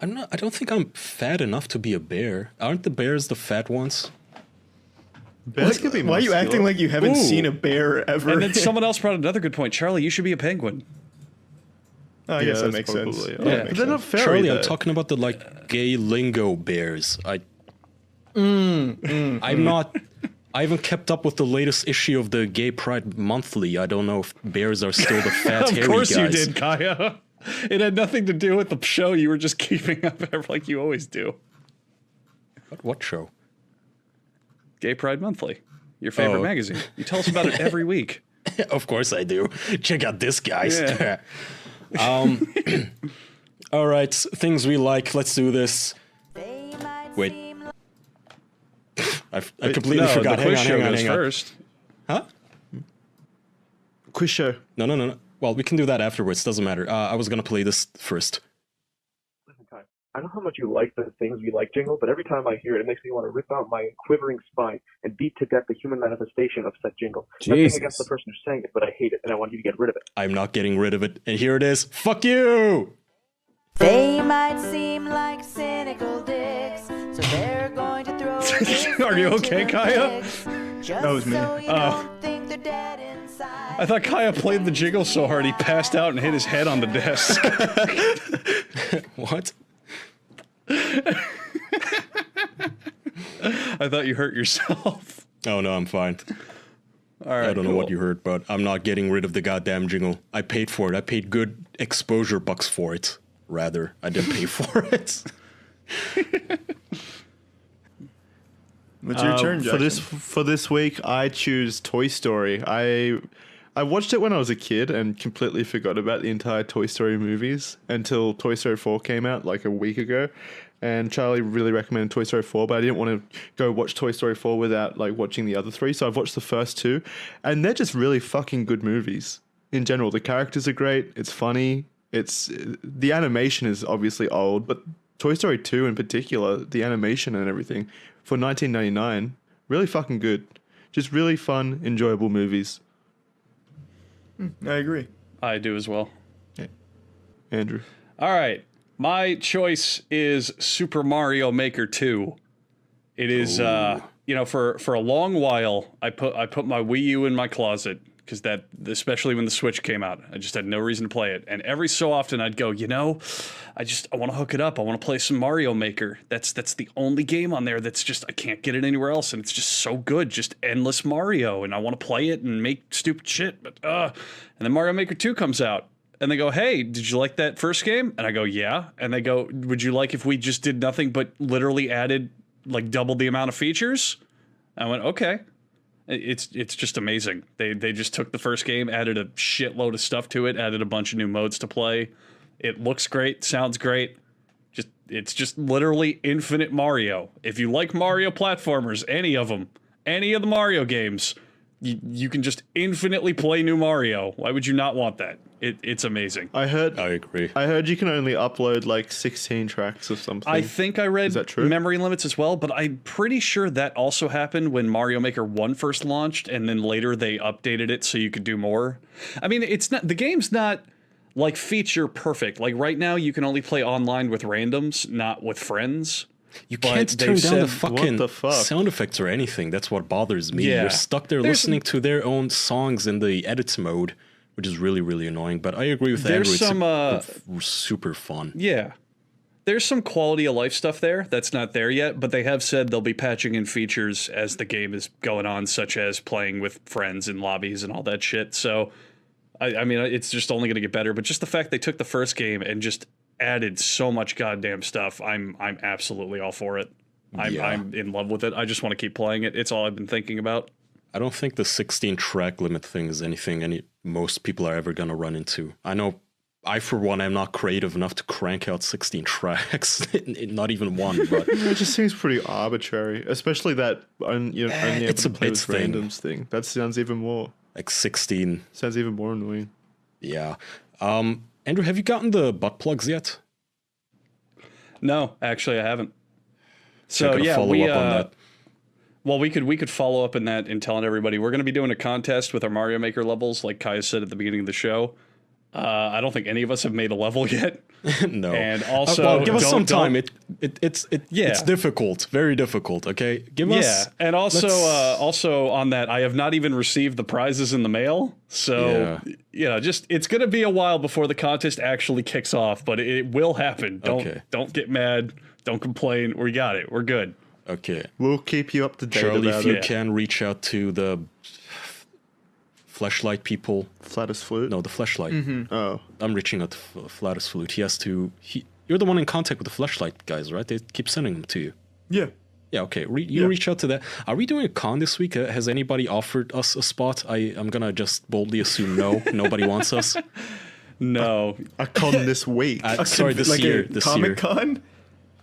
I don't think I'm fat enough to be a bear. Aren't the bears the fat ones? Bears could be Why are you acting like you haven't seen a bear ever? And then someone else brought another good point. Charlie, you should be a penguin. I guess that that's makes sense. probably- Yeah, yeah. But they're not fairy, Charlie, though. I'm talking about the like gay lingo bears. I'm not. I haven't kept up with the latest issue of the Gay Pride Monthly. I don't know if bears are still the fat, hairy Of course you guys. did, Kaya. It had nothing to do with the show. You were just keeping up like you always do. What show? Gay Pride Monthly. Your favorite magazine. You tell us about it every week. Of course I do. Check out this, guys. Yeah. All right, things we like. Let's do this. Wait. I completely forgot. The quiz show hang on, goes hang on. first. Huh? Quiz show. No. Well, we can do that afterwards. Doesn't matter. I was gonna play this first. I know how much you like the things we like jingle, but every time I hear it, it makes me want to rip out my quivering spine and beat to death the human manifestation of said jingle. Nothing against the person who's saying it, but I hate it, and I want you to get rid of it. I'm not getting rid of it, and here it is. Fuck you! They might seem like cynical dicks, so they're going to throw Are you okay, Kaya? That was me. I thought Kaya played the jingle so hard he passed out and hit his head on the desk. What? I thought you hurt yourself. Oh no, I'm fine. All right, I don't know what you heard, but I'm not getting rid of the goddamn jingle. I paid for it. I paid good exposure bucks for it. Rather, I didn't pay for it. What's your turn, Jackson? For this week, I choose Toy Story. I watched it when I was a kid and completely forgot about the entire Toy Story movies until Toy Story 4 came out like a week ago. And Charlie really recommended Toy Story 4, but I didn't want to go watch Toy Story 4 without like watching the other three. So I've watched the first two, and they're just really fucking good movies. In general, the characters are great. It's funny. The animation is obviously old, but Toy Story 2 in particular, the animation and everything for 1999, really fucking good. Just really fun, enjoyable movies. I agree. I do as well. Yeah. Andrew. All right. My choice is Super Mario Maker 2. It is, for a long while, I put my Wii U in my closet because especially when the Switch came out, I just had no reason to play it. And every so often I'd go, I want to hook it up. I want to play some Mario Maker. That's the only game on there that's just, I can't get it anywhere else. And it's just so good, just endless Mario. And I want to play it and make stupid shit. But, and then Mario Maker 2 comes out. And they go, hey, did you like that first game? And I go, yeah. And they go, would you like if we just did nothing but literally added, like, double the amount of features? I went, okay. It's just amazing. They just took the first game, added a shitload of stuff to it, added a bunch of new modes to play. It looks great, sounds great. It's just literally infinite Mario. If you like Mario platformers, any of them, any of the Mario games, you can just infinitely play new Mario. Why would you not want that? It's amazing. I agree. I heard you can only upload like 16 tracks or something. I think I read Is that true? memory limits as well, but I'm pretty sure that also happened when Mario Maker 1 first launched, and then later they updated it so you could do more. I mean, the game's not like feature perfect. Like right now you can only play online with randoms, not with friends. You can't turn down the fucking sound effects or anything. That's what bothers me. Yeah. You're stuck there listening to their own songs in the edits mode, which is really, really annoying. But I agree with Andrew. It's super fun. Yeah. There's some quality of life stuff there that's not there yet, but they have said they'll be patching in features as the game is going on, such as playing with friends in lobbies and all that shit. So, I mean, it's just only going to get better. But just the fact they took the first game and just added so much goddamn stuff, I'm absolutely all for it. I'm in love with it. I just want to keep playing it. It's all I've been thinking about. I don't think the 16 track limit thing is anything most people are ever going to run into. I know I, for one, am not creative enough to crank out 16 tracks, not even one. But it just seems pretty arbitrary, especially that only able to play with thing. randoms thing. That sounds even more like 16. Sounds even more annoying. Yeah. Andrew, have you gotten the butt plugs yet? No, actually, I haven't. So yeah, follow up on that. Well, we could follow up in that and telling everybody we're going to be doing a contest with our Mario Maker levels, like Kaya said at the beginning of the show. I don't think any of us have made a level yet. No. And also, well, give us some time. don't- It's difficult, very difficult. Okay, give us. And also, let's- also on that, I have not even received the prizes in the mail. So, just it's gonna be a while before the contest actually kicks off, but it will happen. Don't get mad. Don't complain. We got it. We're good. Okay. We'll keep you up to date Charlie, about if you it. can reach out to the fleshlight people. Flatus Flute? No, the fleshlight. Mhm. Oh. I'm reaching out to Flatus Flute. You're the one in contact with the fleshlight guys, right? They keep sending them to you. Yeah. Yeah, okay. Reach out to that. Are we doing a con this week? Has anybody offered us a spot? I'm gonna just boldly assume no. Nobody wants us. No. A con this week. Sorry, this year. This year. Comic-Con?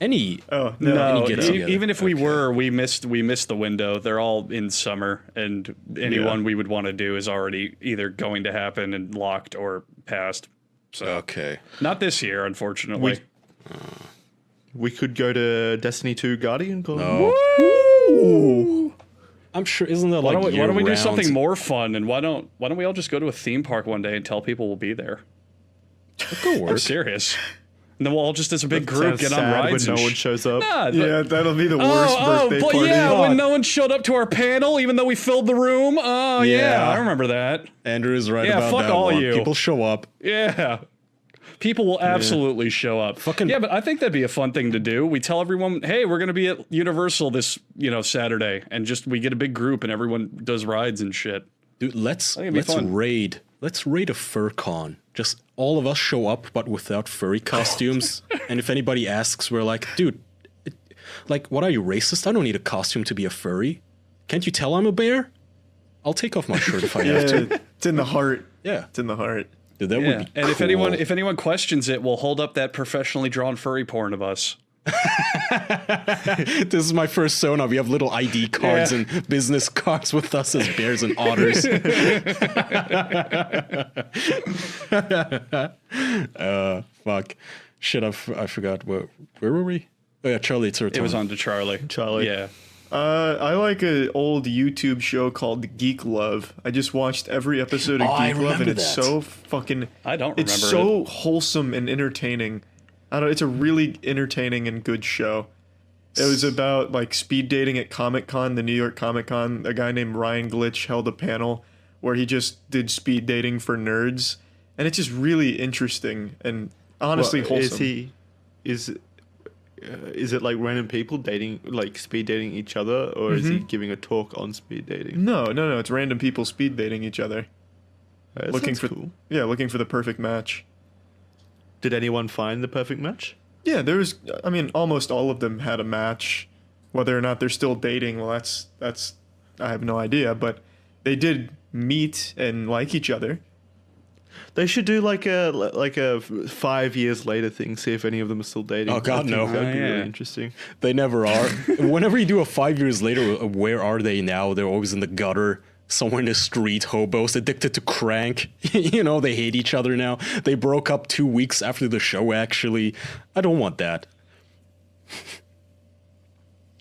Any. Oh, No, get together. even if we were, we missed the window. They're all in summer, and anyone we would want to do is already either going to happen and locked or passed. So okay, not this year, unfortunately. We could go to Destiny 2 Guardian Con. No. Woo! I'm sure. Isn't that Why like don't we do year-round? something more fun? And why don't we all just go to a theme park one day and tell people we'll be there? Go work. I'm serious. And then we'll all just as a big That group sounds get on sad rides. when and no one shows up. Nah, Yeah, that'll be the worst birthday but party. yeah, when no one showed up to our panel, even though we filled the room. Oh yeah, Yeah. I remember that. Andrew is right Yeah, about fuck that all one. you. People show up. Yeah. People will absolutely show up. Yeah, but I think that'd be a fun thing to do. We tell everyone, hey, we're going to be at Universal this, Saturday, and we get a big group and everyone does rides and shit. Dude, let's I think it'd be fun. raid. Let's raid a fur con. Just all of us show up, but without furry costumes. And if anybody asks, we're like, dude, what are you, racist? I don't need a costume to be a furry. Can't you tell I'm a bear? I'll take off my shirt if I have to. It's in the heart. Yeah. It's in the heart. Dude, that would be And cool. if anyone questions it, we'll hold up that professionally drawn furry porn of us. This is my first Sona. We have little ID cards and business cards with us as bears and otters. Fuck. Shit, I forgot. Where were we? Oh yeah, Charlie, it's her turn. It was on to Charlie. Yeah. I like an old YouTube show called Geek Love. I just watched every episode of I Geek Love, and remember it's that. so fucking. I don't It's remember so wholesome and entertaining. It's a really entertaining and good show. It was about like speed dating at Comic-Con, the New York Comic-Con. A guy named Ryan Glitch held a panel where he just did speed dating for nerds, and it's just really interesting and honestly wholesome. Is it like random people dating, like speed dating each other, or is he Mhm. giving a talk on speed dating? No, it's random people speed dating each other. That looking sounds for cool. looking for the perfect match. Did anyone find the perfect match? Yeah, almost all of them had a match. Whether or not they're still dating, well, that's I have no idea, but they did meet and like each other. They should do like a 5 years later thing. See if any of them are still dating. Oh, God, I think no. That'd be Yeah. really interesting. They never are. Whenever you do a 5 years later, where are they now? They're always in the gutter, somewhere in the street, hobos, addicted to crank. They hate each other now. They broke up 2 weeks after the show, actually. I don't want that.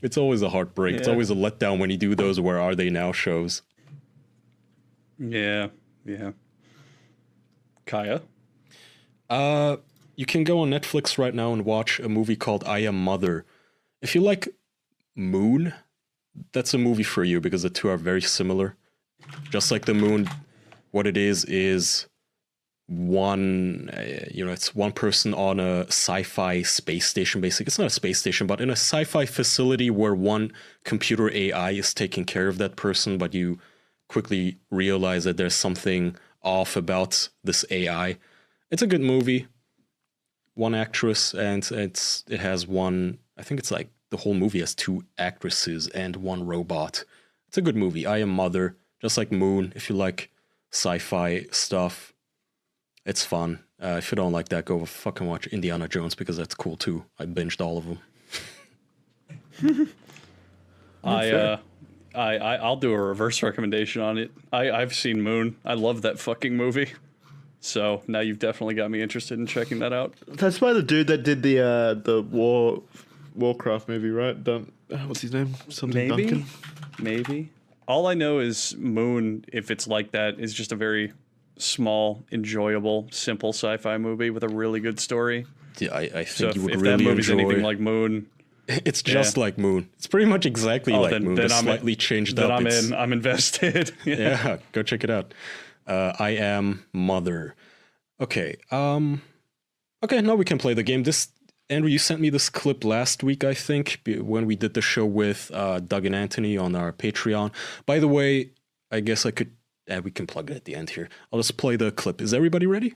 It's always a heartbreak. It's Yeah. always a letdown when you do those Where Are They Now shows. Yeah. Kaya? You can go on Netflix right now and watch a movie called I Am Mother. If you like Moon, that's a movie for you because the two are very similar. Just like the Moon, what it is one, it's one person on a sci-fi space station, basically. It's not a space station, but in a sci-fi facility where one computer AI is taking care of that person, but you quickly realize that there's something off about this AI. It's a good movie. One actress, and it has one, I think it's like the whole movie has 2 actresses and 1 robot. It's a good movie. I Am Mother, just like Moon. If you like sci-fi stuff, it's fun. If you don't like that, go fucking watch Indiana Jones because that's cool too. I binged all of them. I'll do a reverse recommendation on it. I've seen Moon. I love that fucking movie. So now you've definitely got me interested in checking that out. That's by the dude that did the Warcraft movie, right? What's his name? Something Duncan? Maybe. All I know is Moon, if it's like that, is just a very small, enjoyable, simple sci-fi movie with a really good story. Yeah, I think So you would if really that movie's enjoy. anything like Moon, It's just like Moon. It's pretty much exactly like Moon. It's slightly changed then up. I'm invested. Yeah, go check it out. I Am Mother. Okay. Okay, now we can play the game. Andrew, you sent me this clip last week, I think, when we did the show with Doug and Anthony on our Patreon. By the way, I guess I could... we can plug it at the end here. I'll just play the clip. Is everybody ready?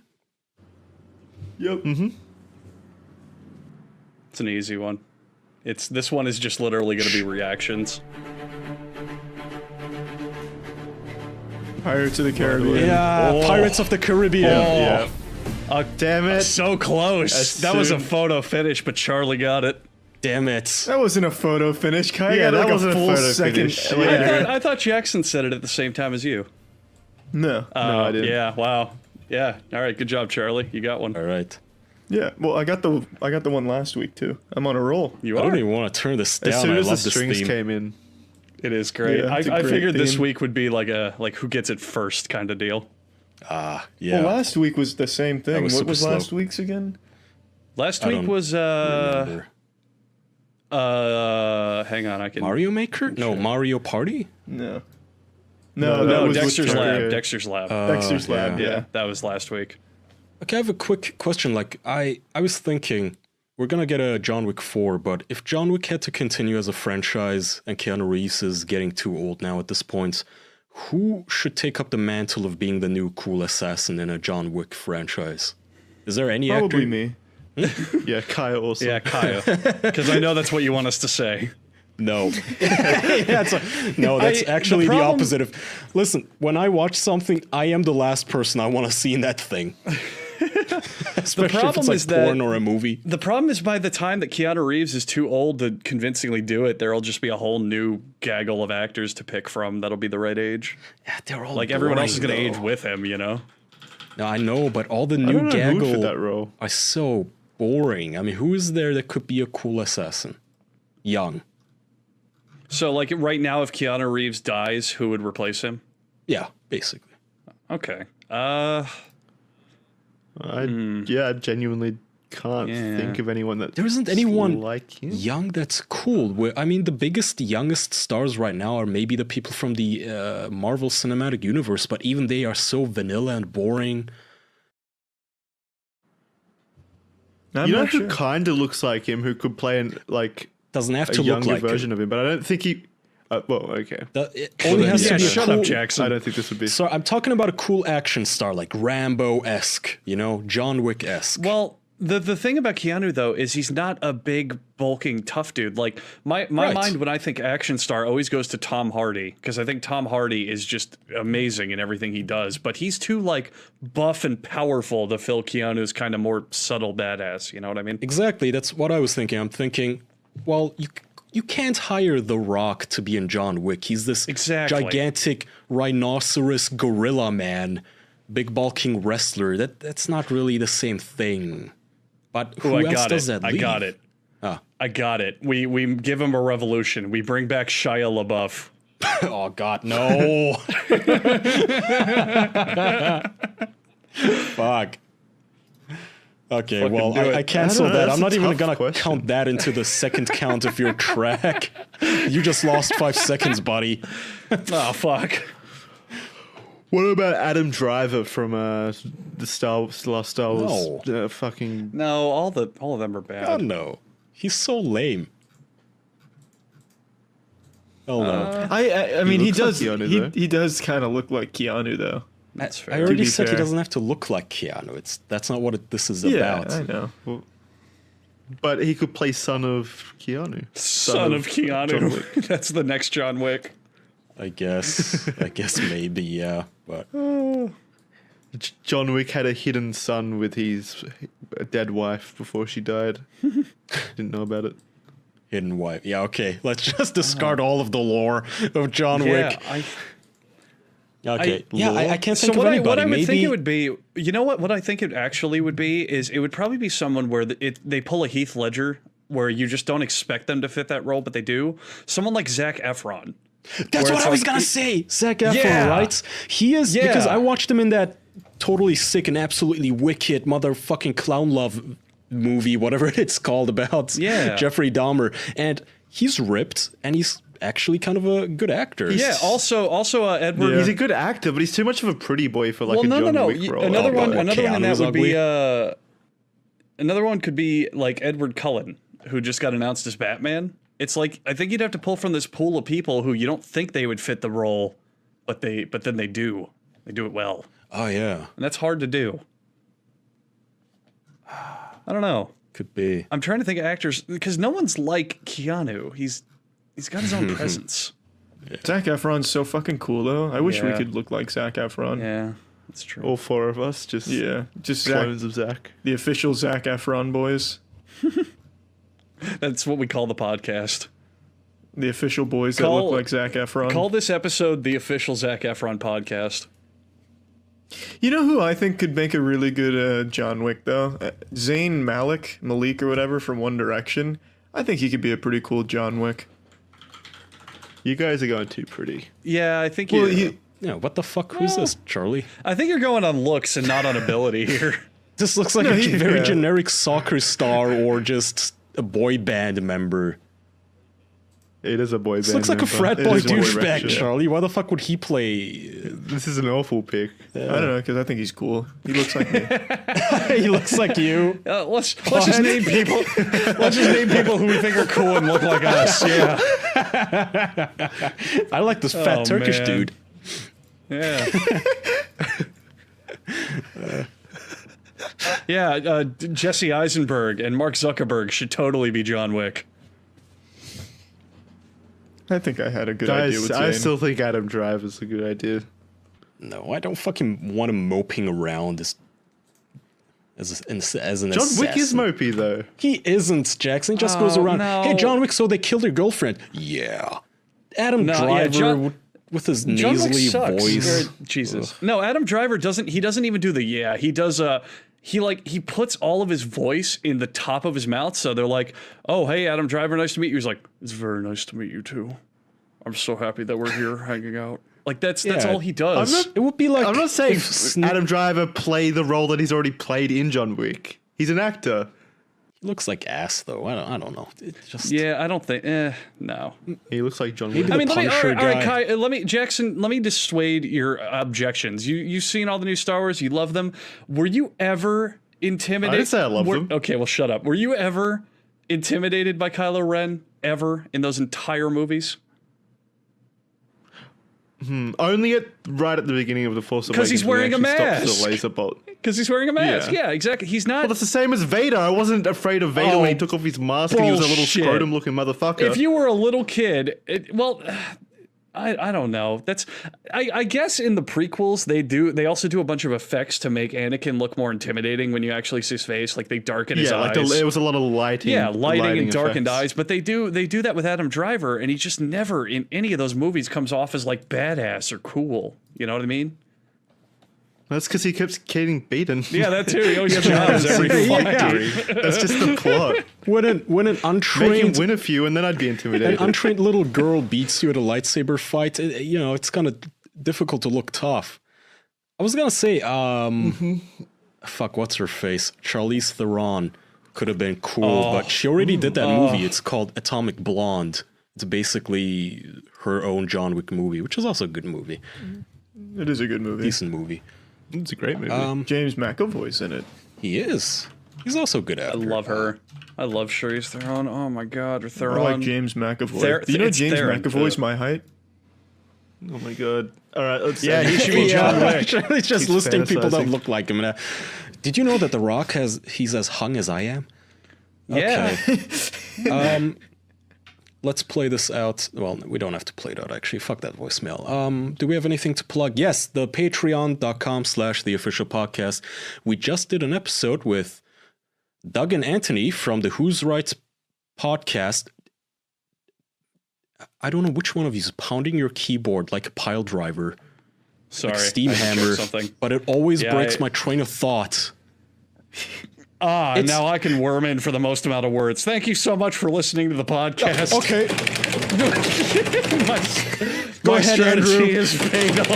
Yep. Mm-hmm. It's an easy one. This one is just literally going to be reactions. Pirates of the Caribbean. Yeah, Pirates of the Caribbean. Yeah. Damn it. So close. That was a photo finish, but Charlie got it. Damn it. That wasn't a photo finish, Kai. Yeah, Got that like wasn't a a full photo second finish. later. I thought Jackson said it at the same time as you. No, I didn't. Yeah, wow. Yeah, all right, good job, Charlie. You got one. All right. Yeah, well, I got the one last week too. I'm on a roll. You I are? don't even want to turn this down. As soon as I love the this strings theme. came in, It is great. Yeah, it's a I great figured this theme. week would be like who gets it first kind of deal. Yeah. Well, last week was the same thing. was What super was slow. last week's again? Last I week don't was remember. hang on, I can Mario Maker? No, Mario Party? No. No, that was with Dexter's Lab. Terraria. Dexter's Lab. Dexter's Lab. Yeah. That was last week. Okay, I have a quick question. Like, I was thinking, we're gonna get a John Wick 4, but if John Wick had to continue as a franchise and Keanu Reeves is getting too old now at this point, who should take up the mantle of being the new cool assassin in a John Wick franchise? Is there any actor? Probably me. Yeah, Kaya also. Yeah, Kaya. Because I know that's what you want us to say. No. That's actually the opposite of... Listen, when I watch something, I am the last person I want to see in that thing. Especially if it's like porn or a movie. The problem is by the time that Keanu Reeves is too old to convincingly do it, there'll just be a whole new gaggle of actors to pick from that'll be the right age. Yeah, they're all like everyone else is going to boring, age with him, you know? No, I know, but all the don't new know who for gaggle that role. are so boring. I mean, who is there that could be a cool assassin? Young. So like right now, if Keanu Reeves dies, who would replace him? Yeah, basically. Okay. I genuinely can't think of anyone that There isn't anyone like him. young that's cool. I mean, the youngest stars right now are maybe the people from the Marvel Cinematic Universe, but even they are so vanilla and boring. You know who kind of looks like him, who could play doesn't have a to look younger like version of him, but I don't think he. Well, okay. It only has to be shut cool, up, Jackson. I don't think this would be. So I'm talking about a cool action star, like Rambo-esque, you know, John Wick-esque. Well, the thing about Keanu though is he's not a big bulking tough dude. Like my mind when I think action star always goes to Tom Hardy, because I think Tom Hardy is just amazing in everything he does, but he's too like buff and powerful to fill Keanu's kind of more subtle badass, you know what I mean? Exactly, that's what I was thinking. I'm thinking, well, you can't hire The Rock to be in John Wick. He's this gigantic rhinoceros gorilla man, big bulking wrestler. That's not really the same thing. But who else does that? I got it. I got it. We give him a revolution. We bring back Shia LaBeouf. Oh God, no! Fuck. Okay, well, I cancel that. I'm not even gonna count that into the second count of your track. You just lost 5 seconds, buddy. Oh fuck. What about Adam Driver from the last Star Wars? No. Fucking no, all of them are bad. God no, he's so lame. Oh no. I mean he does Keanu, he does kind of look like Keanu though. That's fair. I already said he doesn't have to look like Keanu. That's not what this is about. Yeah, I know. Well, but he could play son of Keanu. Son of John Keanu. Wick. That's the next John Wick. I guess maybe, yeah. But John Wick had a hidden son with his dead wife before she died. Didn't know about it. Hidden wife. Yeah, okay. Let's just discard all of the lore of John Wick. Okay. I can't think of anybody. What I would Maybe think it would be, you know what I think it actually would be is it would probably be someone where they pull a Heath Ledger where you just don't expect them to fit that role, but they do. Someone like Zac Efron. That's what I was gonna say. Zac Efron, right? He is because I watched him in that totally sick and absolutely wicked motherfucking clown love movie, whatever it's called, about Jeffrey Dahmer, and he's ripped and he's actually kind of a good actor. Also Edward. He's a good actor, but he's too much of a pretty boy for like a John Wick role. Another one in that would be another one could be like Edward Cullen, who just got announced as Batman. It's like, I think you'd have to pull from this pool of people who you don't think they would fit the role, but then they do. They do it well. Oh yeah, and that's hard to do. I don't know. Could be. I'm trying to think of actors because no one's like Keanu. He's got his own presence. Zac Efron's so fucking cool though. I wish we could look like Zac Efron. Yeah, that's true. All four of us, just clones of Zac. The official Zac Efron boys. That's what we call the podcast. The official boys that look like Zac Efron. Call this episode the official Zac Efron podcast. You know who I think could make a really good John Wick, though? Zayn Malik or whatever from One Direction. I think he could be a pretty cool John Wick. You guys are going too pretty. Yeah, I think what the fuck? Who's this, Charlie? I think you're going on looks and not on ability here. This looks like a very generic soccer star or just a boy band member. It is a boy band. This looks like a frat boy douchebag, Charlie. Why the fuck would he play? This is an awful pick. I don't know, because I think he's cool. He looks like me. He looks like you. Let's just name people. Let's just name people who we think are cool and look like us. Yeah. I like this fat Turkish dude. Yeah. Jesse Eisenberg and Mark Zuckerberg should totally be John Wick. I think I had a good idea with Zayn. I still think Adam Driver's a good idea. No, I don't fucking want him moping around as an assassin. John Wick is mopey, though. He isn't, Jackson. He just goes around, hey, John Wick, so they killed your girlfriend. Yeah. Adam Driver with his nasally voice. Jesus. No, Adam Driver doesn't even do the He does he puts all of his voice in the top of his mouth, so they're like, "Oh, hey, Adam Driver, nice to meet you." He's like, "It's very nice to meet you too. I'm so happy that we're here hanging out." Like that's all he does. It would be like I'm not saying Adam Driver play the role that he's already played in John Wick. He's an actor. He looks like ass though. I don't know. It's just I don't think. No. He looks like John Wick. I mean, all right, Kai. Let me dissuade your objections. You've seen all the new Star Wars. You love them. Were you ever intimidated? I didn't say I love them. Okay, well, shut up. Were you ever intimidated by Kylo Ren ever in those entire movies? Only right at the beginning of The Force Awakens. Because he's wearing a mask. Stops the laser bolt. Because he's wearing a mask. Yeah, exactly. He's not. Well, that's the same as Vader. I wasn't afraid of Vader when he took off his mask and he was a little scrotum-looking motherfucker. If you were a little kid, I don't know. I guess in the prequels they also do a bunch of effects to make Anakin look more intimidating when you actually see his face. Like they darken his eyes. It was a lot of lighting. Yeah, lighting and darkened eyes. But they do that with Adam Driver, and he just never in any of those movies comes off as like badass or cool. You know what I mean? That's because he keeps getting beaten. Yeah, that too. He always jobs every factory. That's just the plot. When an untrained make him win a few, and then I'd be intimidated. An untrained little girl beats you at a lightsaber fight. It's kind of difficult to look tough. I was gonna say, fuck, what's her face? Charlize Theron could have been cool, but she already did that movie. It's called Atomic Blonde. It's basically her own John Wick movie, which is also a good movie. It is a good movie. Decent movie. It's a great movie. James McAvoy's in it. He is. He's also good at it. I love her. I love Charlize Theron. Oh my god, Theron. I like James McAvoy. Do you know James McAvoy's my height? Oh my god. All right, let's he should be John Wick. He's just listing people that look like him. Did you know that The Rock he's as hung as I am? Yeah. Okay. Let's play this out. Well, we don't have to play it out, actually. Fuck that voicemail. Do we have anything to plug? Yes, the patreon.com/theofficialpodcast. We just did an episode with Doug and Anthony from the Who's Right podcast. I don't know which one of you is pounding your keyboard like a pile driver. Sorry. Like steam hammer. But it always breaks my train of thought. Now I can worm in for the most amount of words. Thank you so much for listening to the podcast. Okay. my Go ahead, strategy Andrew. is paid off.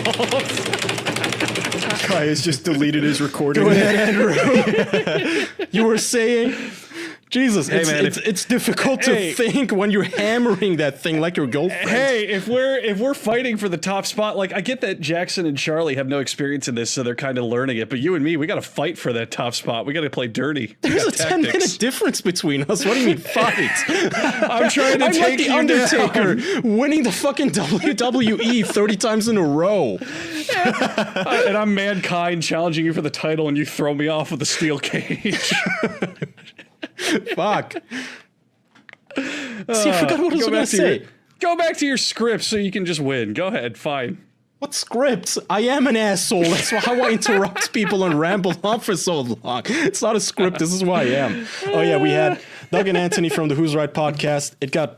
Kai has just deleted his recording. Go ahead, Andrew. You were saying, Jesus, Hey, man, it's difficult to think when you're hammering that thing like your girlfriend. Hey, if we're fighting for the top spot, like I get that Jackson and Charlie have no experience in this, so they're kind of learning it. But you and me, we got to fight for that top spot. We got to play dirty. There's a 10-minute difference between us. What do you mean fight? I'm trying to I'm take like the you Undertaker down. winning the fucking WWE 30 times in a row. And I'm Mankind challenging you for the title, and you throw me off with a steel cage. Fuck. See, I forgot what I was going to say. Go back to your script so you can just win. Go ahead, fine. What script? I am an asshole. That's how I interrupt people and ramble on for so long. It's not a script. This is who I am. Oh, yeah, we had Doug and Anthony from the Who's Right podcast. It got...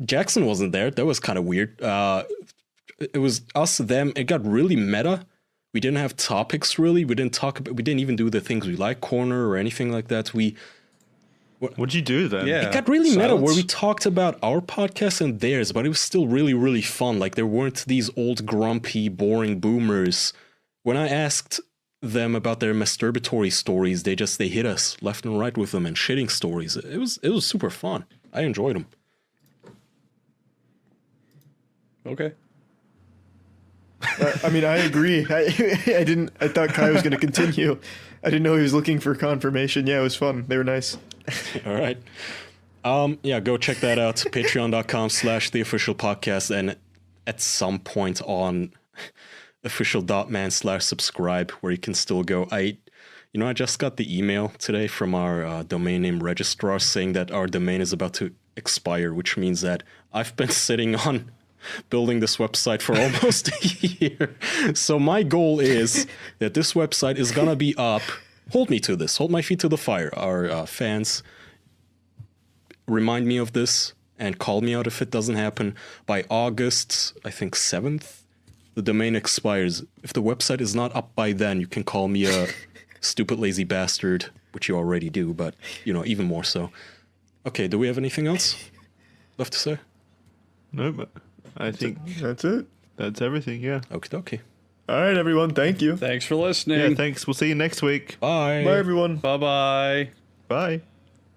Jackson wasn't there. That was kind of weird. It was us, them. It got really meta. We didn't have topics, really. We didn't even do the things we like corner or anything like that. What'd you do then? Yeah, it got really meta where we talked about our podcast and theirs, but it was still really, really fun. Like there weren't these old, grumpy, boring boomers. When I asked them about their masturbatory stories, they hit us left and right with them and shitting stories. It was super fun. I enjoyed them. Okay. I mean, I agree. I thought Kai was going to continue. I didn't know he was looking for confirmation. Yeah, it was fun. They were nice. All right. Yeah, go check that out. Patreon.com/theofficialpodcast and at some point on official.man/subscribe where you can still go. I just got the email today from our domain name registrar saying that our domain is about to expire, which means that I've been sitting on building this website for almost a year. So my goal is that this website is gonna be up. Hold me to this. Hold my feet to the fire. Our fans, remind me of this and call me out if it doesn't happen. By August, I think 7th, the domain expires. If the website is not up by then, you can call me a stupid lazy bastard, which you already do, but even more so. Okay, do we have anything else left to say? No, but I think that's it. That's everything, yeah. Okay. All right, everyone. Thank you. Thanks for listening. Yeah, thanks. We'll see you next week. Bye. Bye, everyone. Bye-bye. Bye.